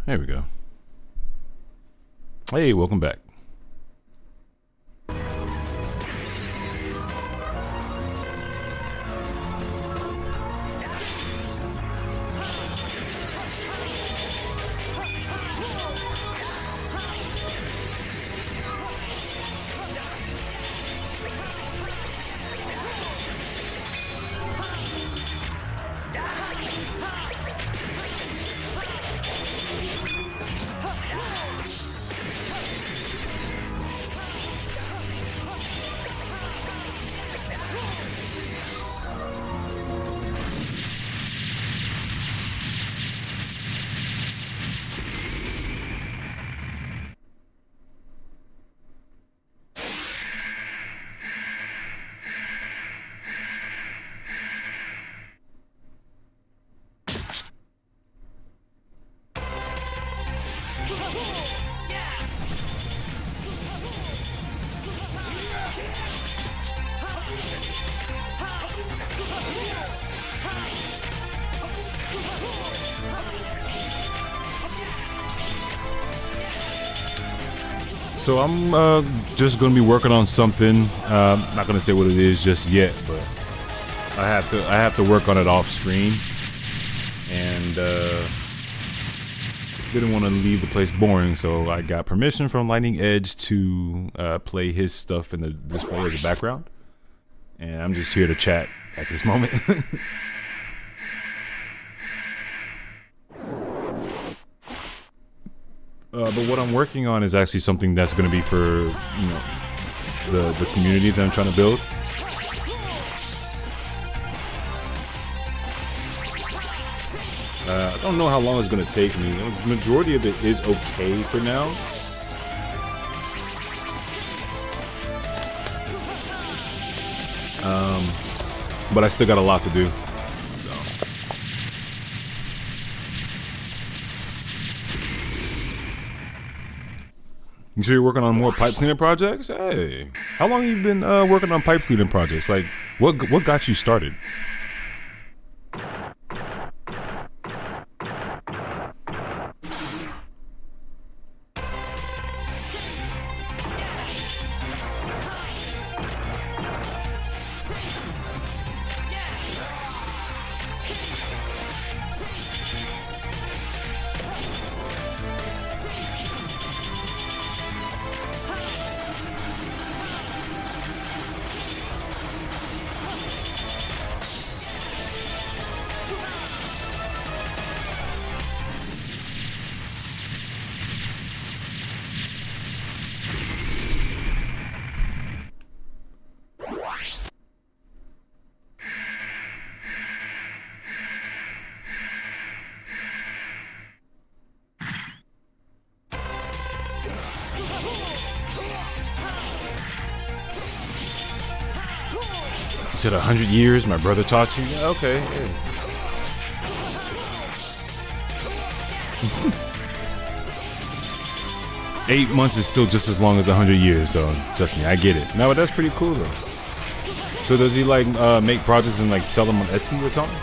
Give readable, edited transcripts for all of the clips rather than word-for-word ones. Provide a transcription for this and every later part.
There we go. Hey, welcome back. So I'm just gonna be working on something. Not gonna say what it is just yet, but I have to work on it off screen, and didn't want to leave the place boring, so I got permission from Lightning Edge to play his stuff in the display as a background, and I'm just here to chat at this moment. But what I'm working on is actually something that's going to be for, you know, the community that I'm trying to build. I don't know how long it's going to take me. The majority of it is okay for now. But I still got a lot to do. You sure you're working on more pipe cleaner projects? Hey, how long have you been working on pipe cleaner projects? Like, what got you started? You said 100 years, my brother taught you? Yeah, okay. Yeah. 8 months is still just as long as 100 years, so trust me, I get it. No, but that's pretty cool though. So does he like make projects and like sell them on Etsy or something?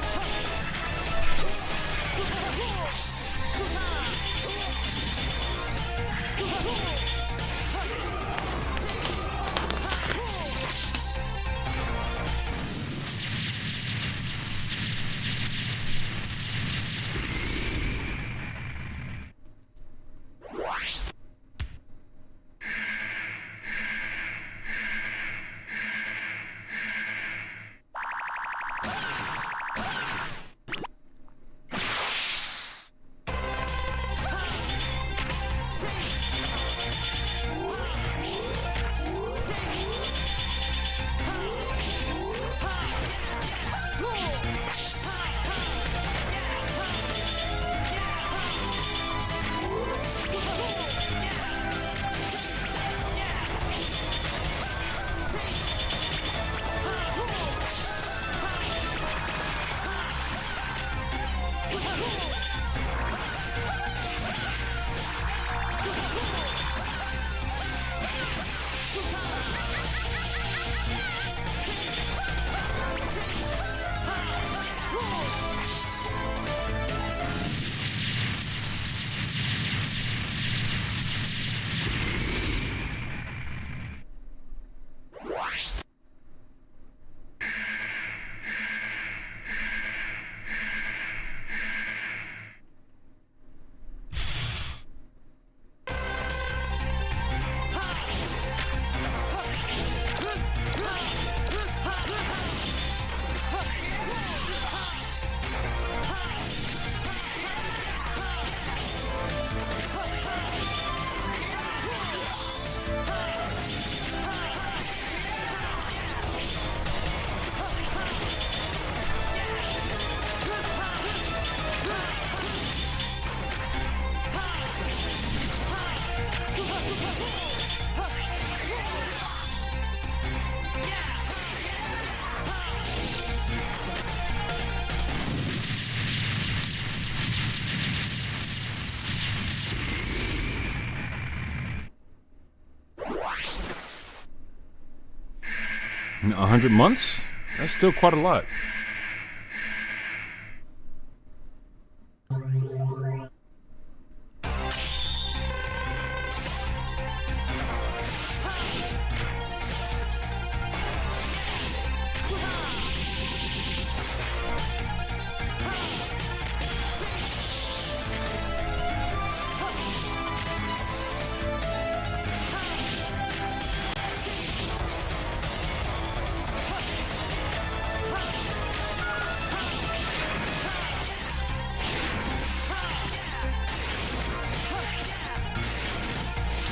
$100 months? That's still quite a lot.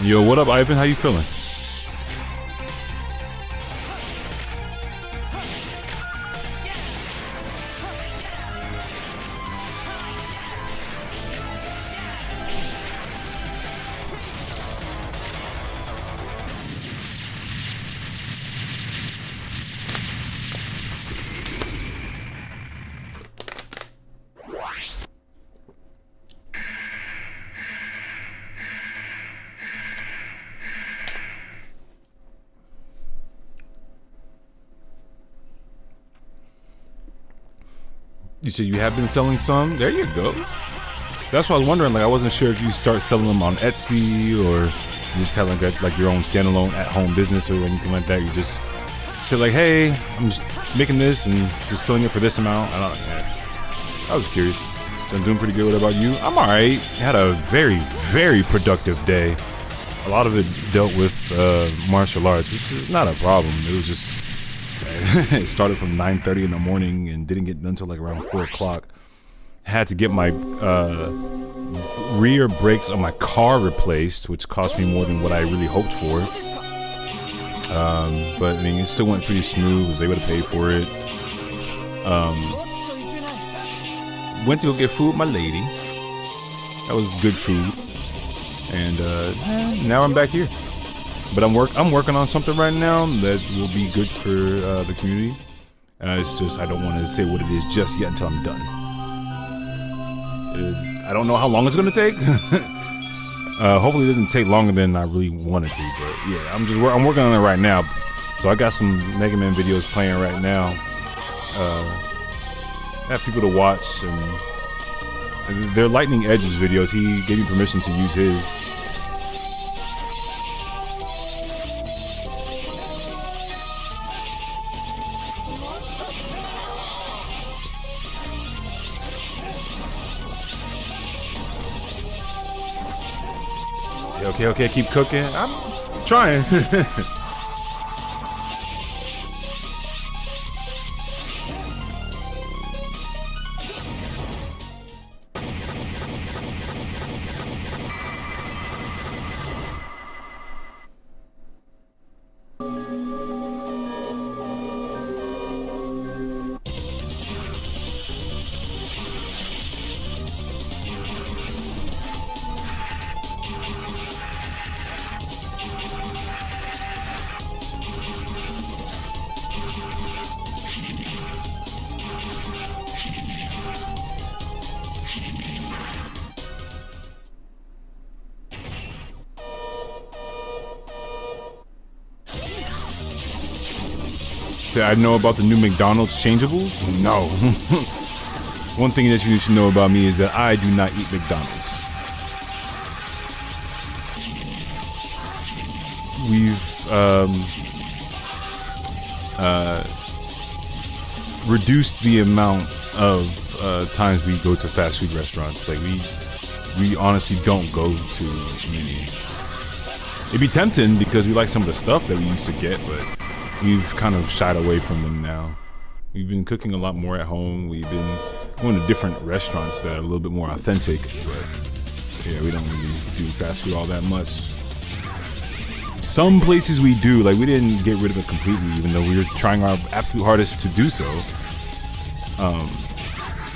Yo, what up, Ivan? How you feeling? You said you have been selling some? There you go. That's what I was wondering. Like, I wasn't sure if you start selling them on Etsy or you just kind of get like your own standalone at-home business or anything like that. You just say like, hey, I'm just making this and just selling it for this amount. I was curious. So I'm doing pretty good. What about you? I'm all right. Had a very, very productive day. A lot of it dealt with martial arts, which is not a problem. It was just... it started from 9:30 in the morning and didn't get done until like around 4 o'clock. Had to get my rear brakes on my car replaced, which cost me more than what I really hoped for. But I mean, it still went pretty smooth. Was able to pay for it. Went to go get food with my lady. That was good food. And now I'm back here. But I'm working on something right now that will be good for the community. It's just I don't want to say what it is just yet until I'm done. I don't know how long it's gonna take. Hopefully, it doesn't take longer than I really wanted to. But yeah, I'm working on it right now. So I got some Mega Man videos playing right now. Have people to watch, and they're Lightning Edge's videos. He gave me permission to use his. Okay, keep cooking. I'm trying. So I know about the new McDonald's changeables? No. One thing that you should know about me is that I do not eat McDonald's. We've reduced the amount of times we go to fast food restaurants. Like we honestly don't go to many. It'd be tempting because we like some of the stuff that we used to get, but we've kind of shied away from them now. We've been cooking a lot more at home. We've been going to different restaurants that are a little bit more authentic, but yeah, we don't really do fast food all that much. Some places we do, like we didn't get rid of it completely, even though we were trying our absolute hardest to do so.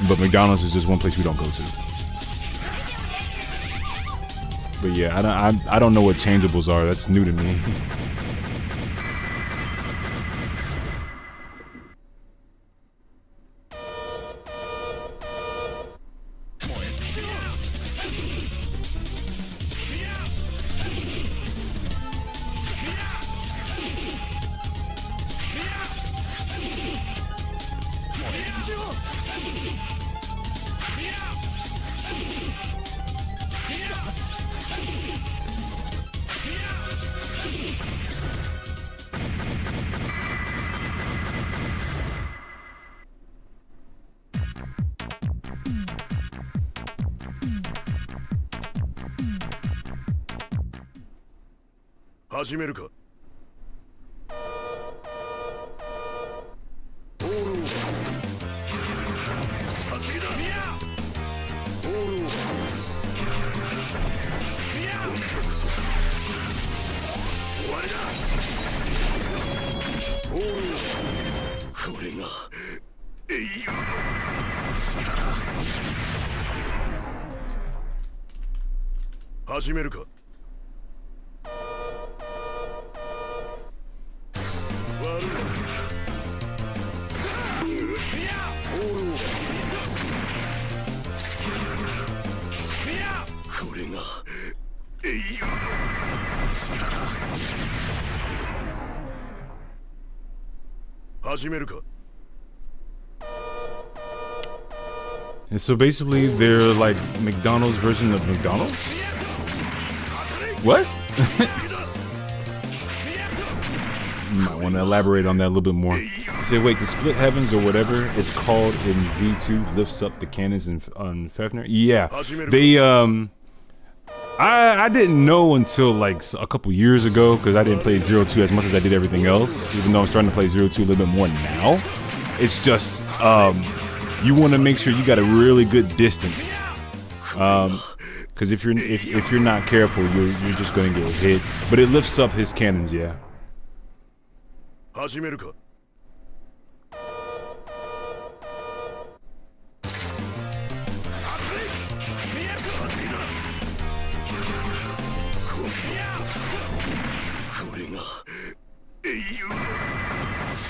But McDonald's is just one place we don't go to. But yeah, I don't know what changeables are. That's new to me. 始めるか。ボールを先だ。ボールを終わりだ。ボールをこれが英雄の力。始めるか。これが英雄の力。始めるか。 And so basically, they're like McDonald's version of McDonald's. What? You might want to elaborate on that a little bit more. You say, wait, the split heavens or whatever it's called in Z2 lifts up the cannons on Fafnir? Yeah, they I didn't know until like a couple years ago, because I didn't play 02 as much as I did everything else, even though I'm starting to play 02 a little bit more now. It's just you want to make sure you got a really good distance, because if you're not careful, you're just gonna get hit. But it lifts up his cannons, yeah. 始めるか。これが英雄の力。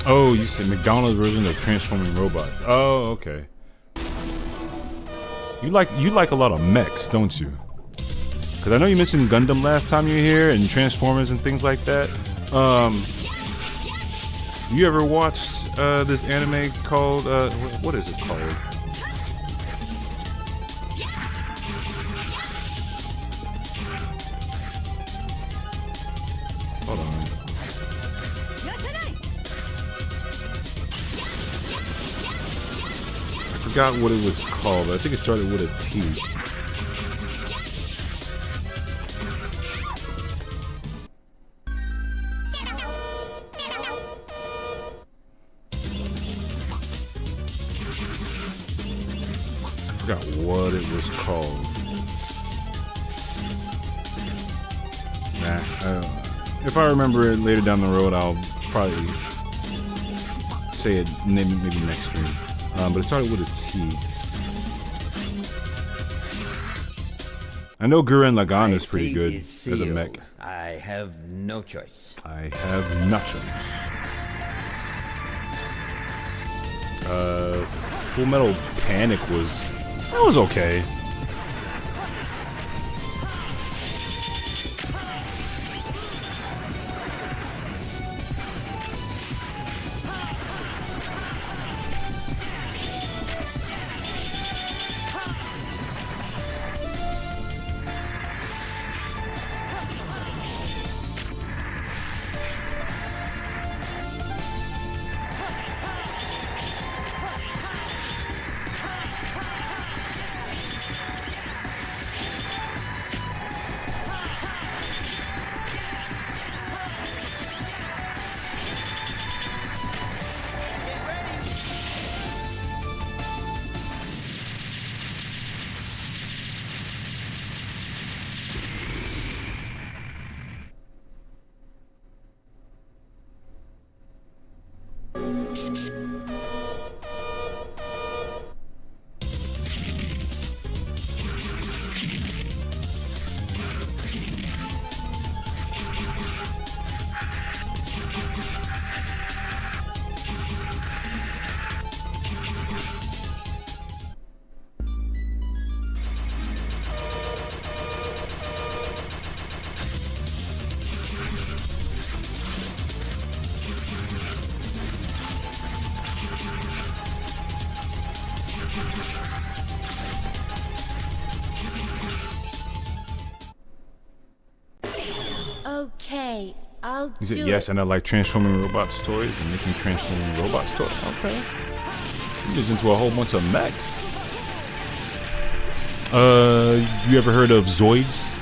Oh, you said McDonald's version of transforming robots. Oh, okay. You like a lot of mechs, don't you? Because I know you mentioned Gundam last time you were here, and Transformers and things like that. You ever watched this anime called what is it called? Hold on. I forgot what it was called, but I think it started with a T. I forgot what it was called. Nah, if I remember it later down the road, I'll probably say it maybe next stream. But it started with a T. I know Gurren Lagann is pretty good as a mech. I have no choice. I have nachos. Full Metal Panic was okay. Okay, I'll He said do yes, it. and I like transforming robots toys and making transforming robots toys. Okay. He's into a whole bunch of mechs. You ever heard of Zoids?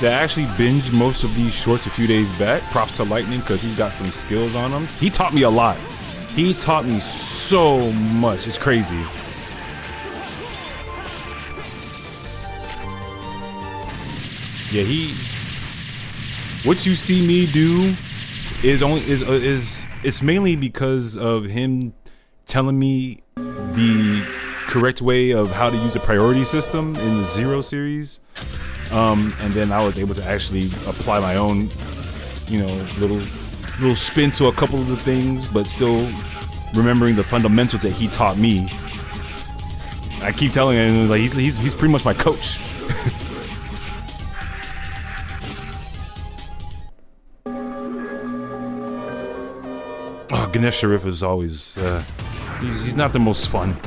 They actually binged most of these shorts a few days back. Props to Lightning because he's got some skills on him. He taught me a lot. He taught me so much. It's crazy. Yeah, what you see me do is it's mainly because of him telling me the correct way of how to use a priority system in the Zero series. And then I was able to actually apply my own, little spin to a couple of the things, but still remembering the fundamentals that he taught me. I keep telling him, like, he's pretty much my coach. Oh, Ganesh Sharif is always, he's not the most fun.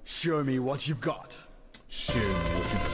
Show me what you've got. Show me what you got.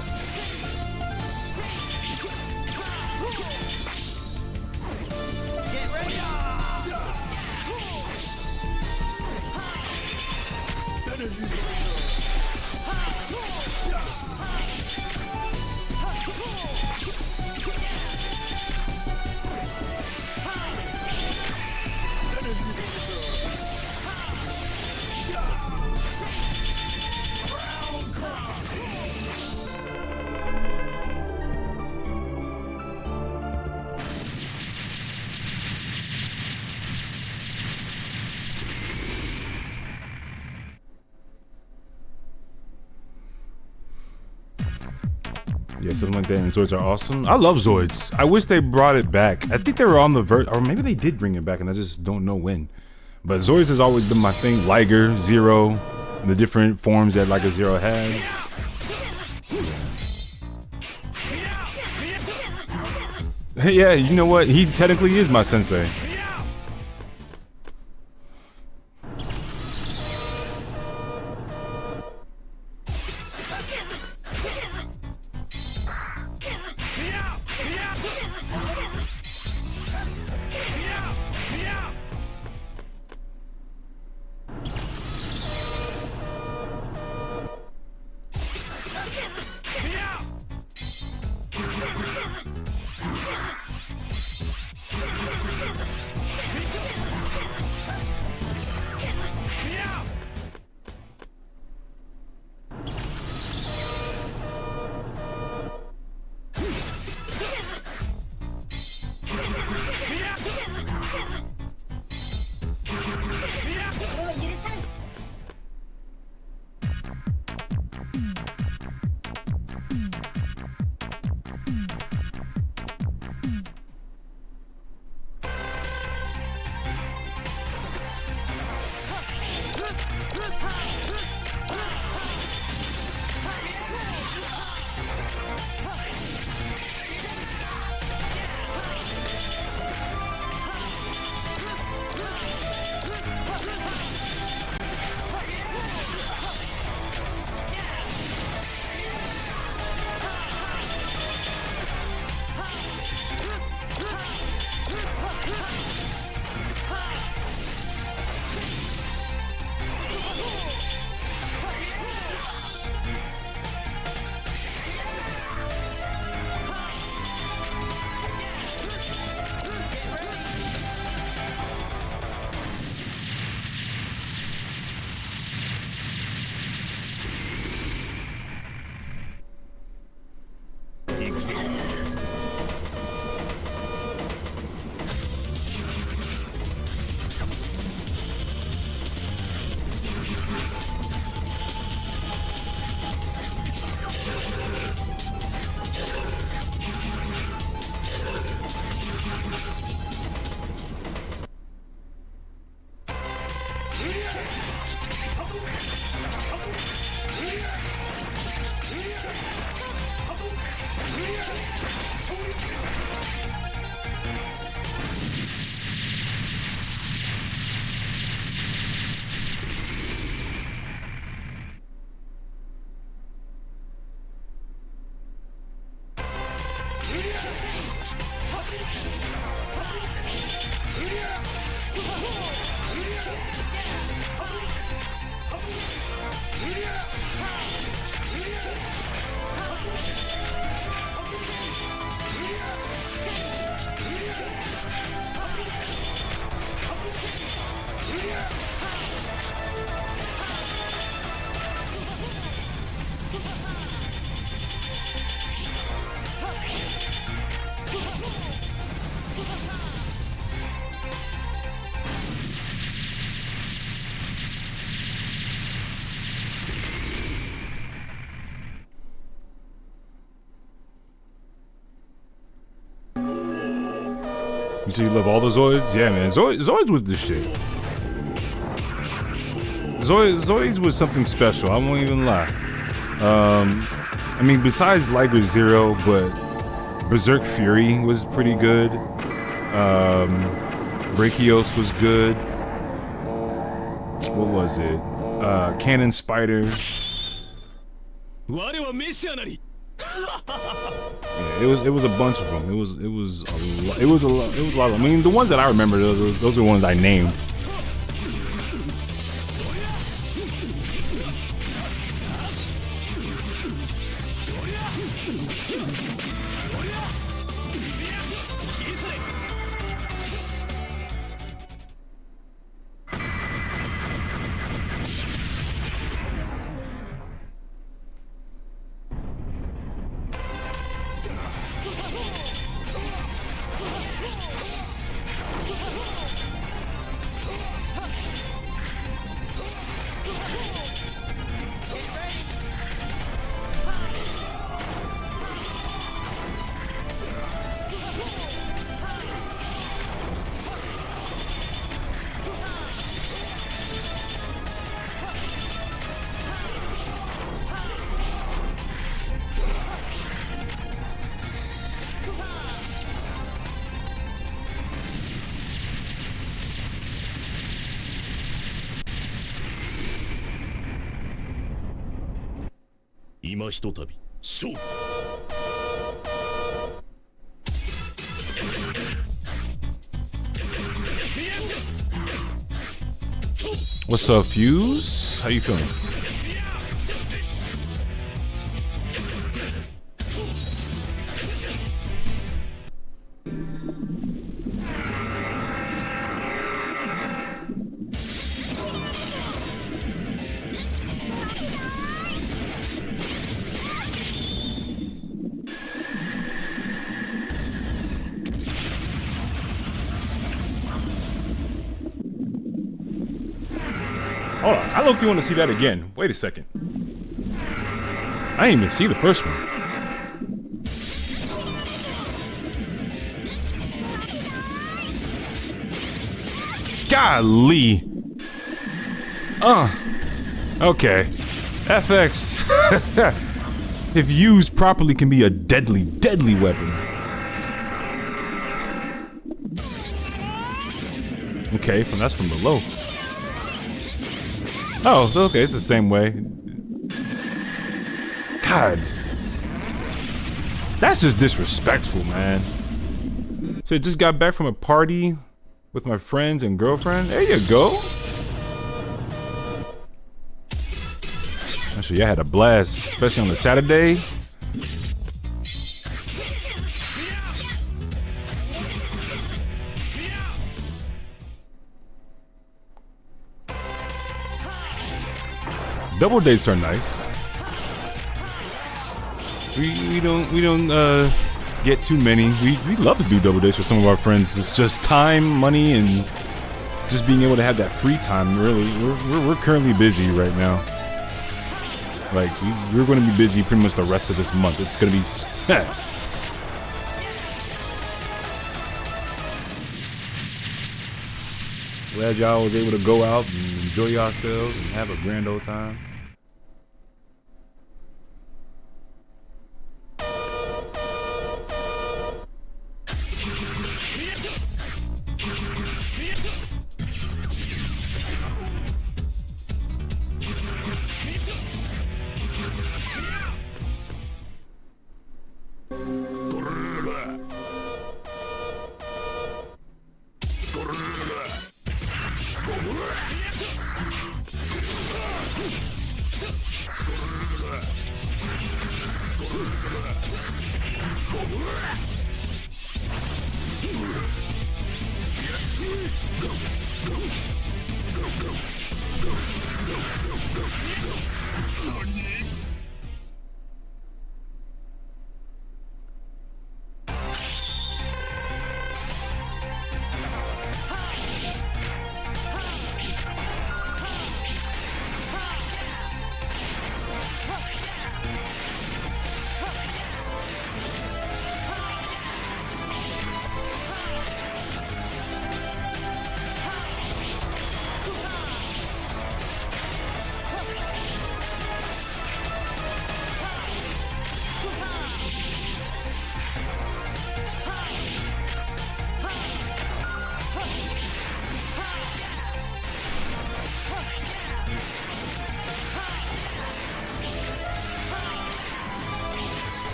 Yeah, something like that. And Zoids are awesome. I love Zoids. I wish they brought it back. I think they were on the verge, or maybe they did bring it back, and I just don't know when. But Zoids has always been my thing. Liger, Zero, the different forms that Liger Zero had. Yeah, you know what? He technically is my sensei. You say you love all the Zoids? Yeah, man. Zoids was the shit. Zoids was something special. I won't even lie. I mean, besides Liger Zero, but Berserk Fury was pretty good. Brachios was good. What was it? Cannon Spider. Yeah, it was a bunch of them. It was a lot. I mean, the ones that I remember, those are the ones I named. What's up, Fuse? How you feeling? Hold on, I look, you want to see that again. Wait a second. I didn't even see the first one. Golly. Okay. FX, if used properly, can be a deadly, deadly weapon. Okay, that's from below. Oh, okay, it's the same way. God. That's just disrespectful, man. So I just got back from a party with my friends and girlfriend. There you go. Actually, I had a blast, especially on a Saturday. Double dates are nice. We don't get too many. We love to do double dates with some of our friends. It's just time, money, and just being able to have that free time. Really, we're currently busy right now. Like we're going to be busy pretty much the rest of this month. It's going to be. Glad y'all was able to go out and enjoy yourselves and have a grand old time.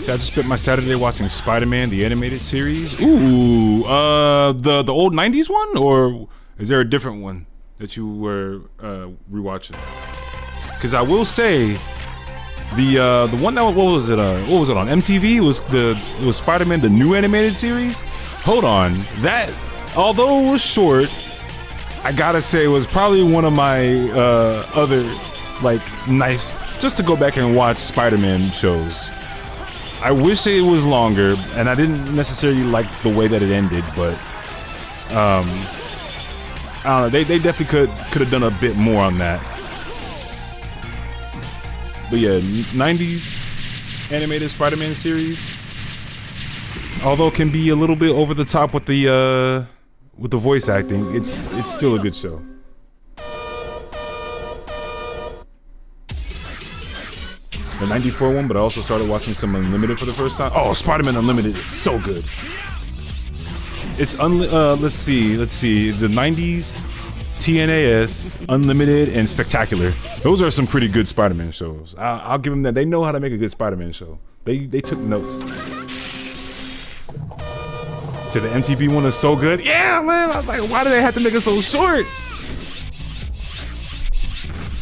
I just spent my Saturday watching Spider-Man the animated series. Ooh, the old '90s one, or is there a different one that you were rewatching? Because I will say, the one that what was it on MTV it was Spider-Man the new animated series. Hold on, that although it was short, I gotta say it was probably one of my other like nice just to go back and watch Spider-Man shows. I wish it was longer, and I didn't necessarily like the way that it ended, but I don't know. They definitely could have done a bit more on that. But yeah, '90s animated Spider-Man series, although it can be a little bit over the top with the voice acting, it's still a good show. The '94 one, but I also started watching some Unlimited for the first time. Oh, Spider-Man Unlimited is so good. It's let's see, the '90s, TNAS, Unlimited, and Spectacular. Those are some pretty good Spider-Man shows. I'll give them that. They know how to make a good Spider-Man show. They took notes. So the MTV one is so good. Yeah, man. I was like, why do they have to make it so short?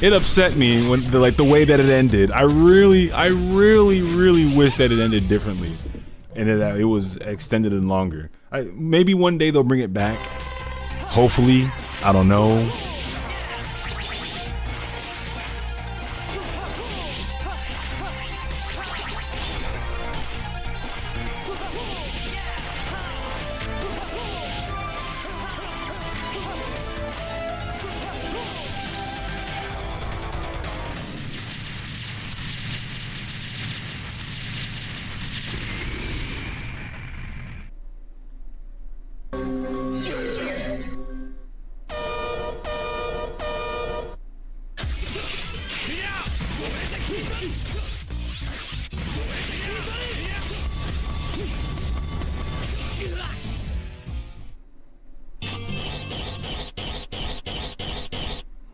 It upset me when the way that it ended. I really wish that it ended differently, and that it was extended and longer. Maybe one day they'll bring it back. Hopefully, I don't know.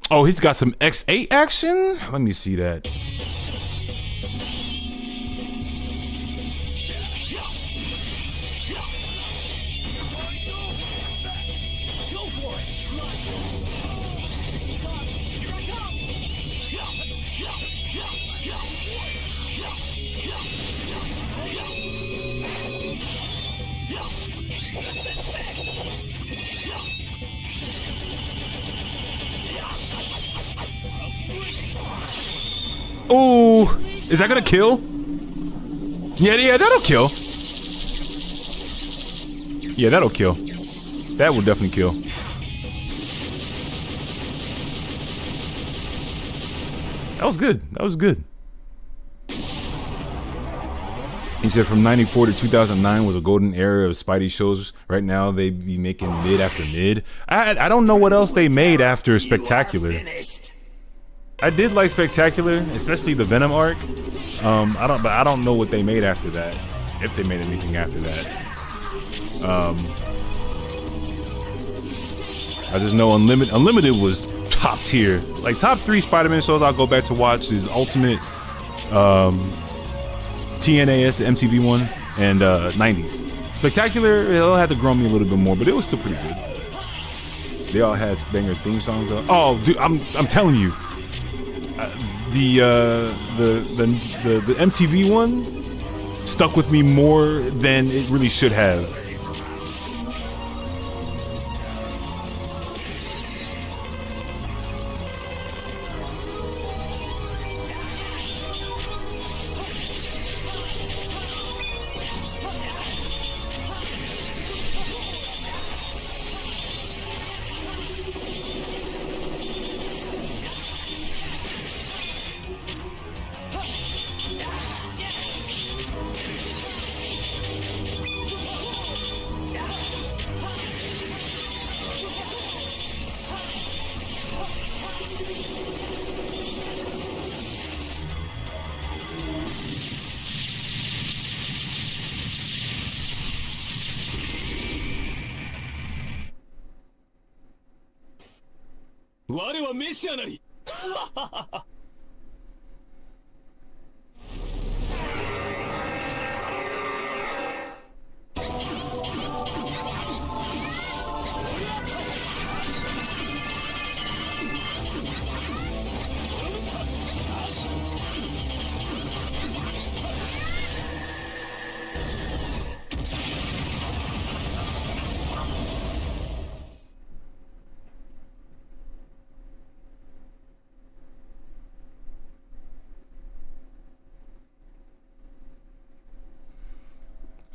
Oh, he's got some X8 action? Let me see that. Ooh, is that gonna kill? Yeah, that'll kill. Yeah, that'll kill. That will definitely kill. That was good. That was good. He said from 94 to 2009 was a golden era of Spidey shows. Right now they be making mid after mid. I don't know what else they made after Spectacular. I did like Spectacular, especially the Venom arc. I don't know what they made after that. If they made anything after that. I just know Unlimited was top tier. Like top 3 Spider-Man shows I'll go back to watch is Ultimate, TNAS, the MTV one, and 90s. Spectacular, it'll have to grow me a little bit more, but it was still pretty good. They all had banger theme songs. Oh, dude, I'm telling you, the MTV one stuck with me more than it really should have.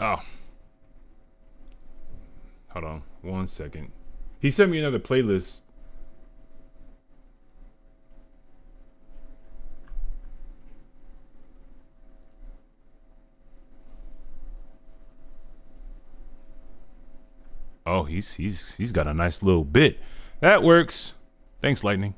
Oh. Hold on 1 second. He sent me another playlist. Oh, he's got a nice little bit. That works. Thanks, Lightning.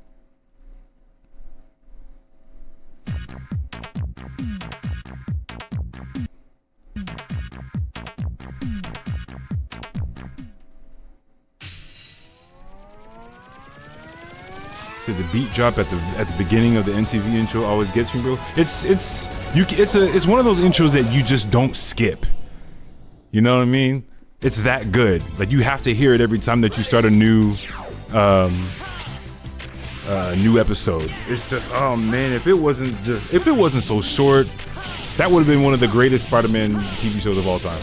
So the beat drop at the beginning of the MTV intro always gets me, bro. It's one of those intros that you just don't skip. You know what I mean? It's that good. Like you have to hear it every time that you start a new episode. It's just, oh man, if it wasn't so short, that would have been one of the greatest Spider-Man TV shows of all time.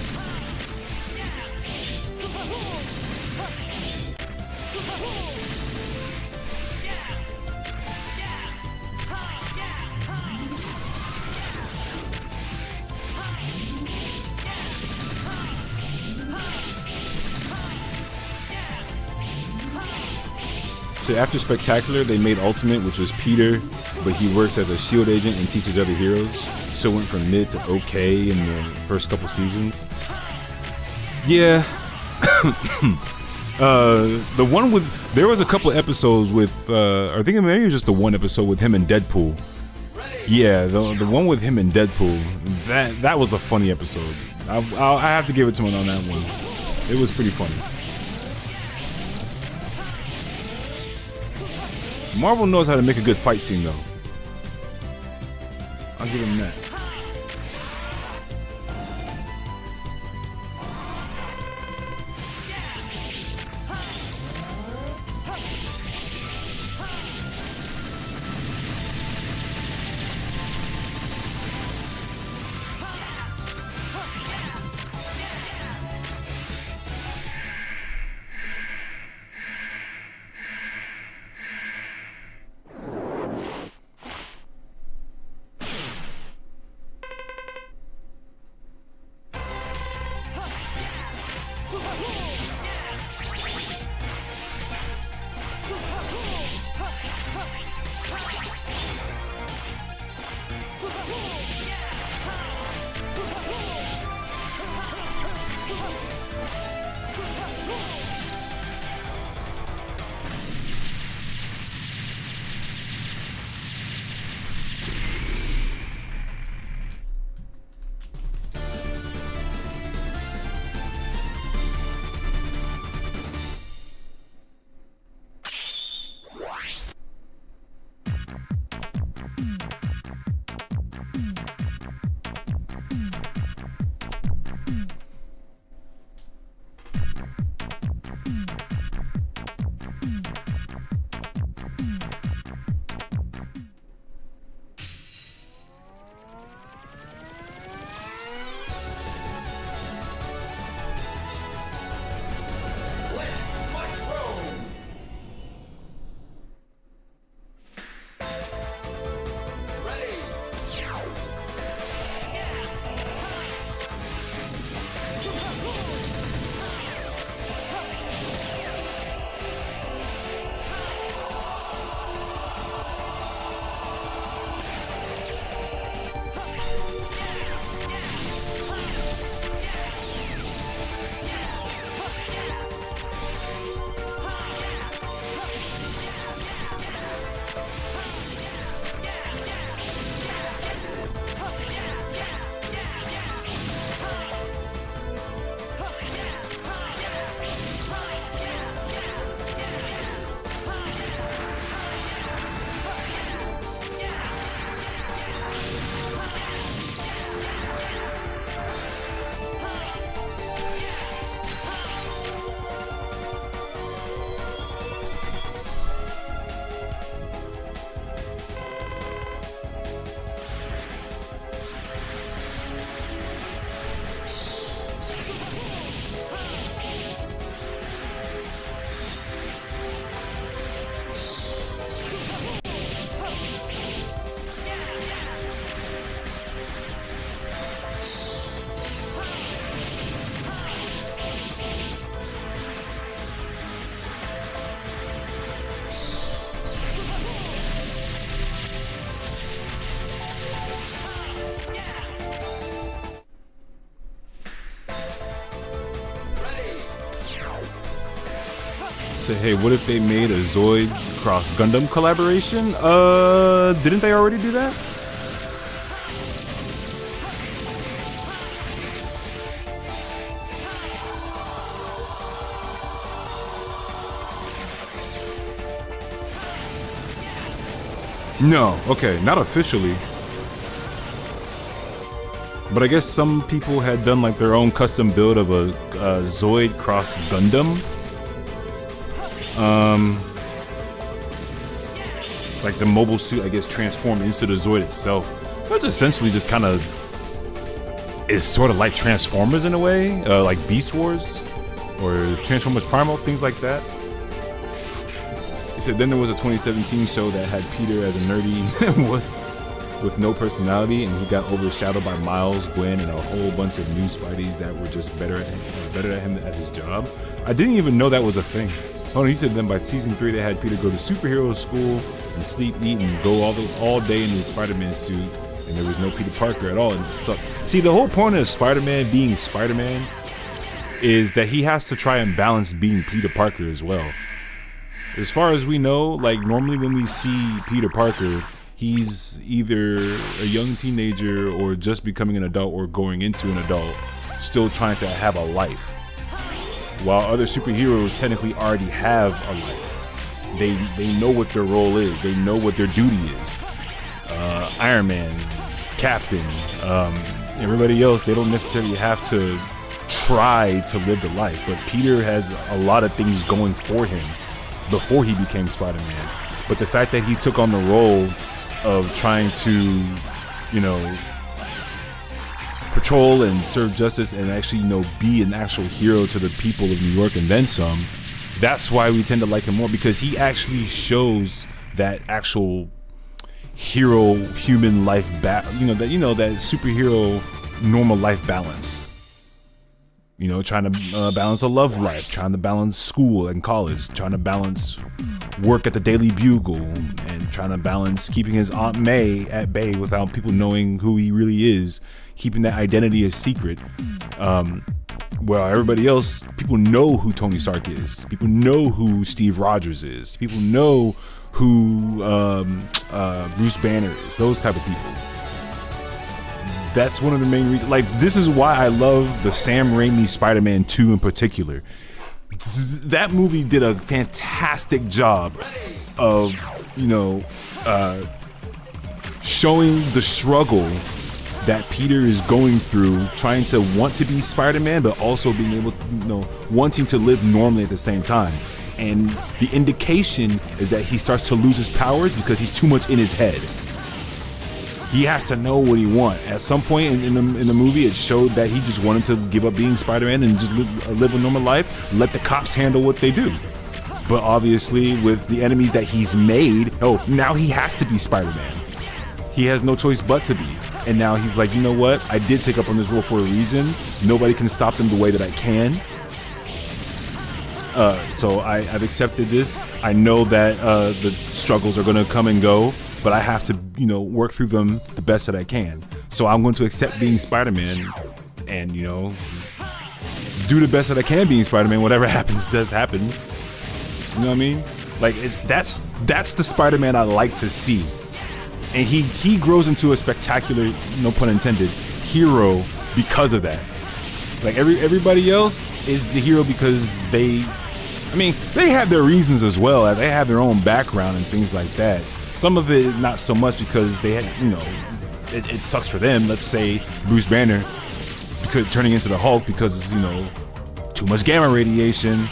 So after Spectacular, they made Ultimate, which was Peter, but he works as a SHIELD agent and teaches other heroes. So it went from mid to okay in the first couple seasons. Yeah. The one with, there was a couple episodes with, I think maybe it was just the one episode with him and Deadpool. Yeah, the one with him and Deadpool, that was a funny episode. I have to give it to him on that one. It was pretty funny. Marvel knows how to make a good fight scene, though. I'll give him that. Say, hey, what if they made a Zoid cross Gundam collaboration? Didn't they already do that? No, okay, not officially. But I guess some people had done like their own custom build of a Zoid cross Gundam. Like the mobile suit, I guess, transformed into the Zoid itself. Which essentially just kind of is sort of like Transformers in a way, like Beast Wars or Transformers Primal, things like that. He said then there was a 2017 show that had Peter as a nerdy wuss with no personality, and he got overshadowed by Miles, Gwen, and a whole bunch of new Spideys that were just better at him at his job. I didn't even know that was a thing. Oh, he said then by season 3 they had Peter go to superhero school and sleep, eat, and go all day in his Spider-Man suit, and there was no Peter Parker at all. And so, see, the whole point of Spider-Man being Spider-Man is that he has to try and balance being Peter Parker as well. As far as we know, like normally when we see Peter Parker, he's either a young teenager or just becoming an adult or going into an adult, still trying to have a life. While other superheroes technically already have a life. They know what their role is. They know what their duty is. Iron Man, Captain, everybody else, they don't necessarily have to try to live the life. But Peter has a lot of things going for him before he became Spider-Man. But the fact that he took on the role of trying to, you know, patrol and serve justice and actually, you know, be an actual hero to the people of New York and then some, that's why we tend to like him more, because he actually shows that actual hero human life that superhero normal life balance. You know, trying to balance a love life, trying to balance school and college, trying to balance work at the Daily Bugle and trying to balance keeping his Aunt May at bay without people knowing who he really is, keeping that identity a secret. Well, everybody else, people know who Tony Stark is. People know who Steve Rogers is. People know who Bruce Banner is. Those type of people. That's one of the main reasons. Like, this is why I love the Sam Raimi Spider-Man 2 in particular. That movie did a fantastic job of, showing the struggle that Peter is going through, trying to want to be Spider-Man, but also being able to, wanting to live normally at the same time. And the indication is that he starts to lose his powers because he's too much in his head. He has to know what he wants. At some point in the movie, it showed that he just wanted to give up being Spider-Man and just live a normal life, let the cops handle what they do. But obviously, with the enemies that he's made, now he has to be Spider-Man. He has no choice but to be. And now he's like, you know what? I did take up on this role for a reason. Nobody can stop them the way that I can. So I've accepted this. I know that the struggles are going to come and go, but I have to, work through them the best that I can. So I'm going to accept being Spider-Man and, do the best that I can being Spider-Man. Whatever happens does happen. You know what I mean? Like, that's the Spider-Man I like to see. And he grows into a spectacular, no pun intended, hero because of that. Like, everybody else is the hero because they have their reasons as well. They have their own background and things like that. Some of it not so much because they had, it sucks for them. Let's say Bruce Banner turning into the Hulk because, too much gamma radiation,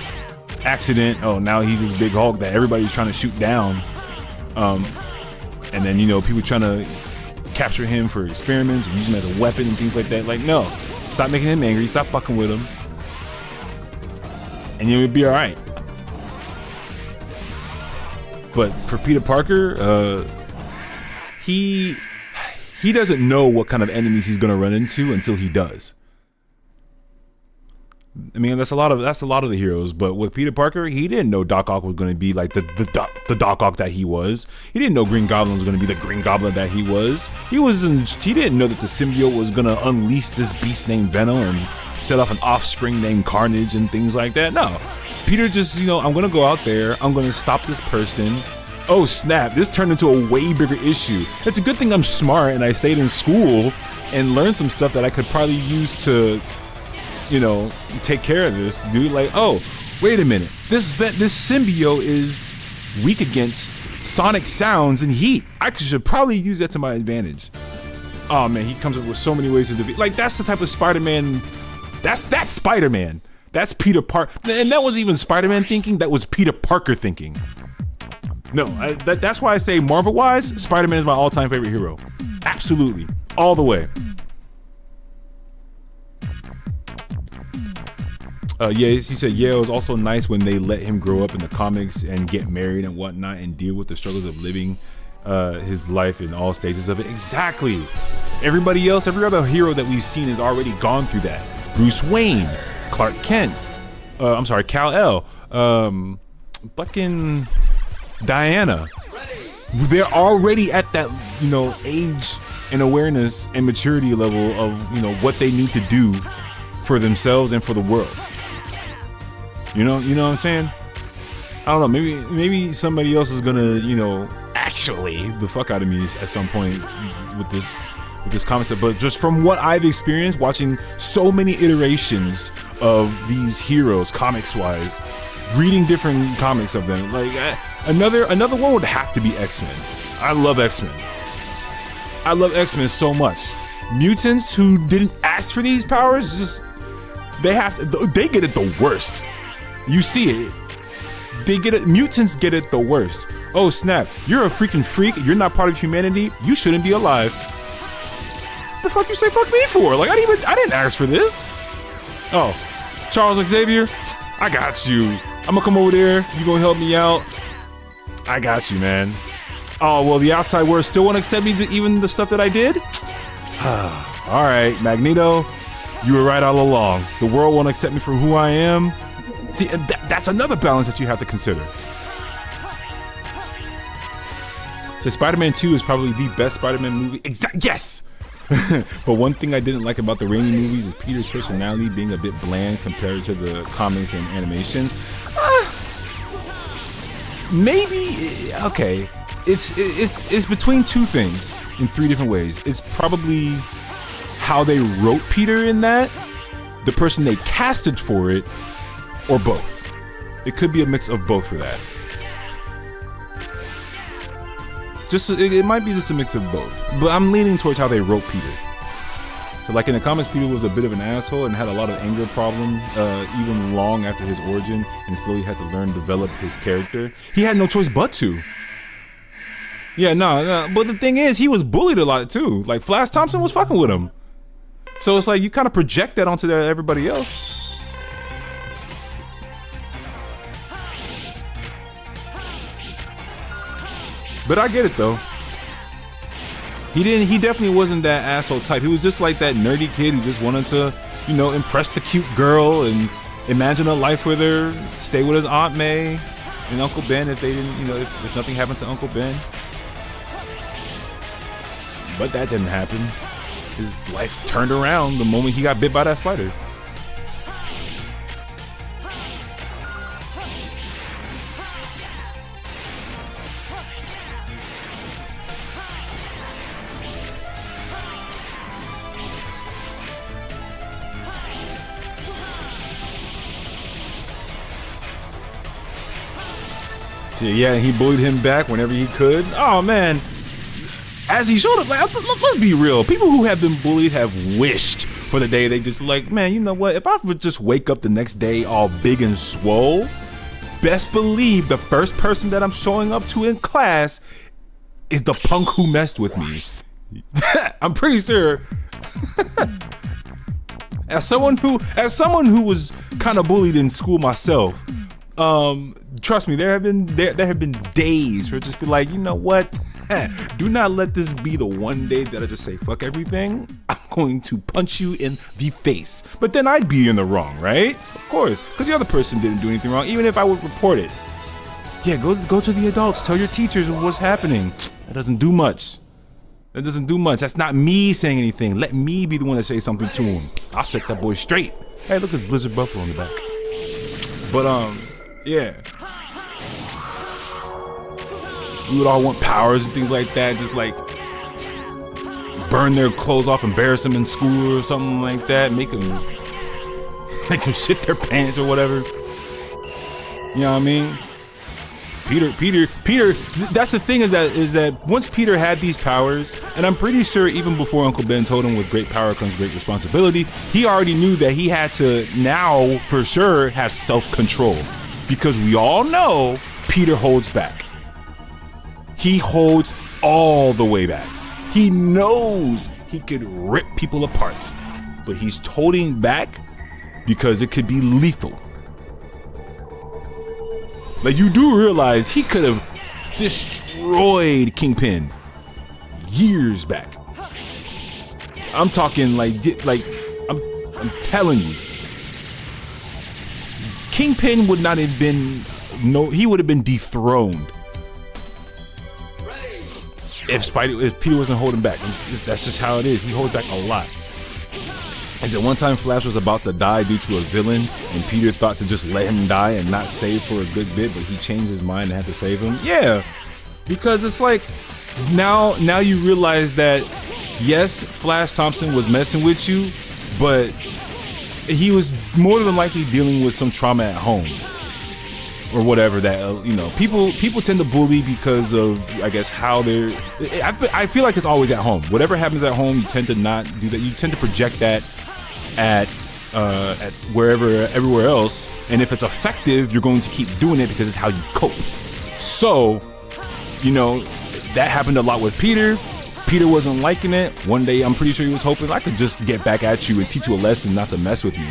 accident. Oh, now he's this big Hulk that everybody's trying to shoot down. And then, people trying to capture him for experiments and use him as a weapon and things like that. Like, no, stop making him angry. Stop fucking with him. And you'll be all right. But for Peter Parker, he doesn't know what kind of enemies he's going to run into until he does. I mean, that's a lot of the heroes, but with Peter Parker, he didn't know Doc Ock was going to be like the Doc Ock that he was. He didn't know Green Goblin was going to be the Green Goblin that he was. He didn't know that the symbiote was going to unleash this beast named Venom and set off an offspring named Carnage and things like that. No, Peter just, I'm going to go out there. I'm going to stop this person. Oh snap! This turned into a way bigger issue. It's a good thing I'm smart and I stayed in school and learned some stuff that I could probably use to, take care of this, dude. Like, oh, wait a minute. This symbiote is weak against sonic sounds and heat. I should probably use that to my advantage. Oh man, he comes up with so many ways to defeat. Like, that's the type of Spider-Man. That's Spider-Man. That's Peter Parker. And that wasn't even Spider-Man thinking. That was Peter Parker thinking. No, that's why I say Marvel-wise, Spider-Man is my all-time favorite hero. Absolutely, all the way. She said, it was also nice when they let him grow up in the comics and get married and whatnot and deal with the struggles of living his life in all stages of it. Exactly. Everybody else, every other hero that we've seen has already gone through that. Bruce Wayne, Clark Kent, Kal-El, fucking Diana. They're already at that, age and awareness and maturity level of, what they need to do for themselves and for the world. You know what I'm saying? I don't know, maybe somebody else is gonna, actually the fuck out of me at some point with this concept, but just from what I've experienced watching so many iterations of these heroes comics wise, reading different comics of them, like another one would have to be X-Men. I love X-Men. I love X-Men so much. Mutants who didn't ask for these powers, they get it the worst. You see it. They get it. Mutants get it the worst. Oh snap! You're a freaking freak. You're not part of humanity. You shouldn't be alive. The fuck you say fuck me for? Like, I didn't ask for this. Oh, Charles Xavier, I got you. I'm gonna come over there. You gonna help me out? I got you, man. Oh well, the outside world still won't accept me, even the stuff that I did. All right, Magneto, you were right all along. The world won't accept me for who I am. See, that's another balance that you have to consider. So Spider-Man 2 is probably the best Spider-Man movie. Yes! But one thing I didn't like about the Raimi movies is Peter's personality being a bit bland compared to the comics and animation. Maybe, okay. It's between two things in three different ways. It's probably how they wrote Peter in that, the person they casted for it, or both. It could be a mix of both for that. It might be just a mix of both, but I'm leaning towards how they wrote Peter. So like in the comics, Peter was a bit of an asshole and had a lot of anger problems even long after his origin, and slowly had to learn to develop his character. He had no choice but to. Yeah, no, but the thing is, he was bullied a lot too. Like Flash Thompson was fucking with him. So it's like you kind of project that onto everybody else. But I get it though. He definitely wasn't that asshole type. He was just like that nerdy kid who just wanted to, you know, impress the cute girl and imagine a life with her, stay with his Aunt May and Uncle Ben if they didn't, you know, if nothing happened to Uncle Ben. But that didn't happen. His life turned around the moment he got bit by that spider. Yeah, he bullied him back whenever he could. Oh man, as he showed up, like, let's be real. People who have been bullied have wished for the day they just like, man, you know what? If I would just wake up the next day all big and swole, best believe the first person that I'm showing up to in class is the punk who messed with me. I'm pretty sure. As someone who was kind of bullied in school myself, trust me, there have been days where it just be like, you know what? Do not let this be the one day that I just say fuck everything. I'm going to punch you in the face. But then I'd be in the wrong, right? Of course, because the other person didn't do anything wrong, even if I would report it. Yeah, go to the adults. Tell your teachers what's happening. That doesn't do much. That's not me saying anything. Let me be the one to say something to him. I'll set that boy straight. Hey, look at Blizzard Buffalo on the back. But yeah. We would all want powers and things like that, just like burn their clothes off, embarrass them in school or something like that, make them shit their pants or whatever. You know what I mean? Peter, that's the thing is that once Peter had these powers, and I'm pretty sure even before Uncle Ben told him with great power comes great responsibility, he already knew that he had to now for sure have self-control, because we all know Peter holds back. He holds all the way back. He knows he could rip people apart, but he's holding back because it could be lethal. Like, you do realize he could have destroyed Kingpin years back. I'm talking I'm telling you, Kingpin would not have been, he would have been dethroned if Peter wasn't holding back. That's just how it is. He holds back a lot. Is it one time Flash was about to die due to a villain, and Peter thought to just let him die and not save for a good bit, but he changed his mind and had to save him? Yeah, because it's like now you realize that yes, Flash Thompson was messing with you, but he was more than likely dealing with some trauma at home or whatever that people tend to bully because of, I guess, how they're. I feel like it's always at home. Whatever happens at home, you tend to not do that. You tend to project that at everywhere else, and if it's effective, you're going to keep doing it because it's how you cope. So, that happened a lot with Peter. Peter wasn't liking it. One day, I'm pretty sure he was hoping I could just get back at you and teach you a lesson not to mess with me.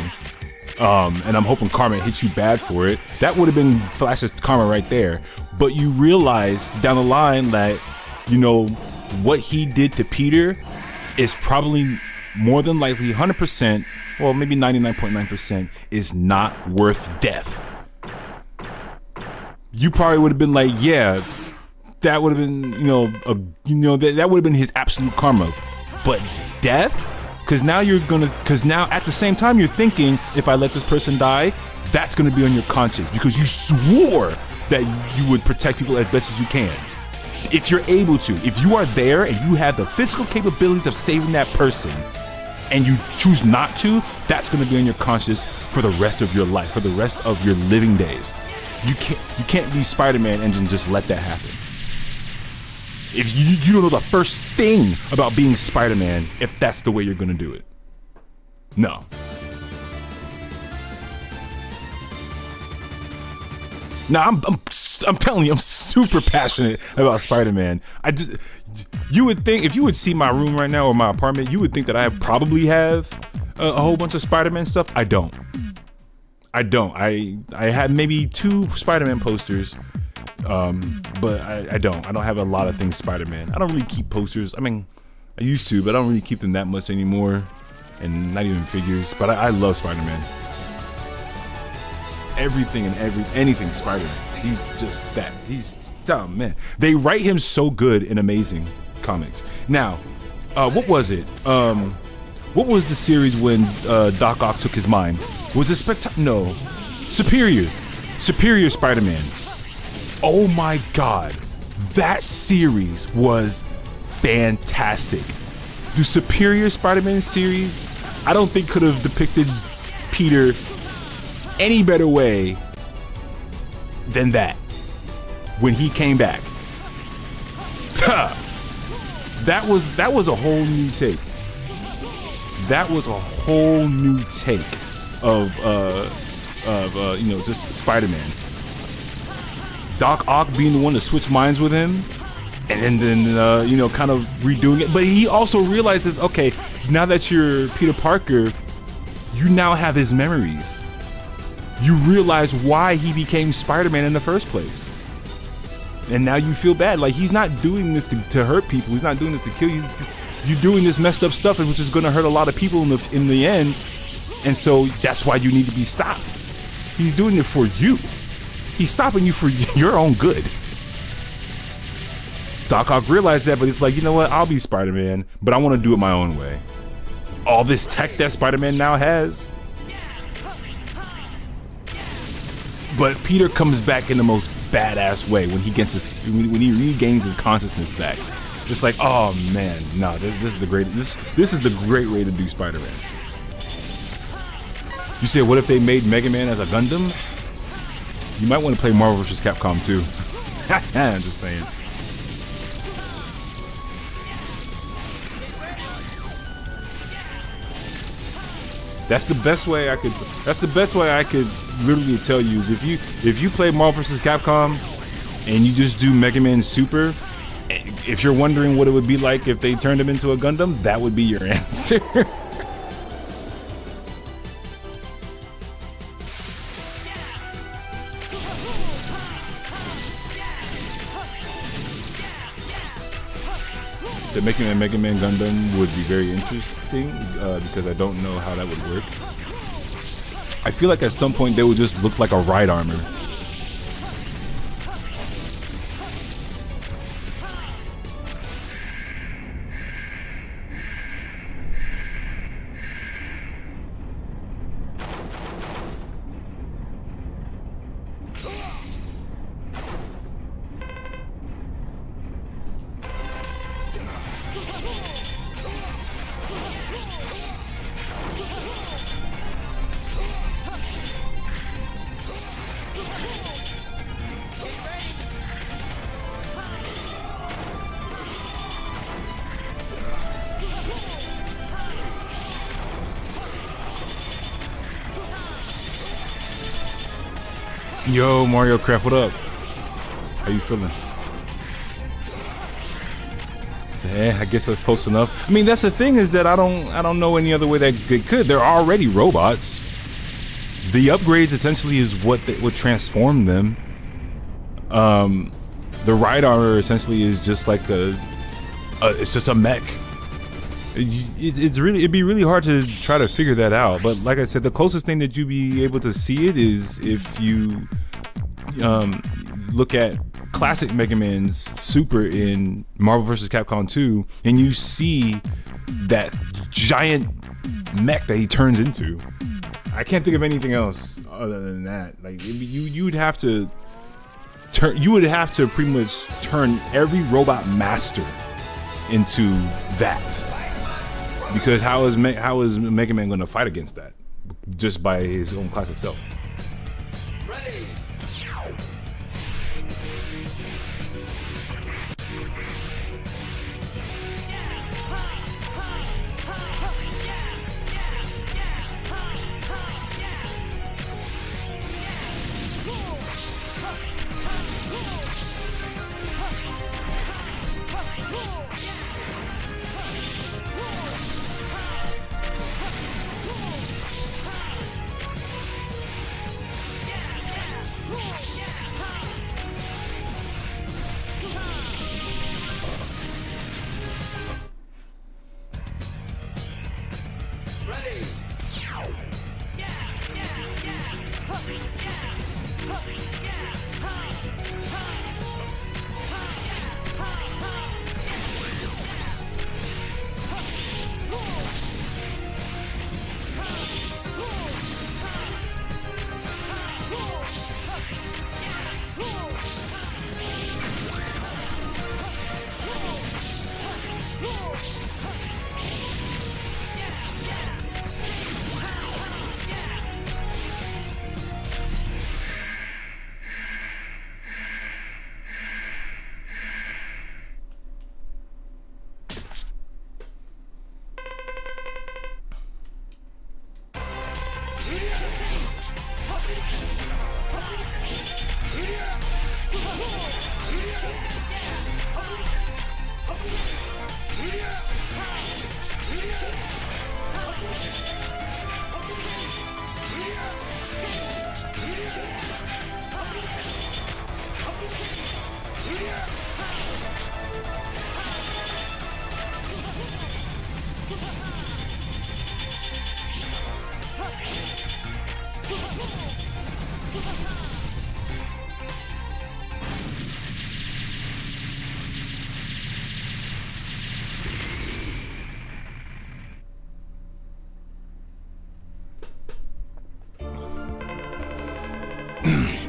And I'm hoping karma hits you bad for it. That would have been Flash's karma right there. But you realize down the line that, what he did to Peter is probably more than likely 100%, well, maybe 99.9% is not worth death. You probably would have been like, yeah, that would have been, that would have been his absolute karma. But death, because now at the same time you're thinking, if I let this person die, that's gonna be on your conscience because you swore that you would protect people as best as you can. If you're able to, if you are there and you have the physical capabilities of saving that person and you choose not to, that's gonna be on your conscience for the rest of your life, for the rest of your living days. You can't be Spider-Man and just let that happen. If you don't know the first thing about being Spider-Man, if that's the way you're gonna do it. No. Now I'm telling you, I'm super passionate about Spider-Man. You would think if you would see my room right now or my apartment, you would think that I probably have a whole bunch of Spider-Man stuff. I don't. I had maybe 2 Spider-Man posters. But I don't have a lot of things Spider-Man. I don't really keep posters. I mean, I used to, but I don't really keep them that much anymore, and not even figures. But I love Spider-Man. Everything and anything Spider-Man. He's just that. He's dumb, man. They write him so good in Amazing Comics. Now, what was it? What was the series when Doc Ock took his mind? Was it No, Superior Spider-Man. Oh my God, that series was fantastic. The Superior Spider-Man series, I don't think could have depicted Peter any better way than that when he came back. That was a whole new take. That was a whole new take of just Spider-Man. Doc Ock being the one to switch minds with him, and then kind of redoing it. But he also realizes, okay, now that you're Peter Parker, you now have his memories. You realize why he became Spider-Man in the first place. And now you feel bad. Like, he's not doing this to hurt people. He's not doing this to kill you. You're doing this messed up stuff, which is going to hurt a lot of people in the end. And so that's why you need to be stopped. He's doing it for you. He's stopping you for your own good. Doc Ock realized that, but he's like, you know what? I'll be Spider-Man, but I want to do it my own way. All this tech that Spider-Man now has. But Peter comes back in the most badass way when he regains his consciousness back. It's like, oh man, no, this is the great way to do Spider-Man. You said, what if they made Mega Man as a Gundam? You might want to play Marvel vs. Capcom too. I'm just saying. That's the best way I could literally tell you is if you play Marvel vs. Capcom and you just do Mega Man Super, if you're wondering what it would be like if they turned him into a Gundam, that would be your answer. The making a Mega Man Gundam would be very interesting because I don't know how that would work. I feel like at some point they would just look like a ride armor. Yo, Mario Craft, what up? How you feeling? Yeah, I guess that's close enough. I mean, that's the thing is that I don't know any other way that they could. They're already robots. The upgrades essentially is what would transform them. The ride armor essentially is just like it's just a mech. It'd be really hard to try to figure that out. But like I said, the closest thing that you'd be able to see it is if you look at classic Mega Man's Super in Marvel vs. Capcom 2, and you see that giant mech that he turns into. I can't think of anything else other than that. Like you would have to pretty much turn every robot master into that, because how is Mega Man going to fight against that just by his own classic self? Ready.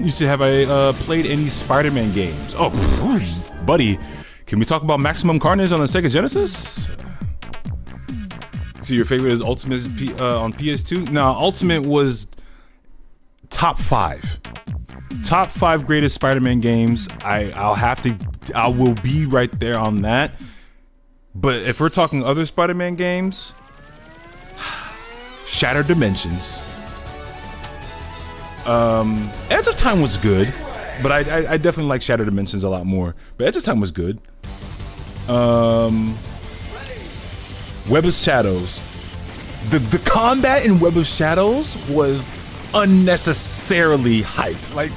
Used to have I played any Spider-Man games? Oh, buddy, can we talk about Maximum Carnage on the Sega Genesis? So your favorite is Ultimate on PS2? No, Ultimate was top 5 greatest Spider-Man games. I will be right there on that. But if we're talking other Spider-Man games, Shattered Dimensions. Edge of Time was good, but I definitely like Shattered Dimensions a lot more. But Edge of Time was good. Web of Shadows. The combat in Web of Shadows was unnecessarily hyped. Like,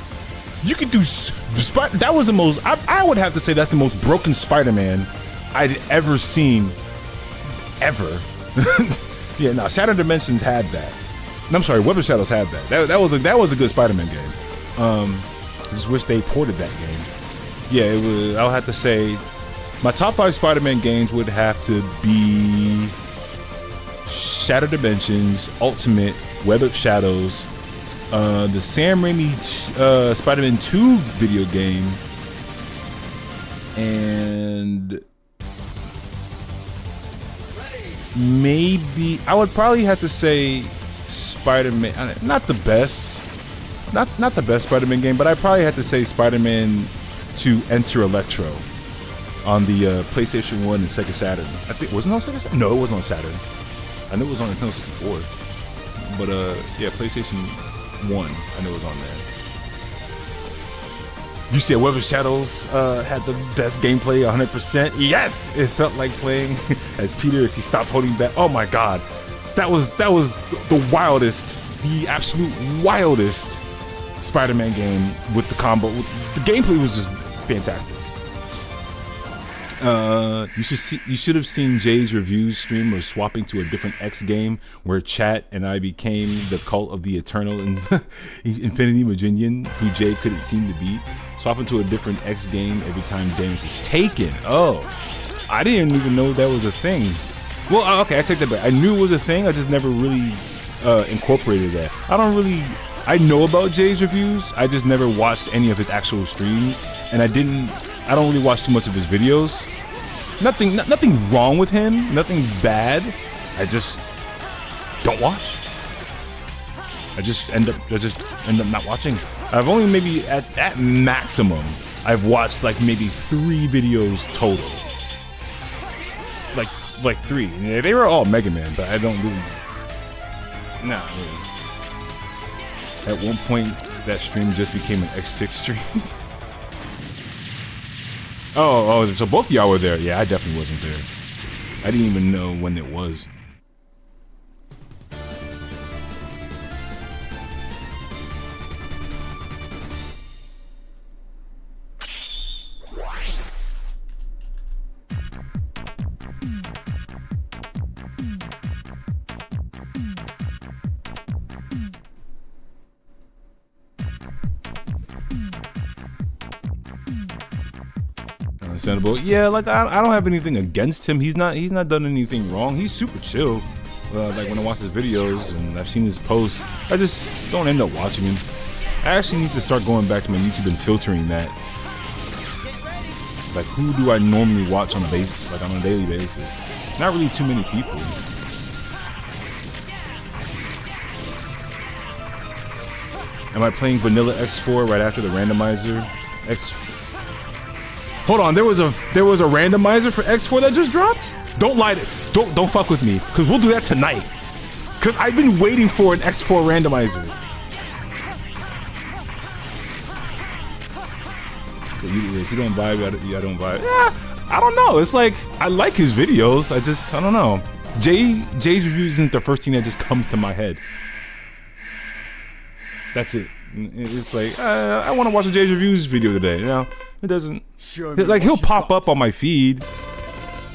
you could do that was the most. I would have to say that's the most broken Spider-Man I'd ever seen, ever. Yeah, no, Shattered Dimensions had that. I'm sorry, Web of Shadows had that. That was a good Spider-Man game. Just wish they ported that game. Yeah, it was. I'll have to say, my top 5 Spider-Man games would have to be Shattered Dimensions, Ultimate, Web of Shadows, the Sam Raimi Spider-Man 2 video game, and maybe I would probably have to say Spider-Man, not the best Spider-Man game, but I probably had to say Spider-Man 2 Enter Electro on the PlayStation 1 and Sega Saturn. I think, wasn't it on Sega Saturn? No, it wasn't on Saturn. I knew it was on Nintendo 64. But yeah, PlayStation 1, I knew it was on there. You said Web of Shadows had the best gameplay, 100%. Yes! It felt like playing as Peter if you stopped holding back. Oh my god. That was the wildest, the absolute wildest Spider-Man game with the combo. The gameplay was just fantastic. You should have seen Jay's reviews stream of swapping to a different X game where Chat and I became the cult of the eternal Infinity Maginian who Jay couldn't seem to beat. Swap into a different X game every time damage is taken. Oh, I didn't even know that was a thing. Well, okay, I take that back. I knew it was a thing. I just never really incorporated that. I know about Jay's reviews. I just never watched any of his actual streams, and I don't really watch too much of his videos. Nothing wrong with him. Nothing bad. I just don't watch. I just end up not watching. I've only maybe at maximum I've watched like maybe 3 videos total. Like 3. Yeah, they were all Mega Man, but I don't really. Nah. Really. At one point, that stream just became an X6 stream. Oh, so both of y'all were there. Yeah, I definitely wasn't there. I didn't even know when it was. Understandable. Yeah, like I don't have anything against him. He's not done anything wrong. He's super chill. Like when I watch his videos and I've seen his posts, I just don't end up watching him. I actually need to start going back to my YouTube and filtering that. Like who do I normally watch on a daily basis? Not really too many people. Am I playing Vanilla X4 right after the Randomizer? Hold on, there was a randomizer for X4 that just dropped? Don't lie don't fuck with me, cause we'll do that tonight. Cause I've been waiting for an X4 randomizer. So if you don't vibe, I don't vibe. Yeah, I don't know. It's like I like his videos. I don't know. Jay's reviews isn't the first thing that just comes to my head. That's it. It's like I want to watch a Jay's reviews video today. You know, it doesn't. Like he'll pop up on my feed,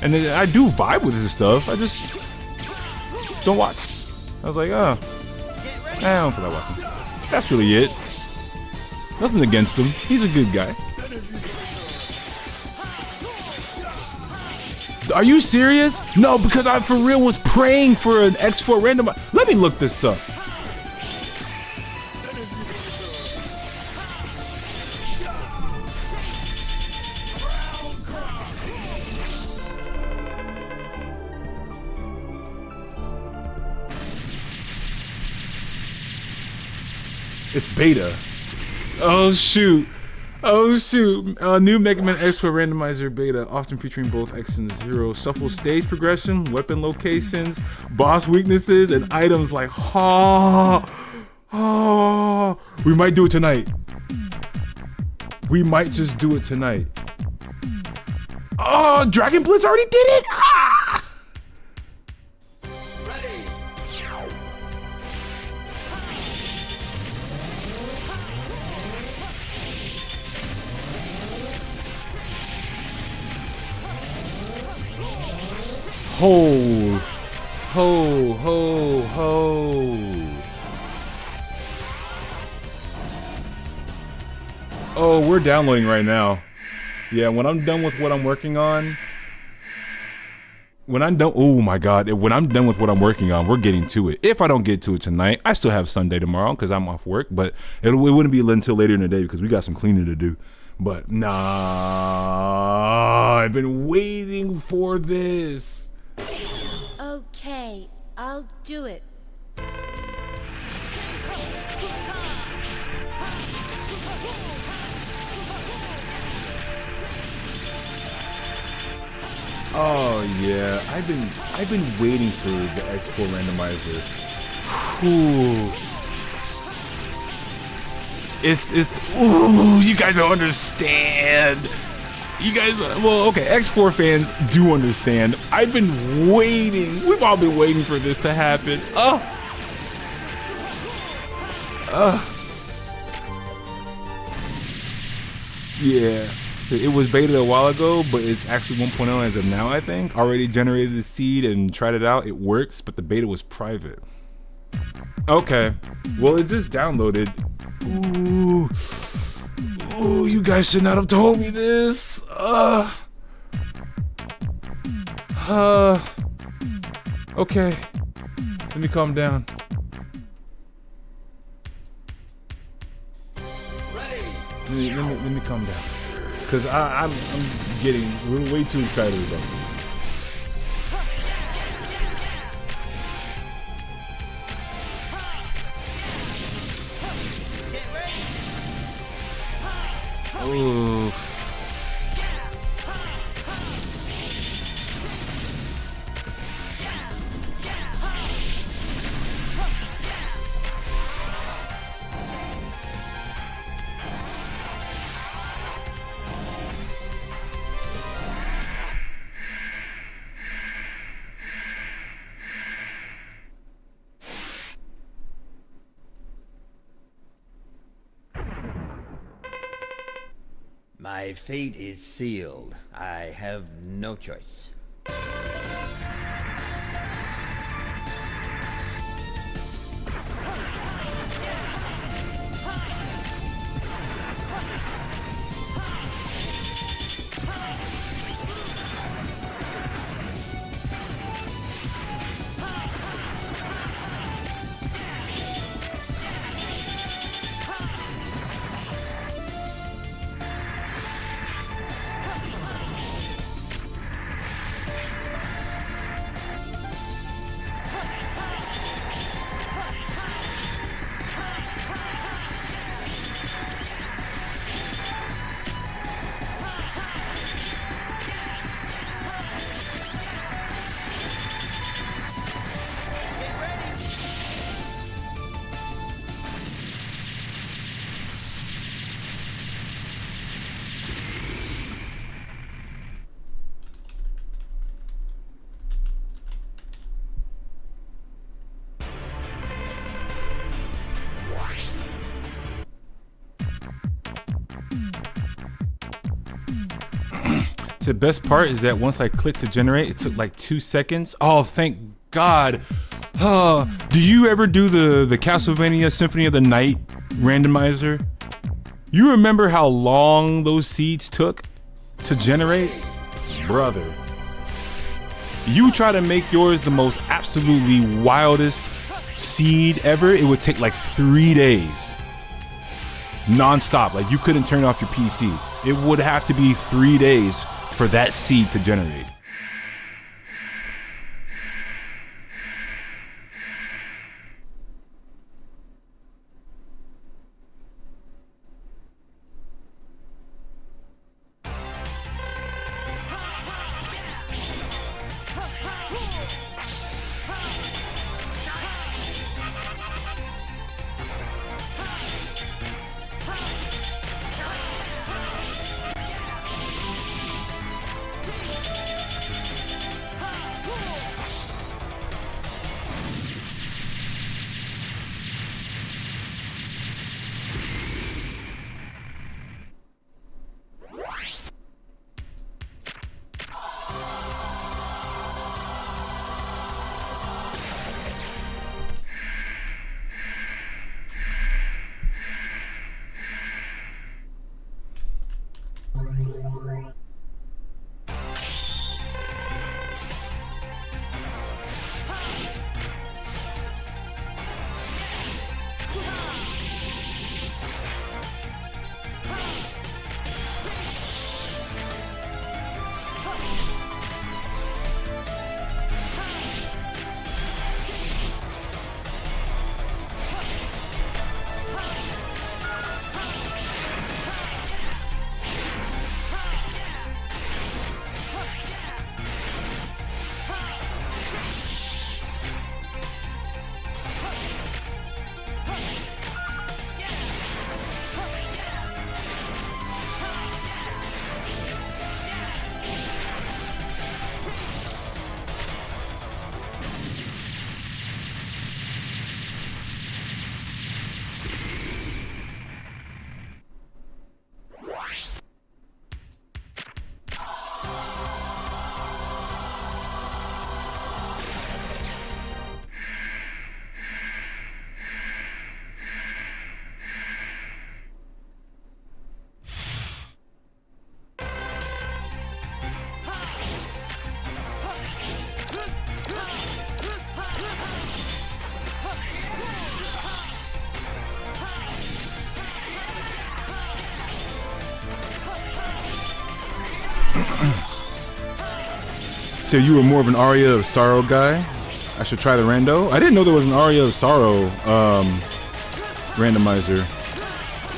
and then I do vibe with his stuff. I just don't watch. I was like, oh, I don't feel like watching. That's really it. Nothing against him. He's a good guy. Are you serious? No, because I for real was praying for an X4 random. Let me look this up. It's beta. Oh shoot. New Mega Man X4 Randomizer beta, often featuring both X and Zero. Shuffle stage progression, weapon locations, boss weaknesses, and items like we might do it tonight. We might just do it tonight. Oh, Dragon Blitz already did it! Ah! Ready. Ho. Oh, we're downloading right now. Yeah, when I'm done with what I'm working on. Oh my God, when I'm done with what I'm working on, we're getting to it. If I don't get to it tonight, I still have Sunday tomorrow because I'm off work, but it wouldn't be until later in the day because we got some cleaning to do. But nah, I've been waiting for this. Okay, I'll do it. Oh yeah, I've been waiting for the X4 randomizer. Ooh. It's ooh, you guys don't understand. You guys, well, okay, X4 fans do understand. I've been waiting. We've all been waiting for this to happen. Yeah. So it was beta a while ago, but it's actually 1.0 as of now, I think. Already generated the seed and tried it out. It works, but the beta was private. Okay. Well, it just downloaded. Ooh. Ooh, you guys should not have told me this. Okay. Let me calm down. Let me calm down. Cause I'm getting way too excited about this. Ooh. My fate is sealed. I have no choice. The best part is that once I clicked to generate, it took like 2 seconds. Oh, thank God. Do you ever do the Castlevania Symphony of the Night randomizer? You remember how long those seeds took to generate? Brother. You try to make yours the most absolutely wildest seed ever, it would take like 3 days. Non-stop, like you couldn't turn off your PC. It would have to be 3 days for that seed to generate. So you were more of an Aria of Sorrow guy. I should try the rando. I didn't know there was an Aria of Sorrow randomizer.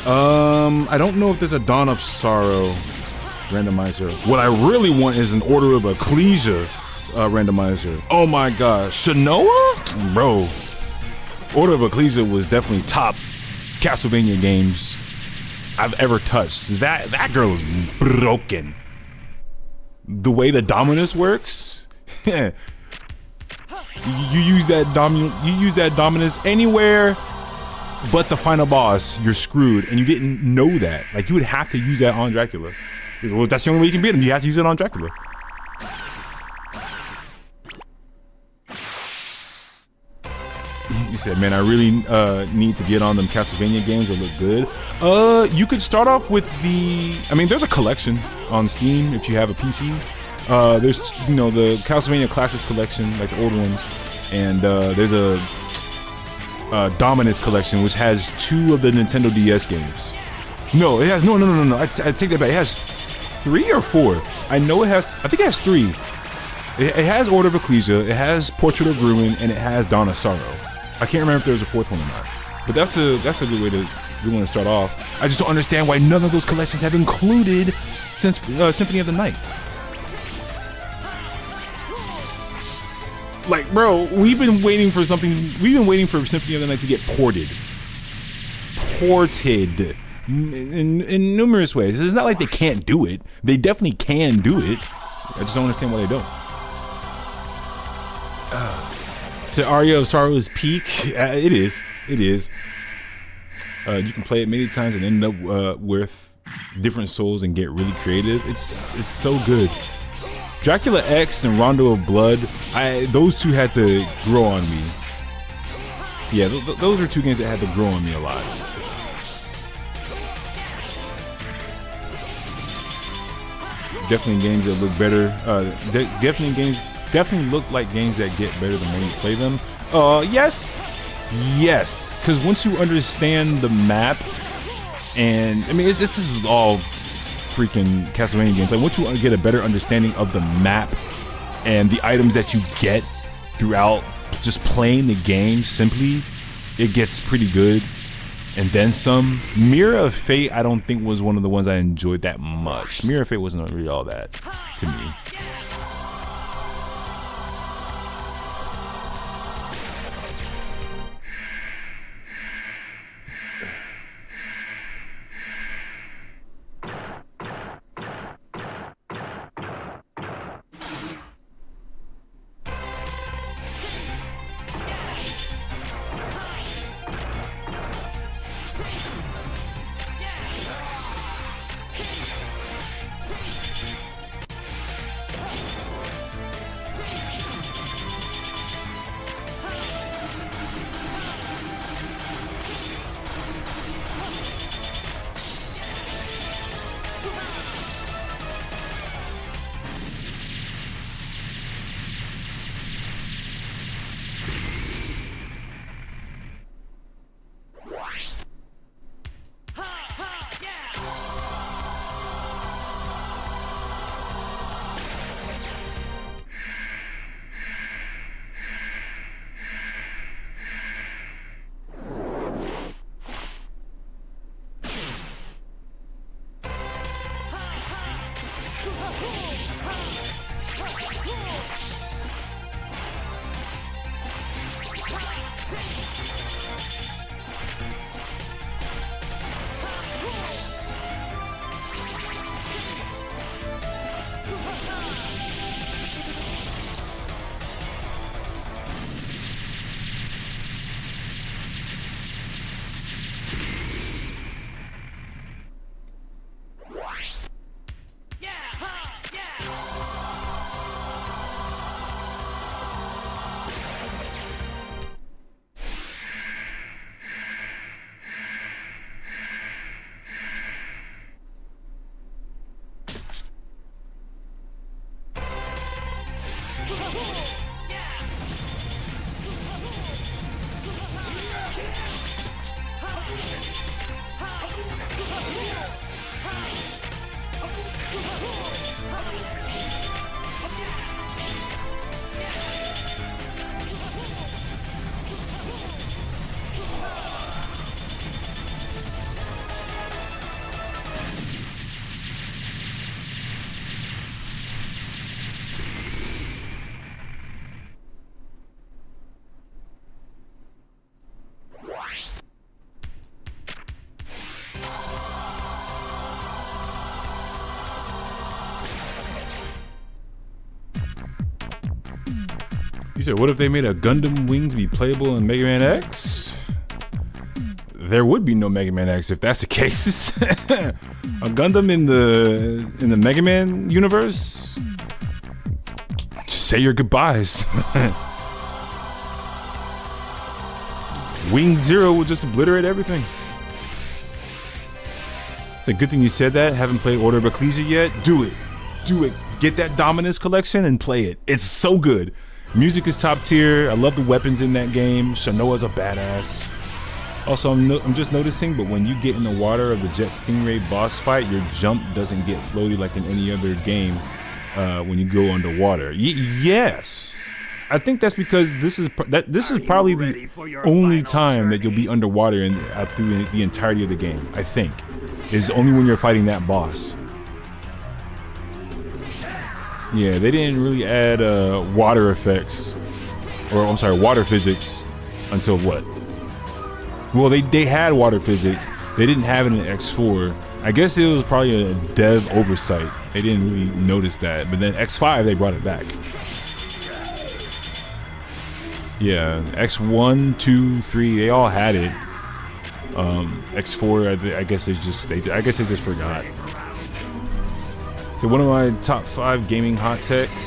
I don't know if there's a Dawn of Sorrow randomizer. What I really want is an Order of Ecclesia randomizer. Oh my god, Shanoa? Bro, Order of Ecclesia was definitely top Castlevania games I've ever touched. That girl is broken. The way the Dominus works, you use that Dominus anywhere but the final boss, you're screwed, and you didn't know that. Like, you would have to use that on Dracula. Well, that's the only way you can beat him. You have to use it on Dracula. You said, man, I really need to get on them Castlevania games that look good. You could start off with there's a collection on Steam if you have a PC. There's, the Castlevania Classics collection, like the old ones, and there's a Dominus collection, which has 2 of the Nintendo DS games. No, it has no. I take that back. It has 3 or 4. I know it has. I think it has 3. It has Order of Ecclesia. It has Portrait of Ruin, and it has Dawn of Sorrow. I can't remember if there was a 4th one or not. But that's a good way to start off. I just don't understand why none of those collections have included Symphony of the Night. Like, bro, we've been waiting for Symphony of the Night to get ported in numerous ways. It's not like they can't do it. They definitely can do it. I just don't understand why they don't. So Aria of Sorrow is peak. It is. You can play it many times and end up with different souls and get really creative. It's so good. Dracula X and Rondo of Blood, those 2 had to grow on me. Yeah, those are 2 games that had to grow on me a lot. Definitely games that look better. Definitely look like games that get better the more you play them. Yes, because once you understand the map, and I mean, this is all freaking Castlevania games. Like, once you get a better understanding of the map and the items that you get throughout just playing the game simply, it gets pretty good. And then some. Mirror of Fate, I don't think was one of the ones I enjoyed that much. Mirror of Fate wasn't really all that to me. You said, what if they made a Gundam Wing to be playable in Mega Man X? There would be no Mega Man X if that's the case. A Gundam in the Mega Man universe? Say your goodbyes. Wing Zero will just obliterate everything. It's a good thing you said that. Haven't played Order of Ecclesia yet? Do it. Do it. Get that Dominus collection and play it. It's so good. Music is top tier. I love the weapons in that game. Shanoa's a badass. Also, I'm just noticing, but when you get in the water of the Jet Stingray boss fight, your jump doesn't get floaty like in any other game when you go underwater. Yes. I think that's because this is probably the only time that you'll be underwater through the entirety of the game. I think is only when you're fighting that boss. Yeah, they didn't really add water effects, or I'm sorry, water physics until what? Well, they had water physics. They didn't have it in X4. I guess it was probably a dev oversight. They didn't really notice that, but then X5 they brought it back. Yeah, X1, 2, 3, they all had it. X4, I guess they just forgot. So one of my top 5 gaming hot takes,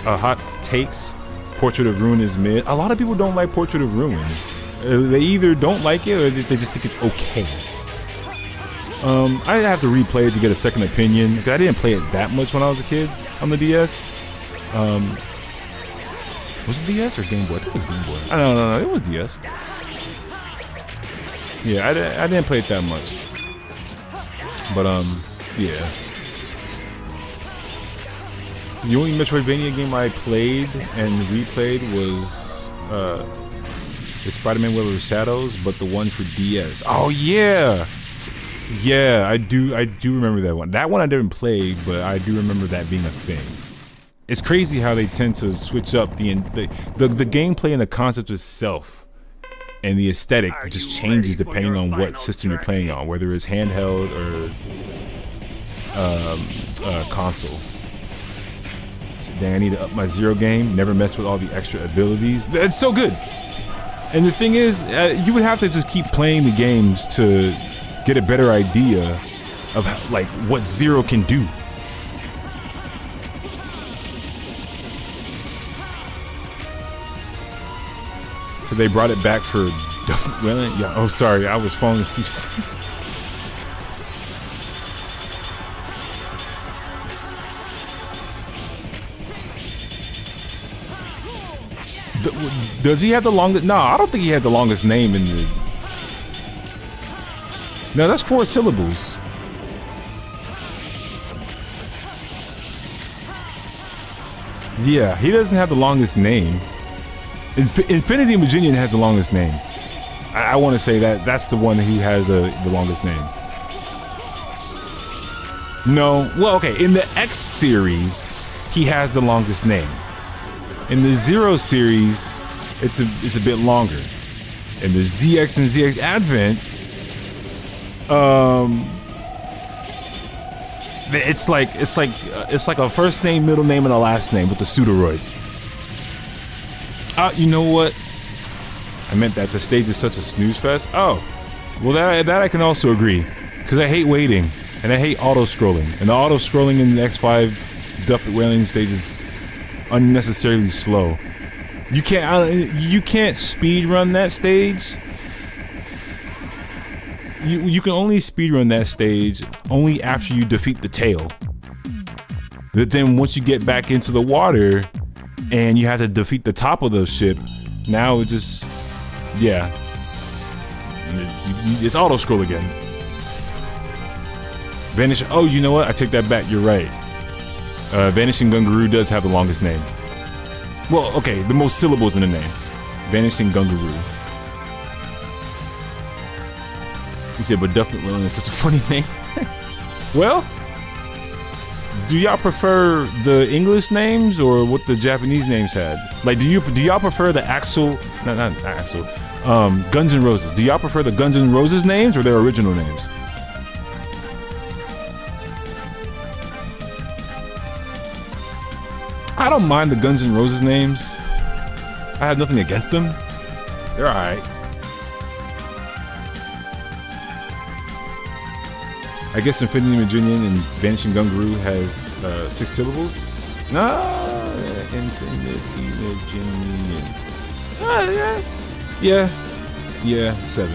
Portrait of Ruin is mid. A lot of people don't like Portrait of Ruin. They either don't like it or they just think it's okay. I have to replay it to get a second opinion. I didn't play it that much when I was a kid on the DS. Was it DS or Game Boy? I think it was Game Boy. No, it was DS. Yeah, I didn't play it that much. But yeah. The only Metroidvania game I played and replayed was the Spider-Man Web of Shadows, but the one for DS. Oh yeah, yeah, I do remember that one. That one I didn't play, but I do remember that being a thing. It's crazy how they tend to switch up the gameplay and the concept itself, and the aesthetic just changes depending on what system you're playing on, whether it's handheld or console. Dang, I need to up my Zero game. Never mess with all the extra abilities. That's so good. And the thing is, you would have to just keep playing the games to get a better idea of like what Zero can do. So they brought it back for. Well, yeah. Oh, sorry, I was falling asleep. Does he have the longest? No, I don't think he has the longest name in the. No, that's 4 syllables. Yeah, he doesn't have the longest name. Infinity Maginian has the longest name. I want to say that's the one who has the longest name. No, well, okay. In the X series, he has the longest name. In the Zero series, it's a bit longer. In the ZX and ZX Advent, it's like a first name, middle name, and a last name with the pseudoroids. You know what? I meant that the stage is such a snooze fest. Oh, well that I can also agree, because I hate waiting and I hate auto scrolling, and the auto scrolling in the X5 Duppet Wailing stage is unnecessarily slow. You can't speed run that stage. You can only speed run that stage only after you defeat the tail. But then once you get back into the water and you have to defeat the top of the ship, now it just it's auto scroll again. Vanish. Oh, you know what? I take that back. You're right. Vanishing Gungaroo does have the longest name. Well, okay, the most syllables in the name. Vanishing Gungaroo. You said, but Duff McMillan is such a funny name. Well, do y'all prefer the English names or what the Japanese names had? Like, do y'all prefer the Axl? Not Axl. Guns N' Roses. Do y'all prefer the Guns N' Roses names or their original names? I don't mind the Guns N' Roses names. I have nothing against them. They're alright. I guess Infinity Maginian and Vanishing Gungaroo has 6 syllables. No, Infinity Maginian. Yeah, 7.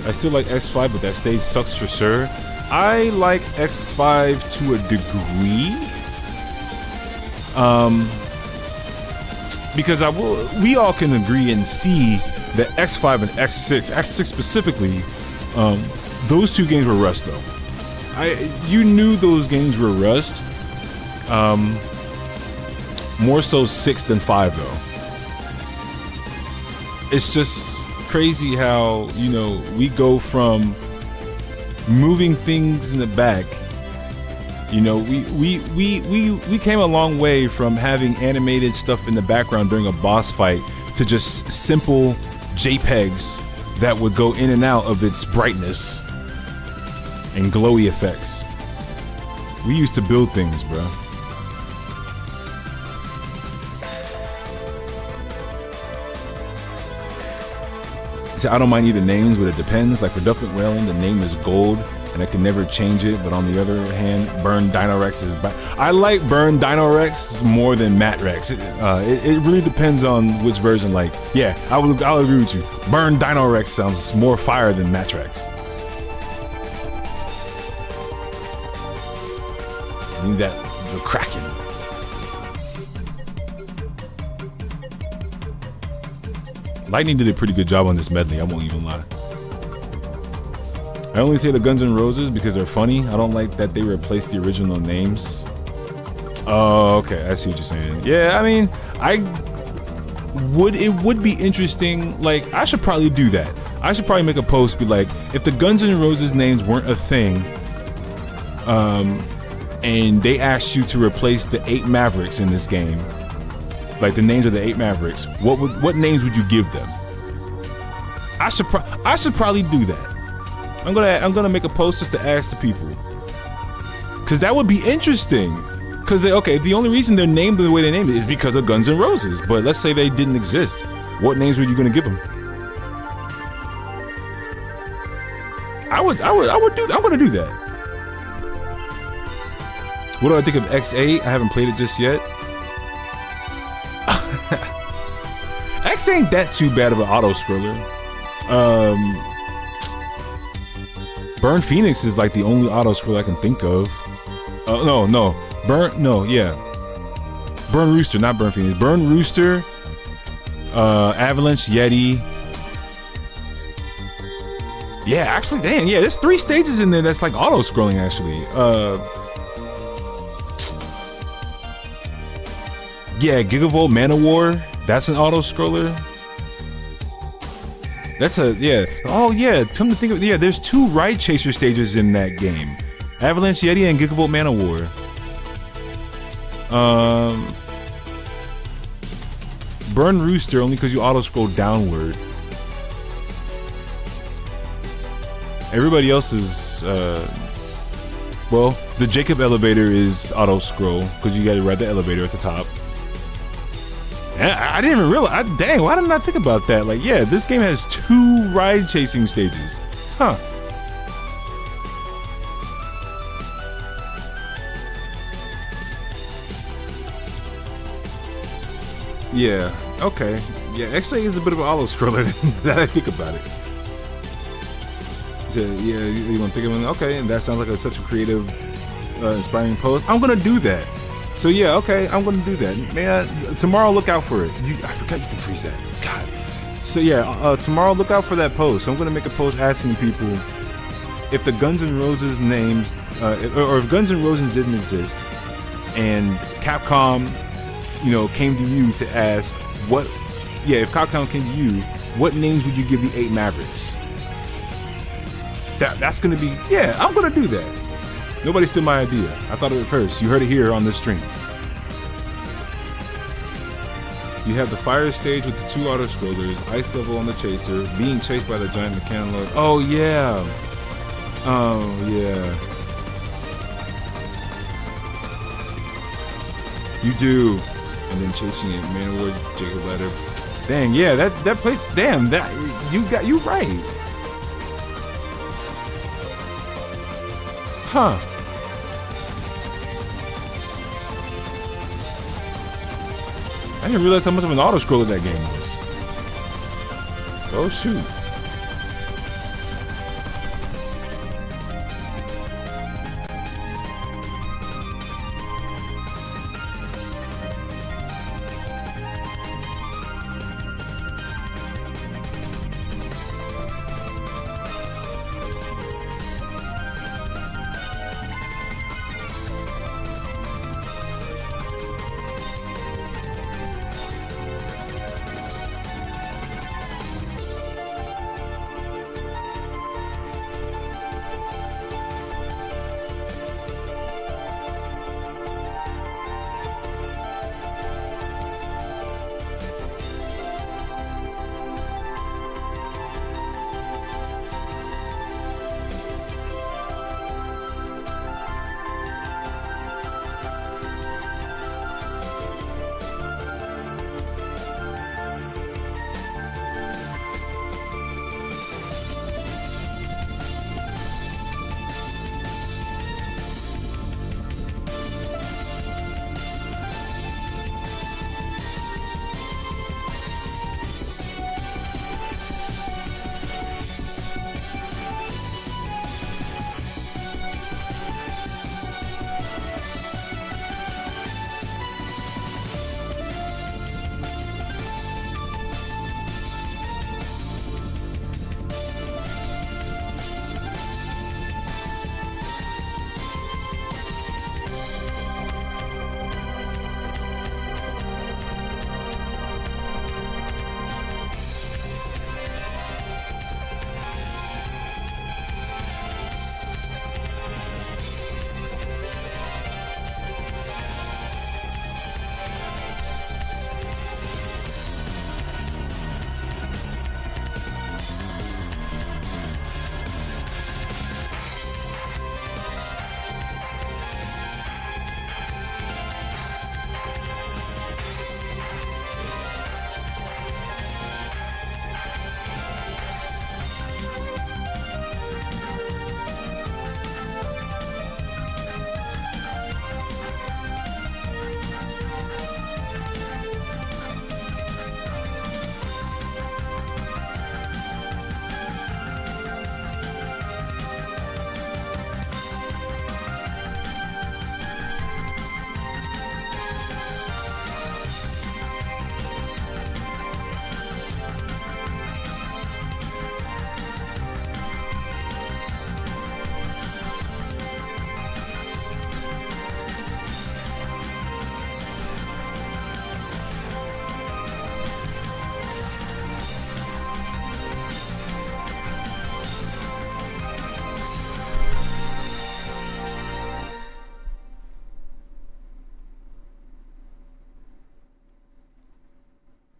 I still like X5, but that stage sucks for sure. I like X5 to a degree. Because we all can agree and see that X5 and X6 specifically, those 2 games were rushed though. You knew those games were rushed. More so 6 than 5 though. It's just crazy how, you know, we go from moving things in the back. You know, we came a long way from having animated stuff in the background during a boss fight to just simple JPEGs that would go in and out of its brightness and glowy effects. We used to build things, bro. See, I don't mind either names, but it depends. Like for Duff McWhalen, the name is Gold, and I can never change it. But on the other hand, Burn Dino Rex is back. I like Burn Dino Rex more than Matt Rex. It really depends on which version. Like, yeah, I'll agree with you. Burn Dino Rex sounds more fire than Matt Rex. I need that the Kraken. Lightning did a pretty good job on this medley, I won't even lie. I only say the Guns N' Roses because they're funny. I don't like that they replaced the original names. Oh, okay, I see what you're saying. Yeah, I mean, it would be interesting. Like, I should probably do that. I should probably make a post, be like, if the Guns N' Roses names weren't a thing, and they asked you to replace the 8 Mavericks in this game, like the names of the 8 Mavericks, what names would you give them? I should probably do that. I'm gonna make a post just to ask the people, cause that would be interesting. Cause the only reason they're named the way they named it is because of Guns N' Roses. But let's say they didn't exist, what names were you gonna give them? I'm gonna do that. What do I think of X8? I haven't played it just yet. X ain't that too bad of an auto scroller. Burn Phoenix is like the only auto scroller I can think of. Burn Rooster, not Burn Phoenix. Burn Rooster, Avalanche Yeti. Yeah, actually, dang, yeah, there's 3 stages in there that's like auto scrolling actually. Yeah, Gigavolt Mana War. That's an auto scroller. That's oh yeah, come to think of it, yeah, there's 2 Ride Chaser stages in that game. Avalanche Yeti and Gigavolt Mana War. Burn Rooster only because you auto scroll downward. Everybody else is well, the Jacob elevator is auto scroll because you gotta ride the elevator at the top. I didn't even realize. Dang, why didn't I think about that? Like, yeah, this game has 2 ride chasing stages. Huh. Yeah, okay. Yeah, X-Ray is a bit of an auto scroller that I think about it. Yeah, you want to think of it? Okay, and that sounds like such a creative, inspiring post. I'm gonna do that. So yeah, okay, I'm gonna do that. Man, tomorrow look out for it. I forgot you can freeze that. God. So yeah, tomorrow look out for that post. I'm gonna make a post asking people if the Guns N' Roses names, or if Guns N' Roses didn't exist, and Capcom, came to you to ask if Capcom came to you, what names would you give the 8 Mavericks? That's gonna be, I'm gonna do that. Nobody stole my idea. I thought of it first. You heard it here on this stream. You have the fire stage with the 2 auto-scrollers, ice level on the chaser, being chased by the giant mechanolord. Oh yeah. You do. And then chasing it, Manowar, Jacob Ladder. Dang, yeah, that place, damn, that you right. Huh. I didn't realize how much of an auto-scroller that game was. Oh shoot.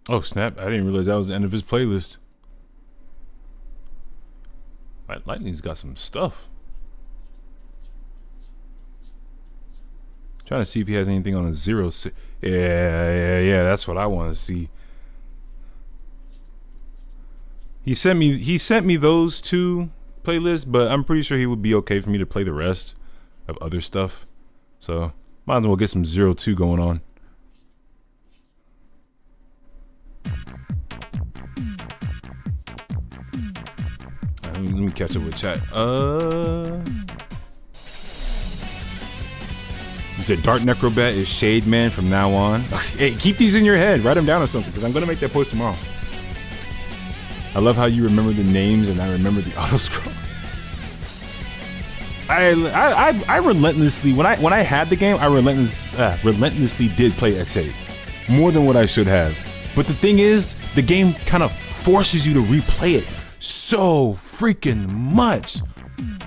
Oh snap, I didn't realize that was the end of his playlist. Lightning's got some stuff. Trying to see if he has anything on a 06. Yeah, that's what I want to see. He sent me those 2 playlists, but I'm pretty sure he would be okay for me to play the rest of other stuff. So might as well get some 02 going on. Let me catch up with chat. You said Dark Necrobat is Shade Man from now on. Hey, keep these in your head. Write them down or something, because I'm going to make that post tomorrow. I love how you remember the names and I remember the auto scroll. I relentlessly when I had the game, I relentlessly did play X8 more than what I should have. But the thing is, the game kind of forces you to replay it so freaking much.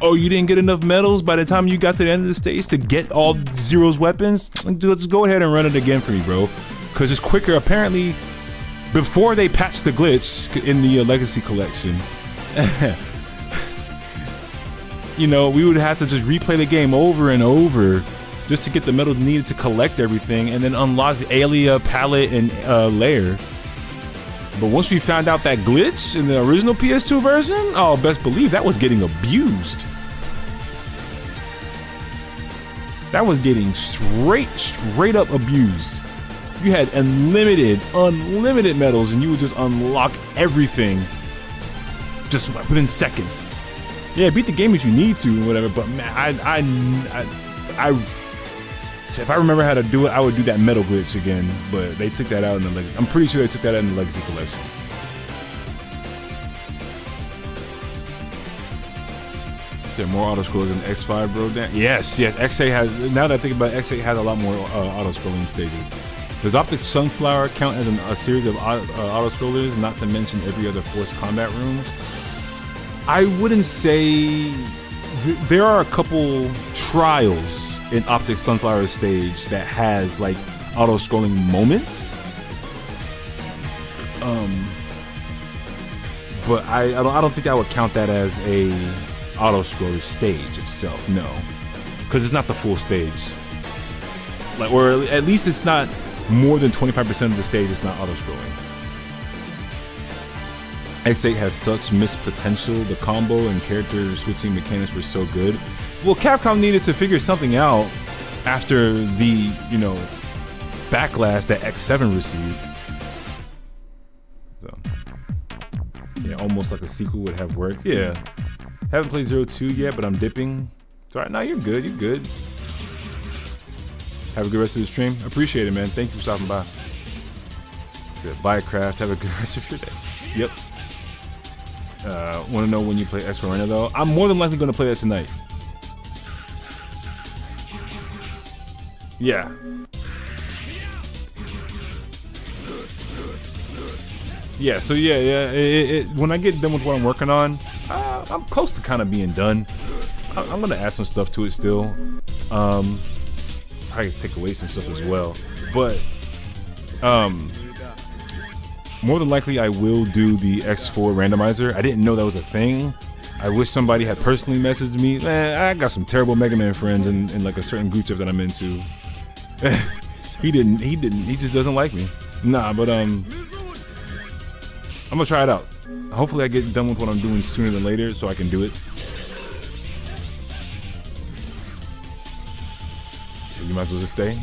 Oh, you didn't get enough medals by the time you got to the end of the stage to get all Zero's weapons? Just go ahead and run it again for me, bro. Because it's quicker. Apparently, before they patched the glitch in the Legacy Collection, you know, we would have to just replay the game over and over just to get the medals needed to collect everything and then unlock the Alia palette and layer. But once we found out that glitch in the original PS2 version, oh, best believe that was getting abused. That was getting straight up abused. You had unlimited medals, and you would just unlock everything just within seconds. Yeah, beat the game if you need to, whatever. But man, if I remember how to do it, I would do that metal glitch again. But they took that out in the Legacy. I'm pretty sure they took that out in the Legacy Collection. You said more auto scrollers than X5, bro. Yes. X8 has. Now that I think about it, X8 has a lot more auto scrolling stages. Does Optic Sunflower count as a series of auto scrollers? Not to mention every other forced combat room. I wouldn't say. There are a couple trials in Optic Sunflower stage that has like auto scrolling moments, but I don't think I would count that as a auto scroller stage itself. No, because it's not the full stage. Like, or at least it's not more than 25% of the stage is not auto scrolling. X8 has such missed potential. The combo and character switching mechanics were so good. Well, Capcom needed to figure something out after the, you know, backlash that X7 received. So, yeah, almost like a sequel would have worked. Yeah. Haven't played 02 yet, but I'm dipping. It's alright. No, you're good. You're good. Have a good rest of the stream. Appreciate it, man. Thank you for stopping by. Said, buy a craft. Have a good rest of your day. Yep. Want to know when you play X Arena though? I'm more than likely going to play that tonight. Yeah. Yeah, so yeah. When I get done with what I'm working on, I'm close to kind of being done. I'm going to add some stuff to it still. I can take away some stuff as well. But, more than likely I will do the X4 randomizer. I didn't know that was a thing. I wish somebody had personally messaged me. Man, I got some terrible Mega Man friends in like a certain group chat that I'm into. He just doesn't like me. Nah, but I'm gonna try it out. Hopefully I get done with what I'm doing sooner than later so I can do it. You might as well just stay.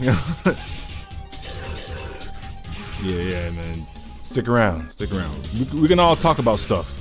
Yeah, man. Stick around. We can all talk about stuff.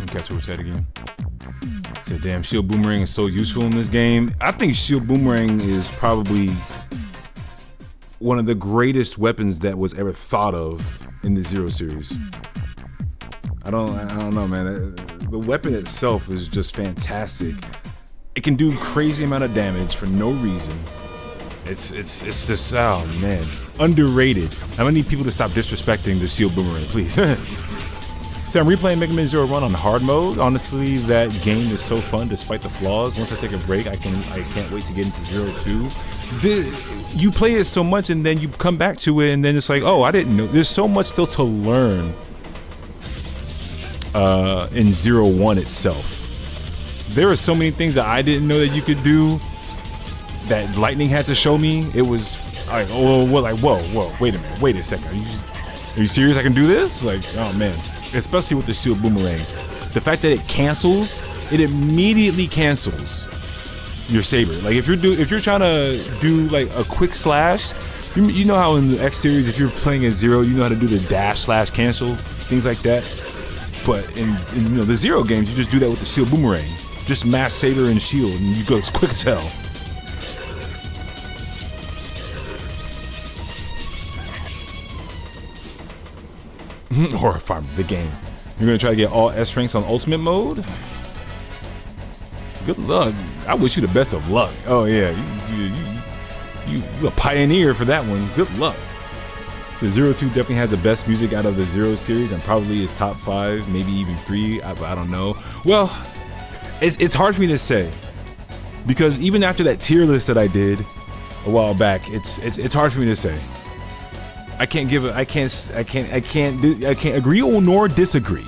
Catch up with that again. Said, damn, Shield Boomerang is so useful in this game. I think Shield Boomerang is probably one of the greatest weapons that was ever thought of in the Zero series. I don't know, man. The weapon itself is just fantastic. It can do crazy amount of damage for no reason. It's just, oh man, underrated. I'm gonna need people to stop disrespecting the Shield Boomerang, please. So I'm replaying Mega Man Zero Run on hard mode. Honestly, that game is so fun despite the flaws. Once I take a break, I can't wait to get into Zero 2. You play it so much and then you come back to it and then it's like, oh, I didn't know. There's so much still to learn in Zero 1 itself. There are so many things that I didn't know that you could do that Lightning had to show me. It was like, oh, well, like, whoa, wait a minute, wait a second. Are you serious? I can do this? Like, oh man. Especially with the Shield Boomerang. The fact that it cancels, it immediately cancels your saber. Like if you're trying to do like a quick slash, you know how in the X series, if you're playing as Zero, you know how to do the dash slash cancel, things like that. But in the Zero games, you just do that with the Shield Boomerang. Just mash saber and shield, and you go as quick as hell. Horror Farm, the game. You're gonna try to get all S ranks on Ultimate mode? Good luck. I wish you the best of luck. Oh yeah, you a pioneer for that one. Good luck. The Zero 2 definitely has the best music out of the Zero series and probably is top 5, maybe even 3. I don't know. Well, it's hard for me to say because even after that tier list that I did a while back, it's hard for me to say. I can't agree or nor disagree,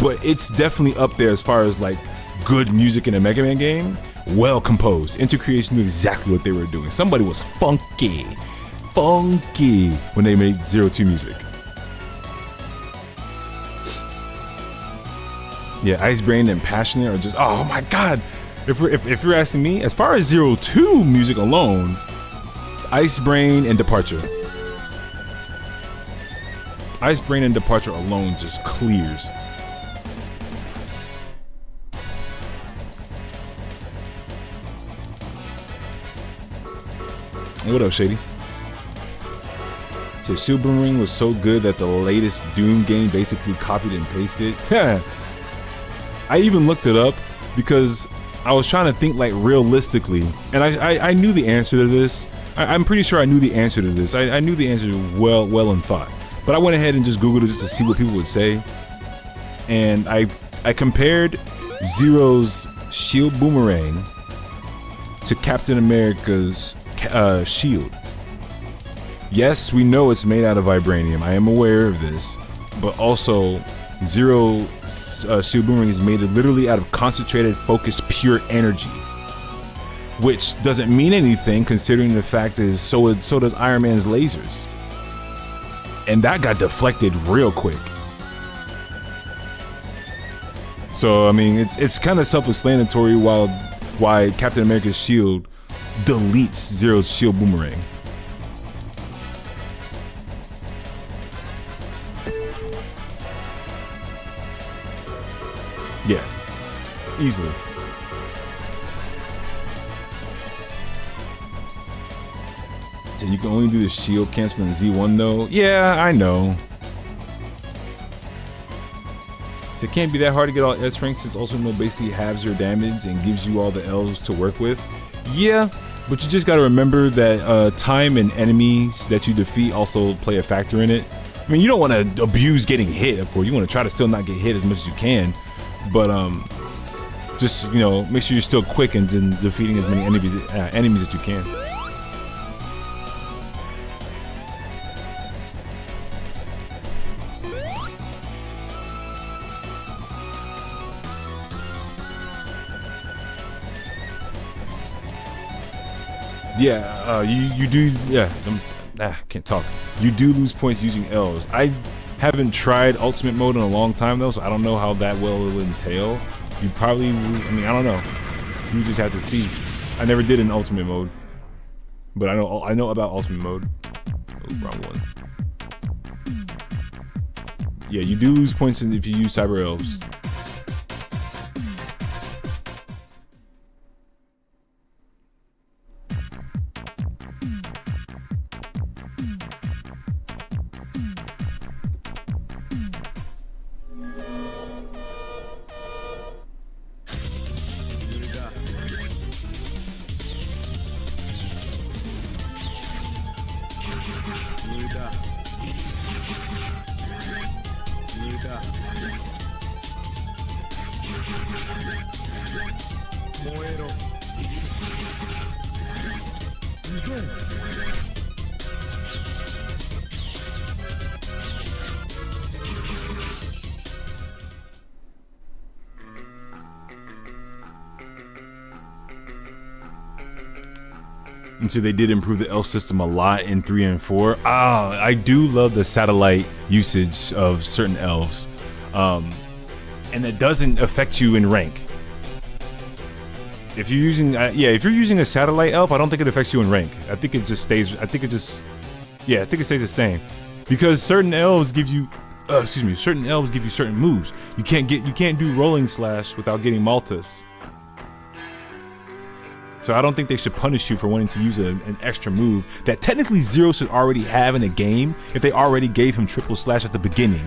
but it's definitely up there as far as like good music in a Mega Man game. Well composed. Intercreation knew exactly what they were doing. Somebody was funky when they made Zero 2 music. Yeah, Ice Brain and Passionate are just, oh my god. If you're asking me, as far as Zero 2 music alone, Ice Brain and Departure. Ice Brain and Departure alone just clears. What up, Shady? So Shield Boomerang was so good that the latest Doom game basically copied and pasted. I even looked it up because I was trying to think like realistically, and I knew the answer to this. I'm pretty sure I knew the answer to this. I knew the answer well in thought. But I went ahead and just Googled it just to see what people would say. And I compared Zero's Shield Boomerang to Captain America's shield. Yes, we know it's made out of vibranium. I am aware of this. But also, Zero's Shield Boomerang is made literally out of concentrated, focused, pure energy. Which doesn't mean anything considering the fact that so does Iron Man's lasers. And that got deflected real quick. So I mean, it's kind of self-explanatory why Captain America's shield deletes Zero's Shield Boomerang. Easily. So you can only do the shield cancel in Z1 though. Yeah, I know. So it can't be that hard to get all S ranks since also no basically halves your damage and gives you all the elves to work with. Yeah, but you just gotta remember that time and enemies that you defeat also play a factor in it. I mean, you don't want to abuse getting hit, of course. You want to try to still not get hit as much as you can, but just, you know, make sure you're still quick and defeating as many enemies as you can. Yeah, you do. Yeah, can't talk. You do lose points using L's. I haven't tried ultimate mode in a long time though, so I don't know how that will entail. You probably, I mean, I don't know. You just have to see. I never did an ultimate mode, but I know about ultimate mode. Oh, wrong one. Yeah, you do lose points if you use Cyber Elves. And so they did improve the elf system a lot in 3 and 4. I do love the satellite usage of certain elves. And that doesn't affect you in rank. If you're using, if you're using a satellite elf, I don't think it affects you in rank. I think it just stays, I think it stays the same. Because certain elves give you, certain elves give you certain moves. You can't do rolling slash without getting Maltus. So I don't think they should punish you for wanting to use an extra move that technically Zero should already have in the game if they already gave him triple slash at the beginning.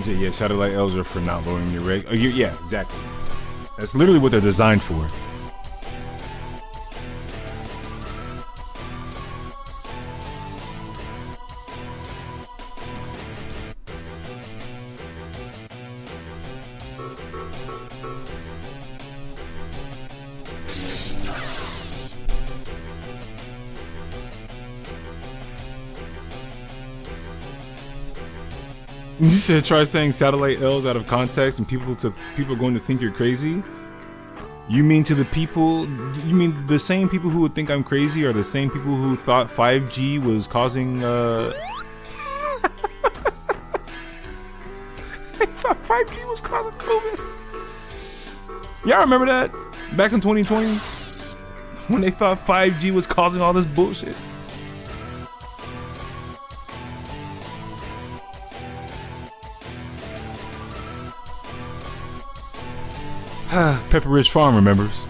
Yeah, satellite elves are for not lowering your rank. Yeah, exactly. That's literally what they're designed for. You said try saying satellite elves out of context and people are going to think you're crazy? You mean to the people, you mean the same people who would think I'm crazy are the same people who thought 5G was causing they thought 5G was causing COVID? Y'all remember that? Back in 2020? When they thought 5G was causing all this bullshit? Pepper Ridge Farm remembers.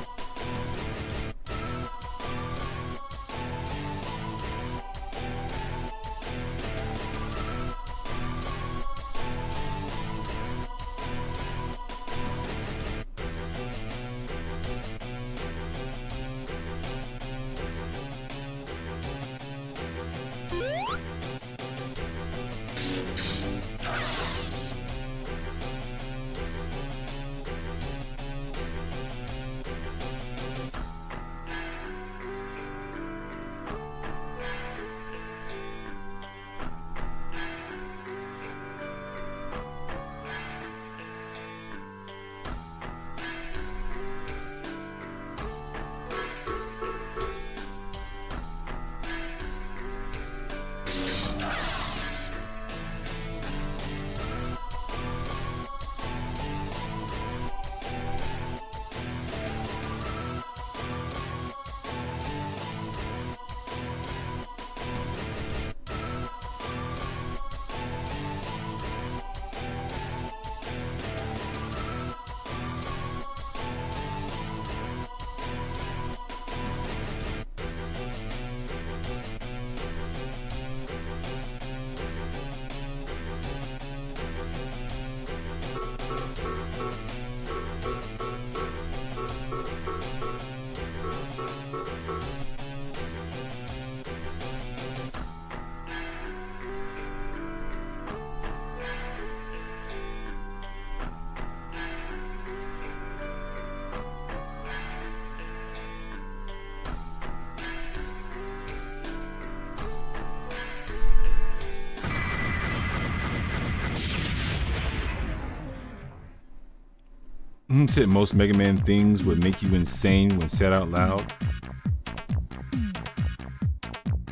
Said most Mega Man things would make you insane when said out loud.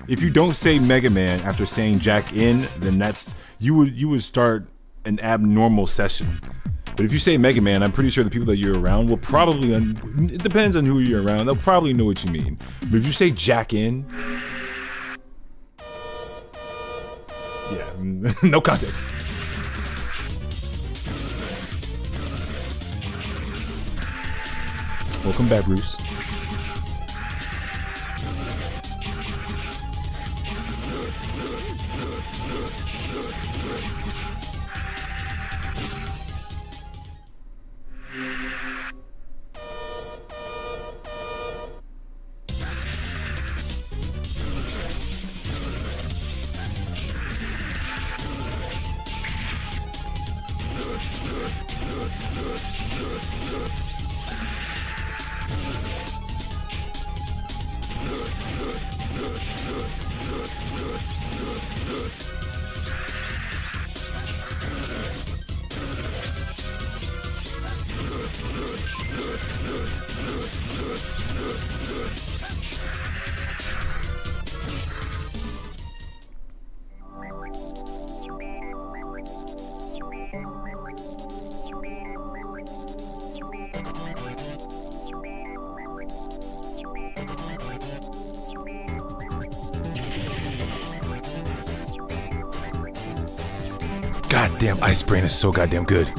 If you don't say Mega Man after saying Jack in, then that's you would start an abnormal session. But if you say Mega Man, I'm pretty sure the people that you're around will probably, it depends on who you're around, they'll probably know what you mean. But if you say Jack in, yeah, no context. Welcome back, Bruce. Goddamn, Ice Brain is so goddamn good.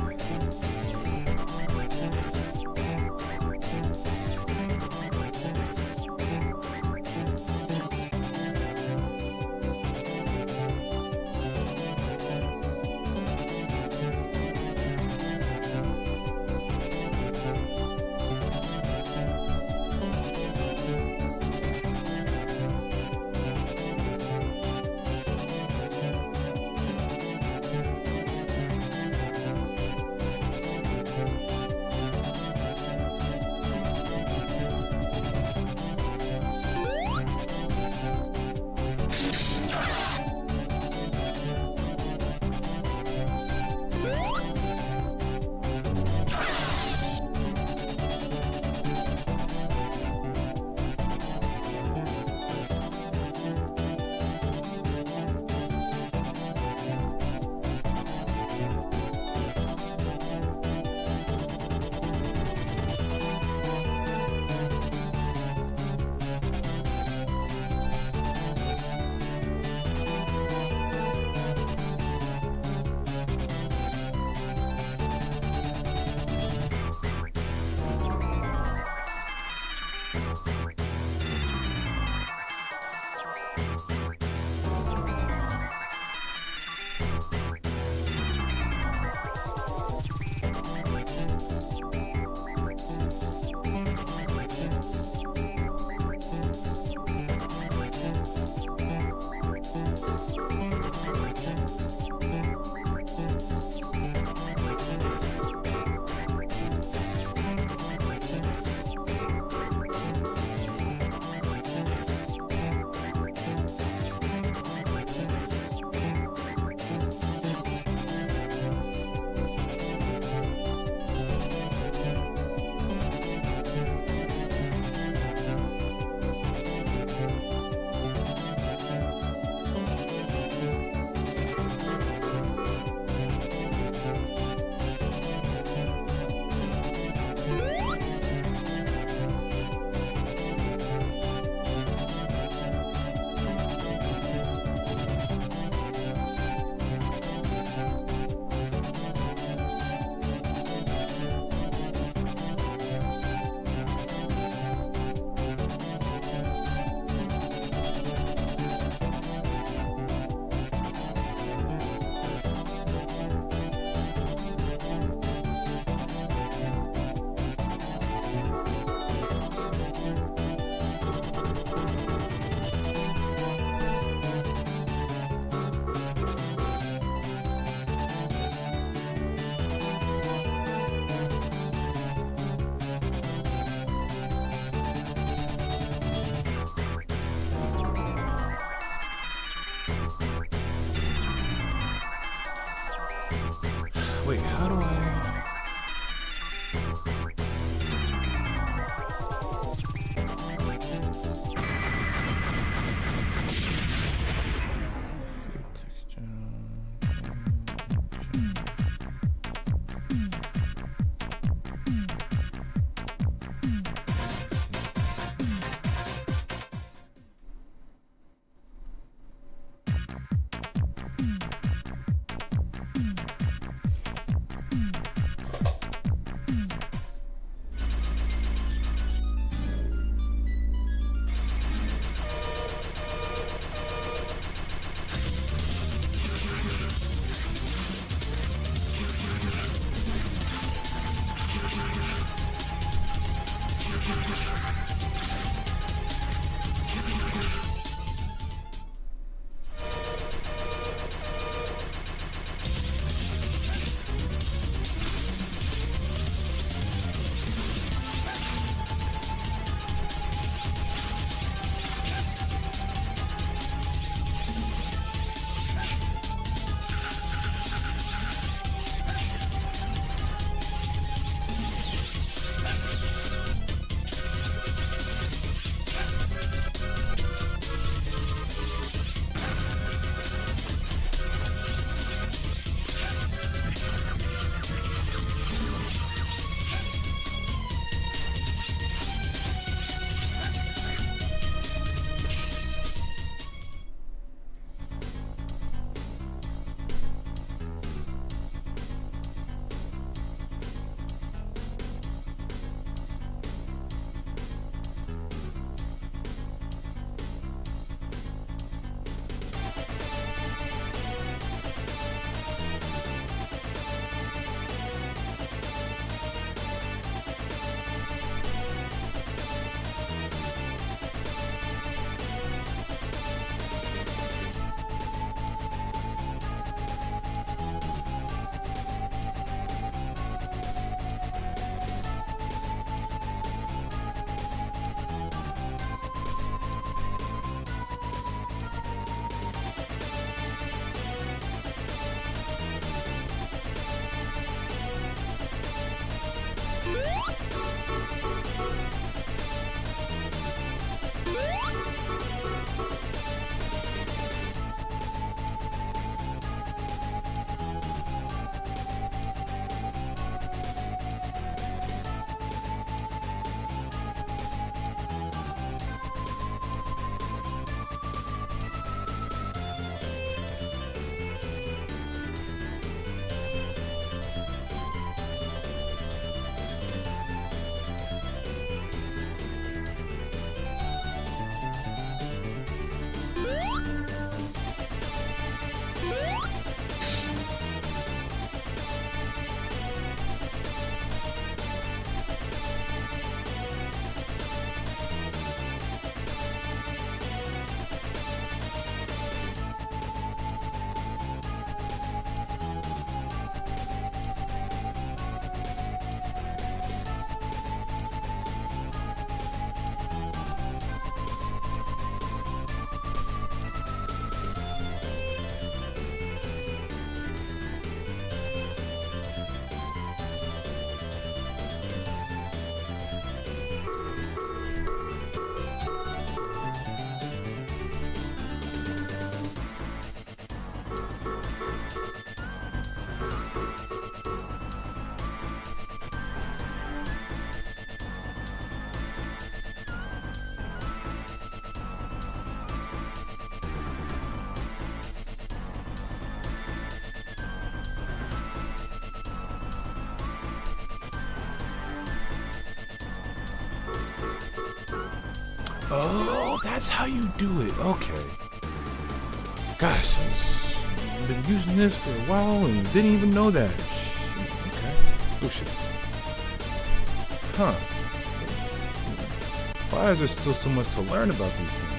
Oh, that's how you do it. Okay. Gosh, I've been using this for a while and didn't even know that. Okay. Oh shit. Huh. Why is there still so much to learn about these things?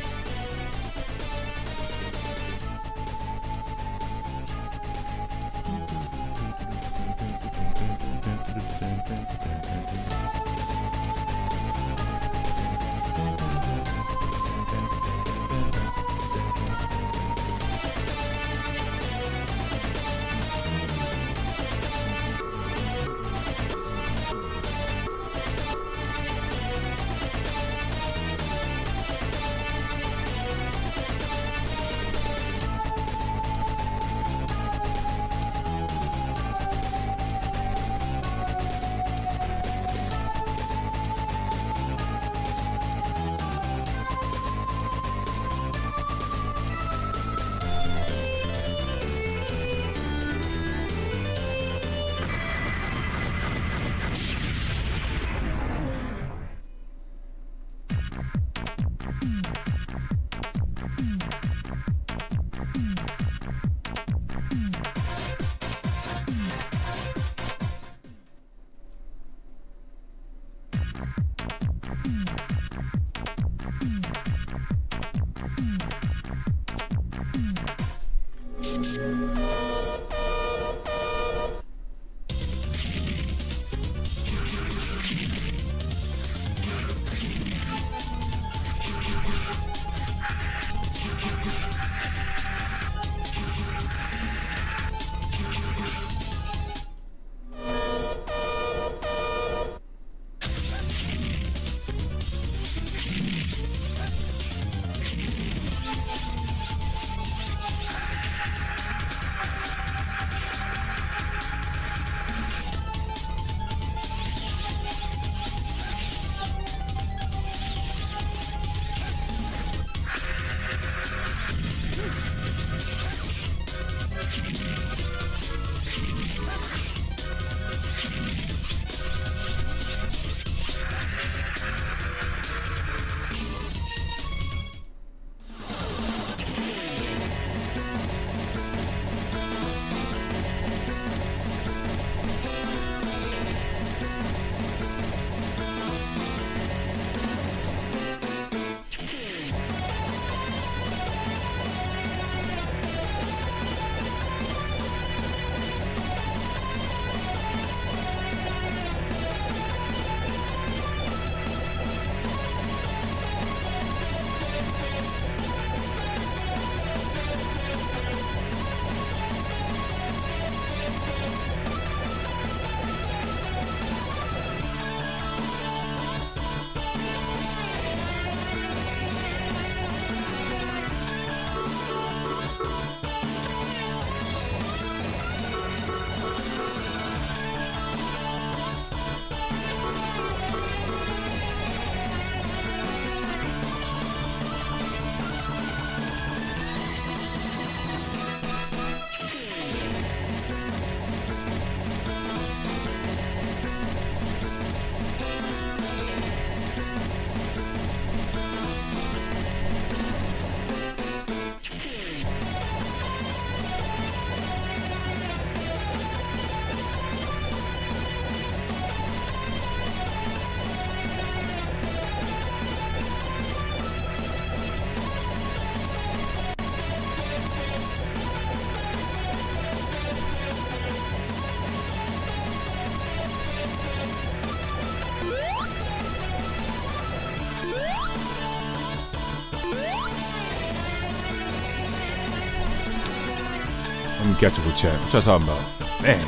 Let me catch up with chat. What y'all talking about? Man.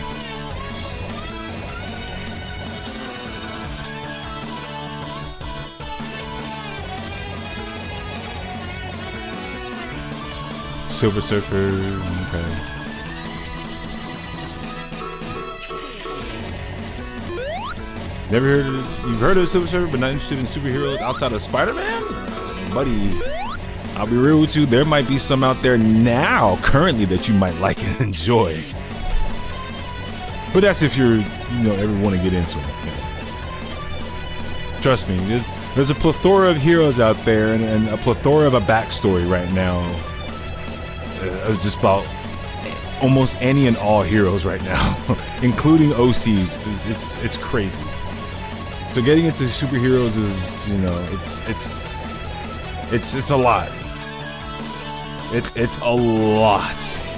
Silver Surfer. Okay. Never heard of, you've heard of Silver Surfer, but not interested in superheroes outside of Spider-Man? Buddy, I'll be real with you, there might be some out there now, currently, that you might like and enjoy. But that's if you're, ever want to get into it. Trust me, There's a plethora of heroes out there, and a plethora of a backstory right now. Just about almost any and all heroes right now, including OCs. It's crazy. So getting into superheroes is, you know, it's a lot. It's a lot.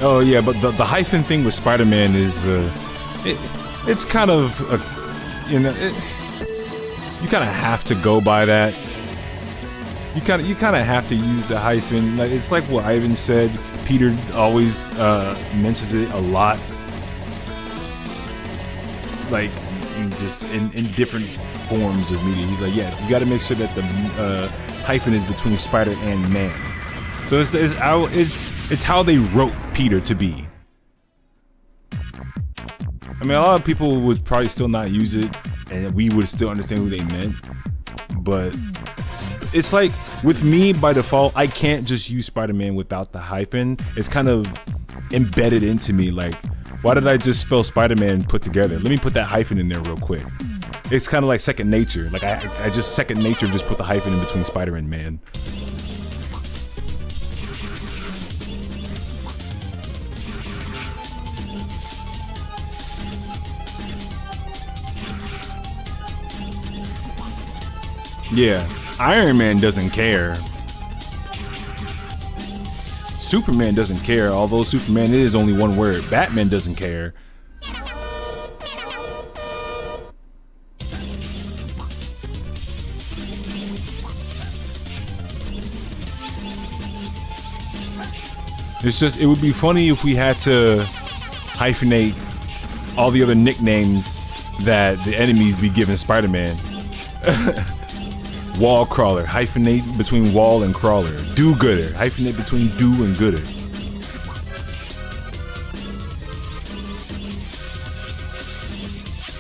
Oh yeah, but the hyphen thing with Spider-Man is, it's kind of, you know, you kind of have to go by that. You kind of have to use the hyphen. Like, it's like what Ivan said. Peter always mentions it a lot, like just in different forms of media. He's like, yeah, you got to make sure that the hyphen is between Spider and Man. So it's how they wrote Peter to be. I mean, a lot of people would probably still not use it, and we would still understand who they meant. But it's like, with me, by default, I can't just use Spider-Man without the hyphen. It's kind of embedded into me. Like, why did I just spell Spider-Man put together? Let me put that hyphen in there real quick. It's kind of like second nature. Like, I just second nature just put the hyphen in between Spider and Man. Yeah, Iron Man doesn't care. Superman doesn't care, although Superman is only one word. Batman doesn't care. It's just, it would be funny if we had to hyphenate all the other nicknames that the enemies be giving Spider-Man. Wall crawler, hyphenate between wall and crawler. Do-gooder, hyphenate between do and gooder.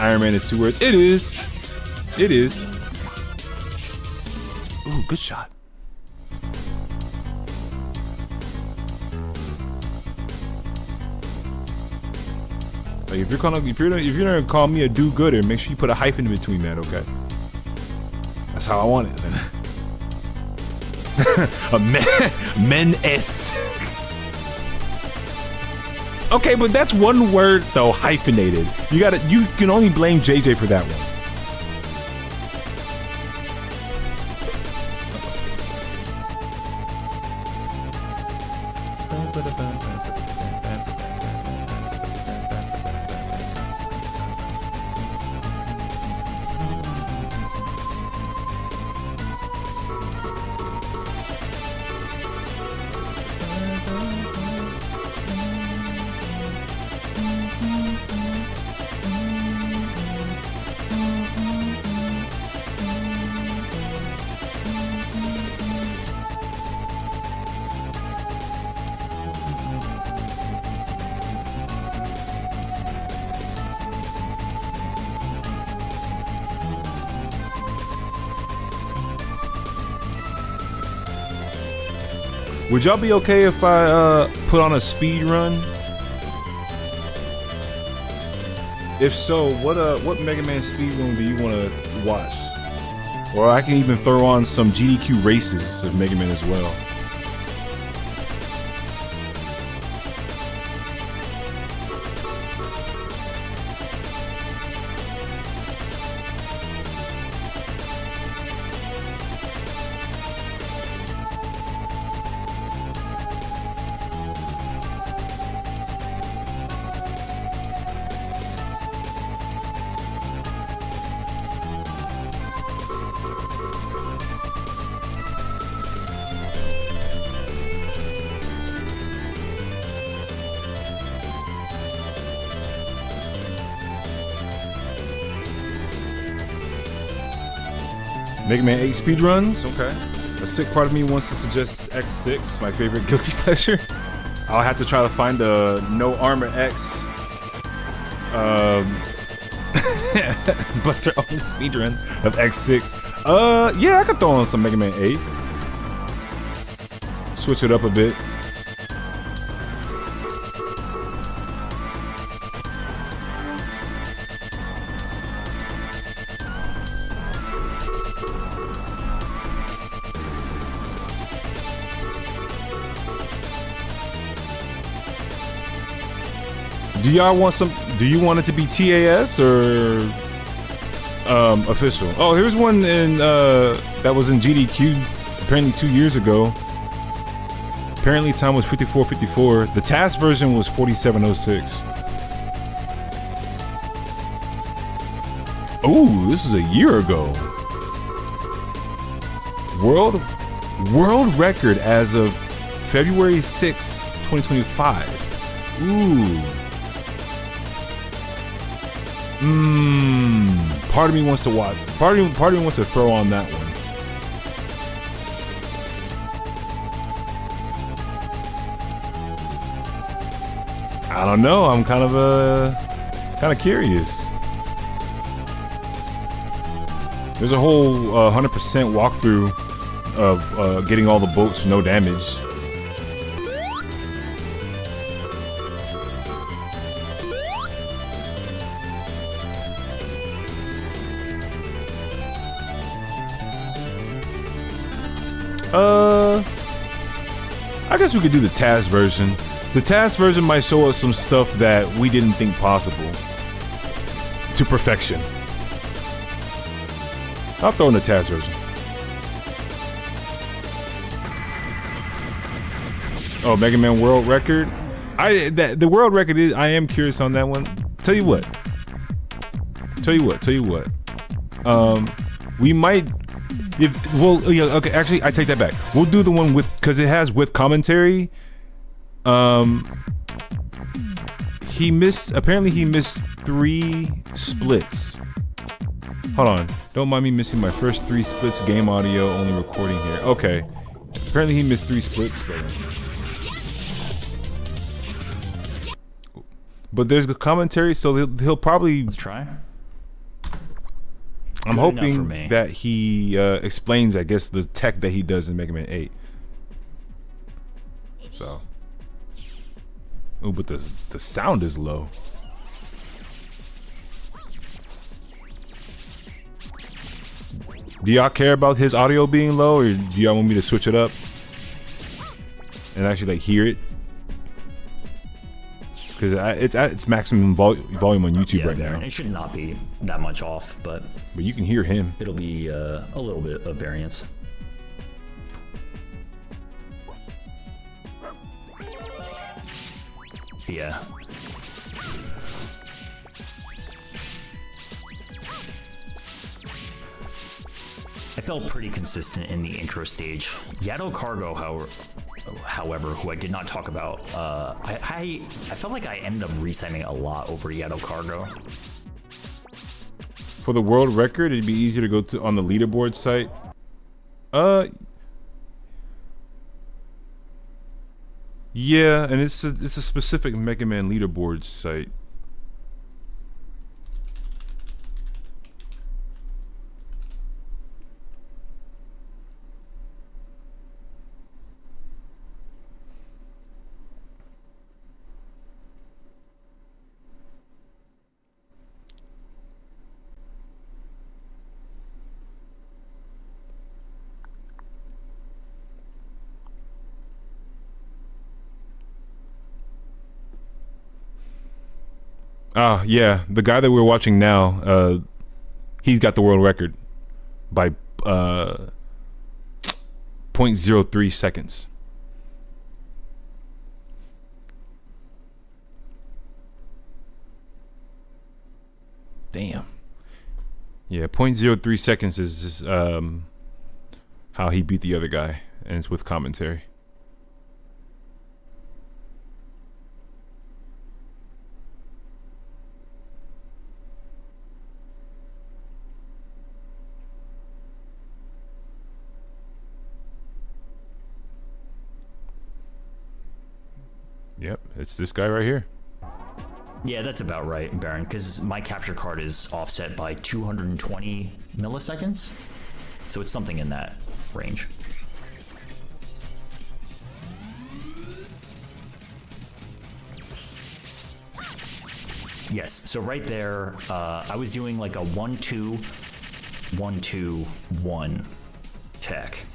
Iron Man is 2 words. It is. It is. Ooh, good shot. Like, if you're gonna call me a do-gooder, make sure you put a hyphen in between that, okay? That's how I want it. A menace. Okay, but that's one word though, hyphenated. You can only blame JJ for that one. Would y'all be okay if I put on a speed run? If so, what Mega Man speed run do you want to watch? Or I can even throw on some GDQ races of Mega Man as well. Mega Man 8 speedruns, okay. A sick part of me wants to suggest X6, my favorite guilty pleasure. I'll have to try to find a No Armor X Buster own speedrun of X6. Yeah, I could throw on some Mega Man 8. switch it up a bit. Do y'all want some? Do you want it to be TAS or official? Oh, here's one in that was in GDQ apparently 2 years ago. Apparently time was 54:54. The TAS version was 47:06. Oh, this is a year ago. World record as of February 6, 2025. Ooh. Part of me wants to watch. Part of me wants to throw on that one. I don't know. I'm kind of curious. There's a whole 100% walkthrough of getting all the boats, no damage. I guess we could do the TAS version. The TAS version might show us some stuff that we didn't think possible. To perfection. I'll throw in the TAS version. Oh, Mega Man World Record. The world record is. I am curious on that one. Tell you what. We might. Okay. Actually, I take that back. We'll do the one with, because it has with commentary. He missed 3 splits. Hold on. Don't mind me missing my first 3 splits. Game audio only recording here. Okay. Apparently he missed 3 splits. But there's the commentary, so he'll probably. Let's try. I'm hoping that he explains, I guess, the tech that he does in Mega Man 8. So. Oh, but the sound is low. Do y'all care about his audio being low, or do y'all want me to switch it up and actually like hear it? Because it's at its maximum volume on YouTube right now. It should not be that much off, but you can hear him. It'll be a little bit of variance. Yeah. I felt pretty consistent in the intro stage. Yato Cargo, however, who I did not talk about, I felt like I ended up resetting a lot over Yato Cargo. For the world record, it'd be easier to go to on the leaderboard site. Yeah, and it's a specific Mega Man leaderboard site. Yeah, the guy that we're watching now, he's got the world record by 0.03 seconds. Damn. Yeah, 0.03 seconds is how he beat the other guy, and it's with commentary. Yep, it's this guy right here. Yeah, that's about right, Baron, because my capture card is offset by 220 milliseconds, so it's something in that range. Yes, so right there, I was doing like a 1-2, 1-2, 1 tech.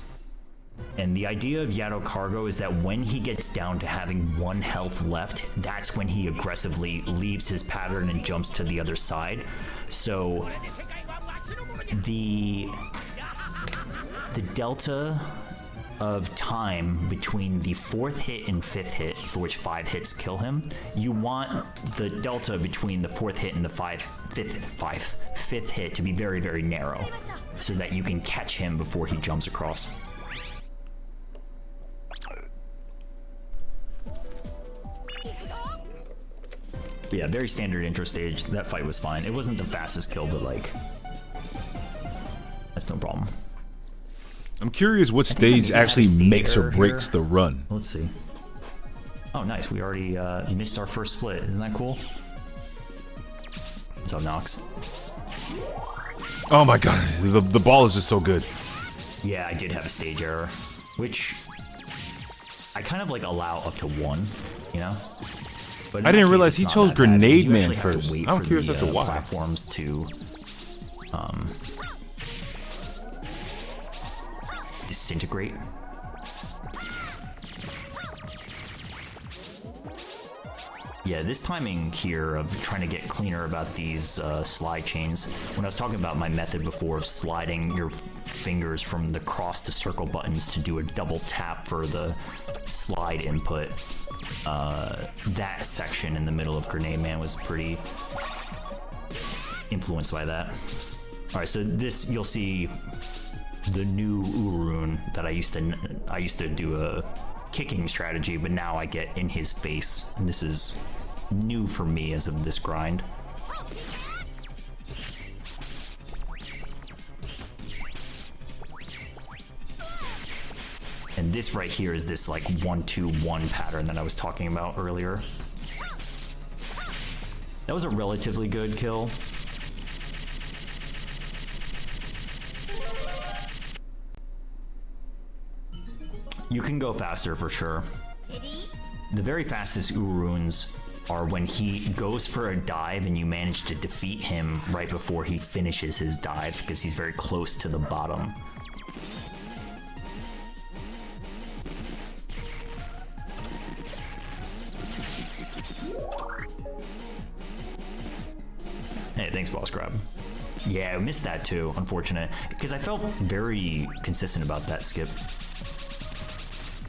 And the idea of Yato Cargo is that when he gets down to having 1 health left, that's when he aggressively leaves his pattern and jumps to the other side. So the delta of time between the 4th hit and 5th hit, for which 5 hits kill him, you want the delta between the 4th hit and the 5th hit to be very, very narrow, so that you can catch him before he jumps across. But yeah, very standard intro stage. That fight was fine. It wasn't the fastest kill, but like, that's no problem. I'm curious what stage actually makes or breaks the run. Let's see. Oh, nice. We already missed our first split. Isn't that cool? What's up, Nox? Oh my god, the ball is just so good. Yeah, I did have a stage error, which I kind of like allow up to 1, you know? But I didn't realize he chose Grenade Man first. first. I'm curious as to why. Platforms to disintegrate. Yeah, this timing here of trying to get cleaner about these slide chains. When I was talking about my method before of sliding your fingers from the cross to circle buttons to do a double tap for the slide input, that section in the middle of Grenade Man was pretty influenced by that. All right, so this, you'll see the new Urun that I used to do a kicking strategy, but now I get in his face, and this is new for me as of this grind. And this right here is this like 1-2-1 pattern that I was talking about earlier. That was a relatively good kill. You can go faster for sure. The very fastest Uruns are when he goes for a dive and you manage to defeat him right before he finishes his dive, because he's very close to the bottom. Hey, thanks, Boss Crab. Yeah, I missed that too, unfortunate, because I felt very consistent about that skip.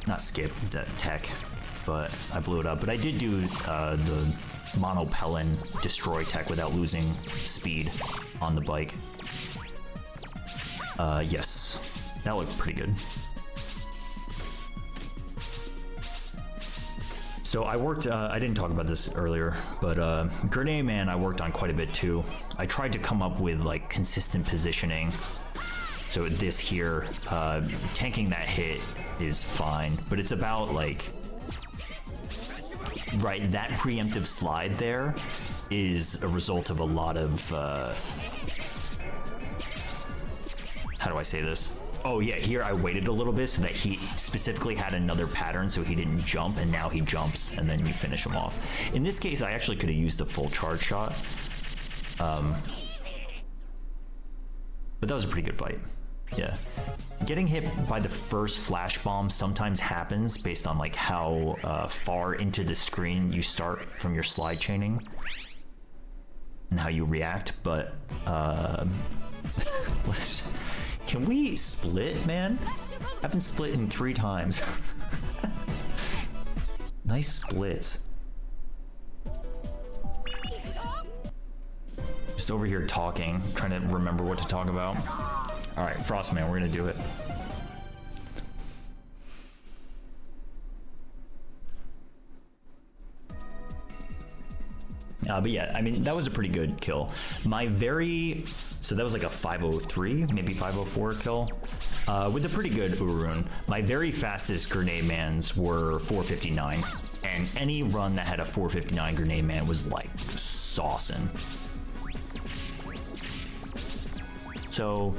Not skip, that tech, but I blew it up. But I did do the monopelin destroy tech without losing speed on the bike. Yes, that looked pretty good. So I worked, I didn't talk about this earlier, but Grenade Man I worked on quite a bit too. I tried to come up with like consistent positioning. So this here, tanking that hit is fine, but it's about like, right, that preemptive slide there is a result of a lot of, how do I say this? Oh yeah, here I waited a little bit so that he specifically had another pattern so he didn't jump, and now he jumps and then you finish him off. In this case, I actually could have used a full charge shot. But that was a pretty good fight. Yeah. Getting hit by the first flash bomb sometimes happens based on like how far into the screen you start from your slide chaining and how you react, but can we split, man? I've been split in 3 times. Nice splits. Just over here talking, trying to remember what to talk about. All right, Frostman, we're gonna do it. But yeah, I mean, that was a pretty good kill. So that was like a 503, maybe 504 kill, with a pretty good Urun. My very fastest Grenade Mans were 459, and any run that had a 459 Grenade Man was like saucing. So,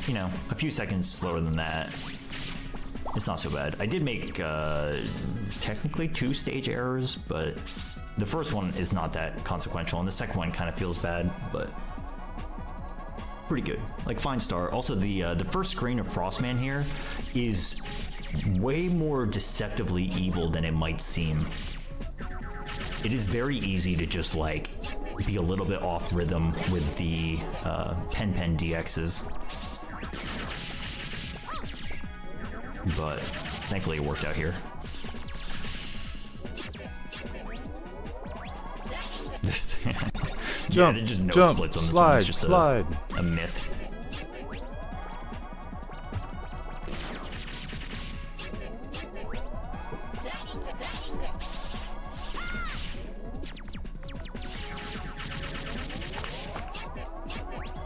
you know, a few seconds slower than that It's not so bad. I did make technically 2 stage errors, but the first one is not that consequential, and the second one kind of feels bad, but pretty good. Like, fine start. Also, the first screen of Frostman here is way more deceptively evil than it might seem. It is very easy to just, like, be a little bit off rhythm with the Pen DXs. But thankfully it worked out here. Jump, yeah, just no jump, splits on this slide, one. It's just slide. A myth.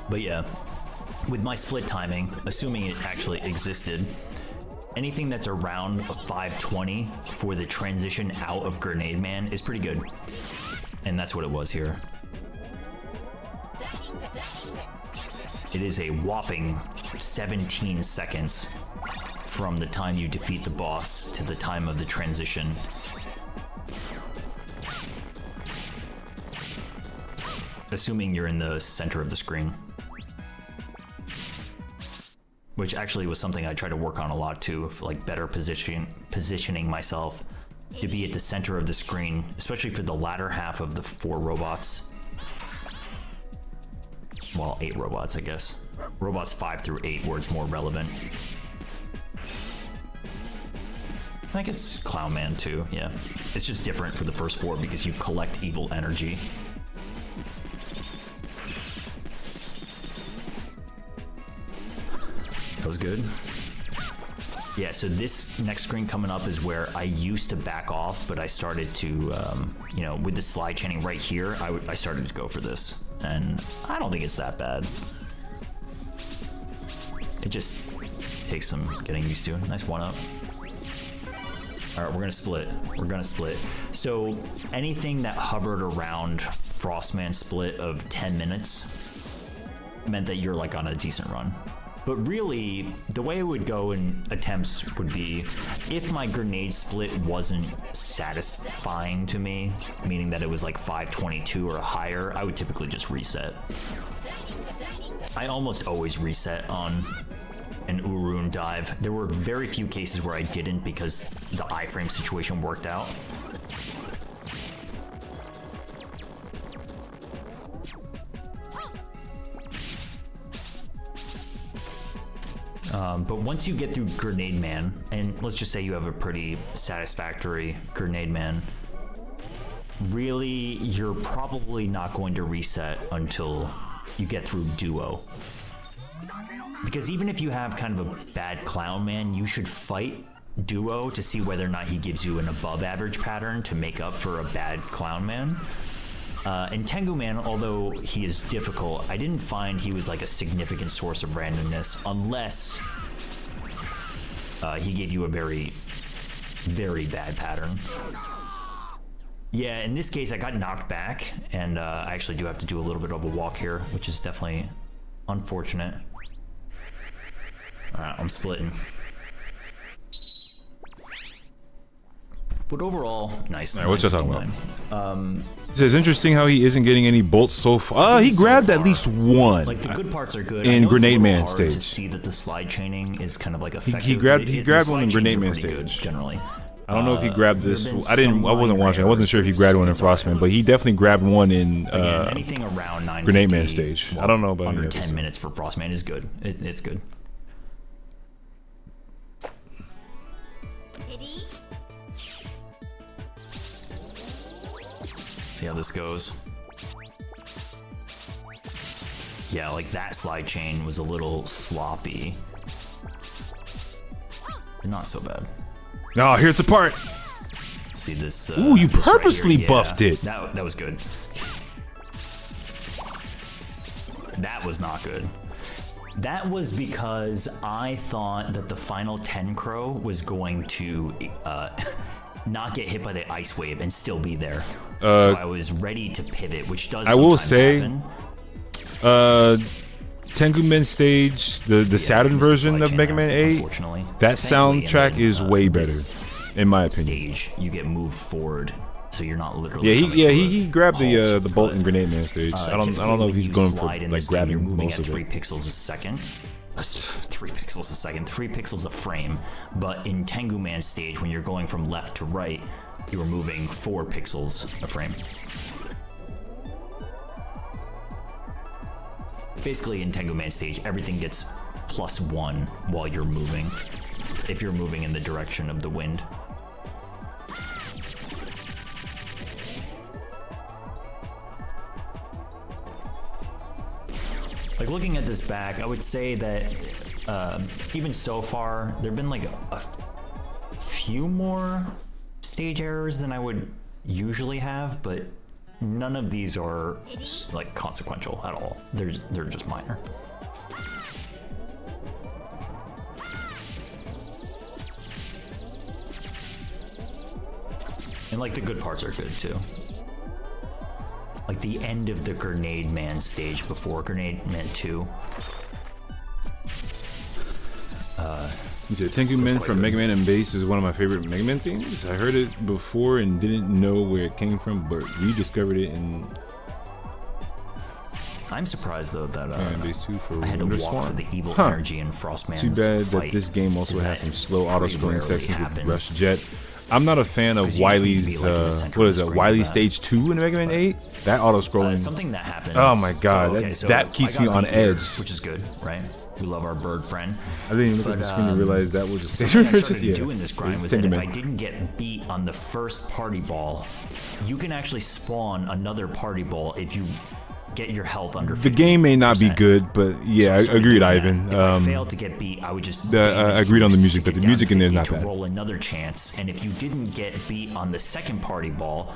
But yeah, with my split timing, assuming it actually existed, anything that's around a 520 for the transition out of Grenade Man is pretty good. And that's what it was here. It is a whopping 17 seconds from the time you defeat the boss to the time of the transition. Assuming you're in the center of the screen. Which actually was something I tried to work on a lot too, for like better positioning myself to be at the center of the screen, especially for the latter half of the 4 robots. Well, 8 robots, I guess. Robots 5 through 8 where it's more relevant. I guess Clown Man too, yeah. It's just different for the first 4 because you collect evil energy. That was good. Yeah, so this next screen coming up is where I used to back off, but I started to, you know, with the slide chaining right here, I started to go for this. And I don't think it's that bad. It just takes some getting used to. Nice 1-up. All right, we're gonna split. We're gonna split. So anything that hovered around Frostman split of 10 minutes meant that you're like on a decent run. But really, the way it would go in attempts would be, if my grenade split wasn't satisfying to me, meaning that it was like 522 or higher, I would typically just reset. I almost always reset on an Urun dive. There were very few cases where I didn't because the iframe situation worked out. But once you get through Grenade Man, and let's just say you have a pretty satisfactory Grenade Man, really, you're probably not going to reset until you get through Duo. Because even if you have kind of a bad Clown Man, you should fight Duo to see whether or not he gives you an above average pattern to make up for a bad Clown Man. And Tengu Man, although he is difficult, I didn't find he was like a significant source of randomness unless he gave you a very, very bad pattern. Yeah, in this case, I got knocked back, and I actually do have to do a little bit of a walk here, which is definitely unfortunate. Alright, I'm splitting. But overall, nice. Alright, what you talking about? It's interesting how he isn't getting any bolts so far. He grabbed at least one. Like, the good parts are good. In Grenade Man hard stage. To see that the slide chaining is kind of like effective. He grabbed one in Grenade Man stage. Generally. I don't know if he grabbed this. I wasn't watching. I wasn't sure if he grabbed one in Frostman, but he definitely grabbed one in anything around Grenade Man stage. Well, I don't know about under 10 minutes for Frostman is good. It's good. See how this goes. Yeah, like that slide chain was a little sloppy. But not so bad. No, here's the part. See this. Ooh, you this purposely right here? buffed it. That was good. That was not good. That was because I thought that the final 10 Crow was going to not get hit by the ice wave and still be there. So I was ready to pivot, which does. I will say, happen. Tengu Men stage, the Saturn version of Mega Man 8, unfortunately. that Thankfully, soundtrack in the, is way better, this in my opinion. stage, you get moved forward, so you're not literally. Yeah, he grabbed halt, the bolt but, and grenade man stage. I don't know typically if when he's you going for slide in like this game, you're grabbing moving most at of 3 it. pixels a second. 3 pixels a second, 3 pixels a frame. But in Tengu Man stage, when you're going from left to right, you are moving 4 pixels a frame. Basically, in Tengu Man stage, everything gets +1 while you're moving, if you're moving in the direction of the wind. Like, looking at this back, I would say that even so far, there have been like a few more stage errors than I would usually have, but none of these are like consequential at all. They're just minor. And like the good parts are good too. Like the end of the Grenade Man stage before Grenade Man 2. You said Tengu Men from Mega Man and Bass is one of my favorite Mega Man themes. I heard it before and didn't know where it came from, but rediscovered it in I'm surprised though that Mega Man Bass 2 for I had to Wonder walk Swan. for the evil Huh. energy in Frostman's Too bad that fight, this game also 'cause has that some slow pretty auto-scrolling rarely sections with happens. Rush Jet. I'm not a fan of 'Cause you just need to Wily's, be, like, in the center what of is the it, screen Wily for that. Stage 2 in Mega Man 8? That auto-scrolling. Something that happens. Oh my god, Oh, okay, that, so that keeps I me got on beat here, edge. which is good, right? We love our bird friend. I didn't even look at But, the screen to realize that was a stage. Something I It's started just, doing this grind it's was that Tengu if Man. I didn't get beat on the first party ball, you can actually spawn another party ball if you get your health under 50%. The game may not be good, but yeah, I So started agreed, doing that. Ivan. If I failed to get beat, I would just I agreed on the music, but the music in there is not to bad. roll another chance. And if you didn't get beat on the second party ball,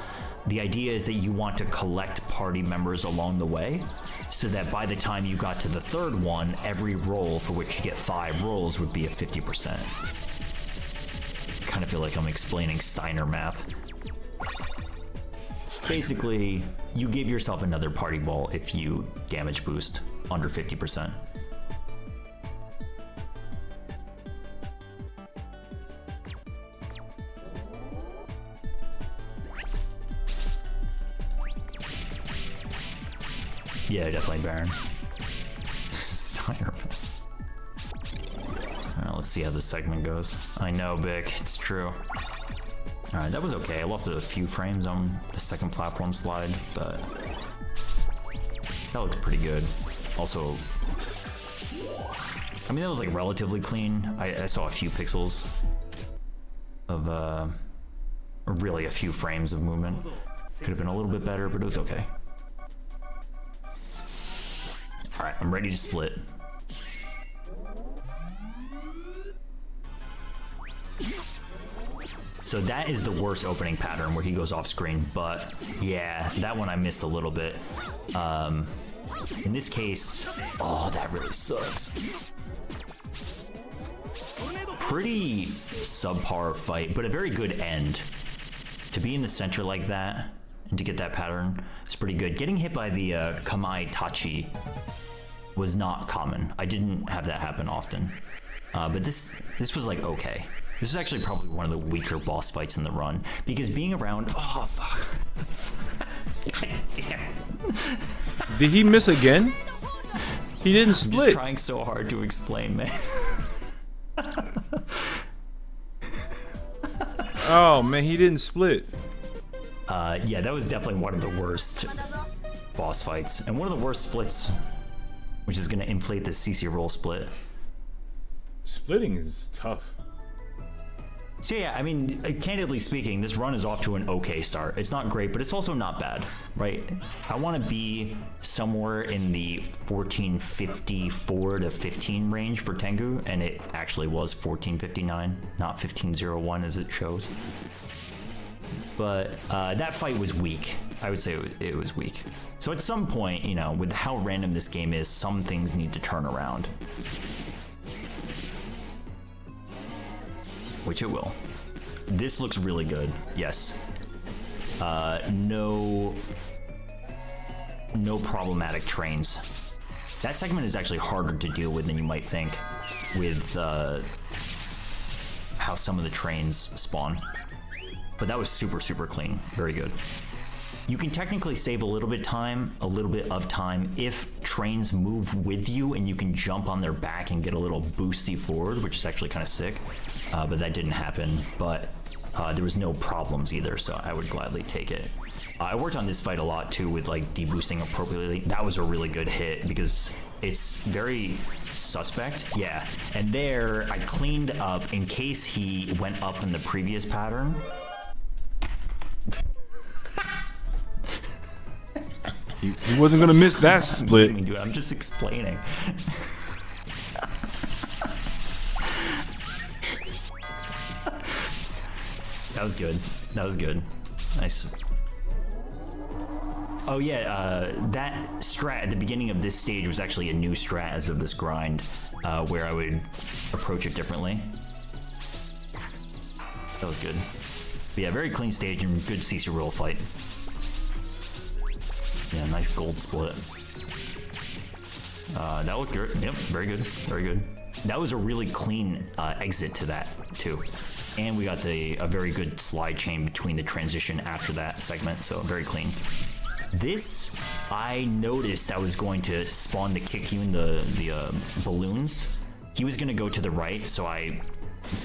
the idea is that you want to collect party members along the way, so that by the time you got to the third one, every roll for which you get 5 rolls would be a 50%. Kind of feel like I'm explaining Steiner math. Basically, you give yourself another party ball if you damage boost under 50%. Yeah, definitely Baron. Steiner. Let's see how this segment goes. I know, Bick, it's true. Alright, that was okay. I lost a few frames on the second platform slide, but that looked pretty good. Also, I mean, that was like relatively clean. I saw a few pixels of, or really a few frames of movement. Could have been a little bit better, but it was okay. Alright, I'm ready to split. So that is the worst opening pattern where he goes off screen, but yeah, that one I missed a little bit. In this case, oh, that really sucks. Pretty subpar fight, but a very good end. To be in the center like that and to get that pattern is pretty good. Getting hit by the Kamai Tachi was not common. I didn't have that happen often. But this was like okay. This is actually probably one of the weaker boss fights in the run, because being around, oh fuck. God damn. Did he miss again? He didn't I'm split. just trying so hard to explain, man. Oh man, he didn't split. Yeah, that was definitely one of the worst boss fights, and one of the worst splits, which is going to inflate the CC roll split. Splitting is tough. So yeah, I mean, candidly speaking, this run is off to an okay start. It's not great, but it's also not bad, right? I want to be somewhere in the 1454 to 15 range for Tengu, and it actually was 1459, not 1501 as it shows. But that fight was weak. I would say it was weak. So at some point, you know, with how random this game is, some things need to turn around. Which it will. This looks really good, yes. No problematic trains. That segment is actually harder to deal with than you might think, with how some of the trains spawn. But that was super, super clean. Very good. You can technically save a little bit of time if trains move with you and you can jump on their back and get a little boosty forward, which is actually kind of sick. But that didn't happen. But there was no problems either, so I would gladly take it. I worked on this fight a lot too with like deboosting appropriately. That was a really good hit because it's very suspect. Yeah, and there I cleaned up in case he went up in the previous pattern. He wasn't gonna miss that split. Dude, I'm just explaining. That was good. That was good. Nice. Oh yeah, that strat at the beginning of this stage was actually a new strat as of this grind, where I would approach it differently. That was good. But yeah, very clean stage and good CC roll fight. Yeah, nice gold split. That looked good. Yep, very good, very good. That was a really clean exit to that too. And we got a very good slide chain between the transition after that segment, so very clean. This, I noticed I was going to spawn to kick you in the balloons. He was gonna go to the right, so I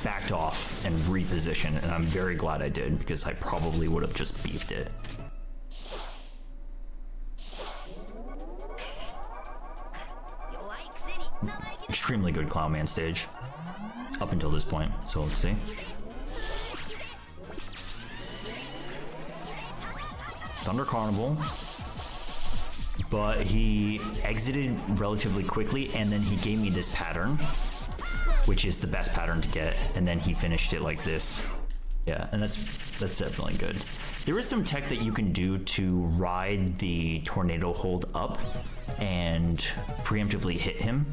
backed off and repositioned, and I'm very glad I did because I probably would have just beefed it. Extremely good Clown Man stage up until this point, so let's see. Thunder Carnival, but he exited relatively quickly and then he gave me this pattern, which is the best pattern to get, and then he finished it like this. Yeah, and that's definitely good. There is some tech that you can do to ride the tornado hold up and preemptively hit him.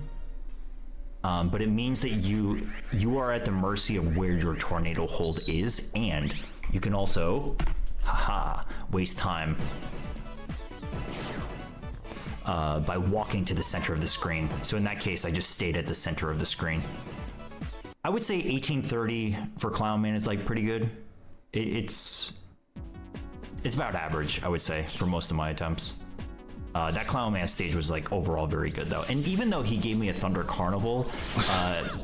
But it means that you are at the mercy of where your tornado hold is, and you can also, waste time by walking to the center of the screen. So in that case, I just stayed at the center of the screen. I would say 1830 for Clown Man is like pretty good. It's about average, I would say, for most of my attempts. That Clown Man stage was like overall very good though. And even though he gave me a Thunder Carnival,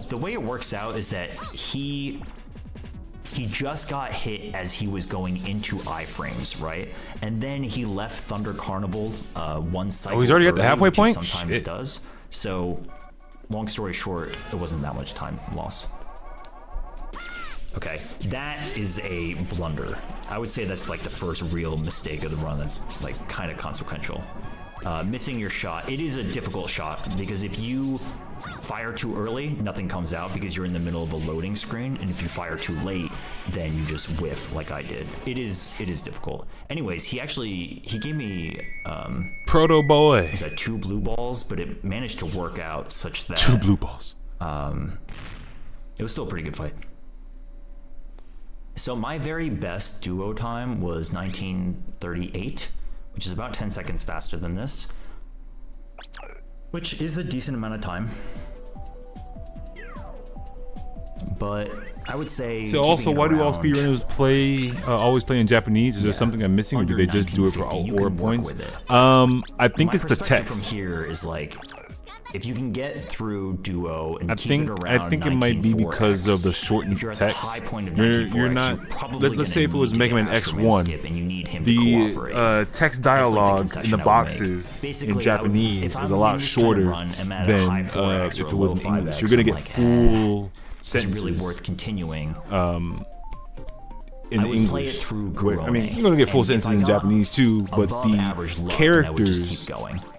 the way it works out is that he just got hit as he was going into iframes, right? And then he left Thunder Carnival one cycle. Oh, he's already at the halfway point? Sometimes Shit. does. So, long story short, it wasn't that much time loss. Okay, that is a blunder. I would say that's like the first real mistake of the run that's like kind of consequential. Missing your shot. It is a difficult shot because if you fire too early, nothing comes out because you're in the middle of a loading screen, and if you fire too late, then you just whiff like I did. It is difficult. Anyways, he gave me Proto boy. was that 2 blue balls, but it managed to work out such that 2 blue balls. it was still a pretty good fight. So my very best duo time was 1938, which is about 10 seconds faster than this, which is a decent amount of time. But I would say. So also, why do all speedrunners play always play in Japanese? Is there something I'm missing, or do they just do it for all aura points? I think it's the text. From here is like, if you can get through duo and keep it around I think it might be because of the shortened text. You're not. Let's say if it was Mega Man X1, the text dialogue in the boxes in Japanese is a lot shorter than if it was in English. You're gonna get full sentences. It's really worth continuing. In English, I mean, you're gonna get full sentences in Japanese too, but the characters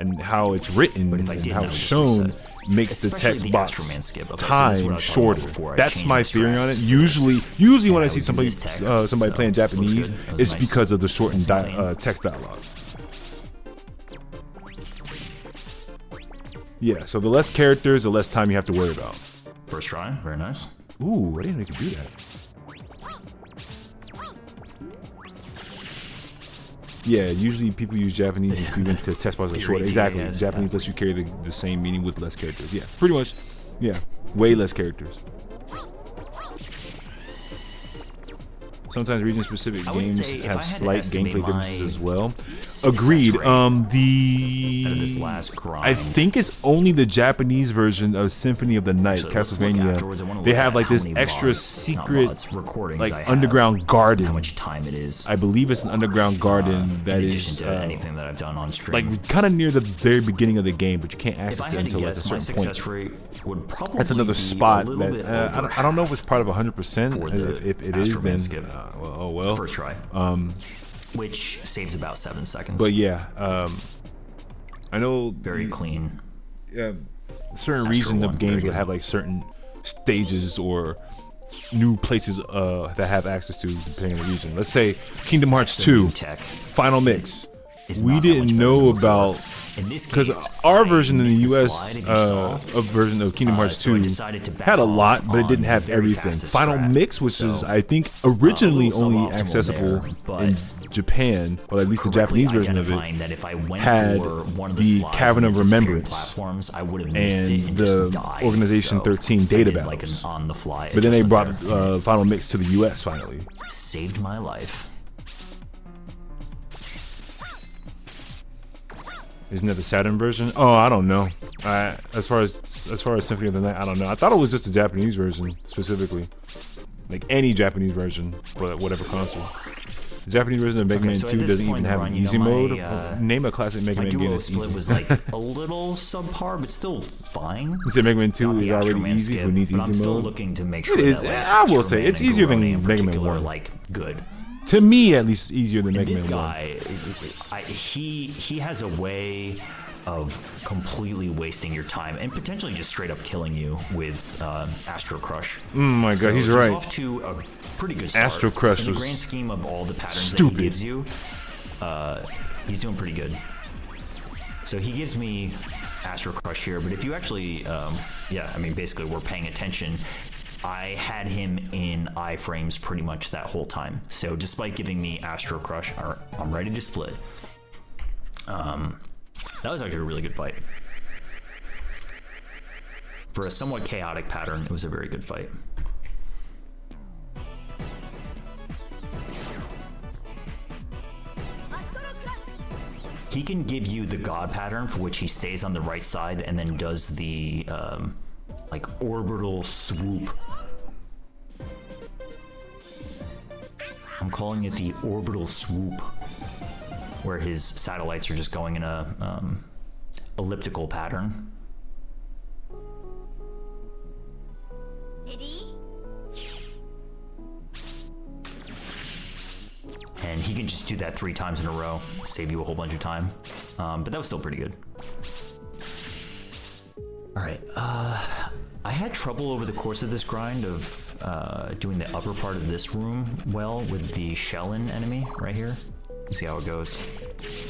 and how it's written and how it's shown makes the text box time shorter. That's my theory on it. Usually when I see somebody playing Japanese, it's because of the shortened text dialogue. Yeah, so the less characters, the less time you have to worry about. First try, very nice. Ooh, I didn't know you could do that. Yeah, usually people use Japanese because text bars are short. Exactly. yes. Japanese lets you carry the same meaning with less characters. Yeah, pretty much. Yeah, way less characters. Sometimes region-specific games have slight gameplay differences as well. Agreed. This last grind. I think it's only the Japanese version of Symphony of the Night, Castlevania. They have like this extra secret, like underground garden. How much time it is? I believe it's an underground garden that in is addition to anything that I've done on stream. like kind of near the very beginning of the game, but you can't access it until like a guess, my certain success point. rate would probably That's another be spot a little that bit I don't know if it's part of 100%. If it is, then skip. oh well. First try. Which saves about 7 seconds. But yeah, I know very clean. Certain regions of games would have like certain stages or new places that have access to depending on the region. Let's say Kingdom Hearts 2 Final Mix. We didn't know about because our version in the US version of Kingdom Hearts 2 had a lot, but it didn't have everything. Final Mix, which is I think originally only accessible in Japan, or at least the Japanese version of it, had the Cavern of Remembrance and the Organization 13 data battles. But then they brought Final Mix to the US finally. Saved my life. Isn't that the Saturn version? Oh, I don't know. As far as Symphony of the Night, I don't know. I thought it was just the Japanese version specifically, like any Japanese version for whatever console. The Japanese version of Mega Man 2 doesn't even have an easy mode. Name a classic Mega Man game that's easy. Was like a little subpar, but still fine. You said Mega Man 2 is already easy. Who needs easy mode? I'm still looking to make sure it is. I will say it's easier than Mega Man 1. Like good. To me, at least, easier than Mega Man 1. This guy, he has a way of completely wasting your time and potentially just straight up killing you with Astro Crush. My God, he's right. He's off to a pretty good start. Astro Crush in the was grand scheme of all the patterns stupid. that he gives you, he's doing pretty good. So he gives me Astro Crush here, but if you actually, yeah, I mean, basically we're paying attention. I had him in iframes pretty much that whole time. So despite giving me Astro Crush, I'm ready to split. That was actually a really good fight. For a somewhat chaotic pattern, it was a very good fight. He can give you the God pattern, for which he stays on the right side and then does the like orbital swoop. I'm calling it the orbital swoop, where his satellites are just going in a elliptical pattern. And he can just do that 3 times in a row, save you a whole bunch of time. But that was still pretty good. All right, I had trouble over the course of this grind of doing the upper part of this room well with the Shellin enemy right here. Let's see how it goes.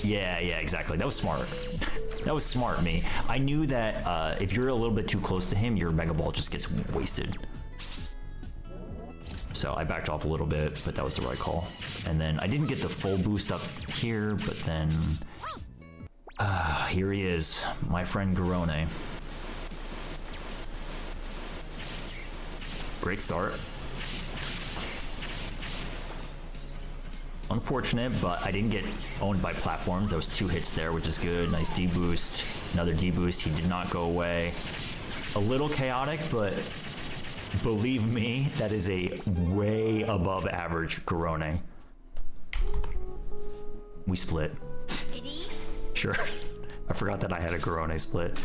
Yeah, exactly. That was smart. That was smart, me. I knew that if you're a little bit too close to him, your Mega Ball just gets wasted. So I backed off a little bit, but that was the right call. And then I didn't get the full boost up here, but then here he is, my friend Garone. Great start. Unfortunate, but I didn't get owned by platforms. There was 2 hits there, which is good. Nice D-boost. Another D-boost. He did not go away. A little chaotic, but believe me, that is a way above average Garone. We split. Sure. I forgot that I had a Garone split.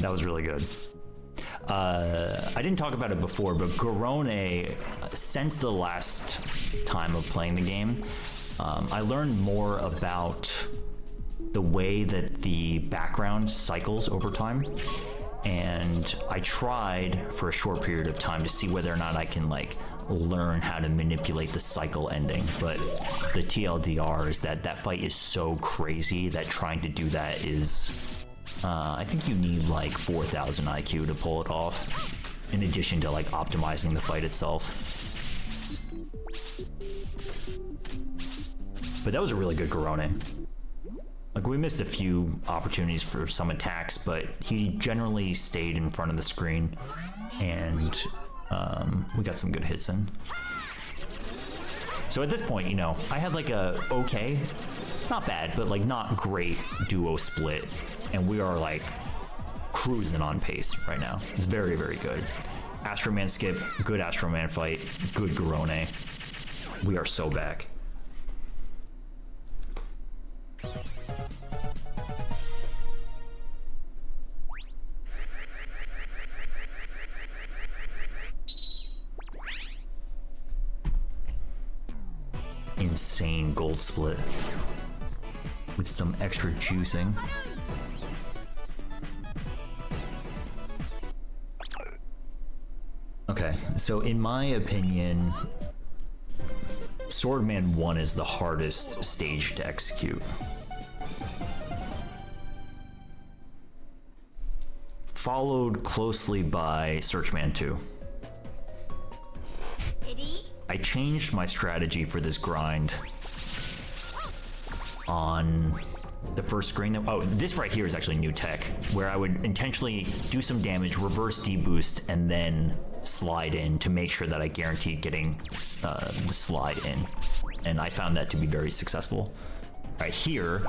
That was really good. I didn't talk about it before, but Garone, since the last time of playing the game, I learned more about the way that the background cycles over time. And I tried for a short period of time to see whether or not I can like learn how to manipulate the cycle ending. But the TLDR is that that fight is so crazy that trying to do that is... I think you need like 4,000 IQ to pull it off, in addition to like optimizing the fight itself. But that was a really good Garone. Like, we missed a few opportunities for some attacks, but he generally stayed in front of the screen, and we got some good hits in. So at this point, you know, I had like a okay, not bad, but like not great duo split, and we are like cruising on pace right now. It's very, very good. Astro Man skip, good Astro Man fight, good Garone. We are so back. Insane gold split with some extra juicing. Okay, so in my opinion, Swordman 1 is the hardest stage to execute. Followed closely by Searchman 2. I changed my strategy for this grind on the first screen. Oh, this right here is actually new tech, where I would intentionally do some damage, reverse deboost, and then slide in to make sure that I guaranteed getting the slide in. And I found that to be very successful. Right here,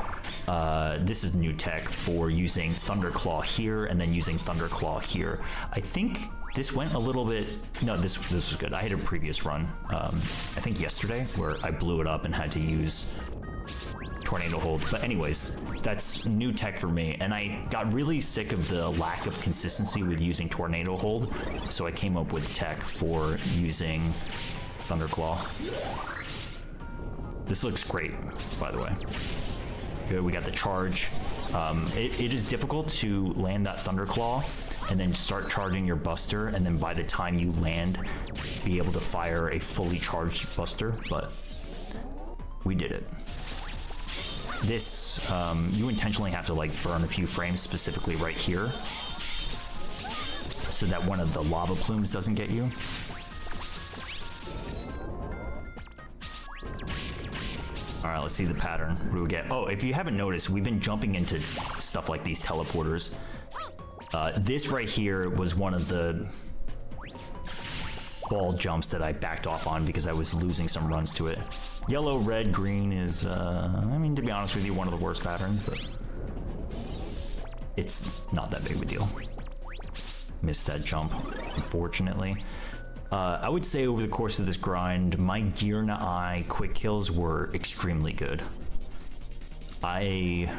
this is new tech for using Thunderclaw here and then using Thunderclaw here. I think this went a little bit, no, this was good. I had a previous run, I think yesterday, where I blew it up and had to use Tornado Hold. But anyways, that's new tech for me. And I got really sick of the lack of consistency with using Tornado Hold. So I came up with tech for using Thunderclaw. This looks great, by the way. Good, we got the charge. It is difficult to land that Thunderclaw and then start charging your Buster, and then by the time you land, be able to fire a fully charged Buster, but we did it. This, you intentionally have to like burn a few frames, specifically right here, so that one of the lava plumes doesn't get you. All right, let's see the pattern. What do we get? Oh, if you haven't noticed, we've been jumping into stuff like these teleporters. This right here was one of the ball jumps that I backed off on because I was losing some runs to it. Yellow, red, green is, I mean, to be honest with you, one of the worst patterns, but it's not that big of a deal. Missed that jump, unfortunately. I would say over the course of this grind, my Gear na Eye quick kills were extremely good. I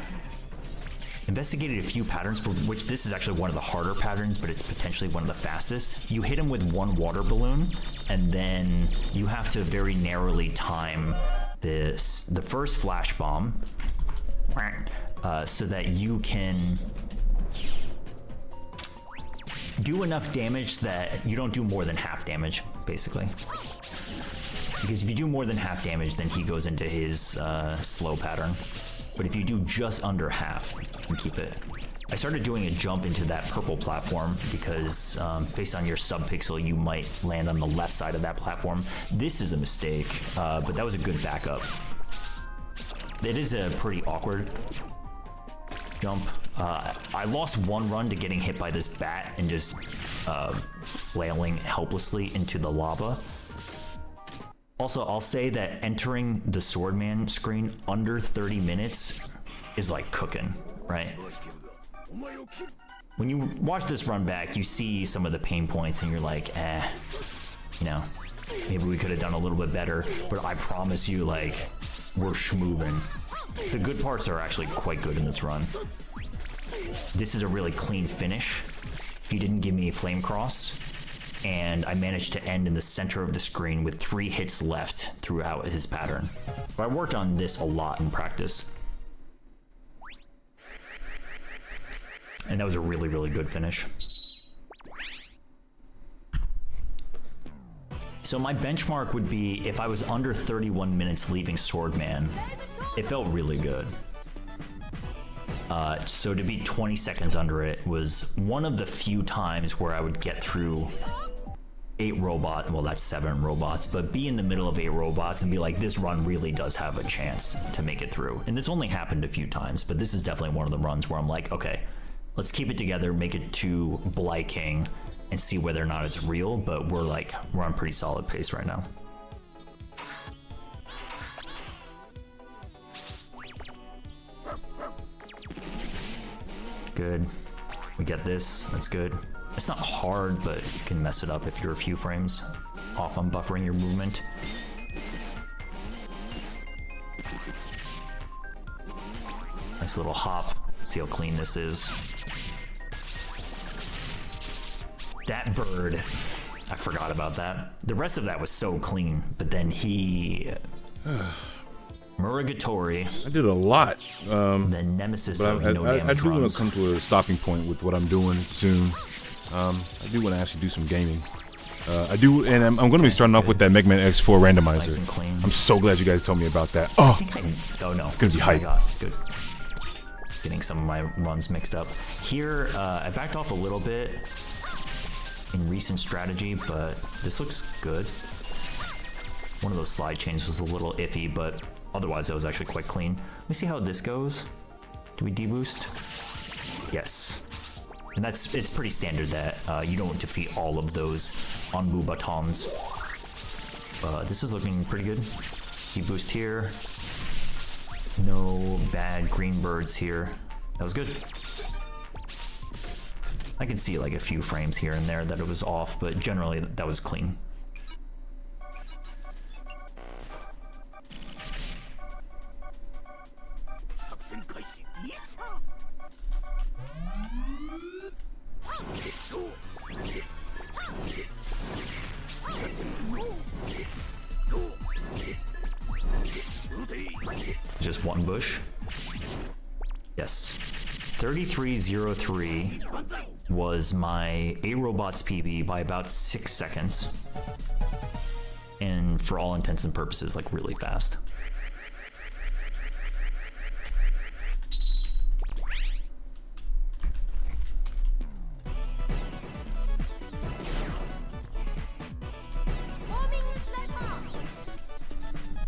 investigated a few patterns, for which this is actually one of the harder patterns, but it's potentially one of the fastest. You hit him with one water balloon, and then you have to very narrowly time the first flash bomb, so that you can do enough damage that you don't do more than half damage, basically. Because if you do more than half damage, then he goes into his slow pattern. But if you do just under half, you can keep it. I started doing a jump into that purple platform because based on your sub-pixel, you might land on the left side of that platform. This is a mistake, but that was a good backup. It is a pretty awkward jump. I lost one run to getting hit by this bat and just flailing helplessly into the lava. Also, I'll say that entering the Swordman screen under 30 minutes is like cooking, right? When you watch this run back, you see some of the pain points and you're like, you know, maybe we could have done a little bit better, but I promise you, like, we're schmoovin'. The good parts are actually quite good in this run. This is a really clean finish. He didn't give me a flame cross, and I managed to end in the center of the screen with 3 hits left throughout his pattern. But I worked on this a lot in practice. And that was a really, really good finish. So my benchmark would be if I was under 31 minutes leaving Swordman, it felt really good. So to be 20 seconds under it was one of the few times where I would get through 8 robots, well that's 7 robots, but be in the middle of 8 robots and be like, this run really does have a chance to make it through. And this only happened a few times, but this is definitely one of the runs where I'm like, okay, let's keep it together, make it to Blight King, and see whether or not it's real, but we're on pretty solid pace right now. Good. We get this, that's good. It's not hard, but you can mess it up if you're a few frames off on buffering your movement. Nice little hop. See how clean this is. That bird, I forgot about that. The rest of that was so clean, but then he... Muragatori. I did a lot. The nemesis but of no damage I do want runs. to come to a stopping point with what I'm doing soon. I do want to actually do some gaming. I do, and I'm going to be starting off with that Mega Man X4 randomizer. Nice and clean. I'm so glad you guys told me about that. Oh, Oh no, it's gonna be what I hype. got. Good. Getting some of my runs mixed up. Here, I backed off a little bit in recent strategy, but this looks good. One of those slide chains was a little iffy, but otherwise that was actually quite clean. Let me see how this goes. Do we deboost? Yes. And it's pretty standard that you don't defeat all of those Onbu batons. This is looking pretty good. Deboost here. No bad green birds here. That was good. I can see like a few frames here and there that it was off, but generally that was clean. Just one bush. Yes. 3303 was my 8 robots PB by about 6 seconds. And for all intents and purposes, like really fast.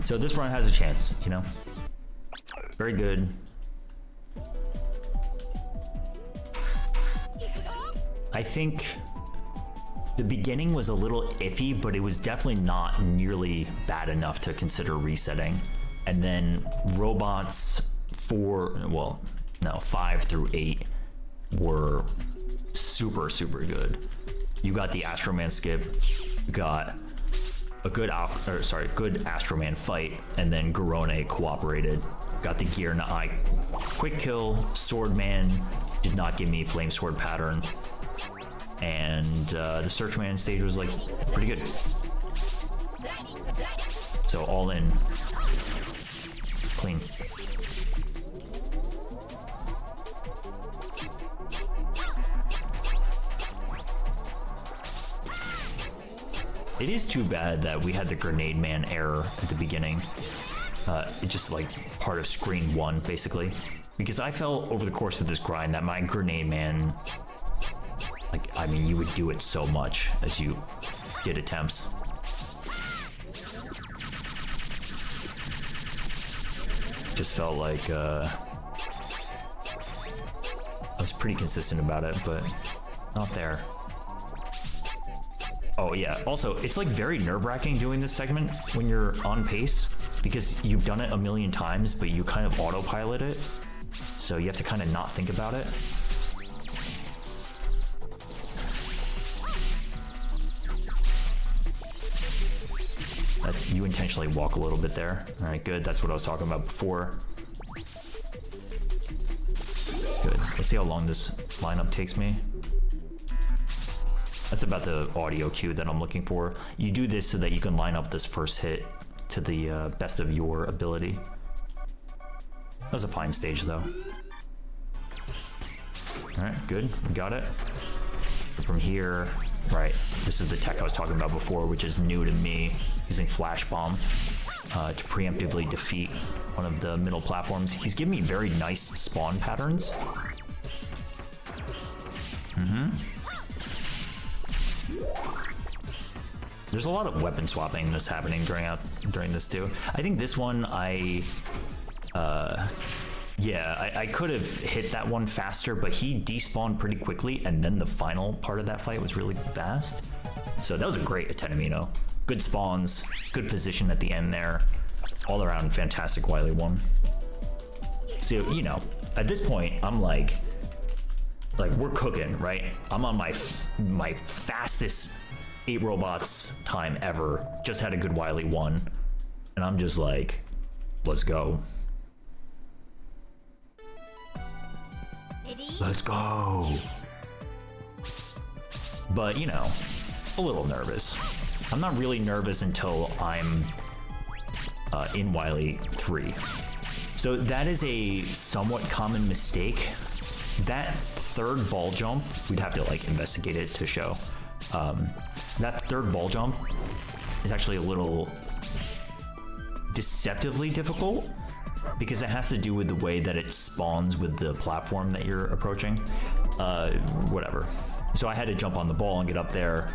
So this run has a chance, you know? Very good. I think the beginning was a little iffy, but it was definitely not nearly bad enough to consider resetting. And then robots 5 through 8 were super, super good. You got the Astro Man skip, you got a good Astro Man fight, and then Garone cooperated. Got the gear and eye quick kill. Sword Man did not give me flame sword pattern, and the Search Man stage was like pretty good. So all in, clean. It is too bad that we had the Grenade Man error at the beginning. It just like part of screen 1 basically, because I felt over the course of this grind that my Grenade Man, like, I mean, you would do it so much as you did attempts. Just felt like I was pretty consistent about it, but not there. Oh yeah, also, it's like very nerve-wracking doing this segment when you're on pace, because you've done it a million times, but you kind of autopilot it, so you have to kind of not think about it. You intentionally walk a little bit there. All right, good, that's what I was talking about before. Good, let's see how long this lineup takes me. That's about the audio cue that I'm looking for. You do this so that you can line up this first hit to the best of your ability. That was a fine stage though. All right, good, we got it. From here, right, this is the tech I was talking about before, which is new to me, using Flash Bomb to preemptively defeat one of the middle platforms. He's giving me very nice spawn patterns. There's a lot of weapon swapping that's happening during this too. I think this one yeah, I could have hit that one faster, but he despawned pretty quickly, and then the final part of that fight was really fast. So that was a great Atenamino. Good spawns, good position at the end there. All around fantastic Wily 1. So, you know, at this point, I'm like we're cooking, right? I'm on my fastest 8 robots time ever. Just had a good Wily 1. And I'm just like, let's go. Let's go. But, you know, a little nervous. I'm not really nervous until I'm in Wily 3. So that is a somewhat common mistake. That third ball jump, we'd have to like investigate it to show. That third ball jump is actually a little deceptively difficult because it has to do with the way that it spawns with the platform that you're approaching. Whatever. So I had to jump on the ball and get up there.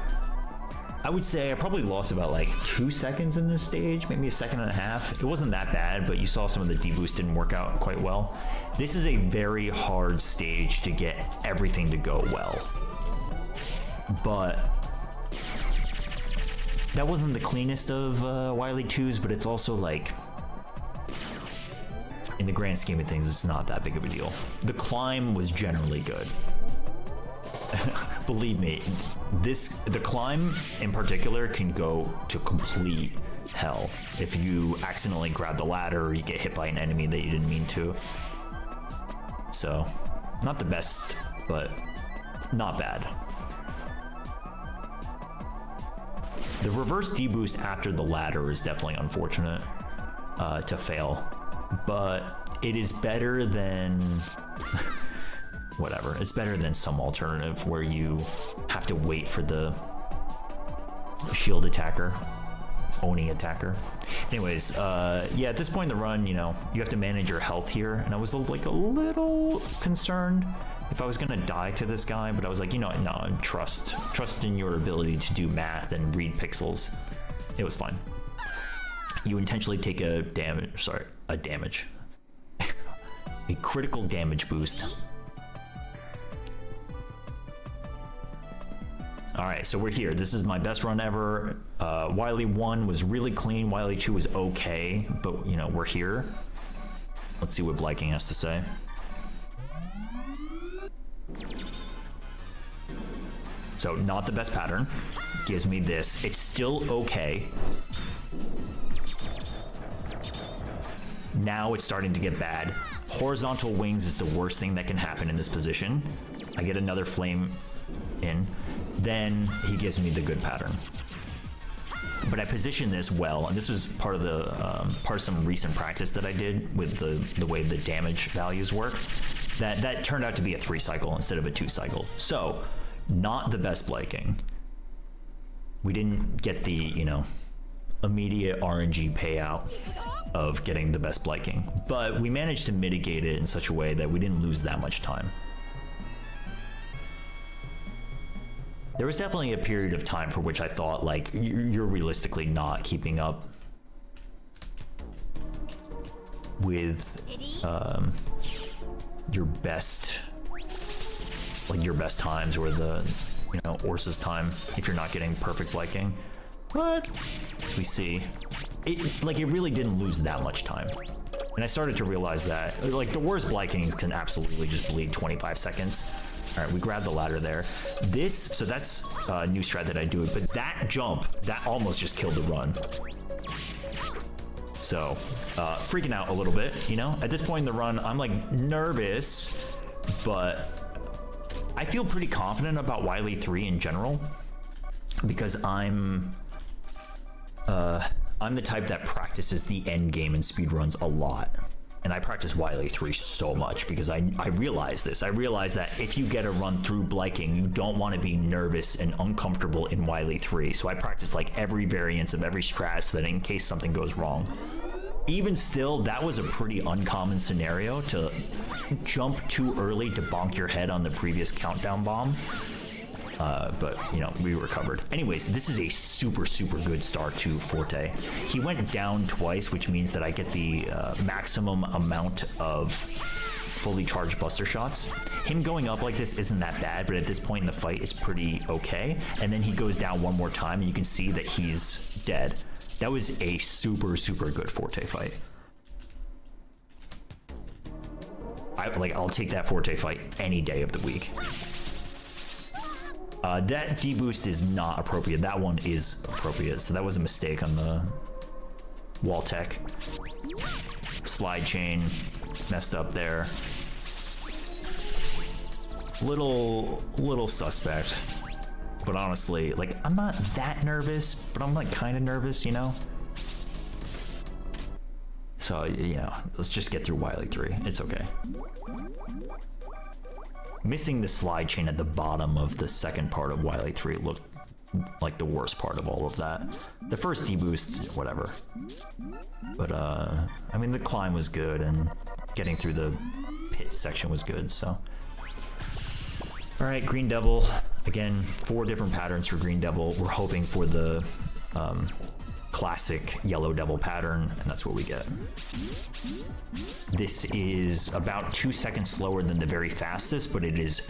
I would say I probably lost about like 2 seconds in this stage, maybe 1.5 seconds. It wasn't that bad, but you saw some of the deboost didn't work out quite well. This is a very hard stage to get everything to go well. But that wasn't the cleanest of Wily 2s, but it's also like, in the grand scheme of things, it's not that big of a deal. The climb was generally good. Believe me, the climb in particular can go to complete hell if you accidentally grab the ladder or you get hit by an enemy that you didn't mean to. So, not the best, but not bad. The reverse deboost after the ladder is definitely unfortunate to fail, but it is better than whatever. It's better than some alternative where you have to wait for the shield attacker, Oni attacker. Anyways, yeah, at this point in the run, you know, you have to manage your health here, and I was like a little concerned if I was gonna die to this guy, but I was like, you know, no, trust in your ability to do math and read pixels. It was fine. You intentionally take a critical damage boost. All right, so we're here. This is my best run ever. Wily 1 was really clean. Wily 2 was okay, but you know, we're here. Let's see what Bliking has to say. So not the best pattern. Gives me this. It's still okay. Now it's starting to get bad. Horizontal wings is the worst thing that can happen in this position. I get another flame in. Then he gives me the good pattern. But I position this well, and this was part of some recent practice that I did with the way the damage values work. That turned out to be a 3 cycle instead of a 2 cycle. So, not the best Bliking. We didn't get the, you know, immediate RNG payout of getting the best Bliking, but we managed to mitigate it in such a way that we didn't lose that much time. There was definitely a period of time for which I thought, like, you're realistically not keeping up with your best times, or the, you know, Orsa's time, if you're not getting perfect Bliking. But as we see, it really didn't lose that much time. And I started to realize that, like, the worst Blikings can absolutely just bleed 25 seconds. All right, we grabbed the ladder there. So that's a new strat that I do, but that jump, that almost just killed the run. So, freaking out a little bit, you know? At this point in the run, I'm like nervous, but I feel pretty confident about Wily 3 in general, because I'm the type that practices the end game in speedruns a lot. And I practice Wily 3 so much because I realize this. I realize that if you get a run through Bliking, you don't want to be nervous and uncomfortable in Wily 3. So I practice like every variance of every strat so that in case something goes wrong. Even still, that was a pretty uncommon scenario, to jump too early to bonk your head on the previous countdown bomb. but you know, we recovered. Anyways, this is a super good start to Forte. He went down twice, which means that I get the maximum amount of fully charged buster shots. Him going up like this isn't that bad, but at this point in the fight, it's pretty okay. And then he goes down one more time, and you can see that he's dead. That was a super good Forte fight. I'll take that Forte fight any day of the week. That deboost is not appropriate. That one is appropriate, so that was a mistake on the wall tech. Slide chain messed up there. Little suspect, but honestly, like, I'm not that nervous, but I'm like kind of nervous, you know? So, you know, let's just get through Wily 3. It's okay. Missing the slide chain at the bottom of the second part of Wily 3 looked like the worst part of all of that. The first deboost, whatever. But, I mean, the climb was good, and getting through the pit section was good, so. All right, Green Devil. Again, 4 different patterns for Green Devil. We're hoping for the classic Yellow Devil pattern, and that's what we get. This is about 2 seconds slower than the very fastest, but it is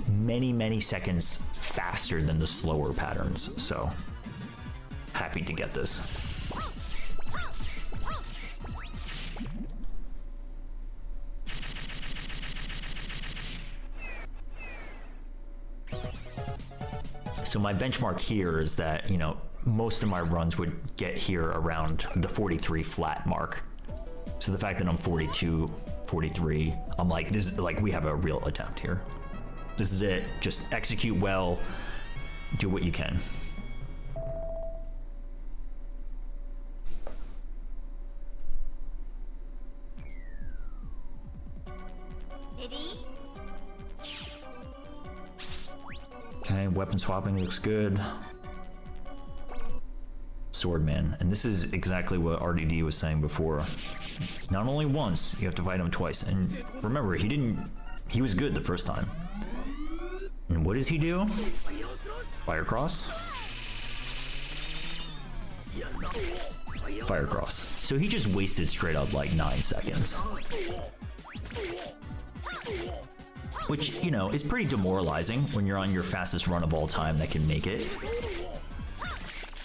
many seconds faster than the slower patterns, so happy to get this. So my benchmark here is that, you know, most of my runs would get here around the 43 flat mark. So the fact that I'm 42, 43, I'm like, this is like, we have a real attempt here. This is it. Just execute well, do what you can. Okay, weapon swapping looks good. Swordman, and this is exactly what RDD was saying before. Not only once, you have to fight him twice. And remember, he was good the first time. And what does he do? Fire cross? Fire cross. So he just wasted straight up like 9 seconds. Which, you know, is pretty demoralizing when you're on your fastest run of all time that can make it.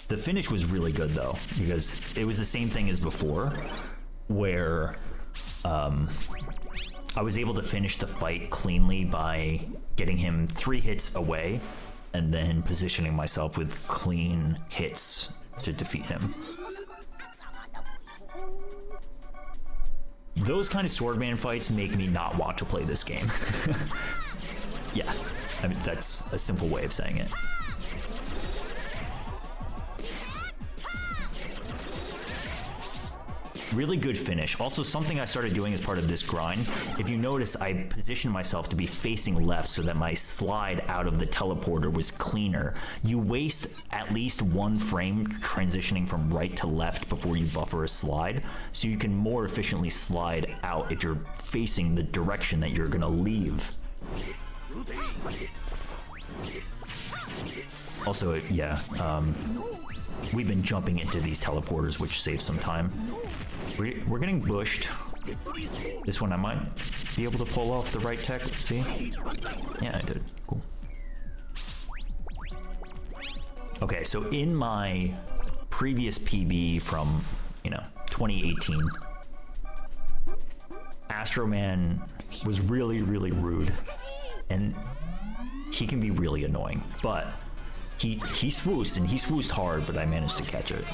The finish was really good though, because it was the same thing as before, where I was able to finish the fight cleanly by getting him 3 hits away and then positioning myself with clean hits to defeat him. Those kind of Swordman fights make me not want to play this game. Yeah, I mean, that's a simple way of saying it. Really good finish. Also, something I started doing as part of this grind, if you notice, I positioned myself to be facing left so that my slide out of the teleporter was cleaner. You waste at least 1 frame transitioning from right to left before you buffer a slide, so you can more efficiently slide out if you're facing the direction that you're gonna leave. Also, yeah, we've been jumping into these teleporters, which saves some time. We're getting bushed. This one I might be able to pull off the right tech. Let's see. Yeah, I did. Cool. Okay, so in my previous PB from, you know, 2018, Astro Man was really rude, and he can be really annoying. But he swoosed, and he swoosed hard, but I managed to catch it.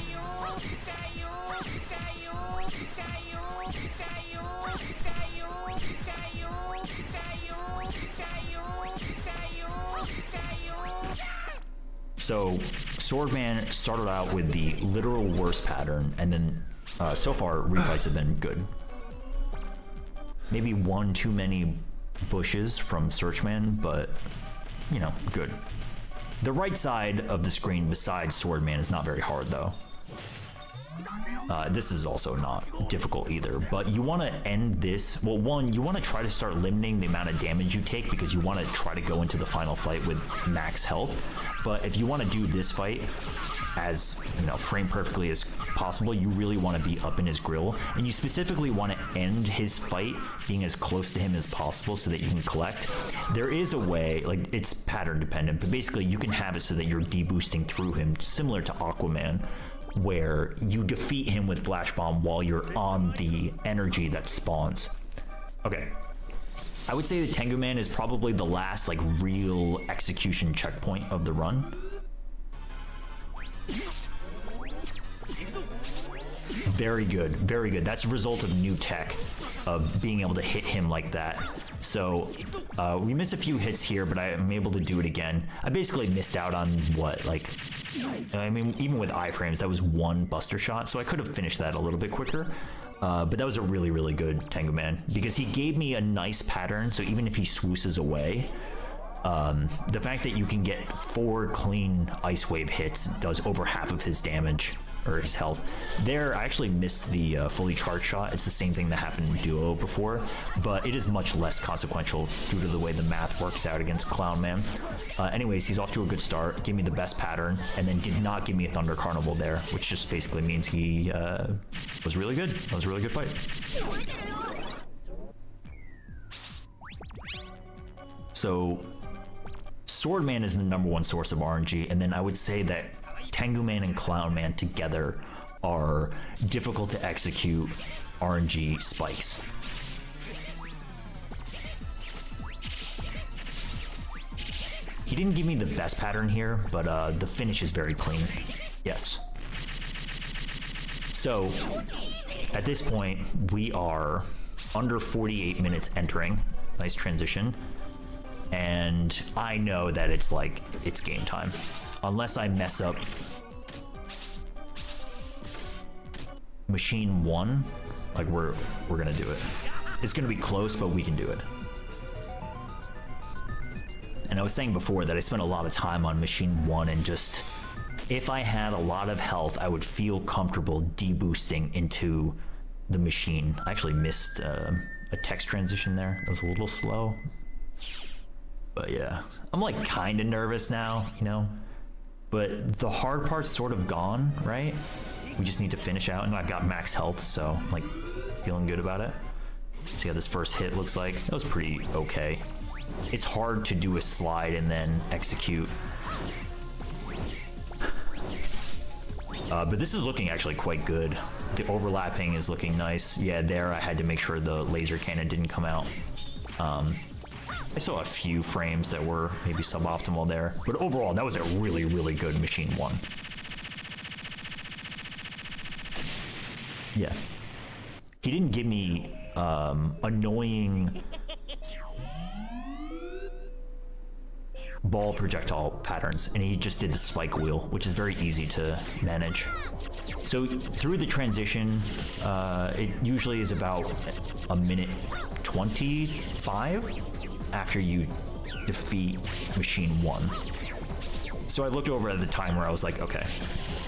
So Swordman started out with the literal worst pattern, and then so far refights have been good. Maybe 1 too many bushes from Searchman, but you know, good. The right side of the screen besides Swordman is not very hard though. This is also not difficult either, but you want to end this. Well, one, you want to try to start limiting the amount of damage you take because you want to try to go into the final fight with max health. But if you want to do this fight as frame perfectly as possible, you really want to be up in his grill, and you specifically want to end his fight being as close to him as possible so that you can collect. There is a way, like it's pattern dependent, but basically you can have it so that you're deboosting through him, similar to Aquaman, where you defeat him with Flash Bomb while you're on the energy that spawns. Okay. I would say that Tengu Man is probably the last like real execution checkpoint of the run. Very good, very good. That's a result of new tech, of being able to hit him like that. So we missed a few hits here, but I'm able to do it again. I basically missed out on what, like, I mean, even with iframes, that was one buster shot, so I could have finished that a little bit quicker. But that was a really, really good Tengu Man, because he gave me a nice pattern, so even if he swooses away, the fact that you can get 4 clean Ice Wave hits does over half of his damage, or his health. There, I actually missed the fully charged shot. It's the same thing that happened in Duo before, but it is much less consequential due to the way the math works out against Clown Man. Anyways, he's off to a good start, gave me the best pattern, and then did not give me a Thunder Carnival there, which just basically means he was really good. That was a really good fight. So, Swordman is the #1 source of RNG, and then I would say that Tengu Man and Clown Man together are difficult to execute RNG spikes. He didn't give me the best pattern here, but the finish is very clean. Yes. So, at this point, we are under 48 minutes entering. Nice transition. And I know that it's game time. Unless I mess up Machine 1, like we're gonna do it. It's gonna be close, but we can do it. And I was saying before that I spent a lot of time on Machine 1, and just, if I had a lot of health, I would feel comfortable deboosting into the machine. I actually missed a text transition there. That was a little slow. But yeah, I'm like kind of nervous now, but the hard part's sort of gone, right? We just need to finish out, and I've got max health, so I'm like feeling good about it. See how this first hit looks like. That was pretty okay. It's hard to do a slide and then execute. But this is looking actually quite good. The overlapping is looking nice. Yeah, there I had to make sure the laser cannon didn't come out. I saw a few frames that were maybe suboptimal there, but overall that was a really, really good Machine 1. Yeah. He didn't give me annoying ball projectile patterns, and he just did the spike wheel, which is very easy to manage. So through the transition, it usually is about a minute 25 after you defeat Machine 1. So I looked over at the timer, I was like, okay,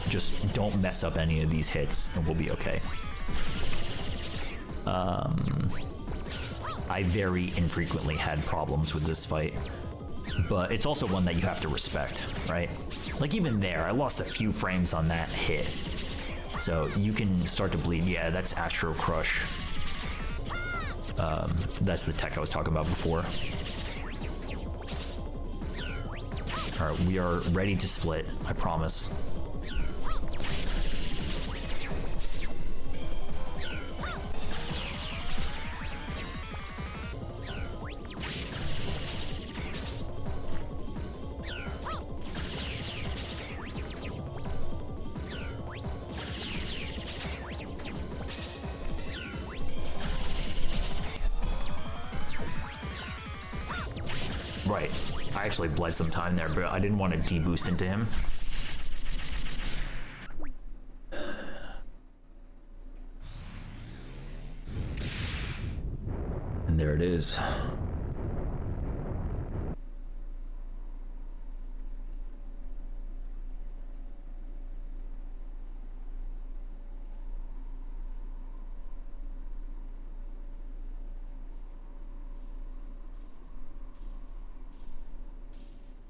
just don't mess up any of these hits and we'll be okay. I very infrequently had problems with this fight, but it's also one that you have to respect, right? Like even there, I lost a few frames on that hit. So you can start to bleed. Yeah, that's Astro Crush. That's the tech I was talking about before. All right, we are ready to split, I promise. Right. I actually bled some time there, but I didn't want to deboost into him. And there it is.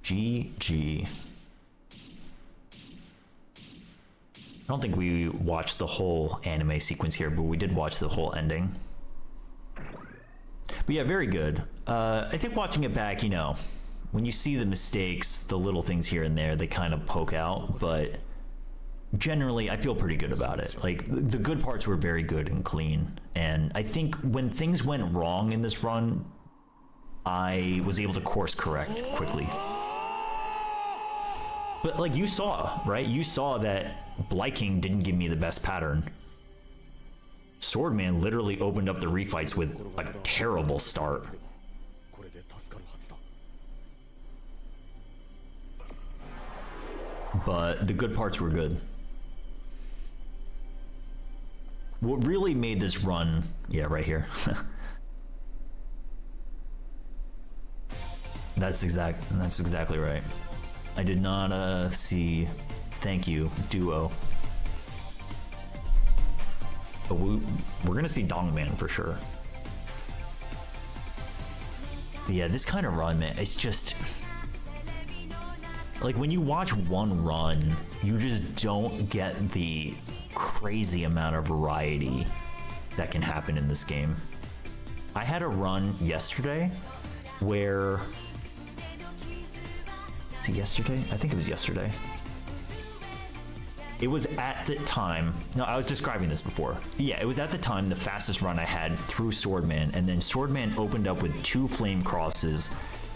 GG. I don't think we watched the whole anime sequence here, but we did watch the whole ending. But yeah, very good. I think watching it back, you know, when you see the mistakes, the little things here and there, they kind of poke out, but generally I feel pretty good about it. Like, the good parts were very good and clean, and I think when things went wrong in this run, I was able to course correct quickly. But like you saw, right? You saw that Bliking didn't give me the best pattern. Swordman literally opened up the refights with a terrible start. But the good parts were good. What really made this run, yeah, right here. That's exactly right. I did not see, thank you, Duo. But we're gonna see Dongman for sure. But yeah, this kind of run, man, it's just, like when you watch one run, you just don't get the crazy amount of variety that can happen in this game. I had a run yesterday where, was it yesterday? I think it was yesterday. It was at the time, no, I was describing this before. Yeah, it was at the time the fastest run I had through Swordman, and then Swordman opened up with 2 flame crosses,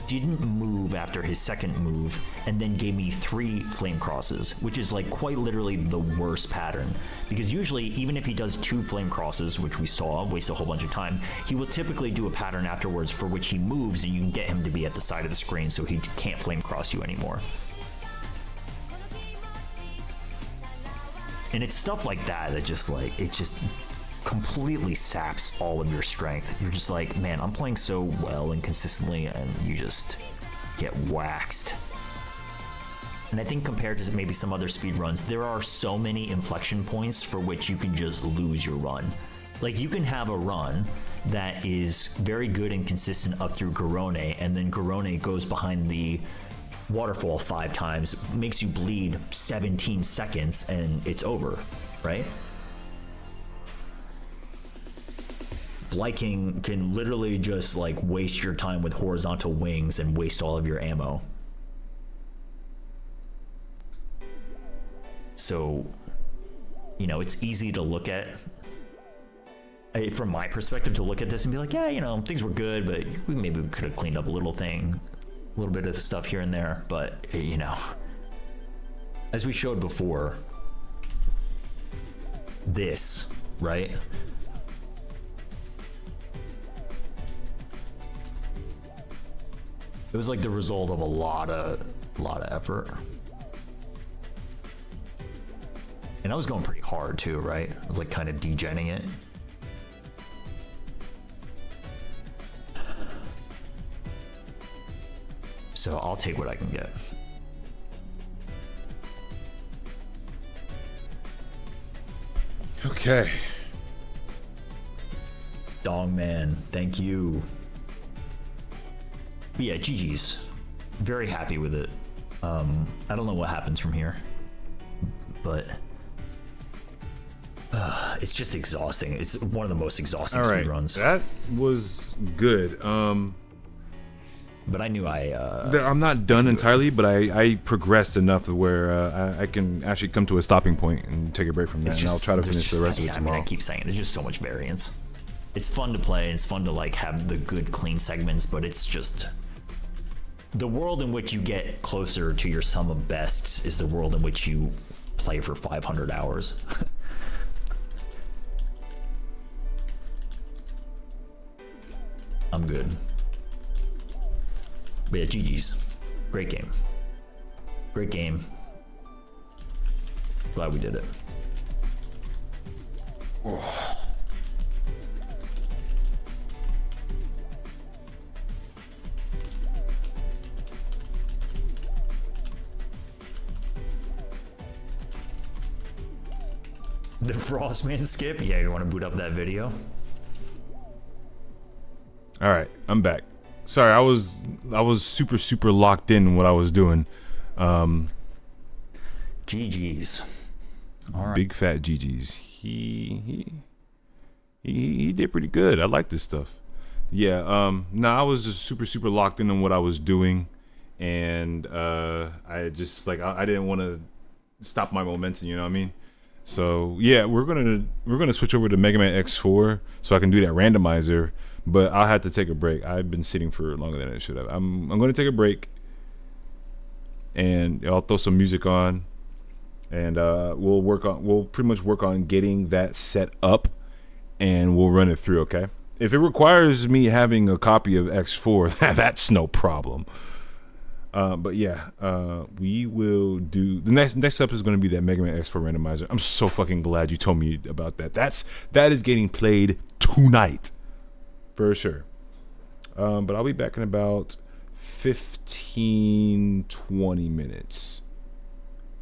didn't move after his second move, and then gave me 3 flame crosses, which is like quite literally the worst pattern. Because usually, even if he does 2 flame crosses, which we saw, waste a whole bunch of time, he will typically do a pattern afterwards for which he moves and you can get him to be at the side of the screen so he can't flame cross you anymore. And it's stuff like that that just like, it just completely saps all of your strength. You're just like, man, I'm playing so well and consistently, and you just get waxed. And I think compared to maybe some other speed runs, there are so many inflection points for which you can just lose your run. Like, you can have a run that is very good and consistent up through Garone, and then Garone goes behind the waterfall 5 times, makes you bleed 17 seconds, and it's over, right? Bliking can literally just like waste your time with horizontal wings and waste all of your ammo. So, you know, it's easy to look at, from my perspective, to look at this and be like, yeah, you know, things were good, but maybe we could have cleaned up a little bit of stuff here and there. But, you know, as we showed before, this, right? It was like the result of a lot of effort. And I was going pretty hard too, right? I was like kind of degenning it. So I'll take what I can get. Okay. Dongman, thank you. But yeah, GG's. Very happy with it. I don't know what happens from here, but it's just exhausting. It's one of the most exhausting speed runs. That was good. But I knew I'm not done entirely, but I progressed enough where I can actually come to a stopping point and take a break from that, and I'll try to finish the rest of it tomorrow. I mean, I keep saying it. There's just so much variance. It's fun to play. It's fun to like have the good, clean segments, but it's just the world in which you get closer to your sum of bests is the world in which you play for 500 hours. I'm good. But yeah, GG's. Great game. Great game. Glad we did it. Oh. The Frostman skip? Yeah, you want to boot up that video? All right, I'm back. Sorry, I was super locked in what I was doing. GG's. All right. Big fat GG's. He did pretty good. I like this stuff. Yeah. No, I was just super locked in on what I was doing, and I just like I didn't want to stop my momentum. You know what I mean? So yeah, we're gonna switch over to Mega Man X4 so I can do that randomizer. But I'll have to take a break. I've been sitting for longer than I should have. I'm gonna take a break, and I'll throw some music on, and we'll pretty much work on getting that set up, and we'll run it through. Okay. If it requires me having a copy of X4, that's no problem. But yeah, we will do the next up is going to be that Mega Man X4 randomizer. I'm so fucking glad you told me about that. That is getting played tonight for sure. But I'll be back in about 15-20 minutes.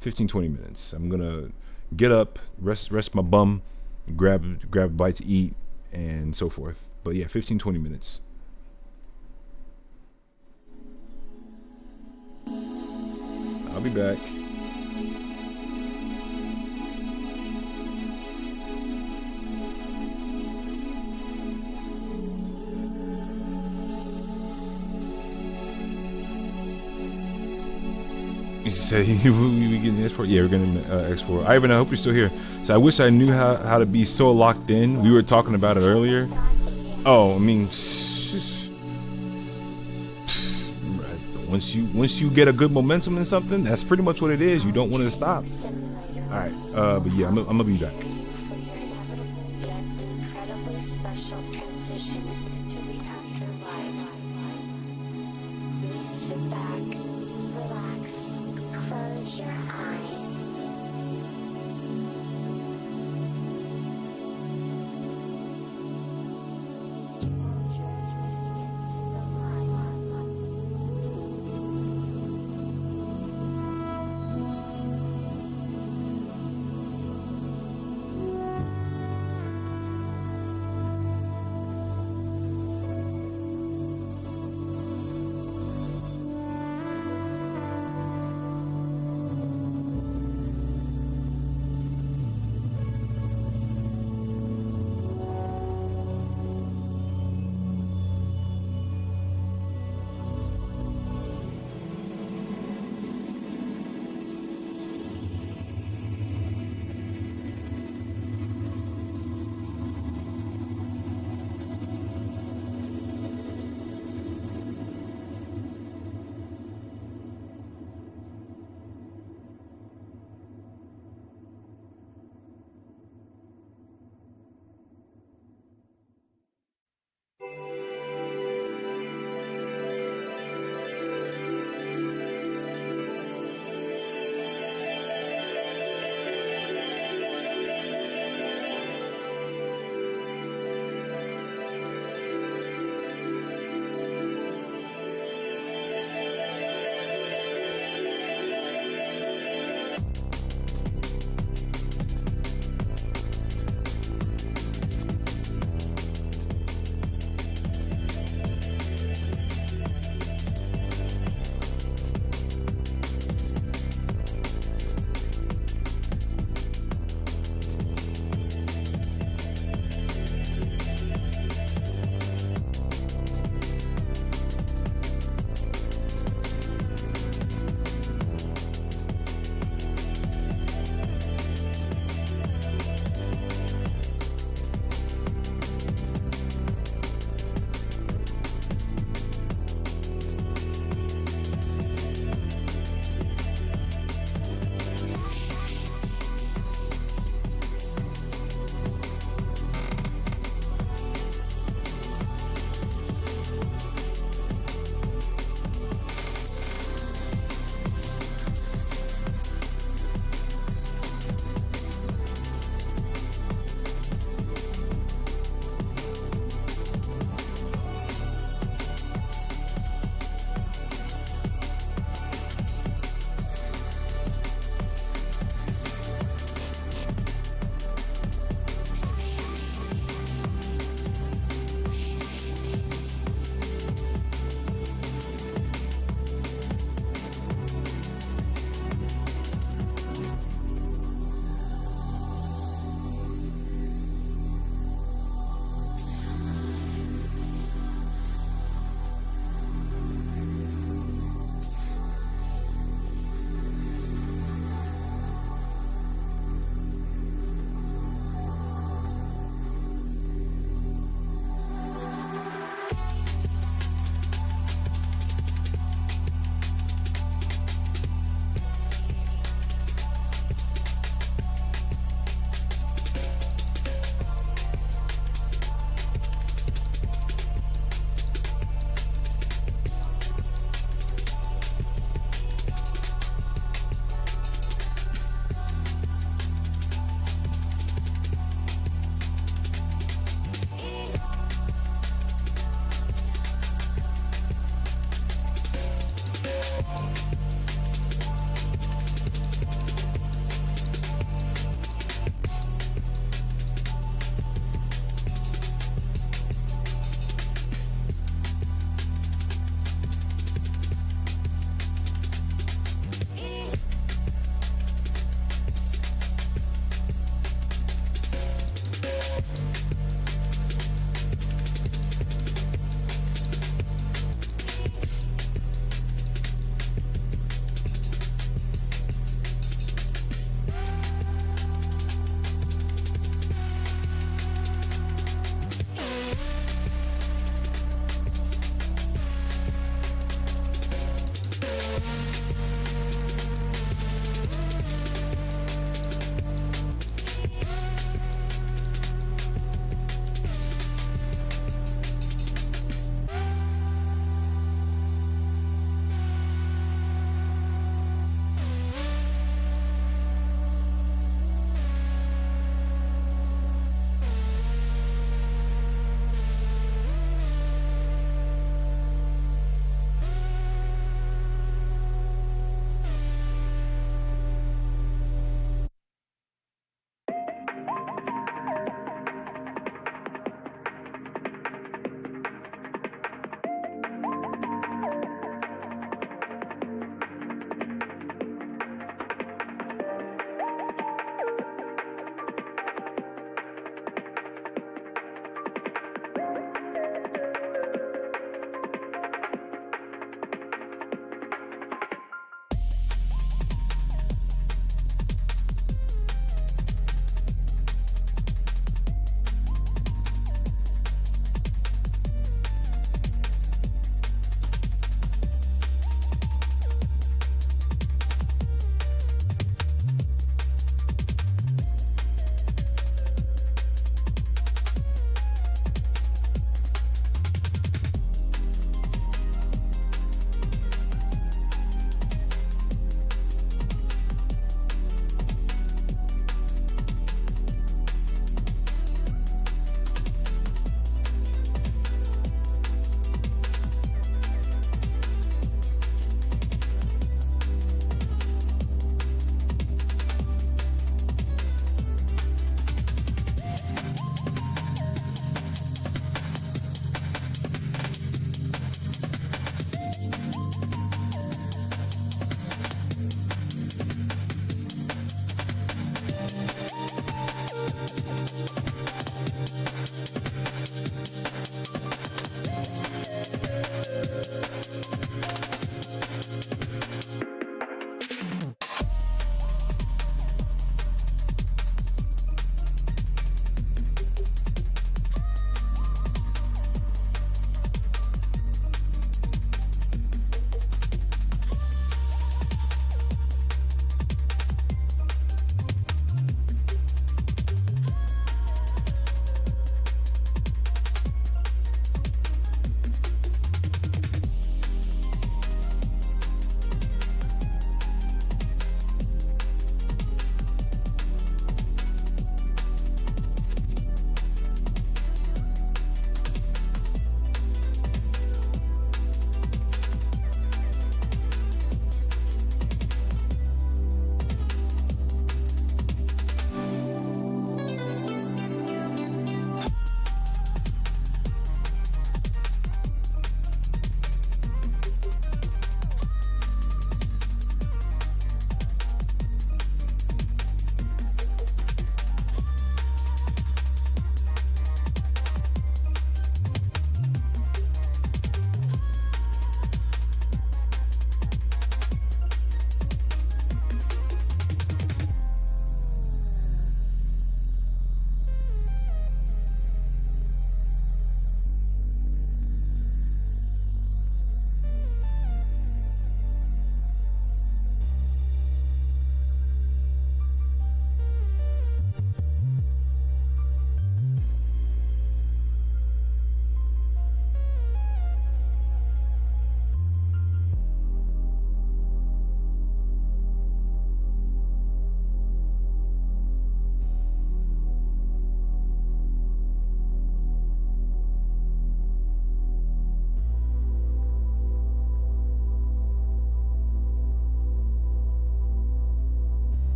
15-20 minutes. I'm gonna get up, rest my bum, grab a bite to eat, and so forth. But yeah, 15-20 minutes. I'll be back. You say we getting X4? Yeah, we're getting X4. Ivan, I hope you're still here. So I wish I knew how to be so locked in. We were talking about it earlier. Oh, I mean, once you get a good momentum in something, that's pretty much what it is. You don't want to stop. All right, but yeah, I'm gonna be back.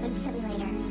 Weapons Simulator.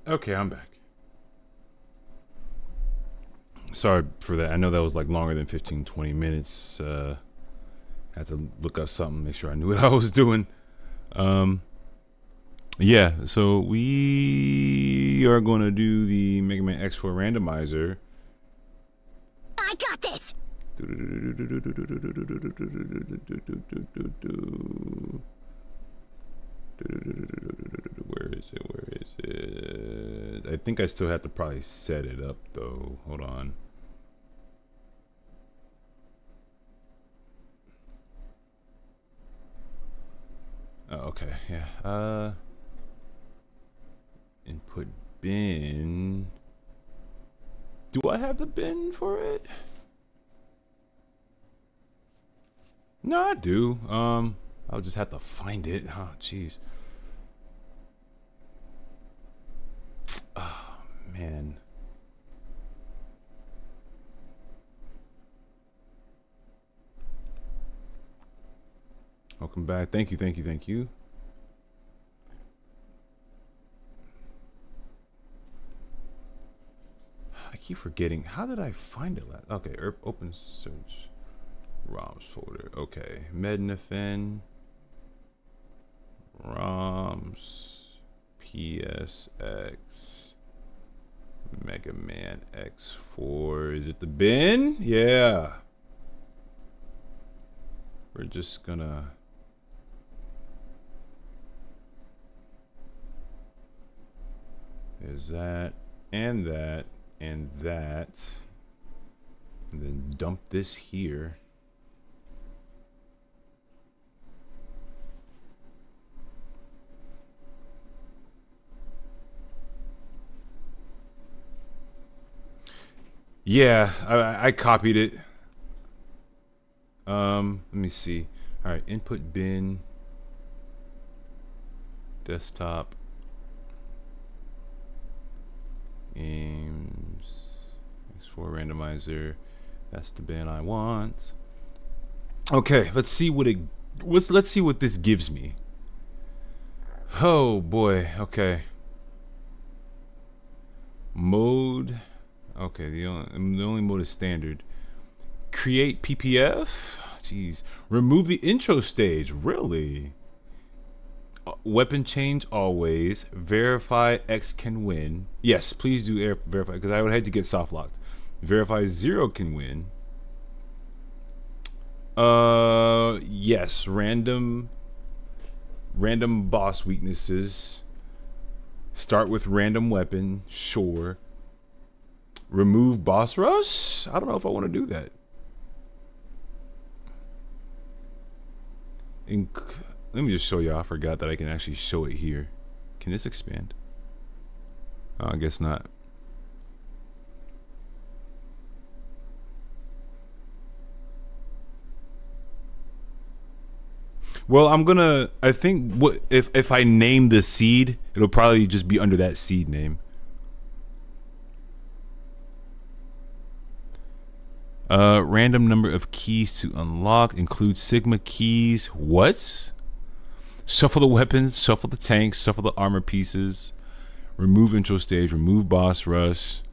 Okay, I'm back. Sorry for that. I know that was like longer than 15, 20 minutes. Had to look up something, make sure I knew what I was doing. Yeah, so we are going to do the Mega Man X4 randomizer. I got this. Where is it? Where is it? I think I still have to probably set it up though. Hold on. Oh, okay, yeah. Input bin. Do I have the bin for it? No, I do. I'll just have to find it. Oh, jeez. Oh, man. Welcome back. Thank you, thank you, thank you. I keep forgetting. How did I find it last? Okay, open search. ROMs folder. Okay. Mednafin. ROMs. PSX. Mega Man X4. Is it the bin? Yeah. We're just gonna... There's that, and that, and that. And then dump this here. Yeah, I copied it. Let me see. All right, input bin, desktop, games, X4 randomizer. That's the bin I want. Okay, let's see what let's see what this gives me. Oh boy. Okay. Mode. Okay, the only mode is standard. Create PPF? Jeez. Remove the intro stage. Really? Weapon change always. Verify X can win. Yes, please do verify, because I would have to get soft locked. Verify 0 can win. Yes. Random boss weaknesses. Start with random weapon. Sure. Remove boss rush? I don't know if I want to do that. Let me just show you. I forgot that I can actually show it here. Can this expand? Oh, I guess not. Well, I think if I name the seed, it'll probably just be under that seed name. Random number of keys to unlock includes Sigma keys. What? Shuffle the weapons, shuffle the tanks, shuffle the armor pieces. Remove intro stage, remove boss rush.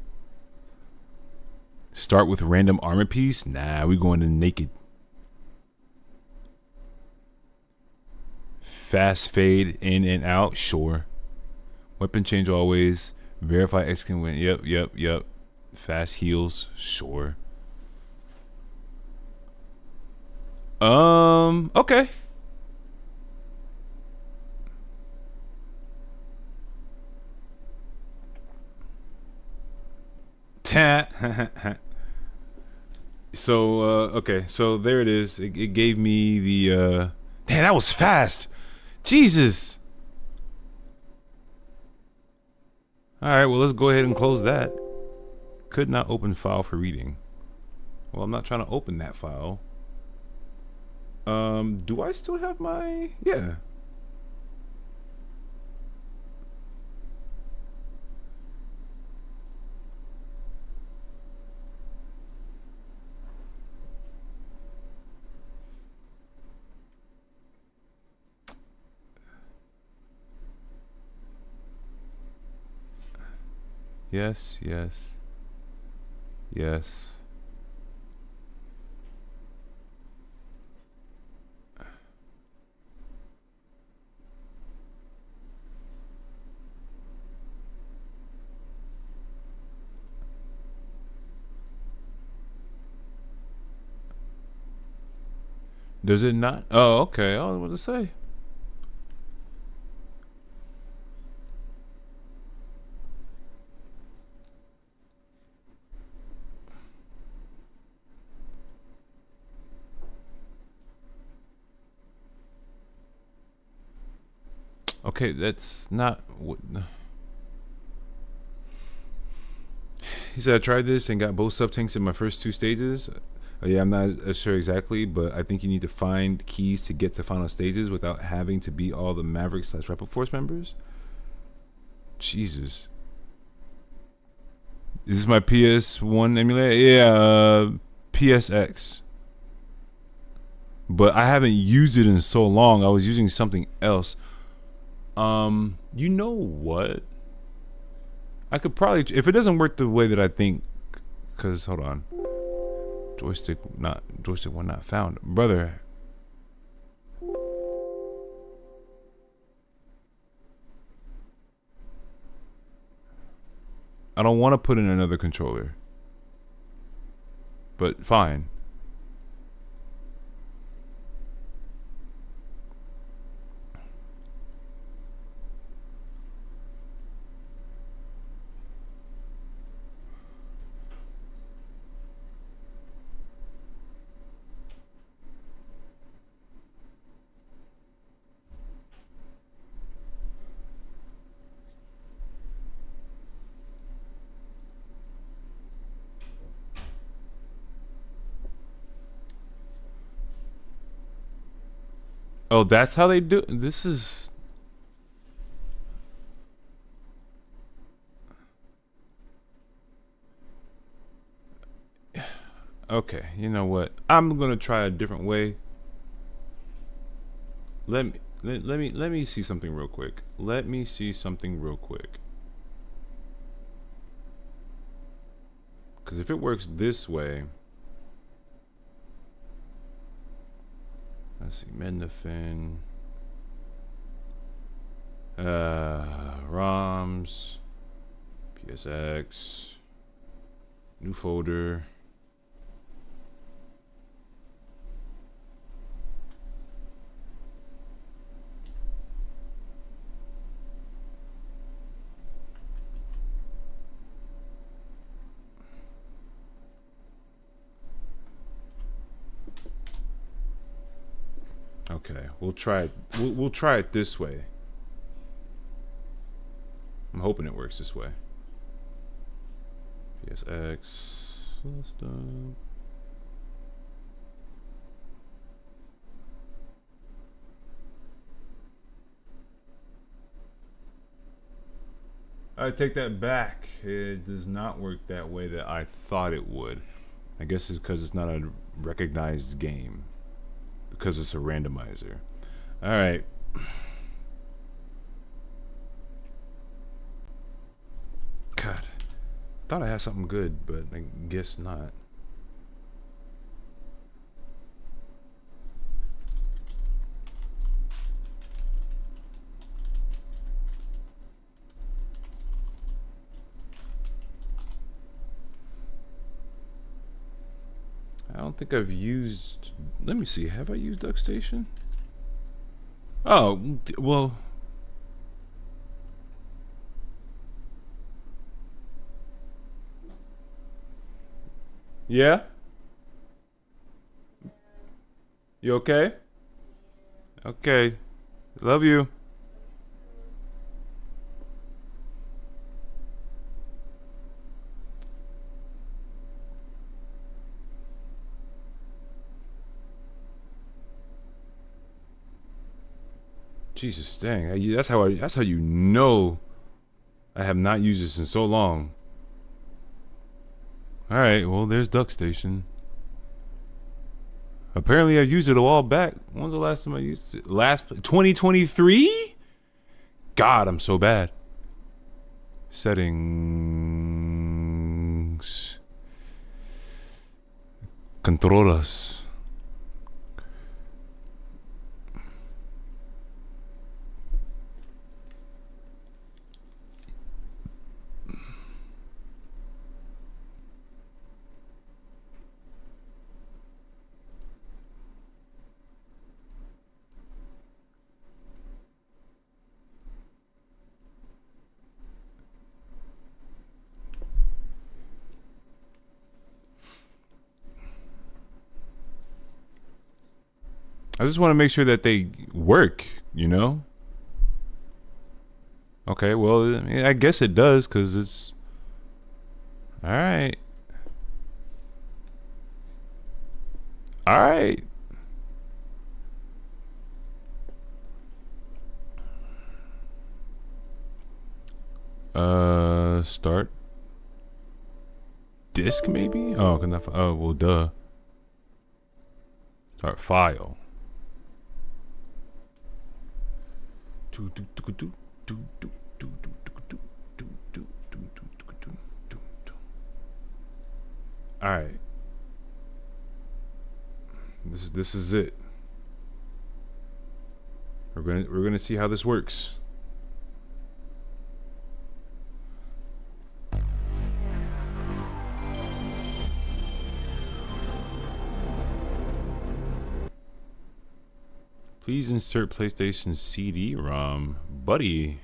Start with random armor piece? Nah, we going to naked. Fast fade in and out? Sure. Weapon change always. Verify X can win. Yep. Fast heals? Sure. Okay. So, okay, so there it is. It gave me the, damn, that was fast. Jesus. Alright, well, let's go ahead and close that. Could not open file for reading. Well, I'm not trying to open that file. Do I still have my... Yeah. Yes, yes. Yes. Does it not? Oh, okay. I was about to say. Okay, that's not what. He said I tried this and got both sub tanks in my first 2 stages. Yeah, I'm not as sure exactly, but I think you need to find keys to get to final stages without having to beat all the Maverick / Rebel Force members. Jesus. Is this my PS1 emulator? Yeah, PSX. But I haven't used it in so long. I was using something else. You know what? I could probably, if it doesn't work the way that I think, cause hold on, joystick one not found, brother. I don't want to put in another controller, but fine. Oh, that's how they do. This is. Okay, you know what? I'm gonna try a different way. Let me see something real quick. Let me see something real quick. Because if it works this way, let's see, Mednafin, ROMs, PSX, new folder. Okay, we'll try it. We'll try it this way. I'm hoping it works this way. PSX system. I take that back. It does not work that way that I thought it would. I guess it's because it's not a recognized game. Because it's a randomizer. Alright. God. Thought I had something good, but I guess not. I don't think I've used. Let me see. Have I used DuckStation? Oh, well. Yeah? You okay? Okay. Love you. Jesus dang. That's how you know I have not used this in so long. Alright, well there's DuckStation. Apparently I've used it a while back. When was the last time I used it? 2023? God, I'm so bad. Settings. settings. Controlas. I just want to make sure that they work, you know? Okay, well, I guess it does, because it's... Alright. Alright. Start. Disk, maybe? Oh, well, duh. Start file. All right. This is it. We're gonna see how this works. Please insert PlayStation CD-ROM. Buddy,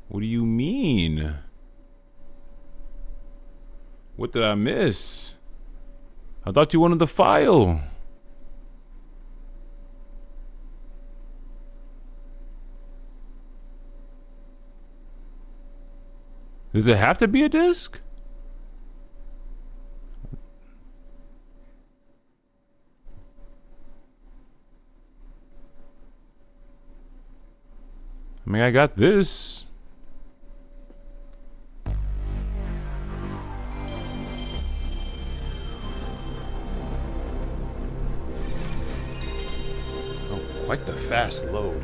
what do you mean? What did I miss? I thought you wanted the file. Does it have to be a disc? I mean, I got this. Oh, quite the fast load.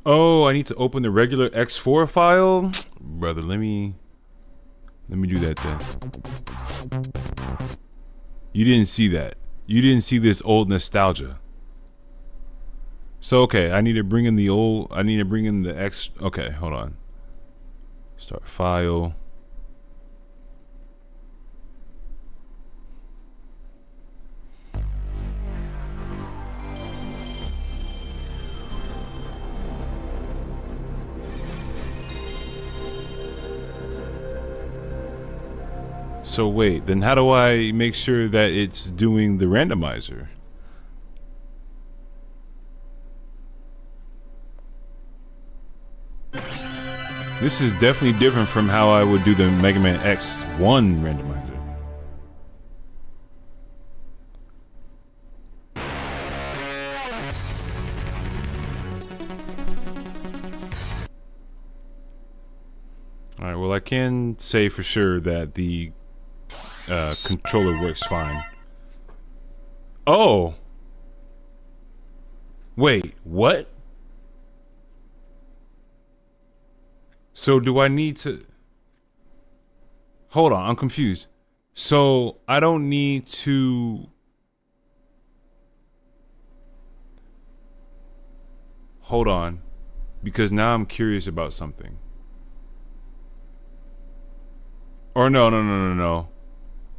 Oh, I need to open the regular X4 file? Brother, let me do that then. You didn't see that. You didn't see this old nostalgia. So, okay, I need to bring in the X. Okay, hold on. Start file. So wait, then how do I make sure that it's doing the randomizer? This is definitely different from how I would do the Mega Man X1 randomizer. Alright, well I can say for sure that the controller works fine. Oh! Wait, what? So do I need to... Hold on, I'm confused. So I don't need to... Hold on. Because now I'm curious about something. Or no.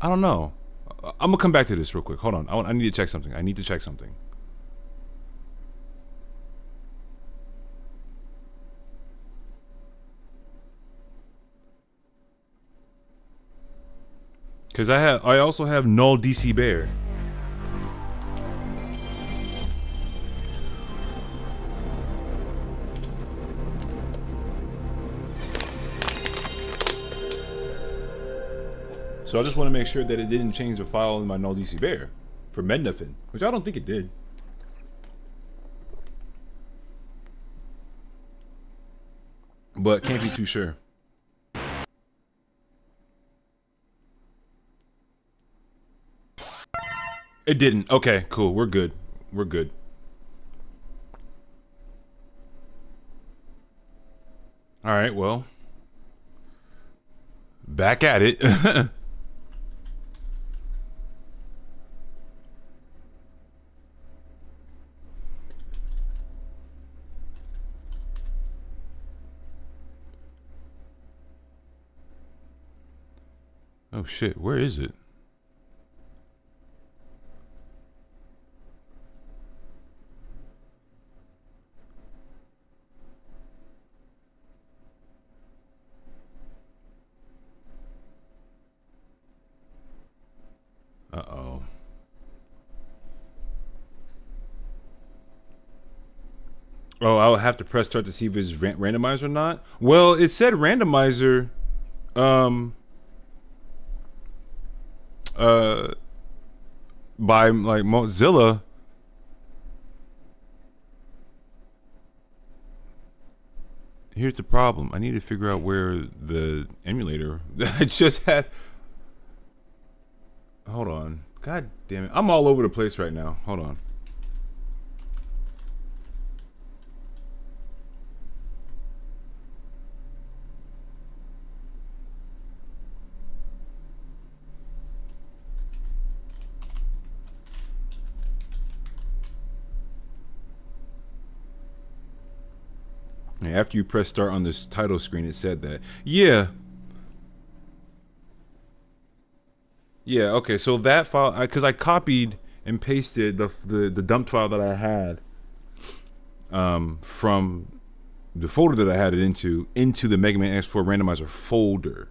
I don't know. I'm gonna come back to this real quick. Hold on. I need to check something. I need to check something. Cause I also have null DC Bear. So I just want to make sure that it didn't change the file in my null DC Bear for Mednafin, which I don't think it did. But can't be too sure. It didn't. Okay, cool. We're good. We're good. All right, well, back at it. Oh shit, where is it? Uh-oh. Oh, I'll have to press start to see if it's randomized or not. Well, it said randomizer by like Mozilla. Here's the problem. I need to figure out where the emulator that I just had. Hold on. God damn it. I'm all over the place right now. Hold on. After you press start on this title screen, it said that. Yeah. Yeah, okay, so that file, because I copied and pasted the dump file that I had from the folder that I had it into the Mega Man X4 Randomizer folder.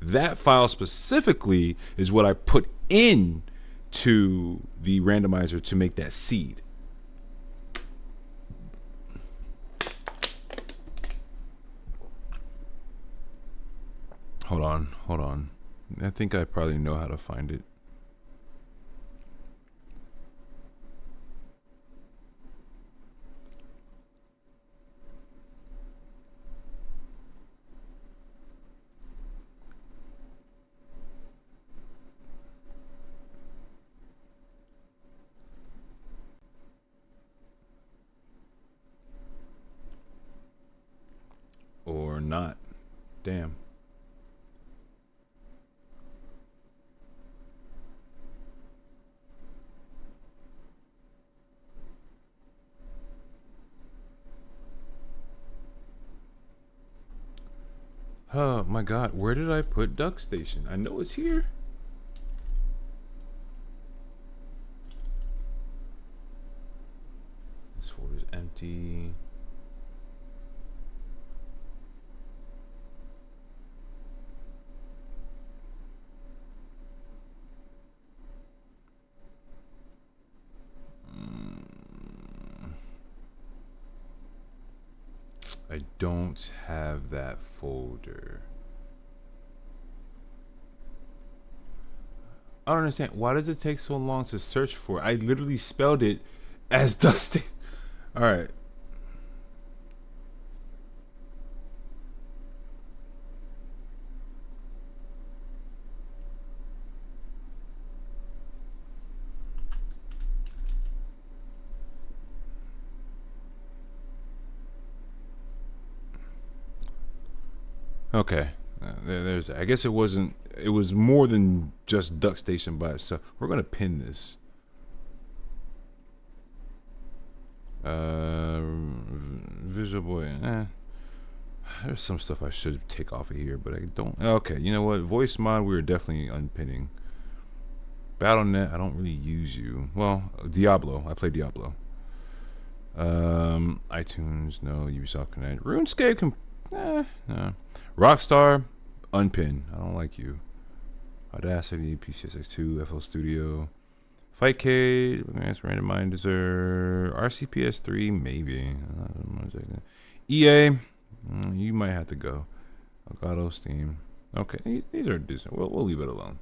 That file specifically is what I put in to the randomizer to make that seed. Hold on. I think I probably know how to find it. Or not. Damn. Oh my god, where did I put Duck Station? I know it's here. This folder's empty. I don't have that folder. I don't understand. Why does it take so long to search for it? I literally spelled it as Dusty. All right. Okay, there's. I guess it wasn't. It was more than just Duck Station by itself. We're gonna pin this. Visual Boy. There's some stuff I should take off of here, but I don't. Okay, you know what? Voice mod. We were definitely unpinning. BattleNet. I don't really use you. Well, Diablo. I play Diablo. iTunes. No. Ubisoft Connect. RuneScape. No. Rockstar, unpin. I don't like you. Audacity, PCSX2, FL Studio, Fightcade, Randomizer, RCPS3, maybe. EA, you might have to go. Elgato, Steam. Okay, these are decent. We'll leave it alone.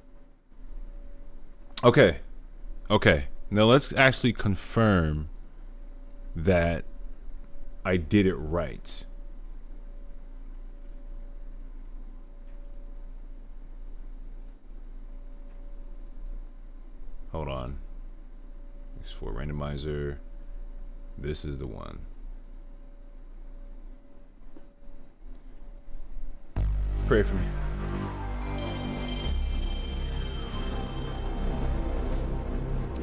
Okay. Now let's actually confirm that I did it right. Hold on. X4 Randomizer. This is the one. Pray for me.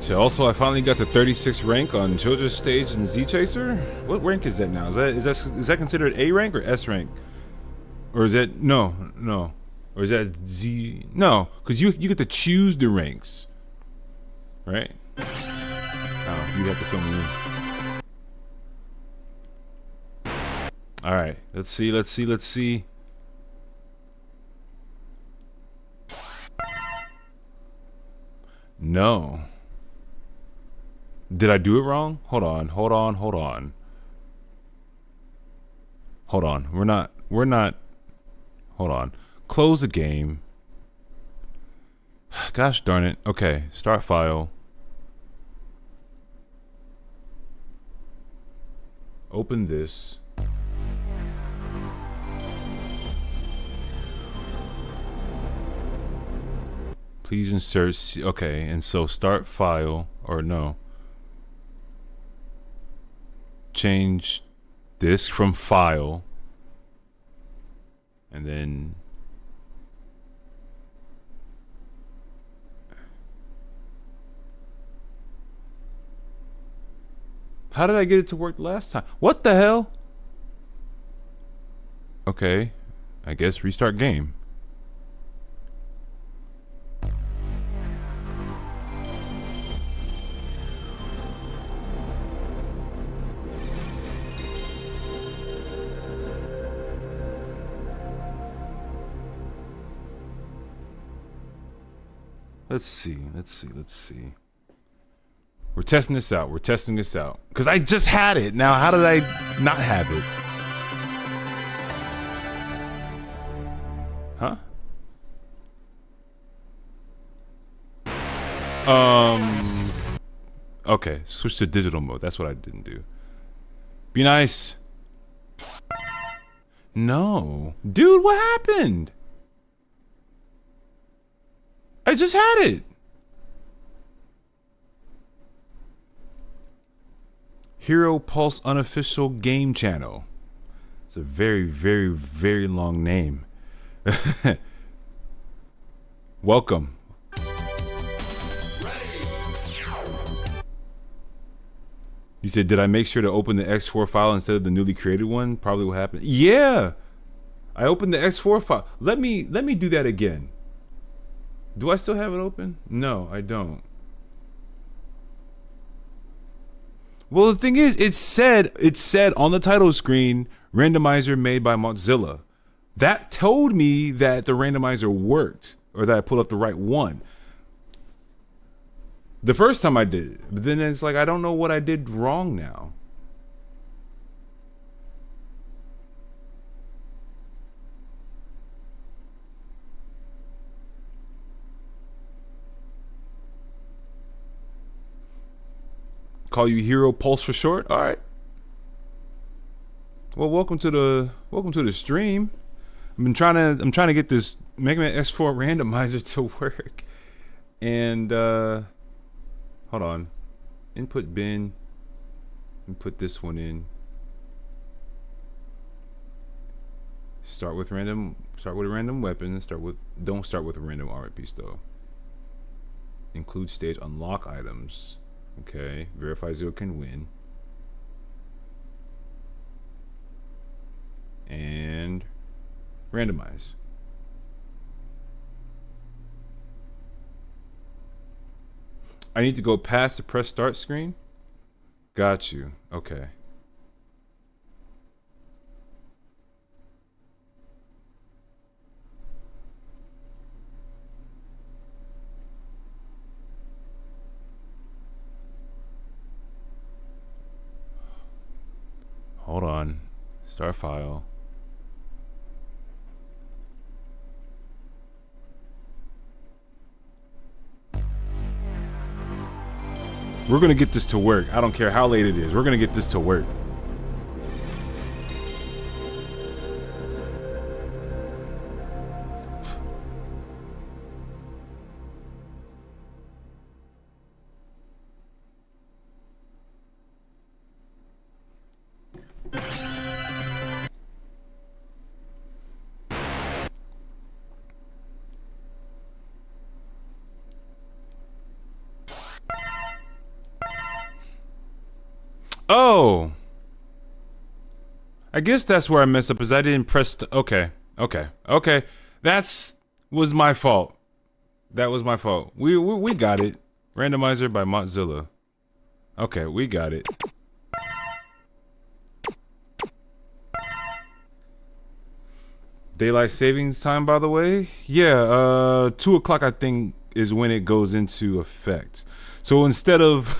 So also, I finally got to 36 rank on Children's Stage and Z Chaser. What rank is that now? Is that considered A rank or S rank? Or is that no? Or is that Z? No, because you get to choose the ranks, right? Oh, you have to fill me in. All right, let's see. No. Did I do it wrong? Hold on. We're not. Hold on. Close the game. Gosh darn it. Okay, start file. Open this. Please insert. Okay, and so start file or no. Change disk from file, and then how did I get it to work last time? What the hell? Okay, I guess restart game. Let's see. We're testing this out. Because I just had it. Now, how did I not have it? Huh? Okay, switch to digital mode. That's what I didn't do. Be nice. No. Dude, what happened? I just had it. Hero Pulse Unofficial Game Channel. It's a very, very, very long name. Welcome. You said, did I make sure to open the X4 file instead of the newly created one? Probably what happened. Yeah. I opened the X4 file. Let me do that again. Do I still have it open? No, I don't. Well, the thing is, it said on the title screen, randomizer made by Mozilla. That told me that the randomizer worked, or that I pulled up the right one. The first time I did it, but then it's like, I don't know what I did wrong now. Call you Hero Pulse for short. All right. Well, welcome to the stream. I'm trying to get this Mega Man X4 randomizer to work. And hold on. Input bin. And put this one in. Start with a random weapon. Don't start with a random armor piece though. Include stage unlock items. Okay, verify Zero can win. And randomize. I need to go past the press start screen? Got you. Okay. Hold on. Start file. We're gonna get this to work. I don't care how late it is. We're gonna get this to work. Oh. I guess that's where I messed up, is I didn't press okay. Was my fault. That was my fault. We got it. Randomizer by Mozilla. Okay, we got it. Daylight savings time, by the way. Yeah, 2 o'clock I think is when it goes into effect. So instead of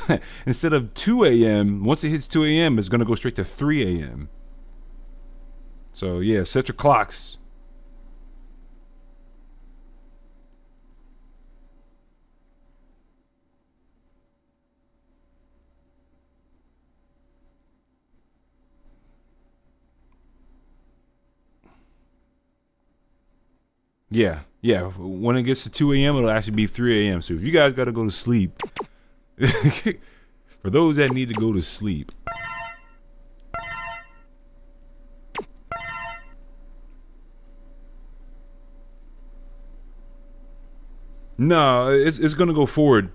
2 a.m., once it hits 2 a.m., it's gonna go straight to 3 a.m. So yeah, set your clocks. Yeah. When it gets to 2 a.m., it'll actually be 3 a.m. So if you guys gotta go to sleep, for those that need to go to sleep, no, it's gonna go forward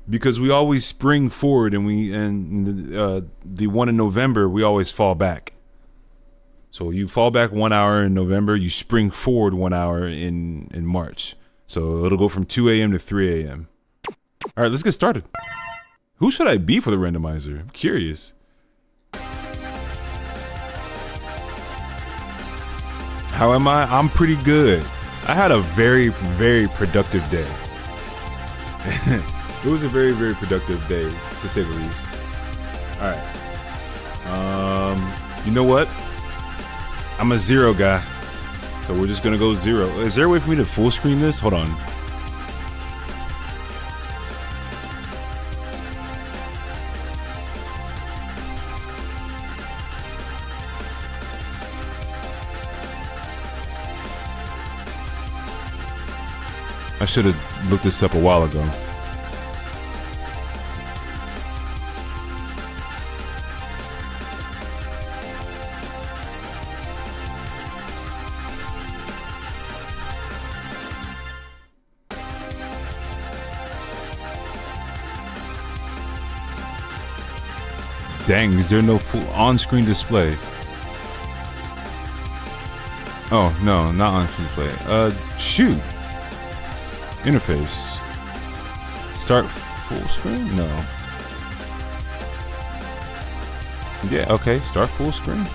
because we always spring forward, and the one in November we always fall back. So you fall back 1 hour in November, you spring forward 1 hour in March. So it'll go from 2 a.m. to 3 a.m. All right, let's get started. Who should I be for the randomizer? I'm curious. How am I? I'm pretty good. I had a very, very productive day. It was a very, very productive day, to say the least. All right. You know what? I'm a 0 guy, so we're just gonna go 0. Is there a way for me to full screen this? Hold on. I should have looked this up a while ago. Dang, is there no full on-screen display? Oh, no, not on-screen display. Shoot. Interface. Start full screen? No. Yeah, okay, start full screen.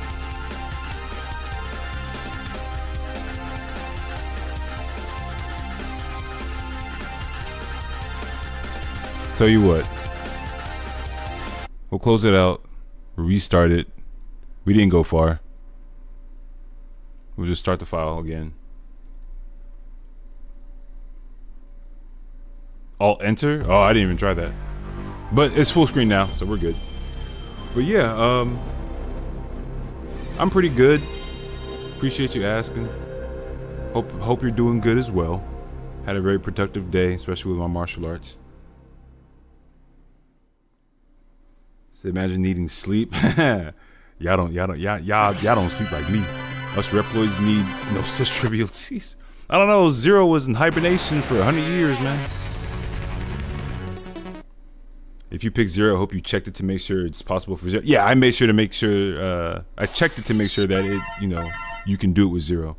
Tell you what. We'll close it out, restart it. We didn't go far. We'll just start the file again. Alt-enter? Oh, I didn't even try that. But it's full screen now, so we're good. But yeah, I'm pretty good. Appreciate you asking. Hope you're doing good as well. Had a very productive day, especially with my martial arts. Imagine needing sleep. y'all don't sleep like me. Us Reploids need no such trivialities. I don't know. 0 was in hibernation for 100 years, man. If you pick 0, I hope you checked it to make sure it's possible for 0. Yeah, I made sure to make sure. I checked it to make sure that you can do it with 0.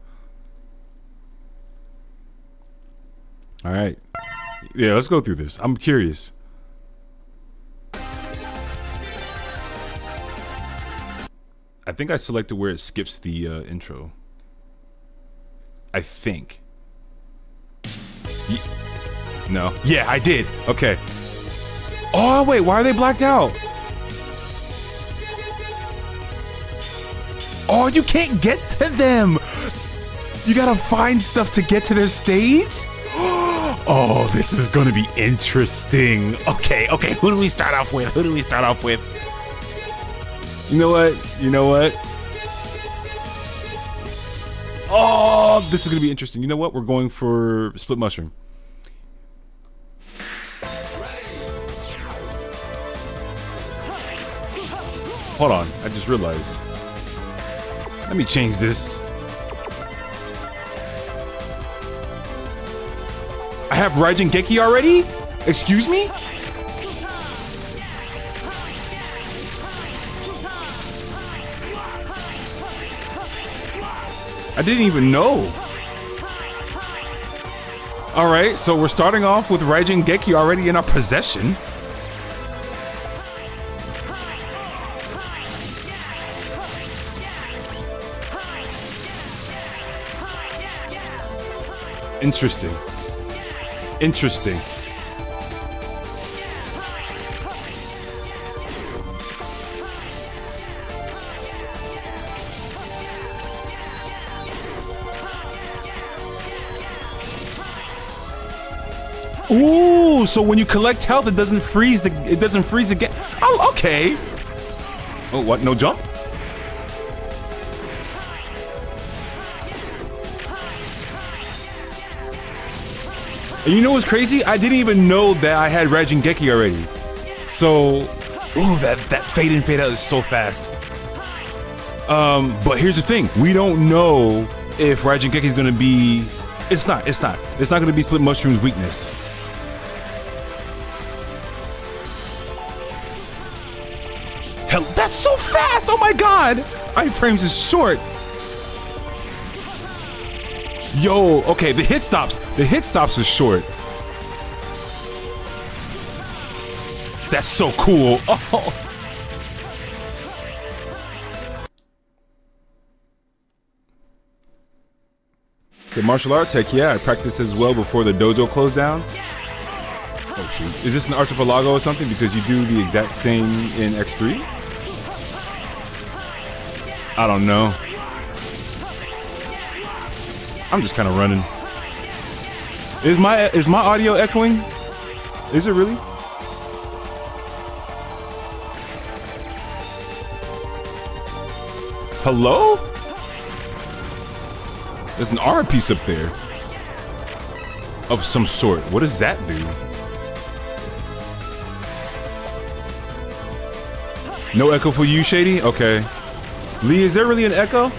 All right. Yeah, let's go through this. I'm curious. I think I selected where it skips the intro. I think. No. Yeah, I did. Okay. Oh, wait. Why are they blacked out? Oh, you can't get to them. You gotta find stuff to get to their stage? Oh, this is gonna be interesting. Okay. Who do we start off with? You know what? Oh, this is gonna be interesting. You know what? We're going for split mushroom. Hold on, I just realized. Let me change this. I have Raijin Geki already? Excuse me? I didn't even know. All right, so we're starting off with Raijin Geki already in our possession. Interesting. Interesting. Ooh, so when you collect health, it doesn't freeze again. Oh, okay. Oh, what? No jump? And you know what's crazy? I didn't even know that I had Raijin Geki already. So, ooh, that fade in, fade out is so fast. But here's the thing: we don't know if Raijin Geki is gonna be. It's not gonna be Split Mushroom's weakness. Hell, that's so fast! Oh my god! Iframes is short. Yo, okay, the hit stops is short. That's so cool. Oh. The martial arts, heck yeah, I practiced as well before the dojo closed down. Oh shoot, is this an archipelago or something? Because you do the exact same in X3? I don't know. I'm just kind of running. Is my audio echoing? Is it really? Hello? There's an armor piece up there. Of some sort. What does that do? No echo for you, Shady? Okay. Lee, is there really an echo?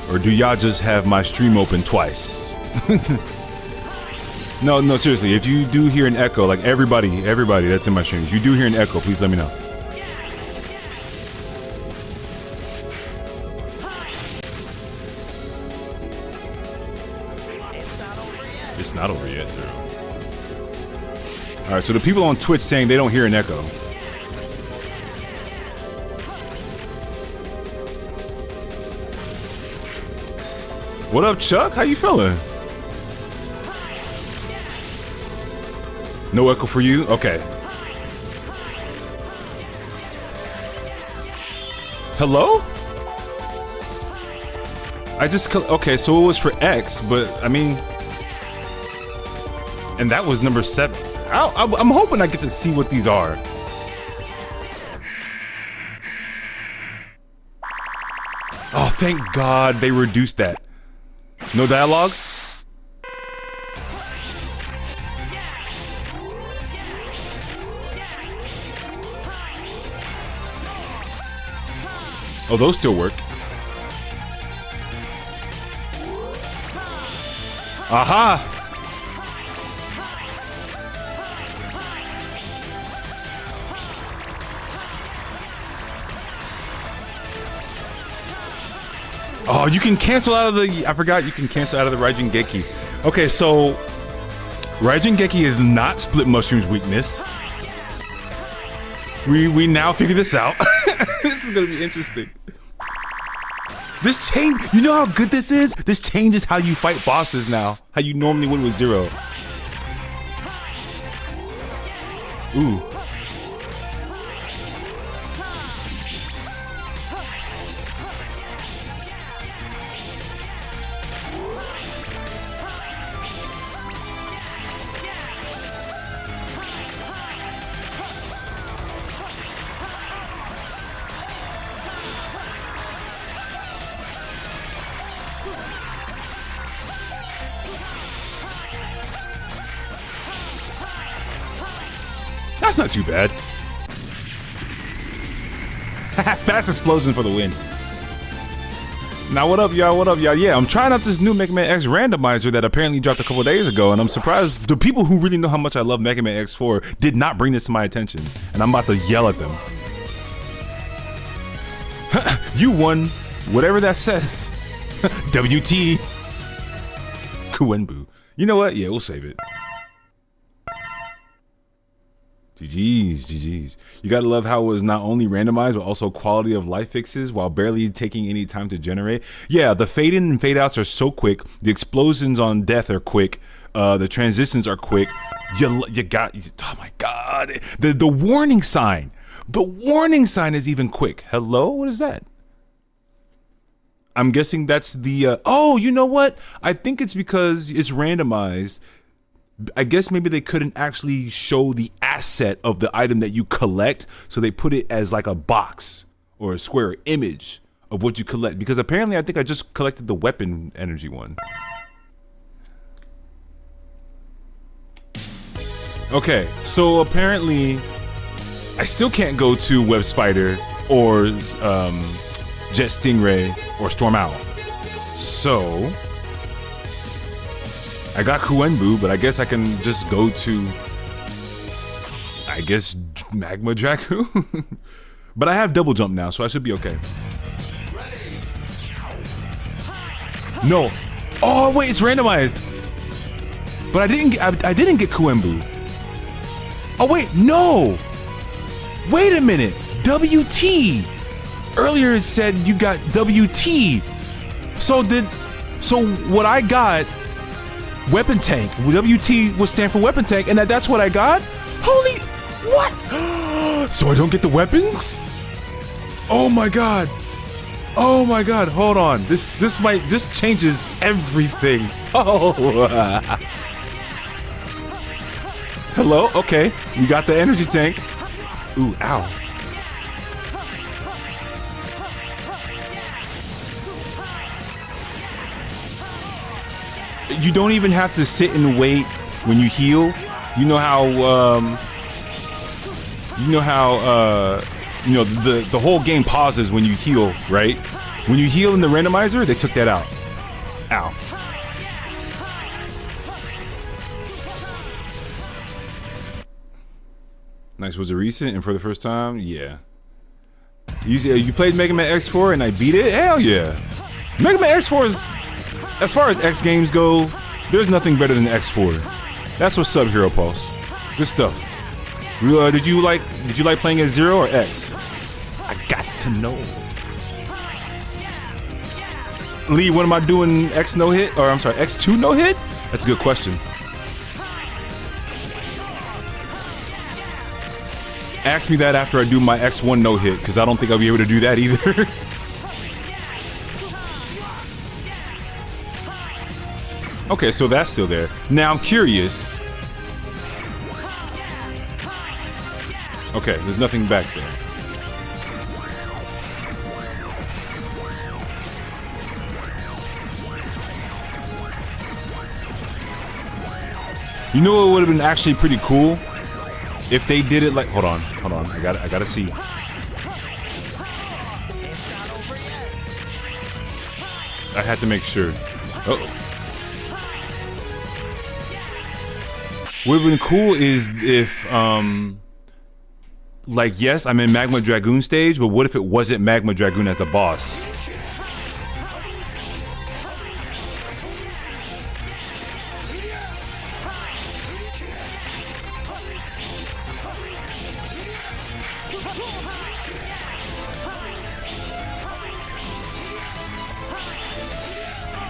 Or do y'all just have my stream open twice? No, seriously, if you do hear an echo, like everybody that's in my stream, if you do hear an echo, please let me know. It's not over yet, Zero. All right, so the people on Twitch saying they don't hear an echo. What up, Chuck? How you feeling? No echo for you? Okay. Hello? Okay, so it was for X, but I mean, and that was number 7. I'm hoping I get to see what these are. Oh, thank God they reduced that. No dialogue? Oh, those still work. Aha! Oh, you can cancel out of the... I forgot you can cancel out of the Raijin Geki. Okay, so... Raijin Geki is not Split Mushroom's weakness. We now figure this out. This is gonna be interesting. This change... You know how good this is? This changes how you fight bosses now. How you normally win with Zero. Ooh. That's not too bad. Fast explosion for the win. Now what up, y'all? What up, y'all? Yeah, I'm trying out this new Mega Man X randomizer that apparently dropped a couple days ago, and I'm surprised the people who really know how much I love Mega Man X4 did not bring this to my attention, and I'm about to yell at them. You won, whatever that says. WT. Kuenbu. You know what? Yeah, we'll save it. GG's. You gotta love how it was not only randomized, but also quality of life fixes while barely taking any time to generate. Yeah, the fade in and fade outs are so quick. The explosions on death are quick. The transitions are quick. You got, oh my God. The warning sign. The warning sign is even quick. Hello? What is that? I'm guessing that's the, oh, you know what? I think it's because it's randomized. I guess maybe they couldn't actually show the asset of the item that you collect, so they put it as like a box or a square image of what you collect, because apparently I think I just collected the weapon energy one. Okay, so apparently I still can't go to Web Spider or Jet Stingray or Storm Owl. So I got Kuenbu, but I guess I can just go to, I guess, Magma Draku. But I have double jump now, so I should be okay. No. Oh wait, it's randomized. But I didn't get Kuenbu. Oh wait, no. Wait a minute. WT. Earlier it said you got WT. So what I got, weapon tank. WT would stand for weapon tank, and that's what I got? Holy, what? So I don't get the weapons? Oh my God. Oh my God, hold on. This changes everything. Oh. Hello, okay. You got the energy tank. Ooh, ow. You don't even have to sit and wait when you heal. You know how the whole game pauses when you heal, right? When you heal in the randomizer, they took that out. Ow. Nice. Was it recent and for the first time? Yeah. You played Mega Man X4 and I beat it? Hell yeah. Mega Man X4 is, as far as X games go, there's nothing better than X4. That's what's up, Hero Pulse. Good stuff. Did you like playing as Zero or X? I gots to know. Lee, when am I doing X no hit? Or I'm sorry, X2 no hit? That's a good question. Ask me that after I do my X1 no hit, because I don't think I'll be able to do that either. Okay, so that's still there. Now I'm curious. Okay, there's nothing back there. You know what would have been actually pretty cool? If they did it like, hold on, I gotta see. I had to make sure. Oh. What would have been cool is if, like, yes, I'm in Magma Dragoon stage, but what if it wasn't Magma Dragoon as the boss?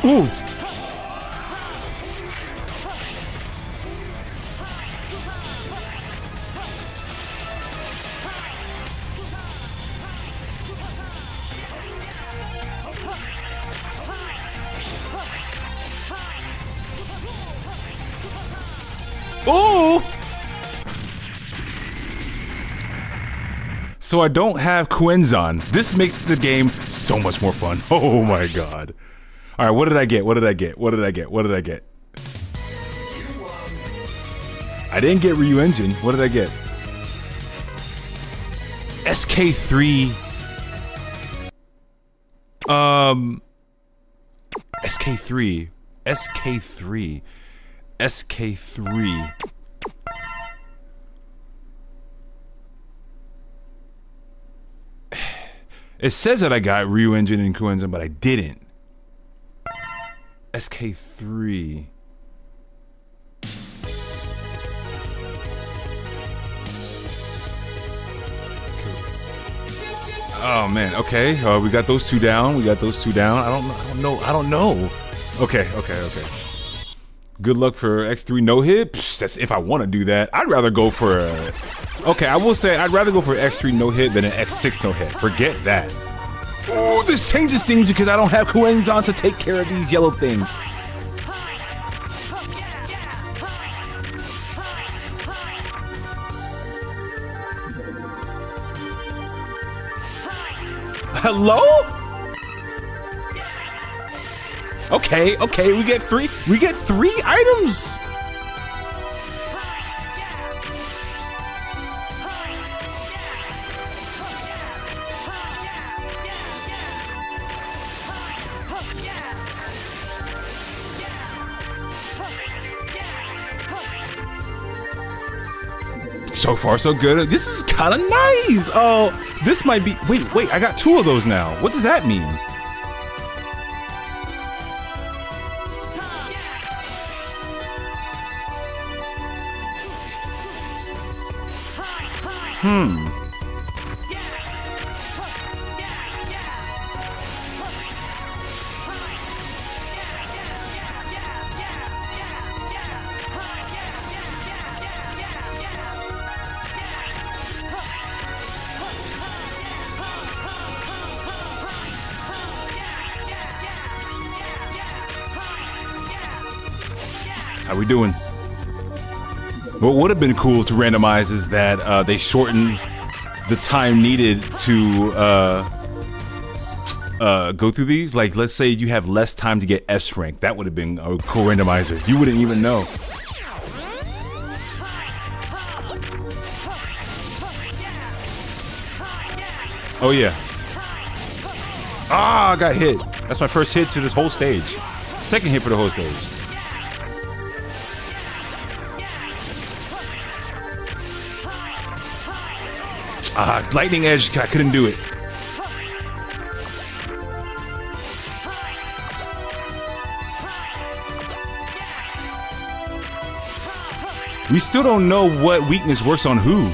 Ooh! Ooh! So I don't have Quenzon. This makes the game so much more fun. Oh my God. All right, what did I get? What did I get? What did I get? What did I get? I didn't get Ryu Engine. What did I get? SK3. SK3. SK3. SK3. It says that I got Ryu Engine and Kuenzan, but I didn't. SK3. Oh man, okay. We got those two down. I don't know. Okay. Good luck for X3 no hit. Psh, that's if I want to do that. I'd rather go for a... Okay, I will say I'd rather go for X3 no hit than an X6 no hit. Forget that. Ooh, this changes things because I don't have Kuenzan to take care of these yellow things. Hello? Okay, we get three items. So far, so good. This is kind of nice. Oh, this might be... Wait, I got two of those now. What does that mean? How we doing? What would have been cool to randomize is that they shorten the time needed to go through these. Like, let's say you have less time to get S rank. That would have been a cool randomizer. You wouldn't even know. Oh yeah. Ah, I got hit. That's my first hit to this whole stage. Second hit for the whole stage. Lightning Edge, I couldn't do it. We still don't know what weakness works on who.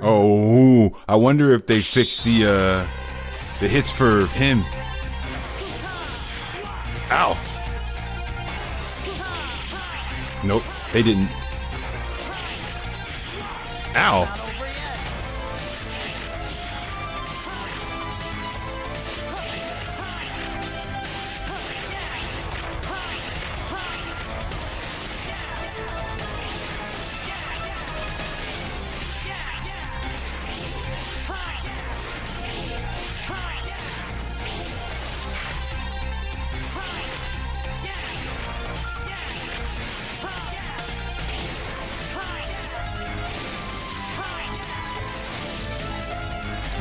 Oh, I wonder if they fixed the hits for him. Ow. Nope, they didn't. Ow.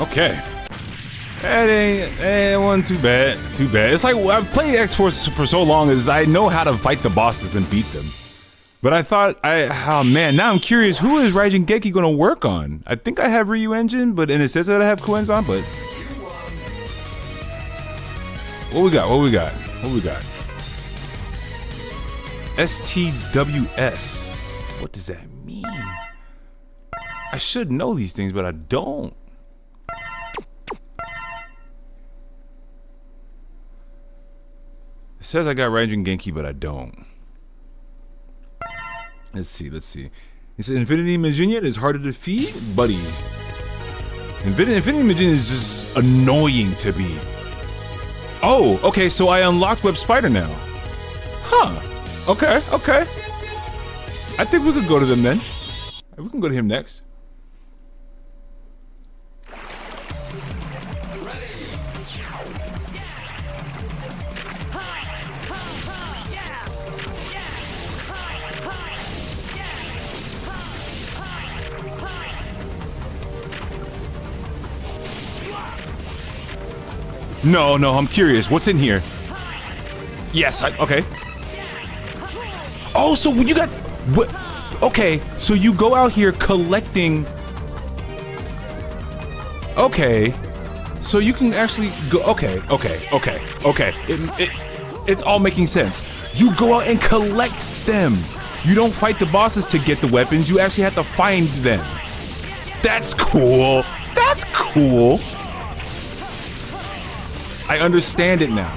Okay. That ain't wasn't too bad. Too bad. It's like I've played X-Force for so long as I know how to fight the bosses and beat them. But I thought oh man, now I'm curious, who is Raijin Genki gonna work on? I think I have Ryu Engine, but and it says that I have Kuenzan, but what we got? STWS. What does that mean? I should know these things, but I don't. It says I got Raijin Genki, but I don't. Let's see. He said Infinity Maginian is hard to defeat, buddy. Infinity Maginian is just annoying to beat. Oh, okay, so I unlocked Web Spider now. Huh. Okay. I think we could go to them then. We can go to him next. No, I'm curious. What's in here? Yes, okay. Oh, so you got what? Okay, so you go out here collecting. Okay, so you can actually go. Okay. It's all making sense. You go out and collect them. You don't fight the bosses to get the weapons. You actually have to find them. That's cool. That's cool. I understand it now.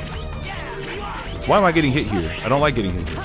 Why am I getting hit here? I don't like getting hit here.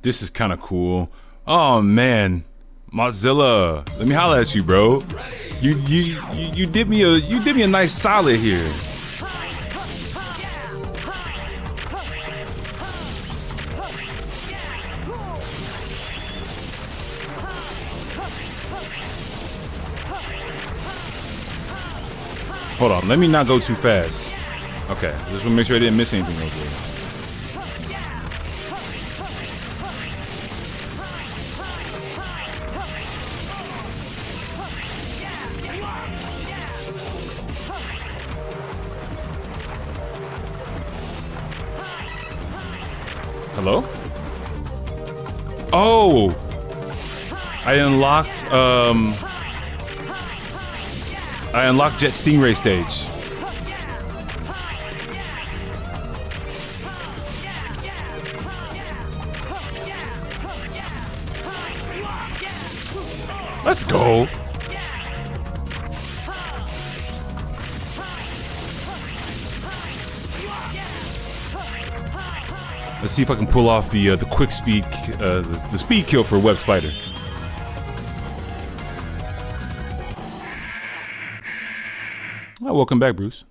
This is kind of cool. Oh man, Mozilla, let me holler at you, bro. You did me a nice solid here. Hold on, let me not go too fast. Okay, just want to make sure I didn't miss anything over there. Hello? Oh! I unlocked Jet Stingray stage. Let's go. Let's see if I can pull off the quick speed, the speed kill for Web Spider. Oh, welcome back, Bruce.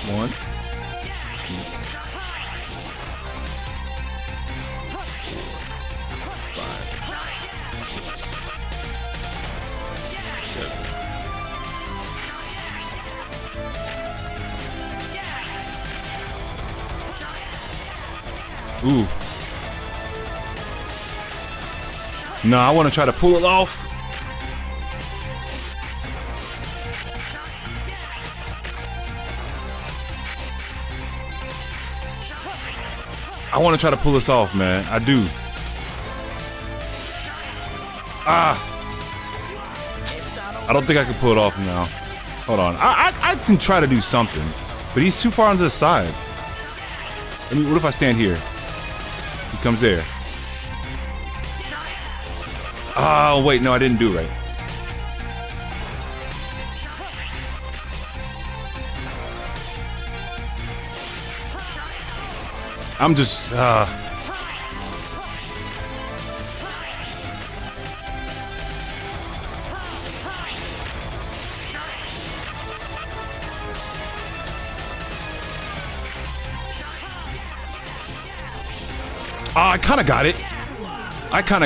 One, two, 5, 6, 7. Ooh. No, I want to try to pull it off. I want to try to pull this off, man. I do. Ah. I don't think I can pull it off now. Hold on. I can try to do something, but he's too far onto the side. I mean, what if I stand here? He comes there. Oh, wait. No, I didn't do it right. I'm just, I kind of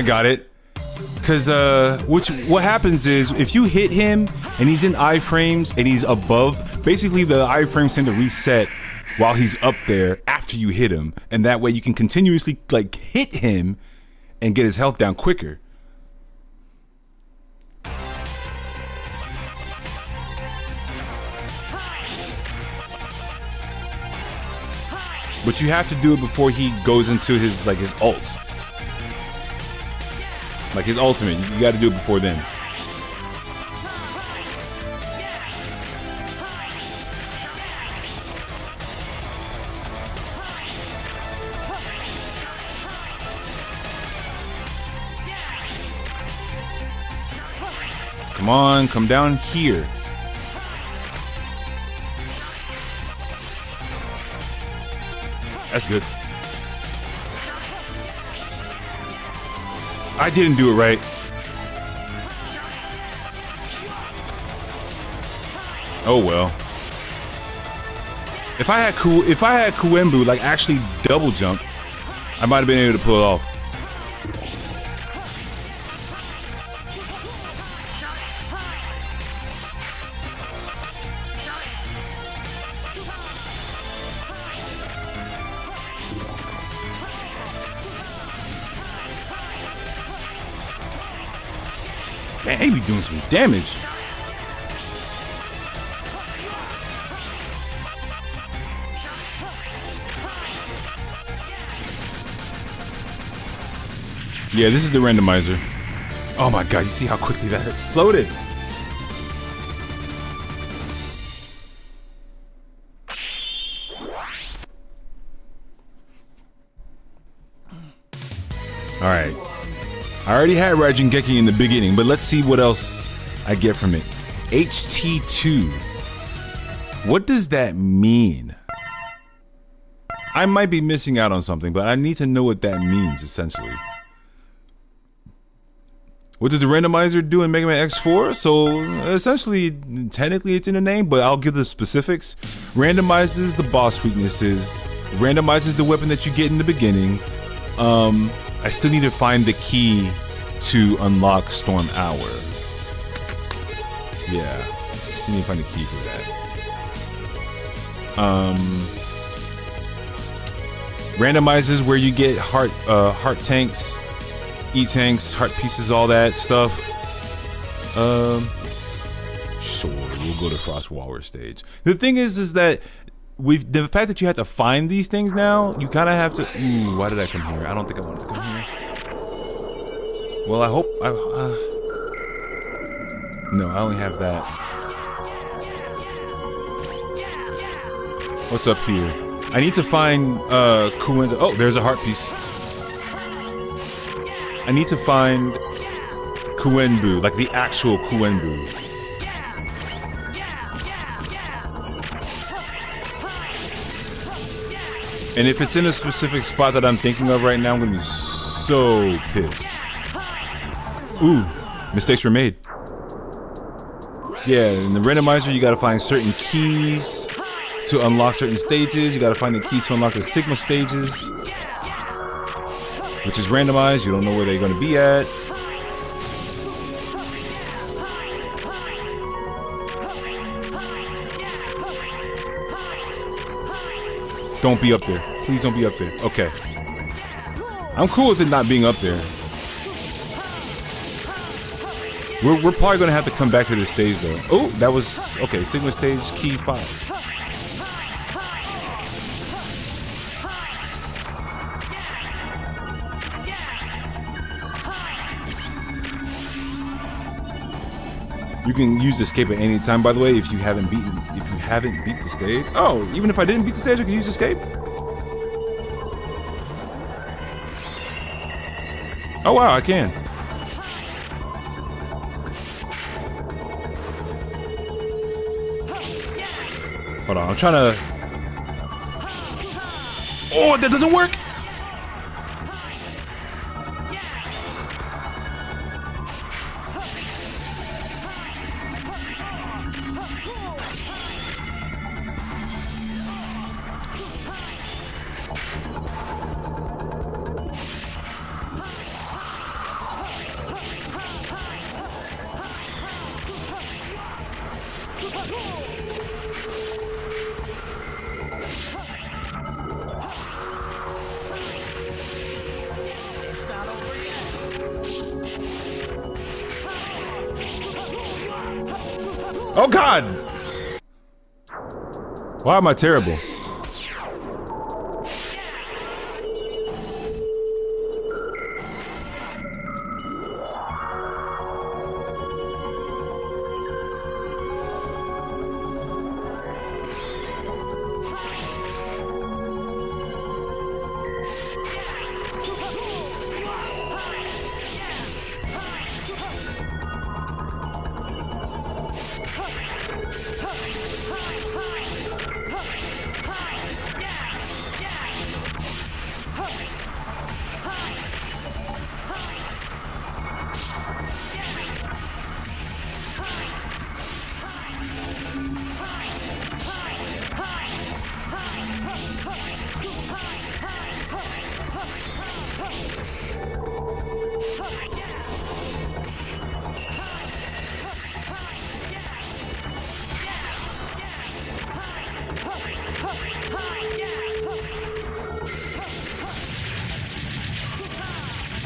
got it. Cause what happens is if you hit him and he's in iframes and he's above, basically the iframes tend to reset while he's up there after you hit him, and that way you can continuously like hit him and get his health down quicker. But you have to do it before he goes into his like his ult. Like his ultimate, you got to do it before then. Come on, come down here. That's good. I didn't do it right. Oh well. If I had Kuenbu like actually double jump, I might have been able to pull it off. Man, he be doing some damage. Yeah, this is the randomizer. Oh my god, you see how quickly that exploded? Alright. I already had Raijingeki in the beginning, but let's see what else I get from it. HT2. What does that mean? I might be missing out on something, but I need to know what that means, essentially. What does the randomizer do in Mega Man X4? So, essentially, technically it's in the name, but I'll give the specifics. Randomizes the boss weaknesses. Randomizes the weapon that you get in the beginning. I still need to find the key to unlock Storm Hour. Yeah, still need to find the key for that. Randomizes where you get heart tanks, E-tanks, heart pieces, all that stuff. Sure, we'll go to Frostwalker stage. The thing is that the fact that you have to find these things now, you kind of have to. Ooh, why did I come here? I don't think I wanted to come here. Well, I hope no, I only have that. What's up here? I need to find Kuenbu. Oh, there's a heart piece. I need to find Kuenbu, like the actual Kuenbu. And if it's in a specific spot that I'm thinking of right now, I'm gonna be so pissed. Ooh, mistakes were made. Yeah, in the randomizer, you gotta find certain keys to unlock certain stages. You gotta find the keys to unlock the Sigma stages, which is randomized. You don't know where they're gonna be at. Don't be up there. Please don't be up there. Okay. I'm cool with it not being up there. We're probably gonna have to come back to this stage though. Oh, that was okay. Sigma stage key 5. You can use escape at any time, by the way, if you haven't beat the stage. Oh, even if I didn't beat the stage, I could use escape? Oh wow, I can. Hold on, I'm trying to. Oh, that doesn't work! Oh God! Why am I terrible?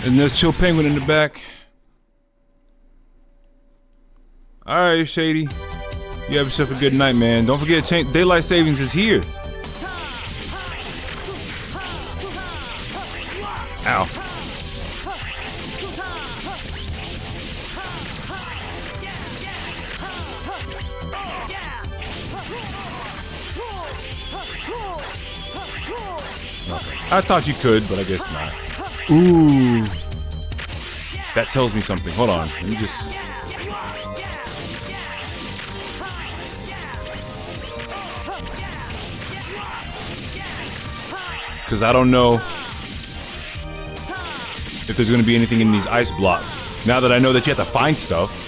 And there's Chill Penguin in the back. Alright, Shady. You have yourself a good night, man. Don't forget, daylight savings is here. Ow. I thought you could, but I guess not. Ooh. That tells me something. Hold on. Let me just... Because I don't know if there's going to be anything in these ice blocks. Now that I know that you have to find stuff.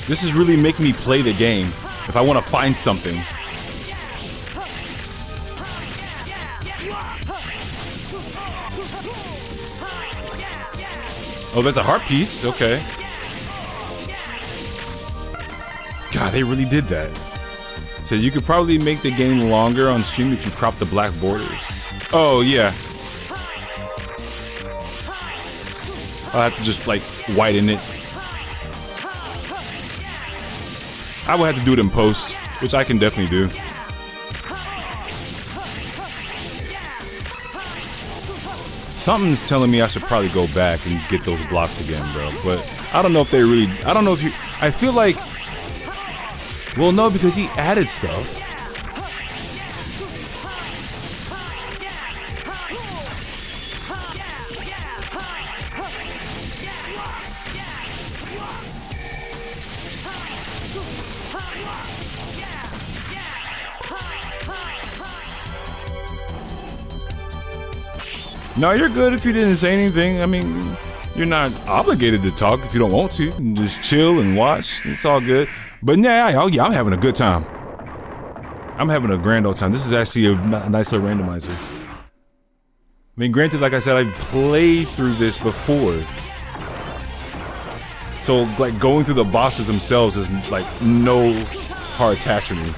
This is really making me play the game if I want to find something. Oh, that's a heart piece. Okay. God, they really did that. So you could probably make the game longer on stream if you crop the black borders. Oh, yeah. I'll have to just, like, whiten it. I would have to do it in post, which I can definitely do. Something's telling me I should probably go back and get those blocks again, bro. But I don't know if they really... I don't know if you... I feel like... Well, no, because he added stuff. No, you're good if you didn't say anything. I mean, you're not obligated to talk if you don't want to. You can just chill and watch. It's all good. But yeah, I'm having a good time. I'm having a grand old time. This is actually a nice little randomizer. I mean, granted, like I said, I've played through this before. So, like, going through the bosses themselves is, like, no hard task for me.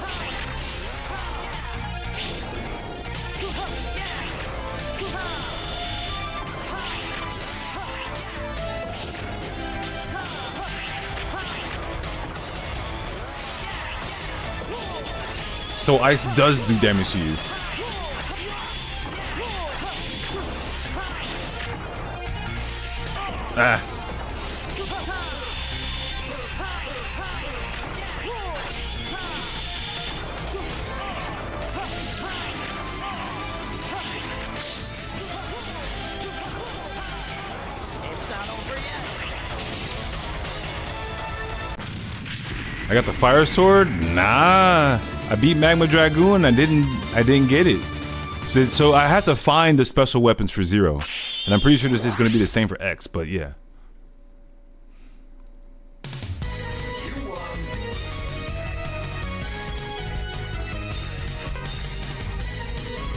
So ice does do damage to you. Ah. I got the fire sword? Nah. I beat Magma Dragoon. I didn't get it. So I have to find the special weapons for Zero. And I'm pretty sure this is going to be the same for X, but yeah.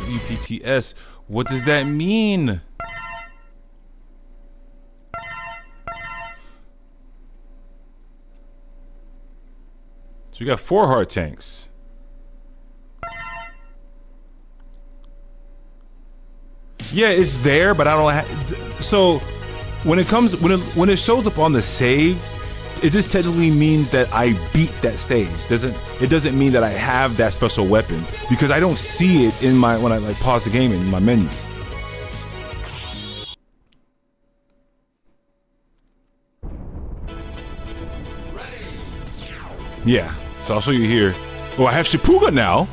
WPTS, what does that mean? So we got 4 heart tanks. Yeah, it's there, but I don't have. So when it shows up on the save, it just technically means that I beat that stage. It doesn't mean that I have that special weapon because I don't see it in my when I like pause the game in my menu. Yeah, so I'll show you here. Oh, I have Shipuga now.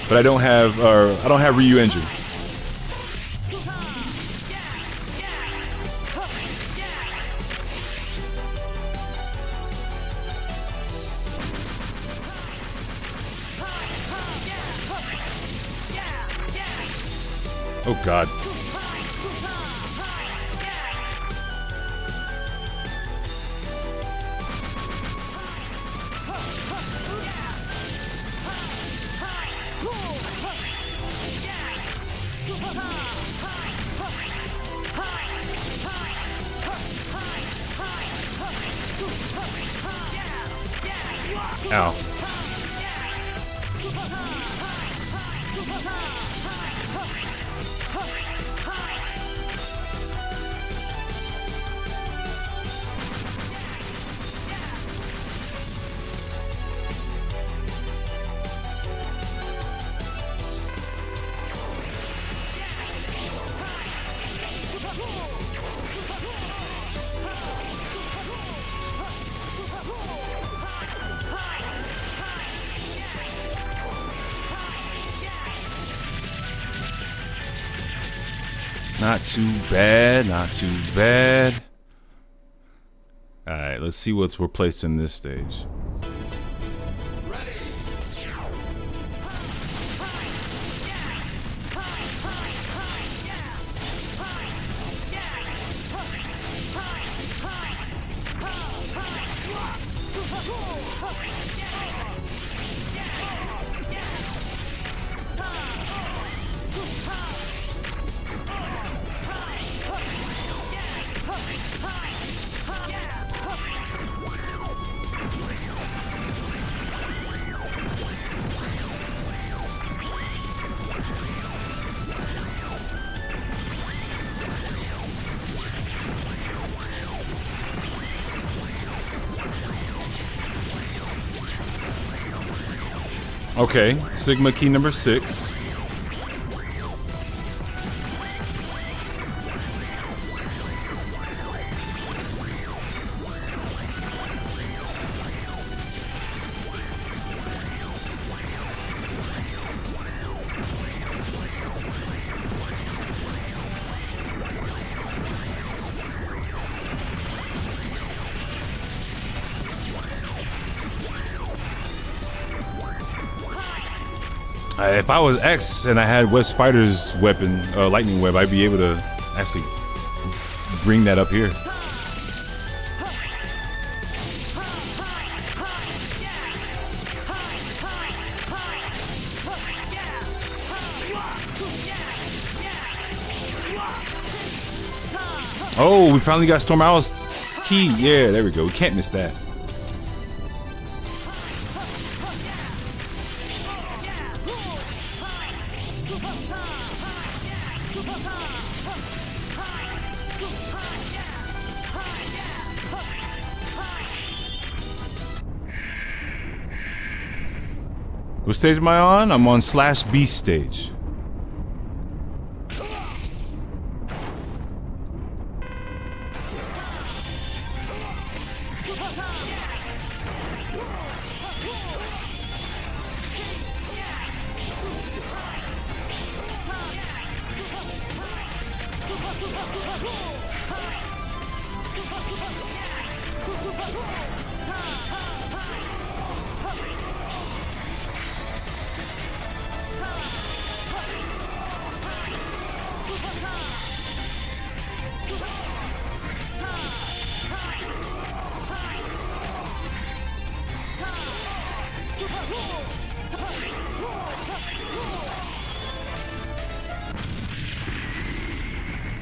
But I don't have Ryu Engine. Oh God. Ow. Not too bad, not too bad. Alright, let's see what's replaced in this stage. Okay, Sigma key number 6. If I was X and I had Web Spider's weapon, lightning web, I'd be able to actually bring that up here. Oh, we finally got Storm Owl's key. Yeah, there we go. We can't miss that. What stage am I on? I'm on /B stage.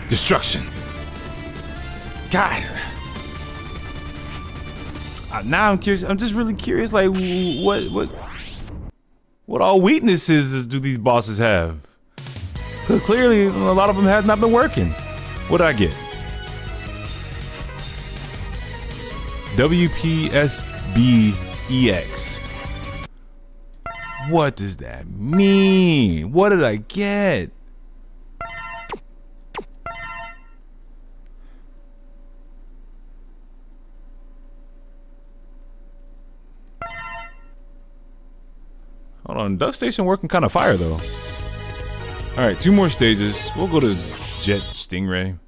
Destruction. God. Now I'm curious. I'm just really curious. Like, what all weaknesses do these bosses have? Because clearly, a lot of them have not been working. What did I get? WPSBEX. What does that mean? What did I get? Hold on, Duck Station working kind of fire though. All right, 2 more stages. We'll go to Jet Stingray.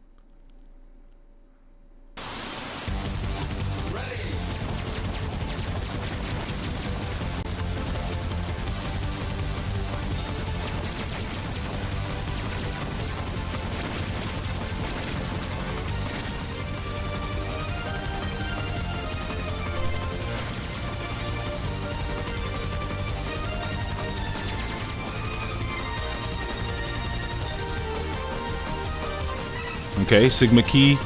Okay, Sigma key.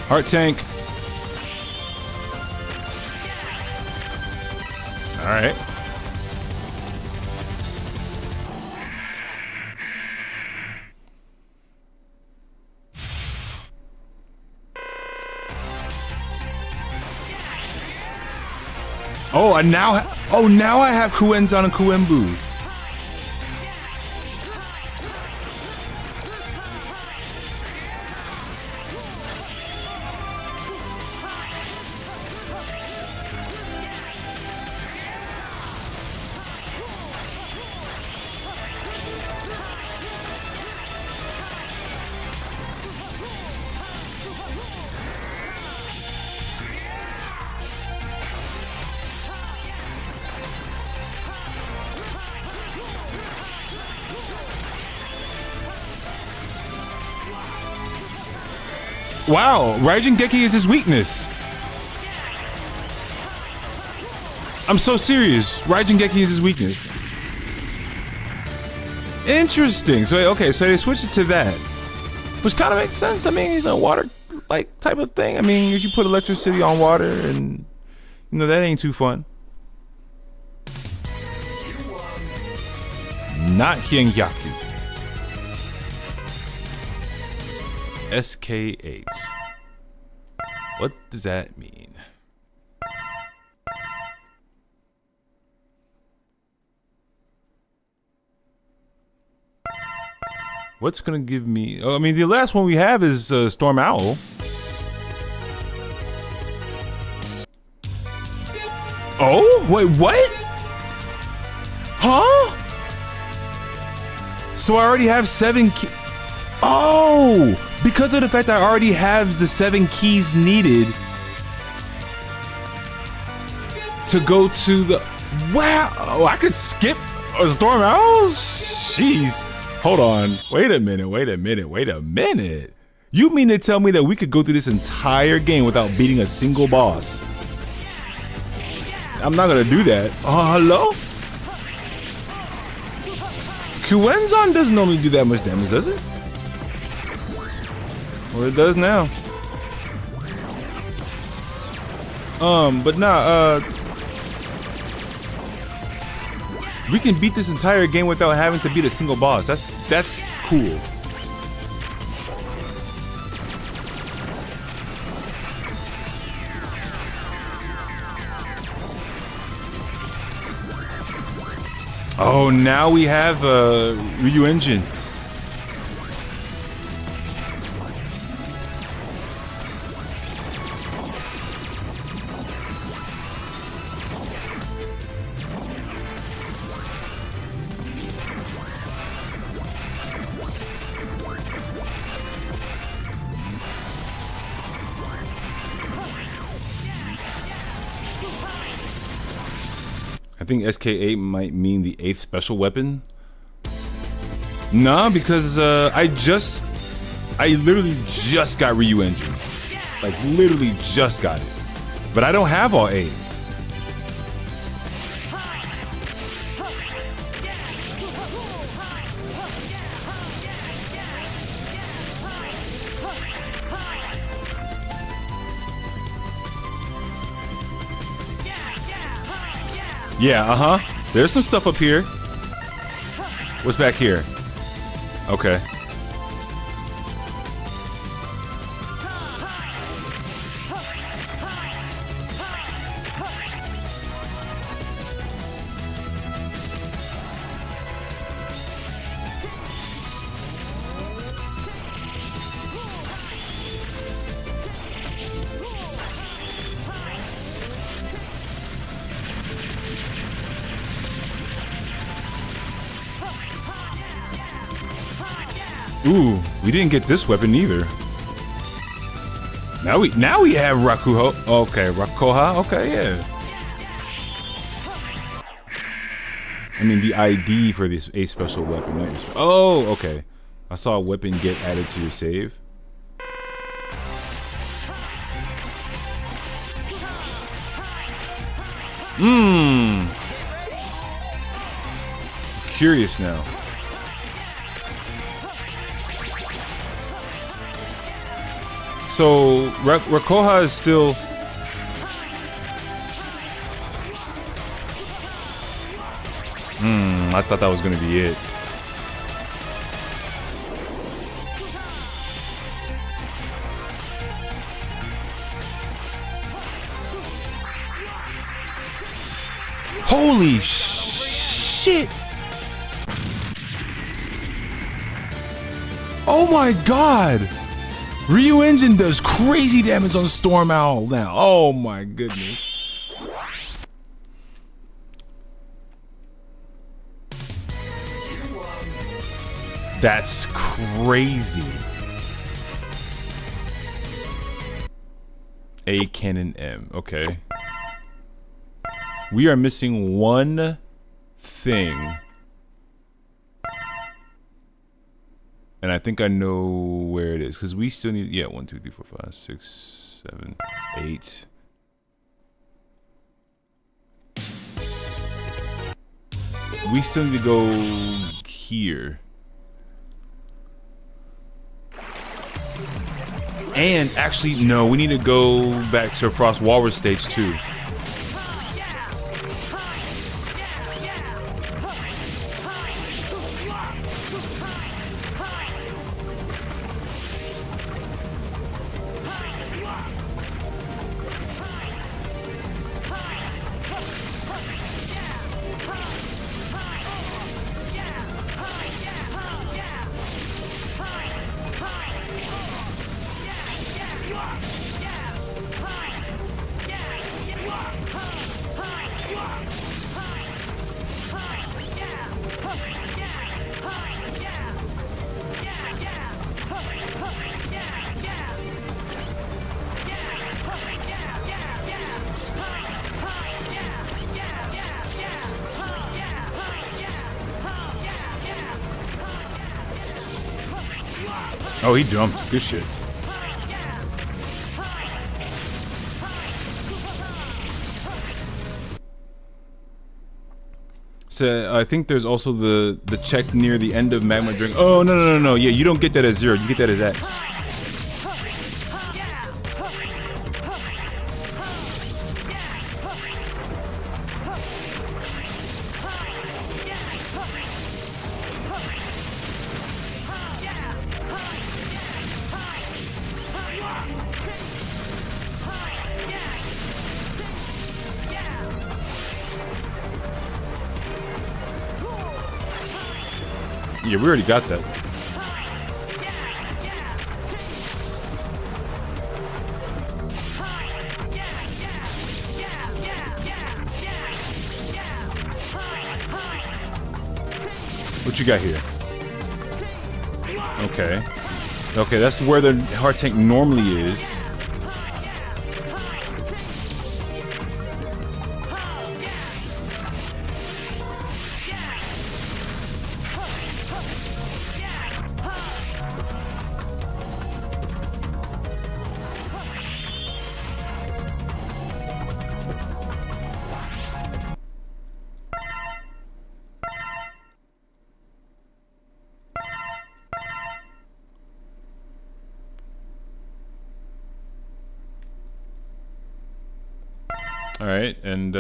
Heart tank. All right. Oh, and now, now I have Kuenzan and Kuembu. Wow, Raijin Geki is his weakness. I'm so serious. Raijin Geki is his weakness. Interesting. So okay, so they switched it to that, which kind of makes sense. I mean, water like type of thing. I mean, if you put electricity on water, and that ain't too fun. Not Hyengyaku. SK8. What does that mean? What's gonna give me? Oh, I mean, the last one we have is Storm Owl. Oh, wait, what? Huh? So I already have 7 keys. Oh, because of the fact that I already have the 7 keys needed to go to the... Wow, oh, I could skip a Storm Owl? Jeez. Hold on. Wait a minute. You mean to tell me that we could go through this entire game without beating a single boss? I'm not gonna do that. Hello? Kuenzan doesn't normally do that much damage, does it? Well, it does now. But nah, we can beat this entire game without having to beat a single boss. That's cool. Oh, now we have Ryu Engine. I think SK8 might mean the 8th special weapon. Nah, because I literally just got Ryu Engine. Like, literally just got it. But I don't have all 8. Yeah, there's some stuff up here. What's back here? Okay. Ooh, we didn't get this weapon either. Now we have Rakuho. Okay, Rakoha. Okay, yeah. I mean the ID for this a special weapon. Not your oh, okay. I saw a weapon get added to your save. Curious now. So Rakoha is still. I thought that was gonna be it. Holy shit! Oh my god! Ryu Engine does crazy damage on Storm Owl now. Oh my goodness. That's crazy. A Cannon M. Okay. We are missing one thing. And I think I know where it is. Because we still need... Yeah, 1, 2, 3, 4, 5, 6, 7, 8. We still need to go here. And actually, no, we need to go back to Frost Walrus stage 2. Oh, he jumped. Good shit. So I think there's also the check near the end of Magma Drink. Oh no. Yeah, you don't get that as 0. You get that as X. Yeah, we already got that. What you got here? Okay. Okay, that's where the heart tank normally is. All right, and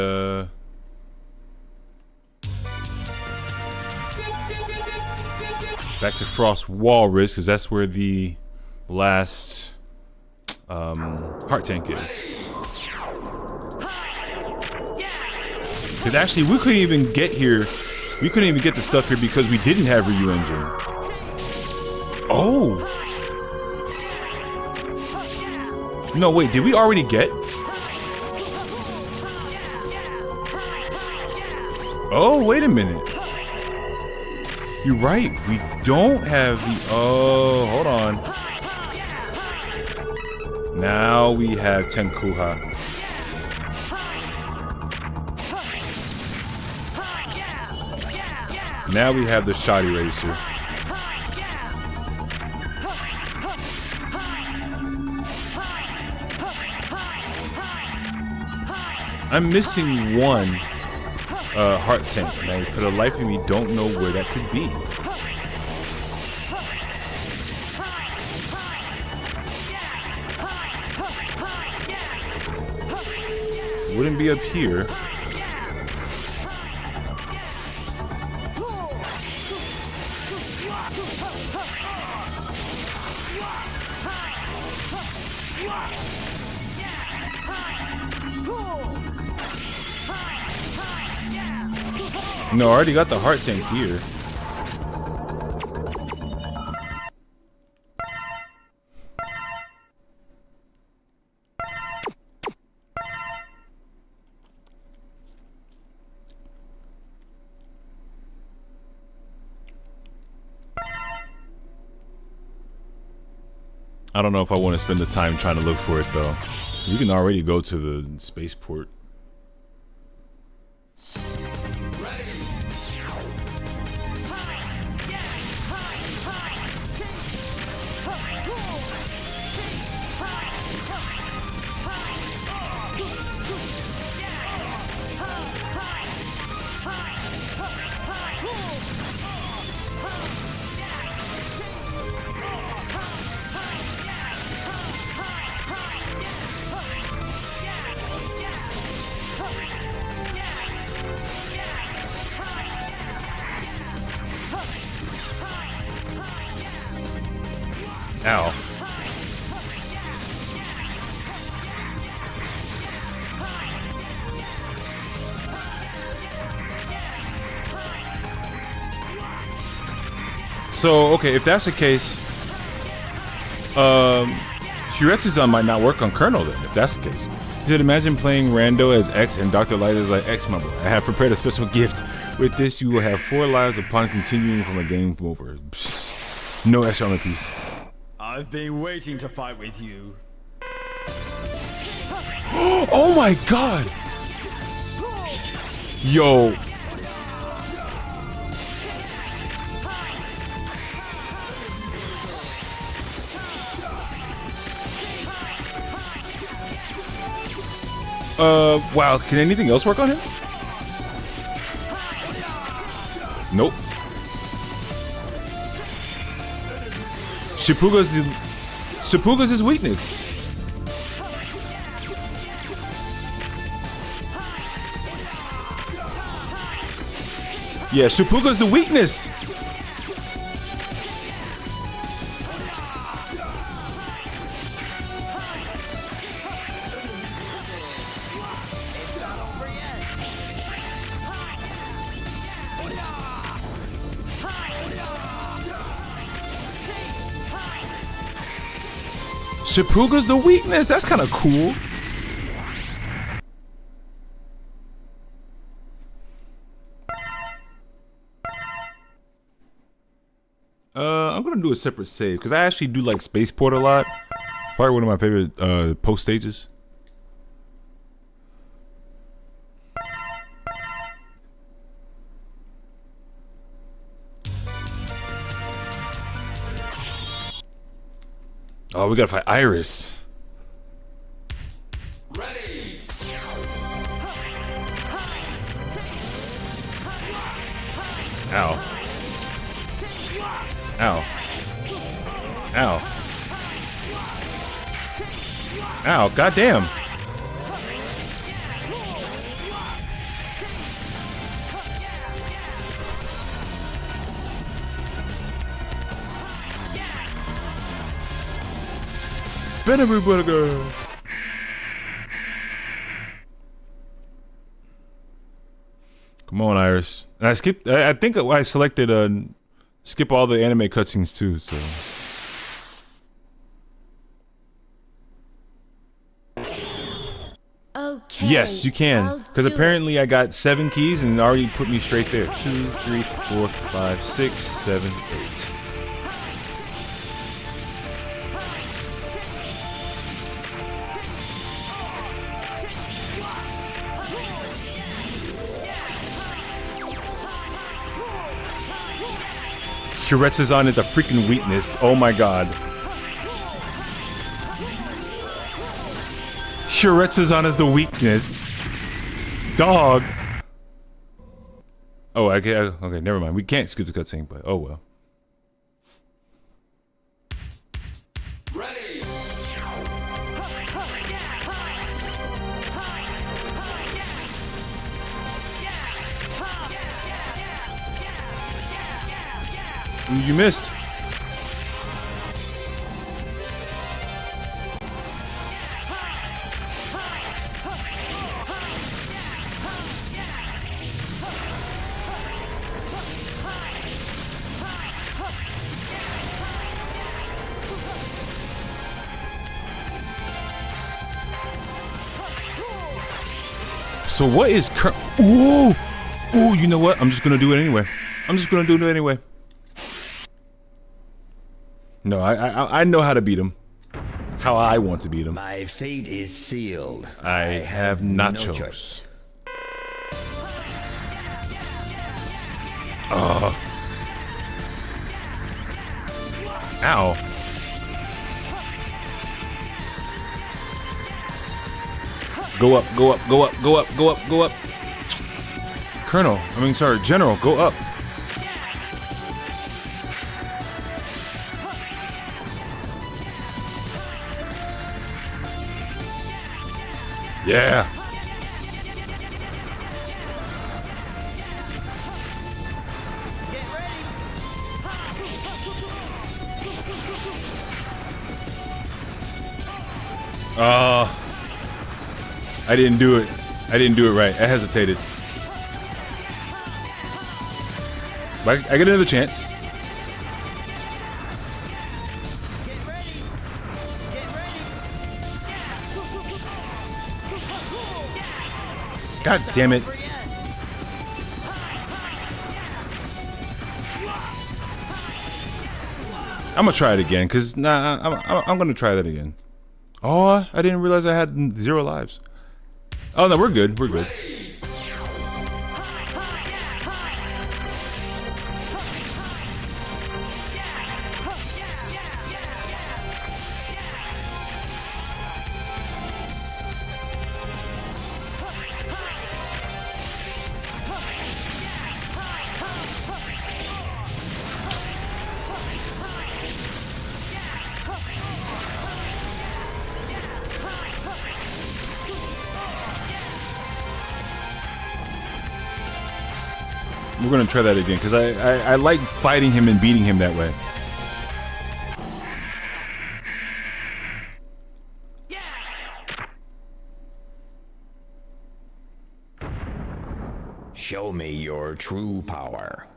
Back to Frost Walrus, because that's where the last heart tank is. Because actually, we couldn't even get here. We couldn't even get the stuff here because we didn't have Ryu Engine. Oh! No, wait, did we already get? Oh, wait a minute. You're right, we don't have the... Oh, hold on. Now we have Tenkuha. Now we have the Shot Eraser. I'm missing one heart tank, and I, for the life of me, don't know where that could be. Wouldn't be up here. No, I already got the heart tank here. I don't know if I want to spend the time trying to look for it though. You can already go to the spaceport. Ow. So, okay, if that's the case, Shiretsuzan might not work on Colonel then, if that's the case. You should imagine playing Rando as X and Dr. Light as like X, my boy. I have prepared a special gift. With this, you will have 4 lives upon continuing from a game over. Psst. No extra on the piece. I've been waiting to fight with you. Oh my god! Yo. Wow, can anything else work on him? Nope. Shipuga's his weakness. Yeah, Shipuga's the weakness. Shipuga's the weakness. That's kind of cool. I'm gonna do a separate save because I actually do like Spaceport a lot. Probably one of my favorite post stages. Oh, we gotta fight Iris. Ready. Ow. Ow. Ow. Ow, goddamn. Benny Burger. Come on, Iris. And I skipped. I think I selected skip all the anime cutscenes too. So. Okay. Yes, you can. I'll Because do apparently I got 7 keys and it already put me straight there. 2, 3, 4, 5, 6, 7, 8. Shiretsu's is a freaking weakness. Oh my god. Shiretsu's is the weakness. Dog. Oh, okay, never mind. We can't skip the cutscene, but oh well. Ready. You missed. So what is Ooh! Ooh, you know what? I'm just gonna do it anyway. No, I know how to beat him. How I want to beat him. My fate is sealed. I have nachos. No choice. Ow. Go up, go up, go up, go up, go up, go up. General, go up. Yeah. I didn't do it. I didn't do it right. I hesitated. But I get another chance. God damn it. I'm gonna try it again, cause I'm gonna try that again. Oh, I didn't realize I had 0 lives. Oh no, we're good. We're good. We're gonna try that again, because I like fighting him and beating him that way. Show me your true power.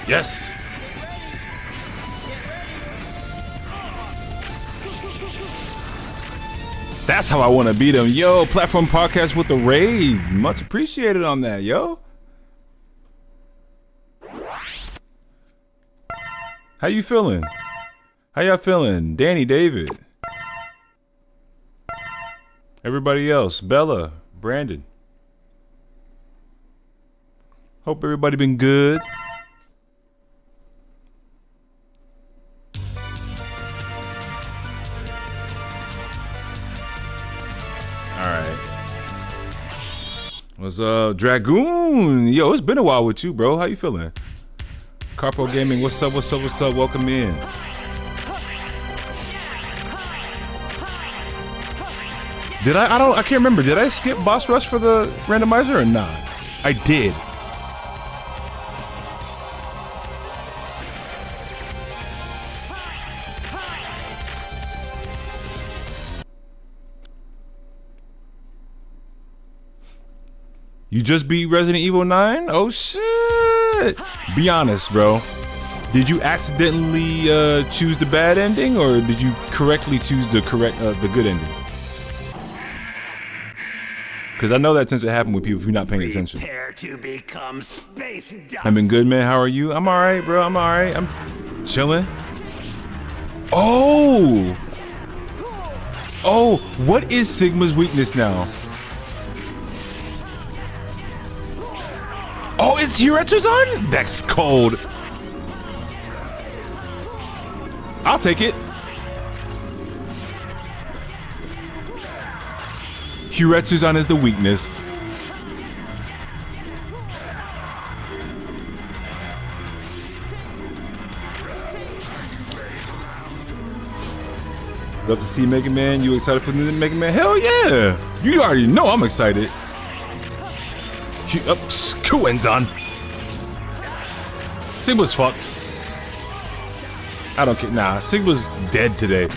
Yes. That's how I want to beat him. Yo, Platform Podcast with the raid. Much appreciated on that, yo. How you feeling? How y'all feeling? Danny, David, Everybody else, Bella, Brandon. Hope everybody been good. Alright. What's up, Dragoon? Yo, it's been a while with you, bro. How you feeling? Carpo Gaming, what's up, what's up, what's up? Welcome in. Did I can't remember. Did I skip Boss Rush for the randomizer or not? I did. You just beat Resident Evil 9? Oh shit! Be honest, bro. Did you accidentally choose the bad ending, or did you correctly choose the good ending? Because I know that tends to happen with people if you're not paying attention. Prepare to become space dust. I've been good, man. How are you? I'm alright, bro. I'm alright. I'm chilling. Oh! Oh, what is Sigma's weakness now? Oh, it's Hiretsu's on? That's cold. I'll take it. Hiretsu's on is the weakness. Love to see Mega Man. You excited for the new Mega Man? Hell yeah! You already know I'm excited. Kuen's-on. Sigma's fucked. I don't care. Nah, Sigma's dead today.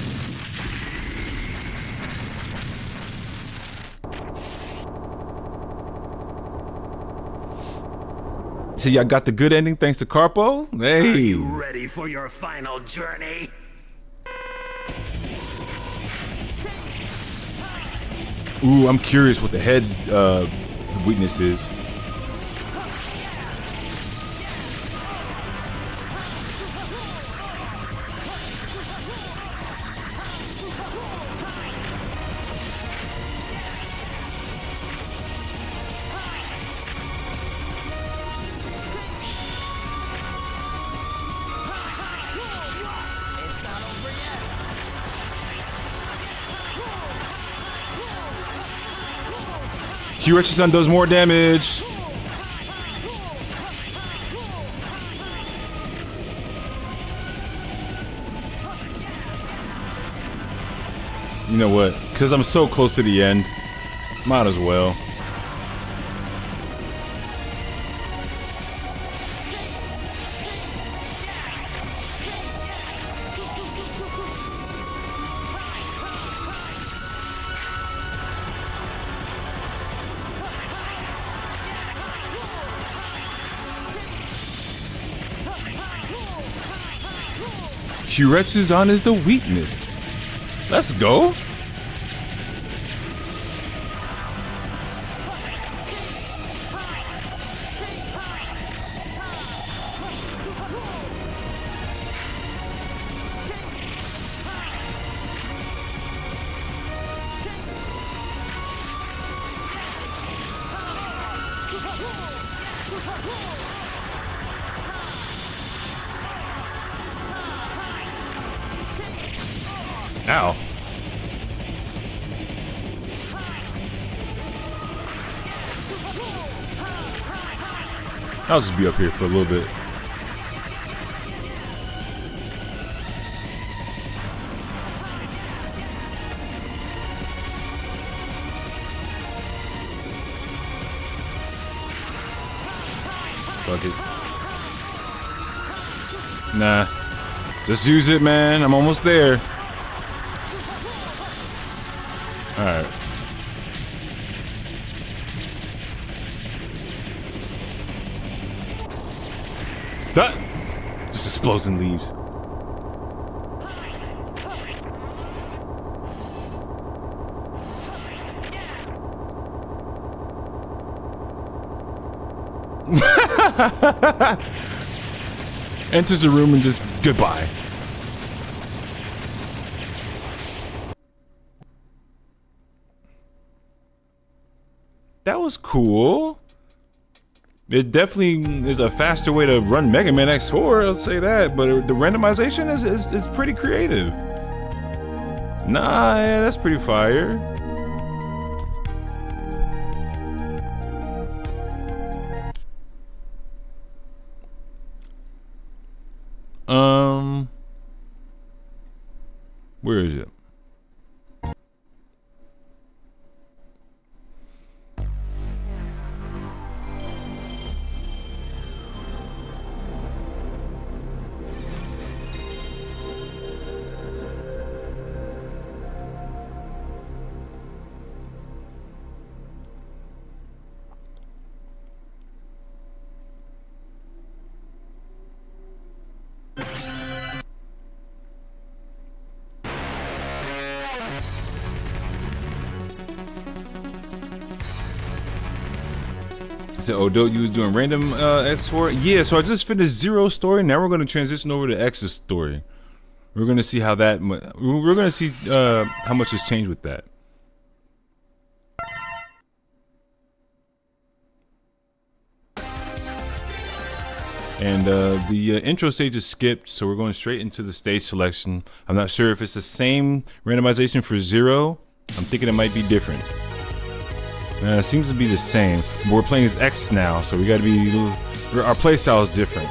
So y'all got the good ending thanks to Carpo? Hey. Are you ready for your final journey? Ooh, I'm curious what the head weakness is. Hiretsu-san does more damage. You know what? Because I'm so close to the end, might as well. Hiretsu's-on is the weakness. Let's go. Ow. I'll just be up here for a little bit. Fuck it. Nah. Just use it, man. I'm almost there. Alright. That just explodes and leaves. Enters the room and just goodbye. That was cool. It definitely is a faster way to run Mega Man X4, I'll say that, but the randomization is pretty creative. Nah, yeah, that's pretty fire. Where is it? So, oh, you was doing random X4? Yeah, so I just finished Zero story. Now we're going to transition over to X's story. We're going to see how that, we're going to see how much has changed with that. And the intro stage is skipped, so we're going straight into the stage selection. I'm not sure if it's the same randomization for Zero. I'm thinking it might be different. It seems to be the same, but we're playing as X now, so we gotta be, our playstyle is different.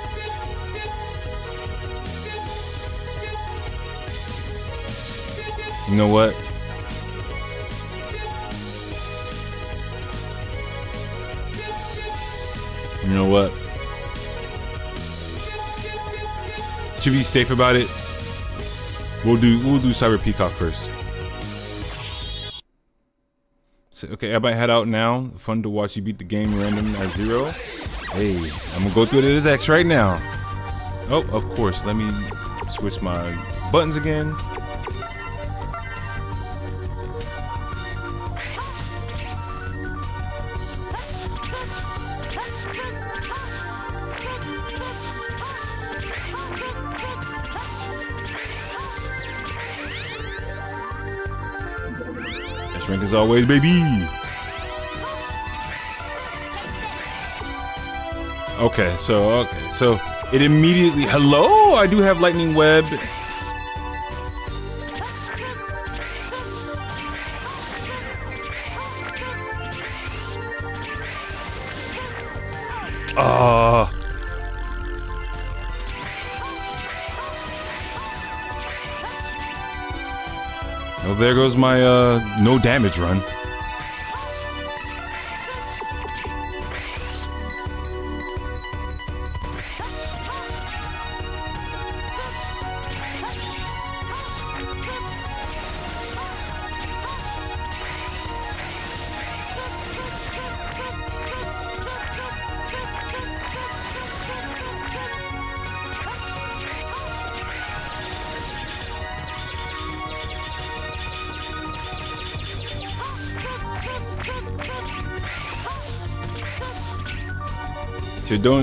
You know what? You know what? To be safe about it, we'll do Cyber Peacock first. Okay, everybody head out now. Fun to watch you beat the game random at Zero. Hey, I'm gonna go through it as X right now. Oh, of course. Let me switch my buttons again. Rank as always, baby. Okay, so it immediately, hello, I do have lightning web. Well, there goes my no damage run.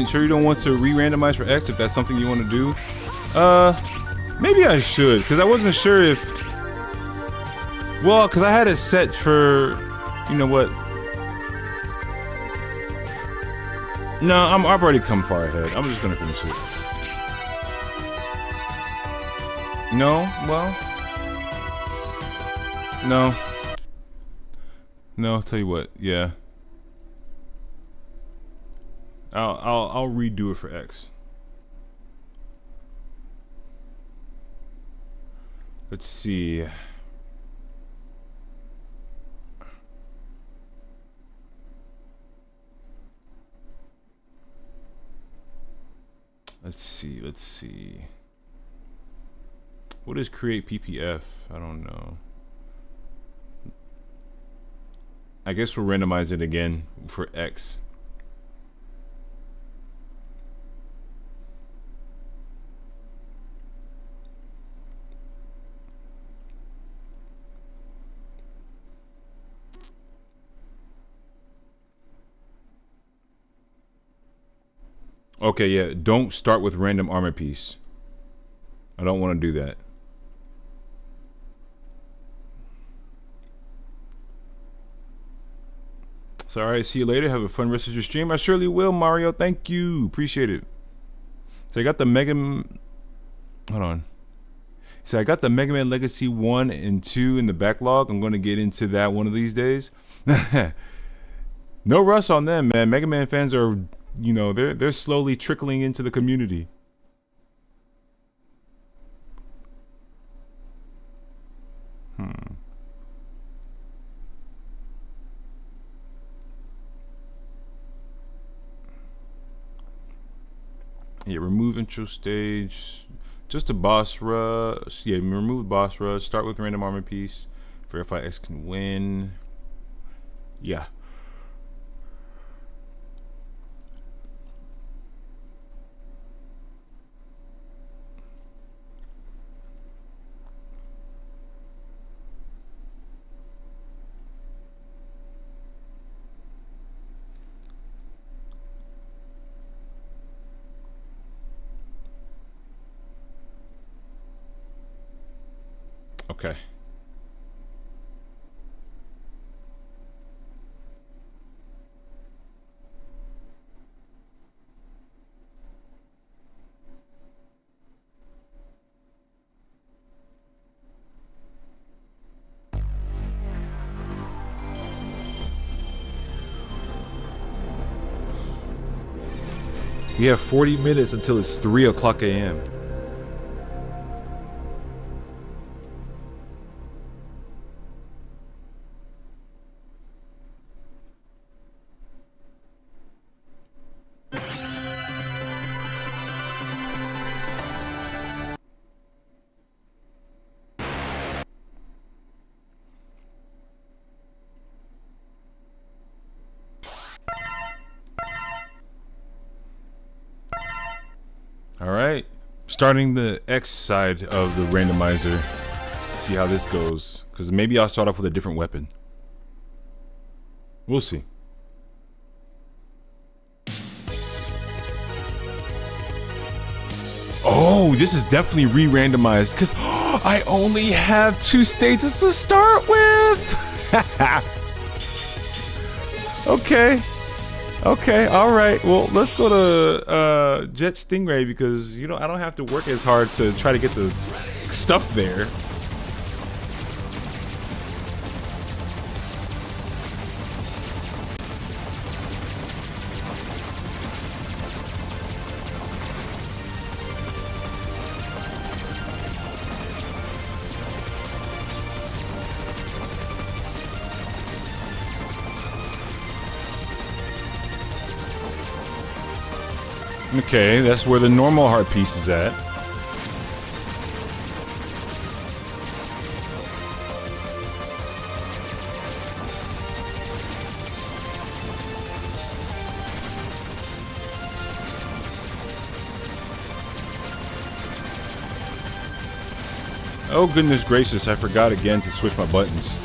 Sure you don't want to re-randomize for X if that's something you want to do? Maybe I should, because I wasn't sure if... Well, because I had it set for... You know what? No, I've already come far ahead. I'm just going to finish it. No? Well... No. No, I'll tell you what. Yeah. I'll redo it for X. Let's see. Let's see. What is create PPF? I don't know. I guess we'll randomize it again for X. Okay, yeah, don't start with random armor piece. I don't want to do that. So, all right, see you later. Have a fun rest of your stream. I surely will, Mario. Thank you. Appreciate it. So I got the hold on. So I got the Mega Man Legacy 1 and 2 in the backlog. I'm going to get into that one of these days. No rush on them, man. Mega Man fans are, you know, they're slowly trickling into the community. Yeah, remove intro stage. Just a boss rush. Yeah, remove boss rush. Start with random armor piece. Verify X can win. Yeah. Okay. We have 40 minutes until it's 3 o'clock a.m. Alright, starting the X side of the randomizer. See how this goes. Because maybe I'll start off with a different weapon. We'll see. Oh, this is definitely re-randomized. Because I only have 2 stages to start with. Okay. Okay, all right. Well, let's go to Jet Stingray because you know I don't have to work as hard to try to get the stuff there. Okay, that's where the normal heart piece is at. Oh goodness gracious, I forgot again to switch my buttons.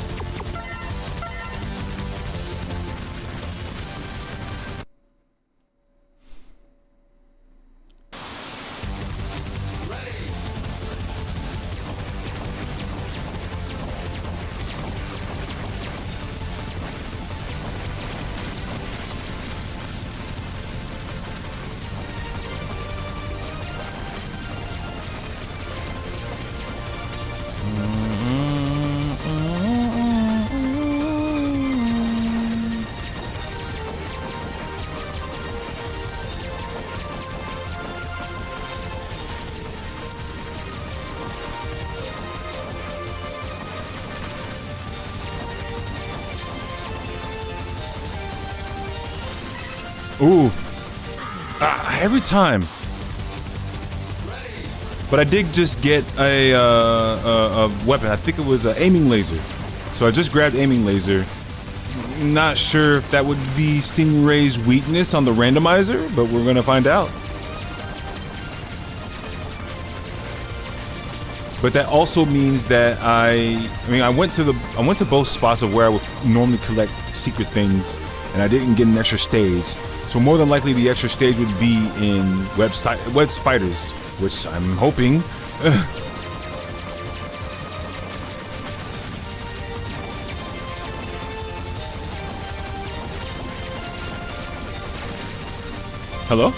Ooh. Every time. But I did just get a weapon. I think it was an aiming laser. So I just grabbed aiming laser. Not sure if that would be Stingray's weakness on the randomizer, but we're gonna find out. But that also means that I went to both spots of where I would normally collect secret things, and I didn't get an extra stage. So more than likely, the extra stage would be in web spiders, which I'm hoping. Hello?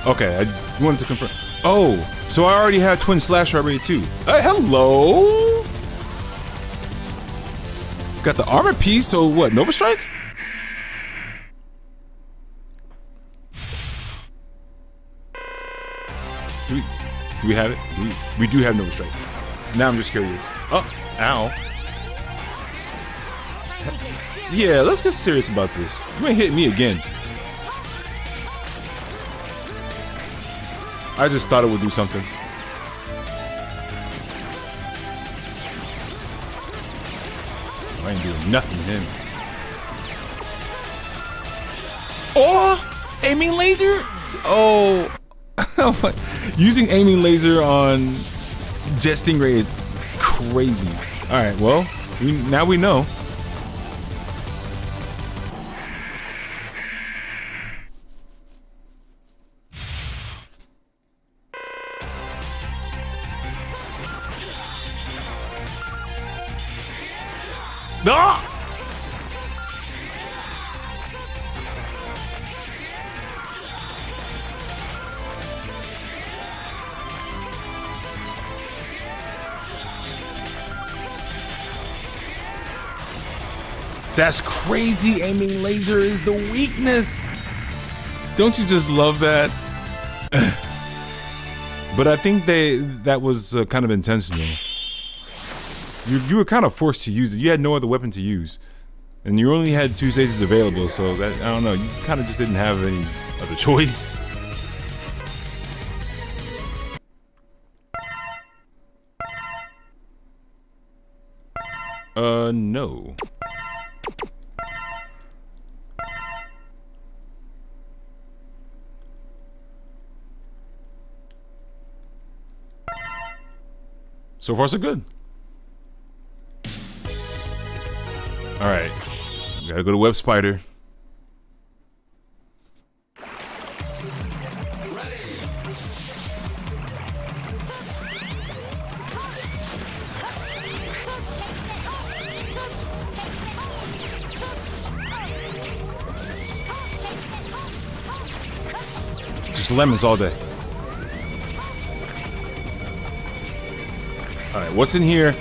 Okay, I wanted to confirm. Oh, so I already have Twin Slash already too. Hello? Got the armor piece, so what, Nova Strike? Do we have it? We do have Nova Strike. Now I'm just curious. Oh, ow. Yeah, let's get serious about this. You ain't hit me again. I just thought it would do something. I ain't doing nothing to him. Oh! Aiming laser? Oh. Using aiming laser on Jet Stingray is crazy. Alright, well, now we know. Ah! That's crazy. Aiming laser is the weakness. Don't you just love that? But I think that was kind of intentional. You were kind of forced to use it. You had no other weapon to use, and you only had 2 stages available. So that, I don't know. You kind of just didn't have any other choice. No. So far, so good. All right, gotta go to Web Spider. Just lemons all day. All right, what's in here?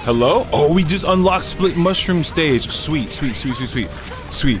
Hello? Oh, we just unlocked Split Mushroom stage. Sweet, sweet, sweet, sweet, sweet, sweet.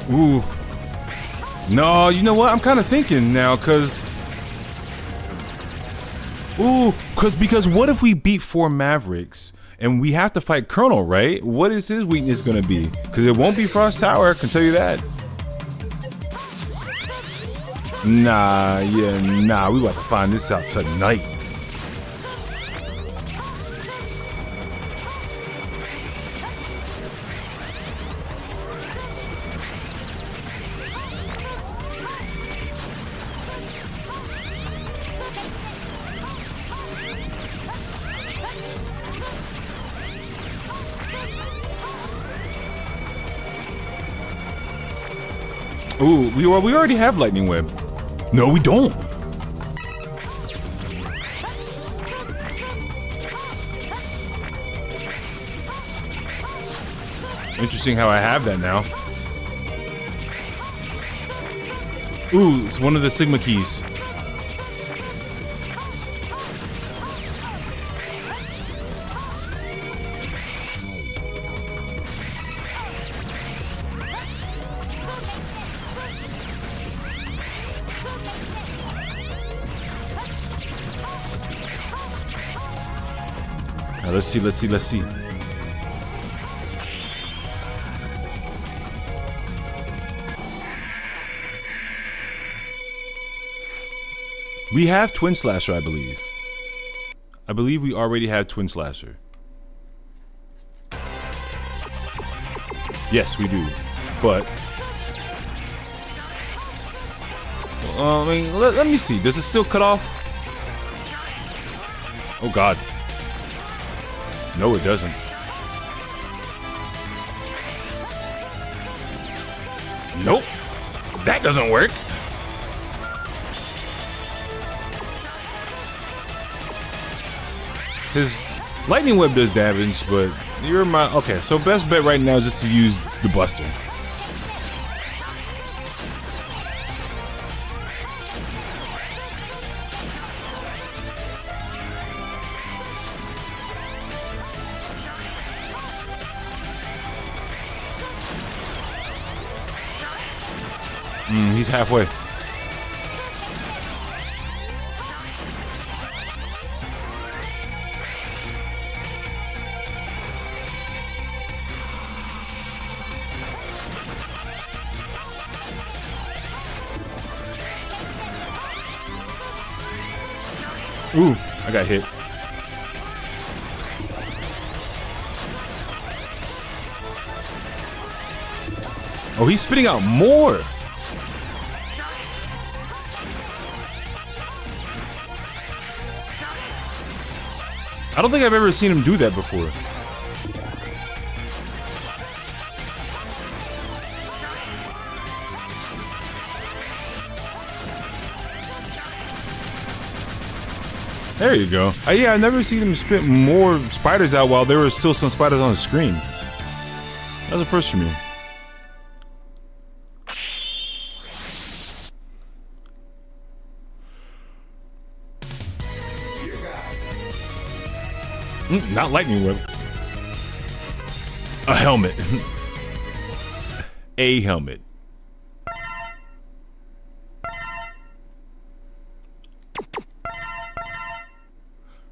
Ooh. No, you know what? I'm kind of thinking now, because what if we beat 4 Mavericks and we have to fight Colonel, right? What is his weakness going to be? Because it won't be Frost Tower, I can tell you that. Nah, we about to find this out tonight. Ooh, we already have Lightning Web. No, we don't. Interesting how I have that now. Ooh, it's one of the Sigma keys. Now let's see. We have Twin Slasher, I believe. I believe we already have Twin Slasher. Yes, we do. But I mean, let me see. Does it still cut off? Oh God. No, it doesn't. Nope. That doesn't work. His lightning web does damage, but you're my... Okay, so best bet right now is just to use the Buster. He's halfway. Ooh, I got hit. Oh, he's spitting out more. I don't think I've ever seen him do that before. There you go. Yeah, I've never seen him spit more spiders out while there were still some spiders on the screen. That was a first for me. Not lightning web. A helmet. A helmet.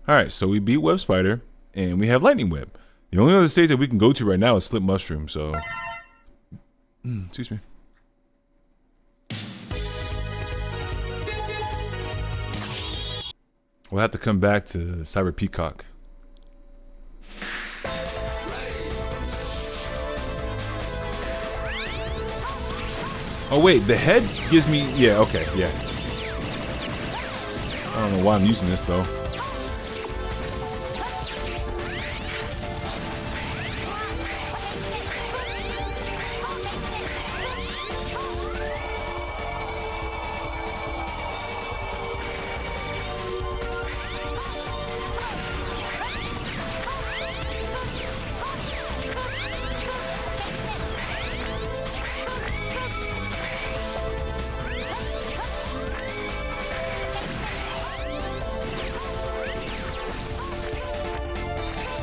Alright, so we beat Web Spider, and we have Lightning Web. The only other stage that we can go to right now is Flip Mushroom, so... excuse me. We'll have to come back to Cyber Peacock. Oh wait, the head gives me... Yeah, okay, yeah. I don't know why I'm using this though.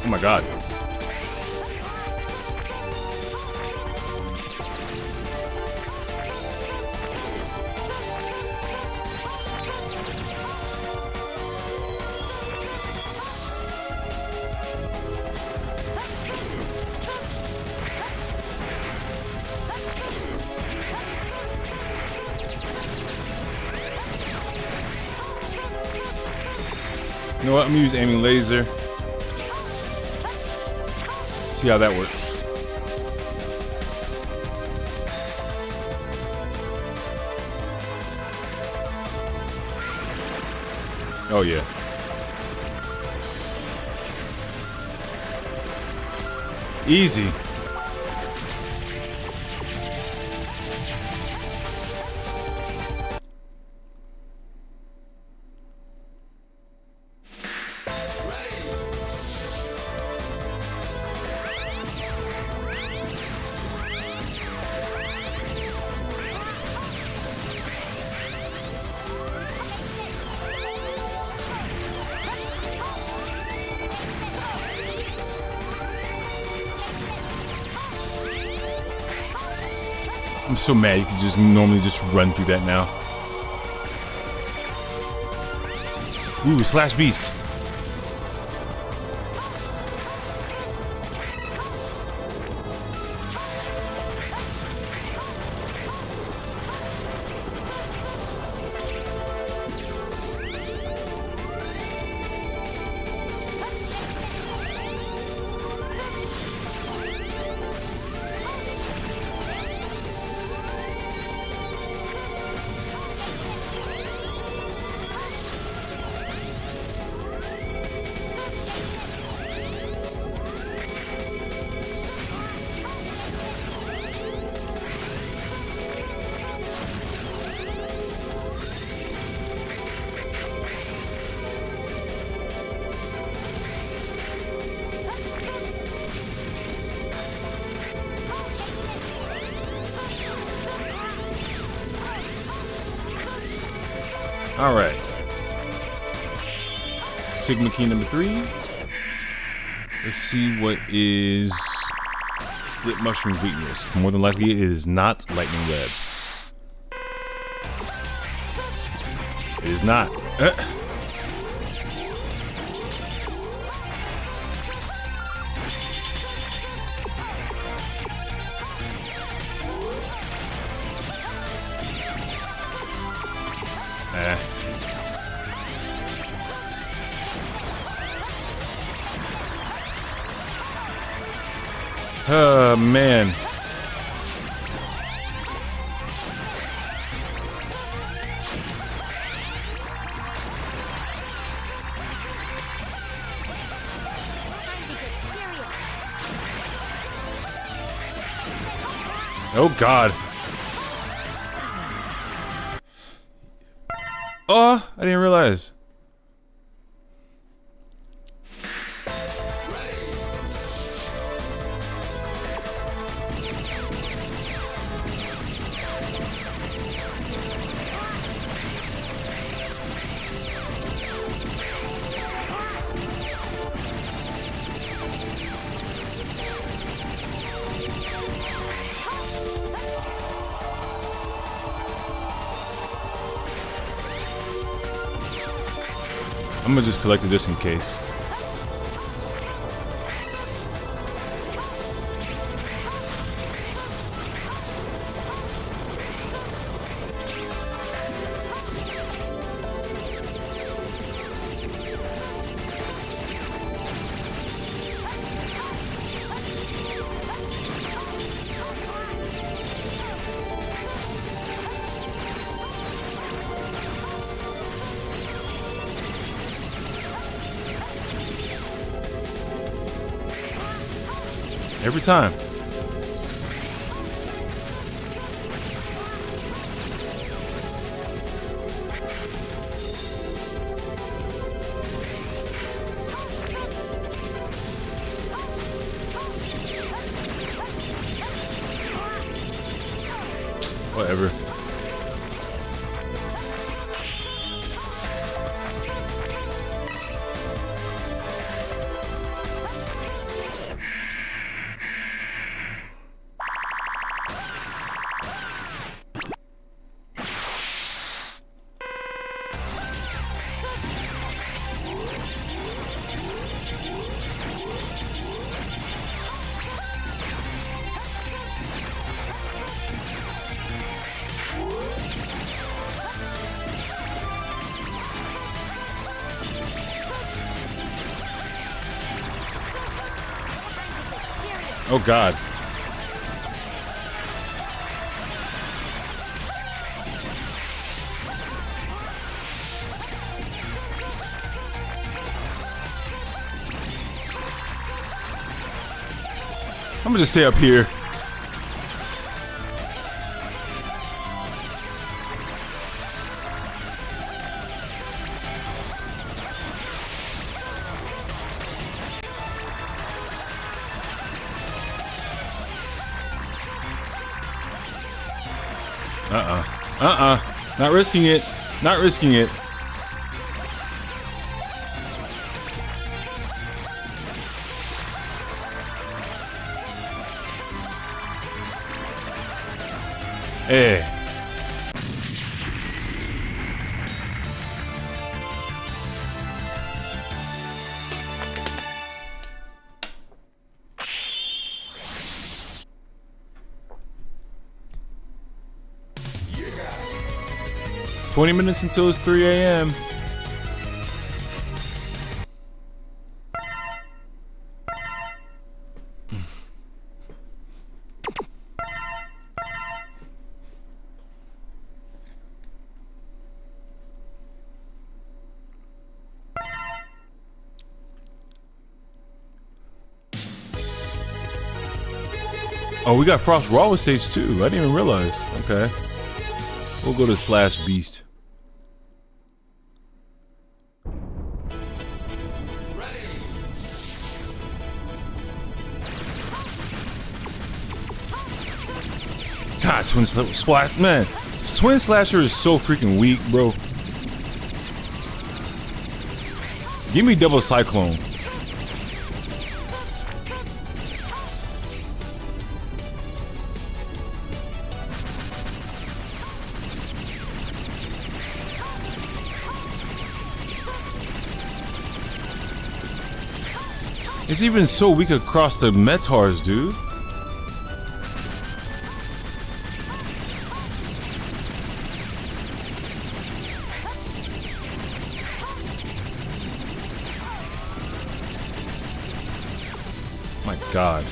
Oh my God. You know what? I'm gonna use aiming laser. See how that works. Oh yeah. Easy. I'm so mad you can just normally just run through that now. Ooh, Slash Beast. All right. Sigma key number 3. Let's see what is split mushroom's weakness. More than likely, it is not lightning web. It is not. Oh, man. Oh, God. Oh, I didn't realize. I'm gonna just collect it just in case. Every time. Whatever. Oh, God. I'm gonna just stay up here. Not risking it. Not risking it. Hey. Yeah. 20 minutes until it's 3 a.m. Oh, we got Frost Raw with stage 2. I didn't even realize. Okay. We'll go to Slash Beast. God, Twin Slasher, man. Twin Slasher is so freaking weak, bro. Give me double cyclone. It's even so weak across the Metars, dude. My God.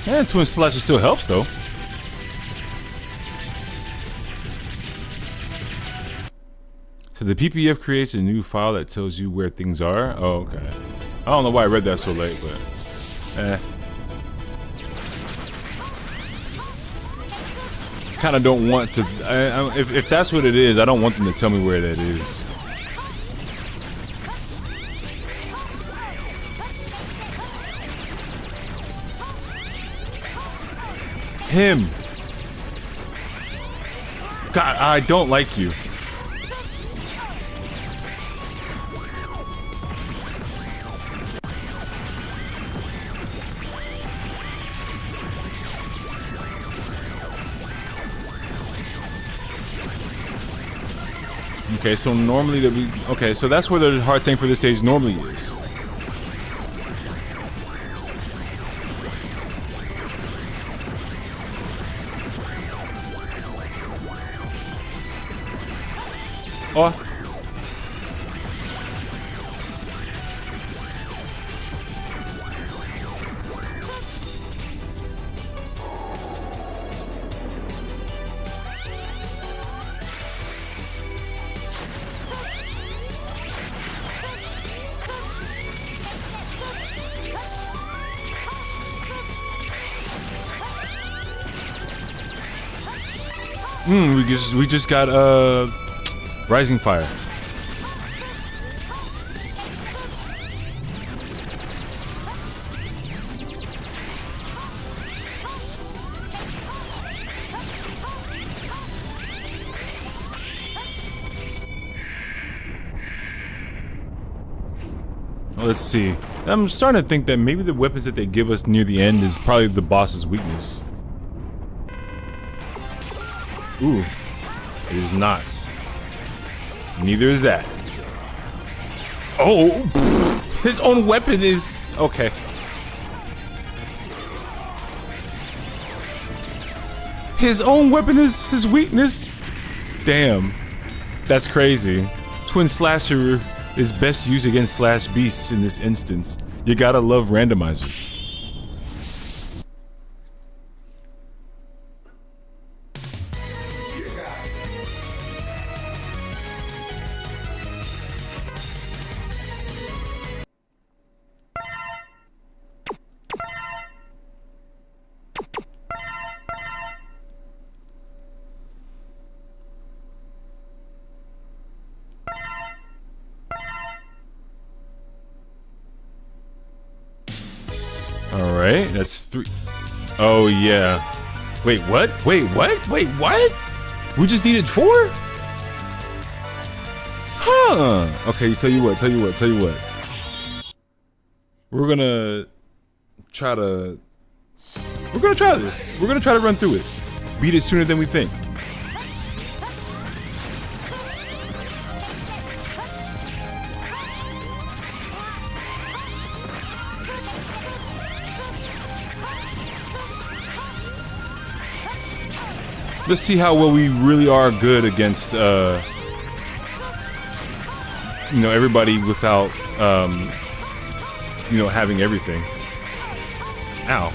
And Twin Slasher still helps though. So the PPF creates a new file that tells you where things are. Oh, okay. I don't know why I read that so late, but kind of don't want to. If that's what it is, I don't want them to tell me where that is. Him. God, I don't like you. Okay, so normally that we... Okay, so that's where the hard tank for this stage normally is. Oh. We just got Rising Fire. Let's see. I'm starting to think that maybe the weapons that they give us near the end is probably the boss's weakness. Ooh, it is not. Neither is that. Oh, his own weapon is... Okay. His own weapon is his weakness? Damn. That's crazy. Twin Slasher is best used against Slash Beasts in this instance. You gotta love randomizers. Alright, that's 3. Oh, yeah. Wait, what? Wait, what? Wait, what? We just needed 4? Huh. Okay, tell you what. We're gonna try to... We're gonna try this. We're gonna try to run through it. Beat it sooner than we think. Let's see how well we really are good against, you know, everybody without, you know, having everything. Ow.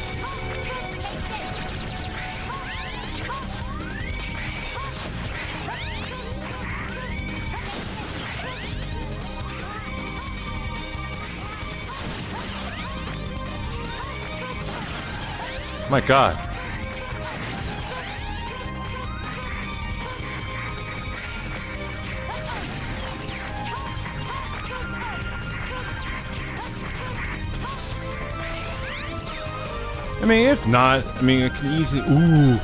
My God. I mean, if not, I mean, I can easily. Ooh,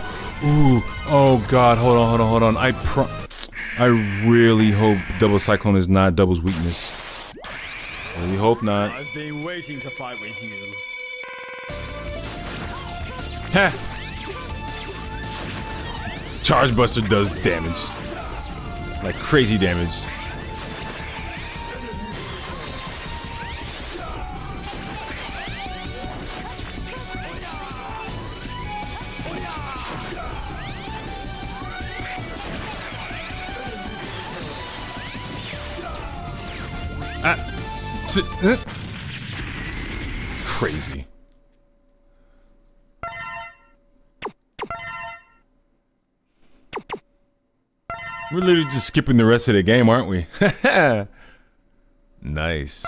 oh God, hold on. I really hope Double Cyclone is not Double's weakness. I really hope not. I've been waiting to fight with you. Heh. Charge Buster does damage, like crazy damage. Crazy. We're literally just skipping the rest of the game, aren't we? Nice.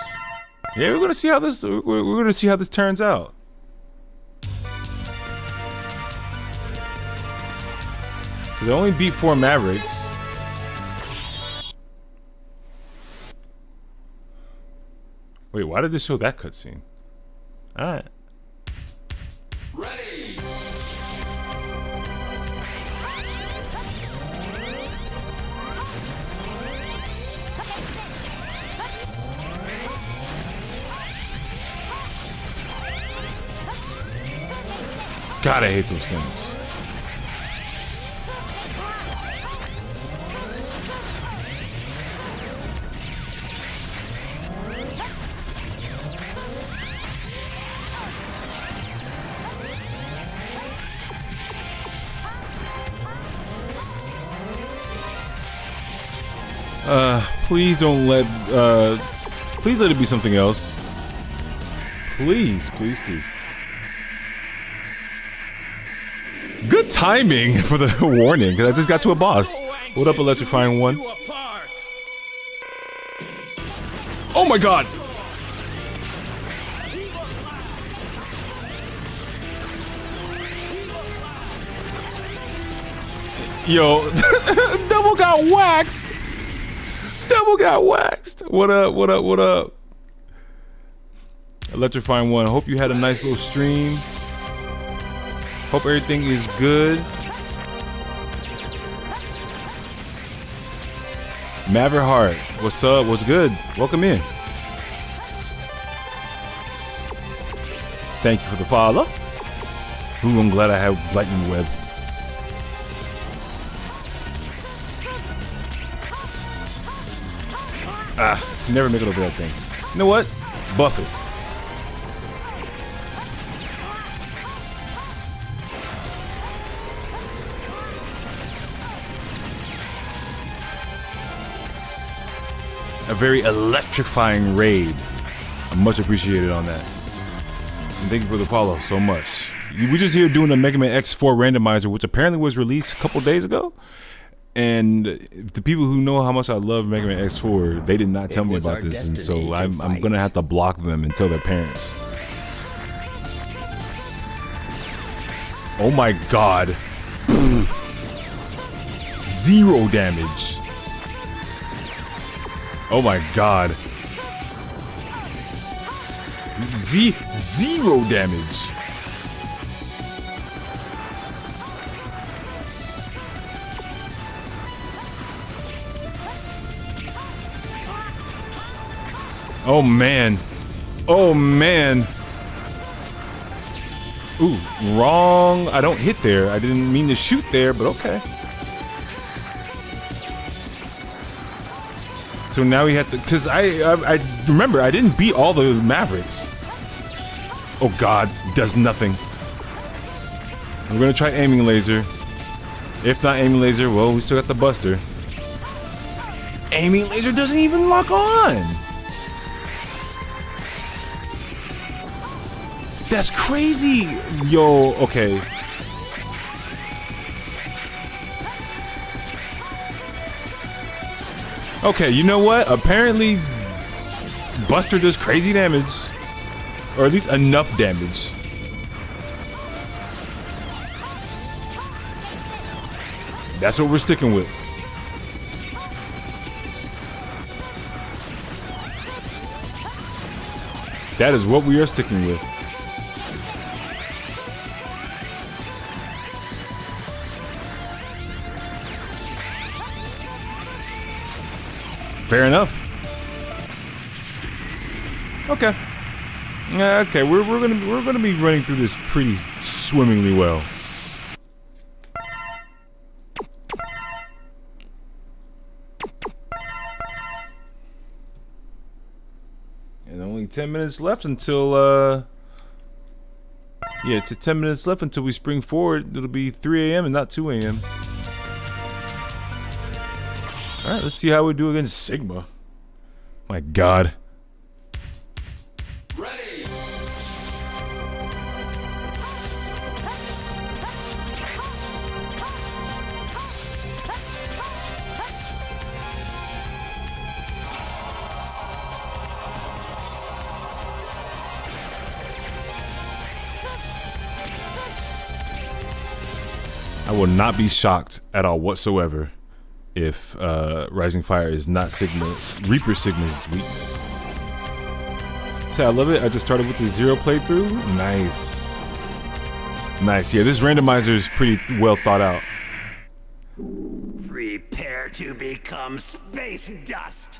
Yeah, we're gonna see how this. We're gonna see how this turns out. Cause I only beat 4 Mavericks. Wait, why did this show that cutscene? All right. Ready. God, I hate those things. Please don't let, please let it be something else. Please. Good timing for the warning, because I just got to a boss. What up, Electrifying One? Oh my God! Yo, Double got waxed! Double got waxed! What up? Electrifying One, hope you had a nice little stream. Hope everything is good. Maverick Heart, what's up? What's good? Welcome in. Thank you for the follow. Ooh, I'm glad I have Lightning Web. Never make it over that thing. You know what? Buff it. A very electrifying raid. I'm much appreciated on that. And thank you for the follow so much. We're just here doing a Mega Man X4 randomizer, which apparently was released a couple days ago. And the people who know how much I love Mega Man X4, they did not tell me about this, and so I'm gonna have to block them and tell their parents. Oh my God. 0 damage. Oh my God. 0 damage. Oh man. Oh man. Ooh, wrong. I don't hit there. I didn't mean to shoot there, but okay. So now we have to, cause I remember I didn't beat all the Mavericks. Oh God, does nothing. I'm gonna try aiming laser. If not aiming laser, well, we still got the Buster. Aiming laser doesn't even lock on. That's crazy. Yo, okay. Okay, you know what? Apparently, Buster does crazy damage. Or at least enough damage. That's what we're sticking with. That is what we are sticking with. Fair enough. Okay. Okay, we're gonna be running through this pretty swimmingly well. And only 10 minutes left until yeah, it's 10 minutes left until we spring forward. It'll be 3 a.m. and not 2 a.m. Alright, let's see how we do against Sigma. My god. Ready! I will not be shocked at all whatsoever if Rising Fire is not Reaper Sigma's weakness. So I love it. I just started with the 0 playthrough. Nice. Nice. Yeah, this randomizer is pretty well thought out. Prepare to become space dust.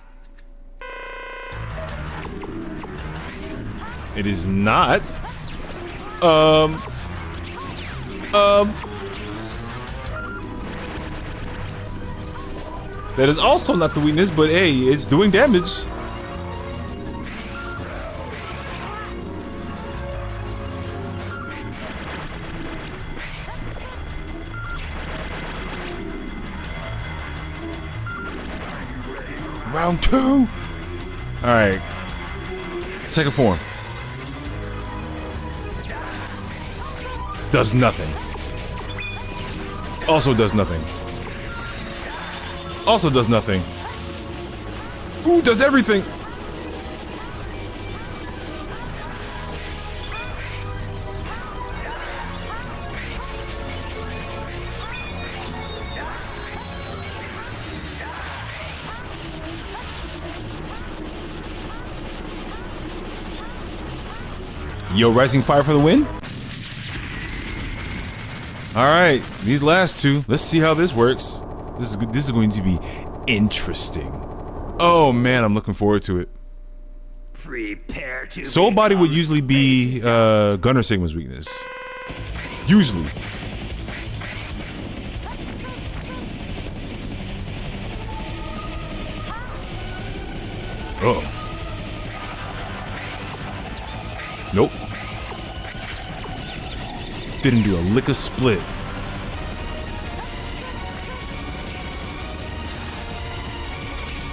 It is not. That is also not the weakness, but hey, it's doing damage. Round 2. All right. Second form. Does nothing. Also does nothing. Also does nothing. Ooh, does everything. Yo, Rising Fire for the win. All right, these last two. Let's see how this works. This is going to be interesting. Oh man, I'm looking forward to it. Prepare to Soul Body would become usually be space dust. Gunner Sigma's weakness. Usually. Oh. Nope. Didn't do a lick of split.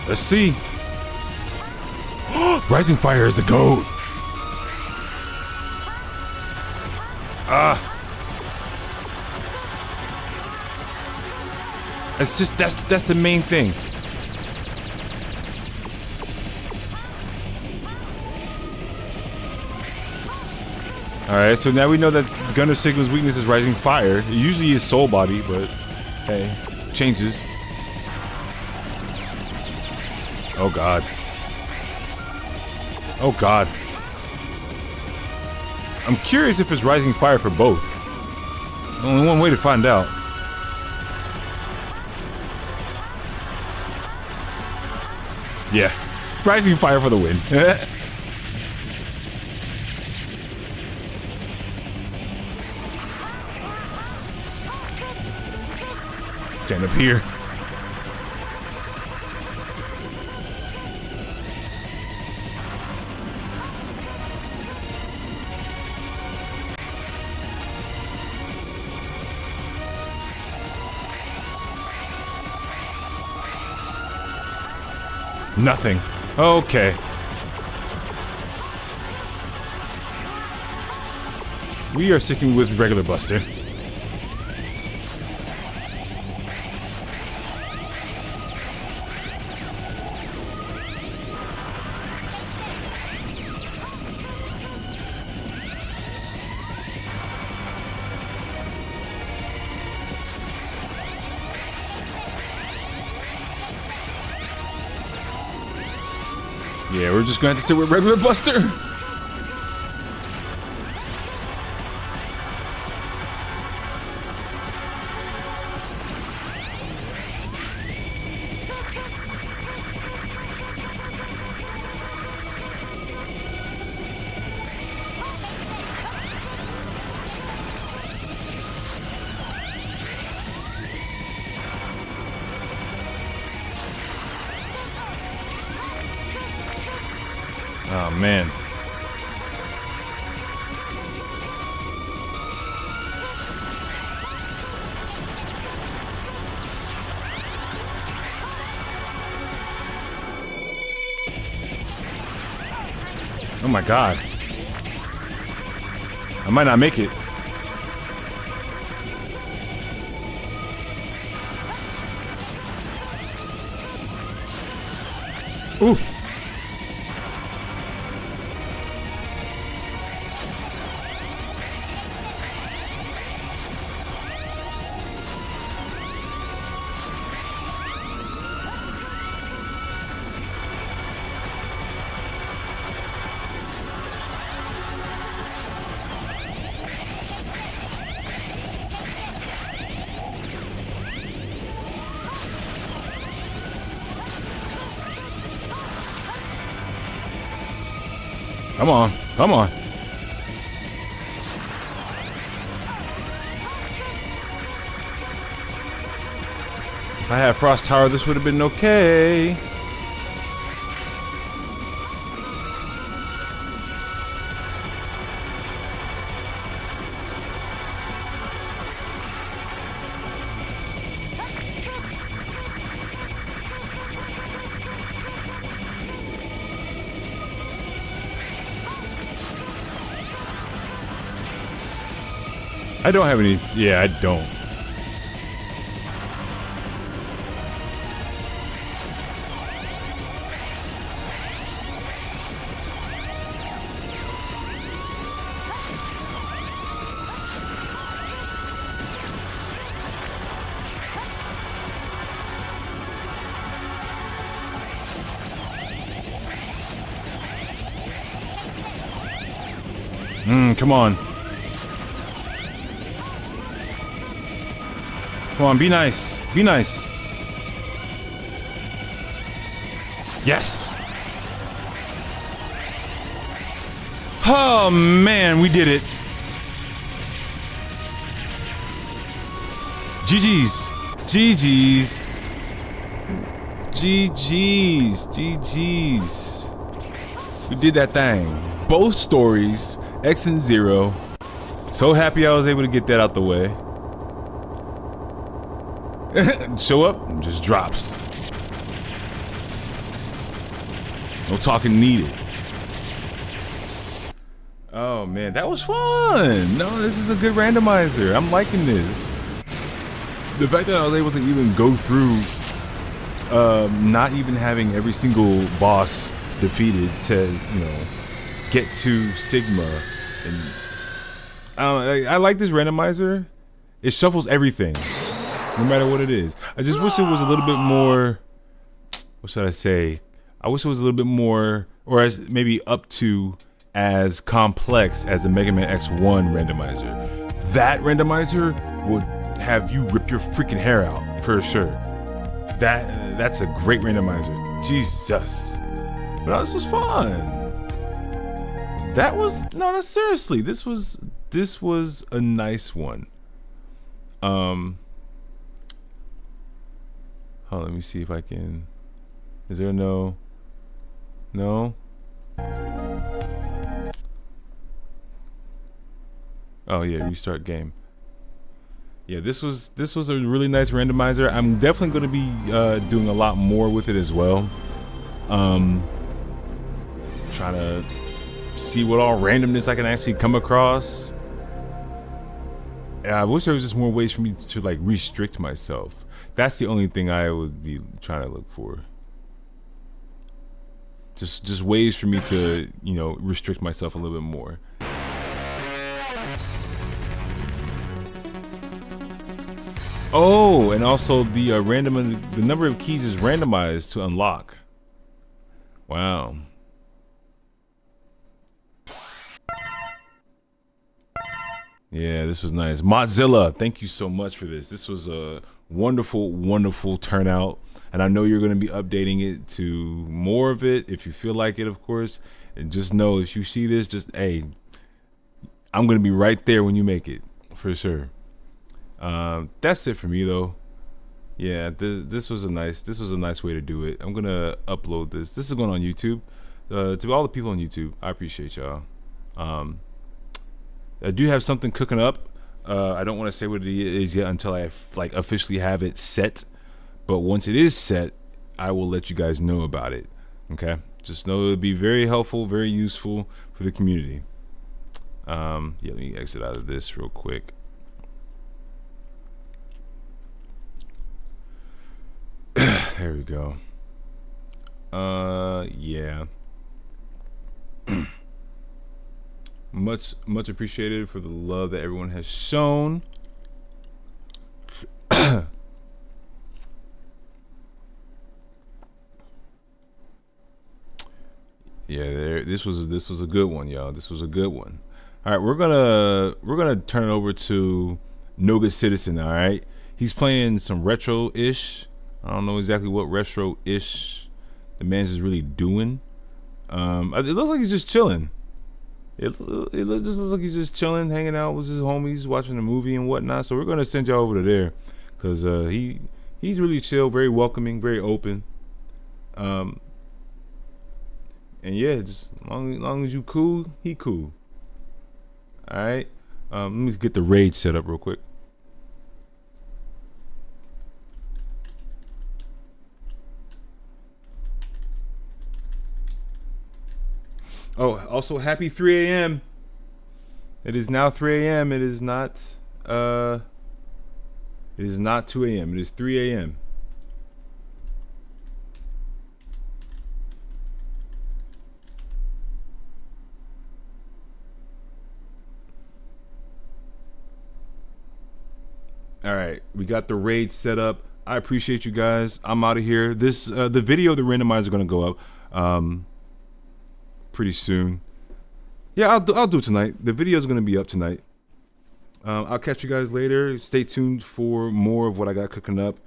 Let's see. Rising Fire is the GOAT. It's just that's the main thing. Alright, so now we know that Gunner Sigma's weakness is Rising Fire. It usually is Soul Body, but hey, changes. Oh god. Oh god. I'm curious if it's Rising Fire for both. Only one way to find out. Yeah. Rising Fire for the win. Stand up here. Nothing. Okay. We are sticking with regular Buster. Yeah, we're just going to have to stick with regular Buster. Oh, man. Oh my god. I might not make it. Ooh. Come on, come on. If I had Frost Tower, this would have been okay. I don't have any. Yeah, I don't. Come on. Come on, be nice. Be nice. Yes. Oh, man, we did it. GG's. GG's. GG's. GG's. We did that thing. Both stories, X and Zero. So happy I was able to get that out the way. Show up, just drops. No talking needed. Oh man, that was fun. No, this is a good randomizer. I'm liking this. The fact that I was able to even go through not even having every single boss defeated to, you know, get to Sigma. And I like this randomizer. It shuffles everything. No matter what it is. I just wish it was a little bit more, what should I say? I wish it was a little bit more, or as maybe up to as complex as a Mega Man X1 randomizer. That randomizer would have you rip your freaking hair out, for sure. That's a great randomizer. Jesus. But this was fun. That was, no, that's seriously, this was a nice one. Oh, let me see if I can. Is there no? No? Oh yeah, restart game. Yeah, this was a really nice randomizer. I'm definitely going to be doing a lot more with it as well. Trying to see what all randomness I can actually come across. I wish there was just more ways for me to like restrict myself. That's the only thing I would be trying to look for. Just ways for me to, you know, restrict myself a little bit more. Oh, and also the the number of keys is randomized to unlock. Wow. Yeah, this was nice. Mozilla, thank you so much for this. This was a wonderful, wonderful turnout. And I know you're going to be updating it to more of it if you feel like it, of course. And just know if you see this, just, hey, I'm going to be right there when you make it, for sure. That's it for me, though. Yeah, this was a nice way to do it. I'm going to upload this. This is going on YouTube. To all the people on YouTube, I appreciate y'all. I do have something cooking up. I don't want to say what it is yet until I like officially have it set. But once it is set, I will let you guys know about it. Okay? Just know it'll be very helpful, very useful for the community. Yeah, let me exit out of this real quick. There we go. Yeah. Much appreciated for the love that everyone has shown. Yeah, this was a good one, y'all. This was a good one. All right, we're gonna turn it over to Noga Citizen. All right, he's playing some retro-ish. I don't know exactly what retro-ish the man's is really doing. It looks like he's just chilling. It just looks like he's just chilling, hanging out with his homies, watching a movie and whatnot. So we're gonna send y'all over to there, cause he's really chill, very welcoming, very open. And yeah, just long as you cool, he cool. All right. Let me get the raid set up real quick. Oh, also happy 3 a.m. It is now 3 a.m. It is not 2 a.m. It is 3 a.m. All right, we got the raid set up. I appreciate you guys. I'm out of here. This the video of the randomizer is gonna go up pretty soon. Yeah, I'll do it tonight. The video is gonna be up tonight. I'll catch you guys later. Stay tuned for more of what I got cooking up.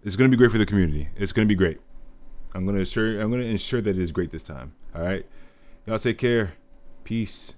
It's gonna be great for the community. It's gonna be great. I'm gonna ensure that it is great this time. All right, y'all take care. Peace.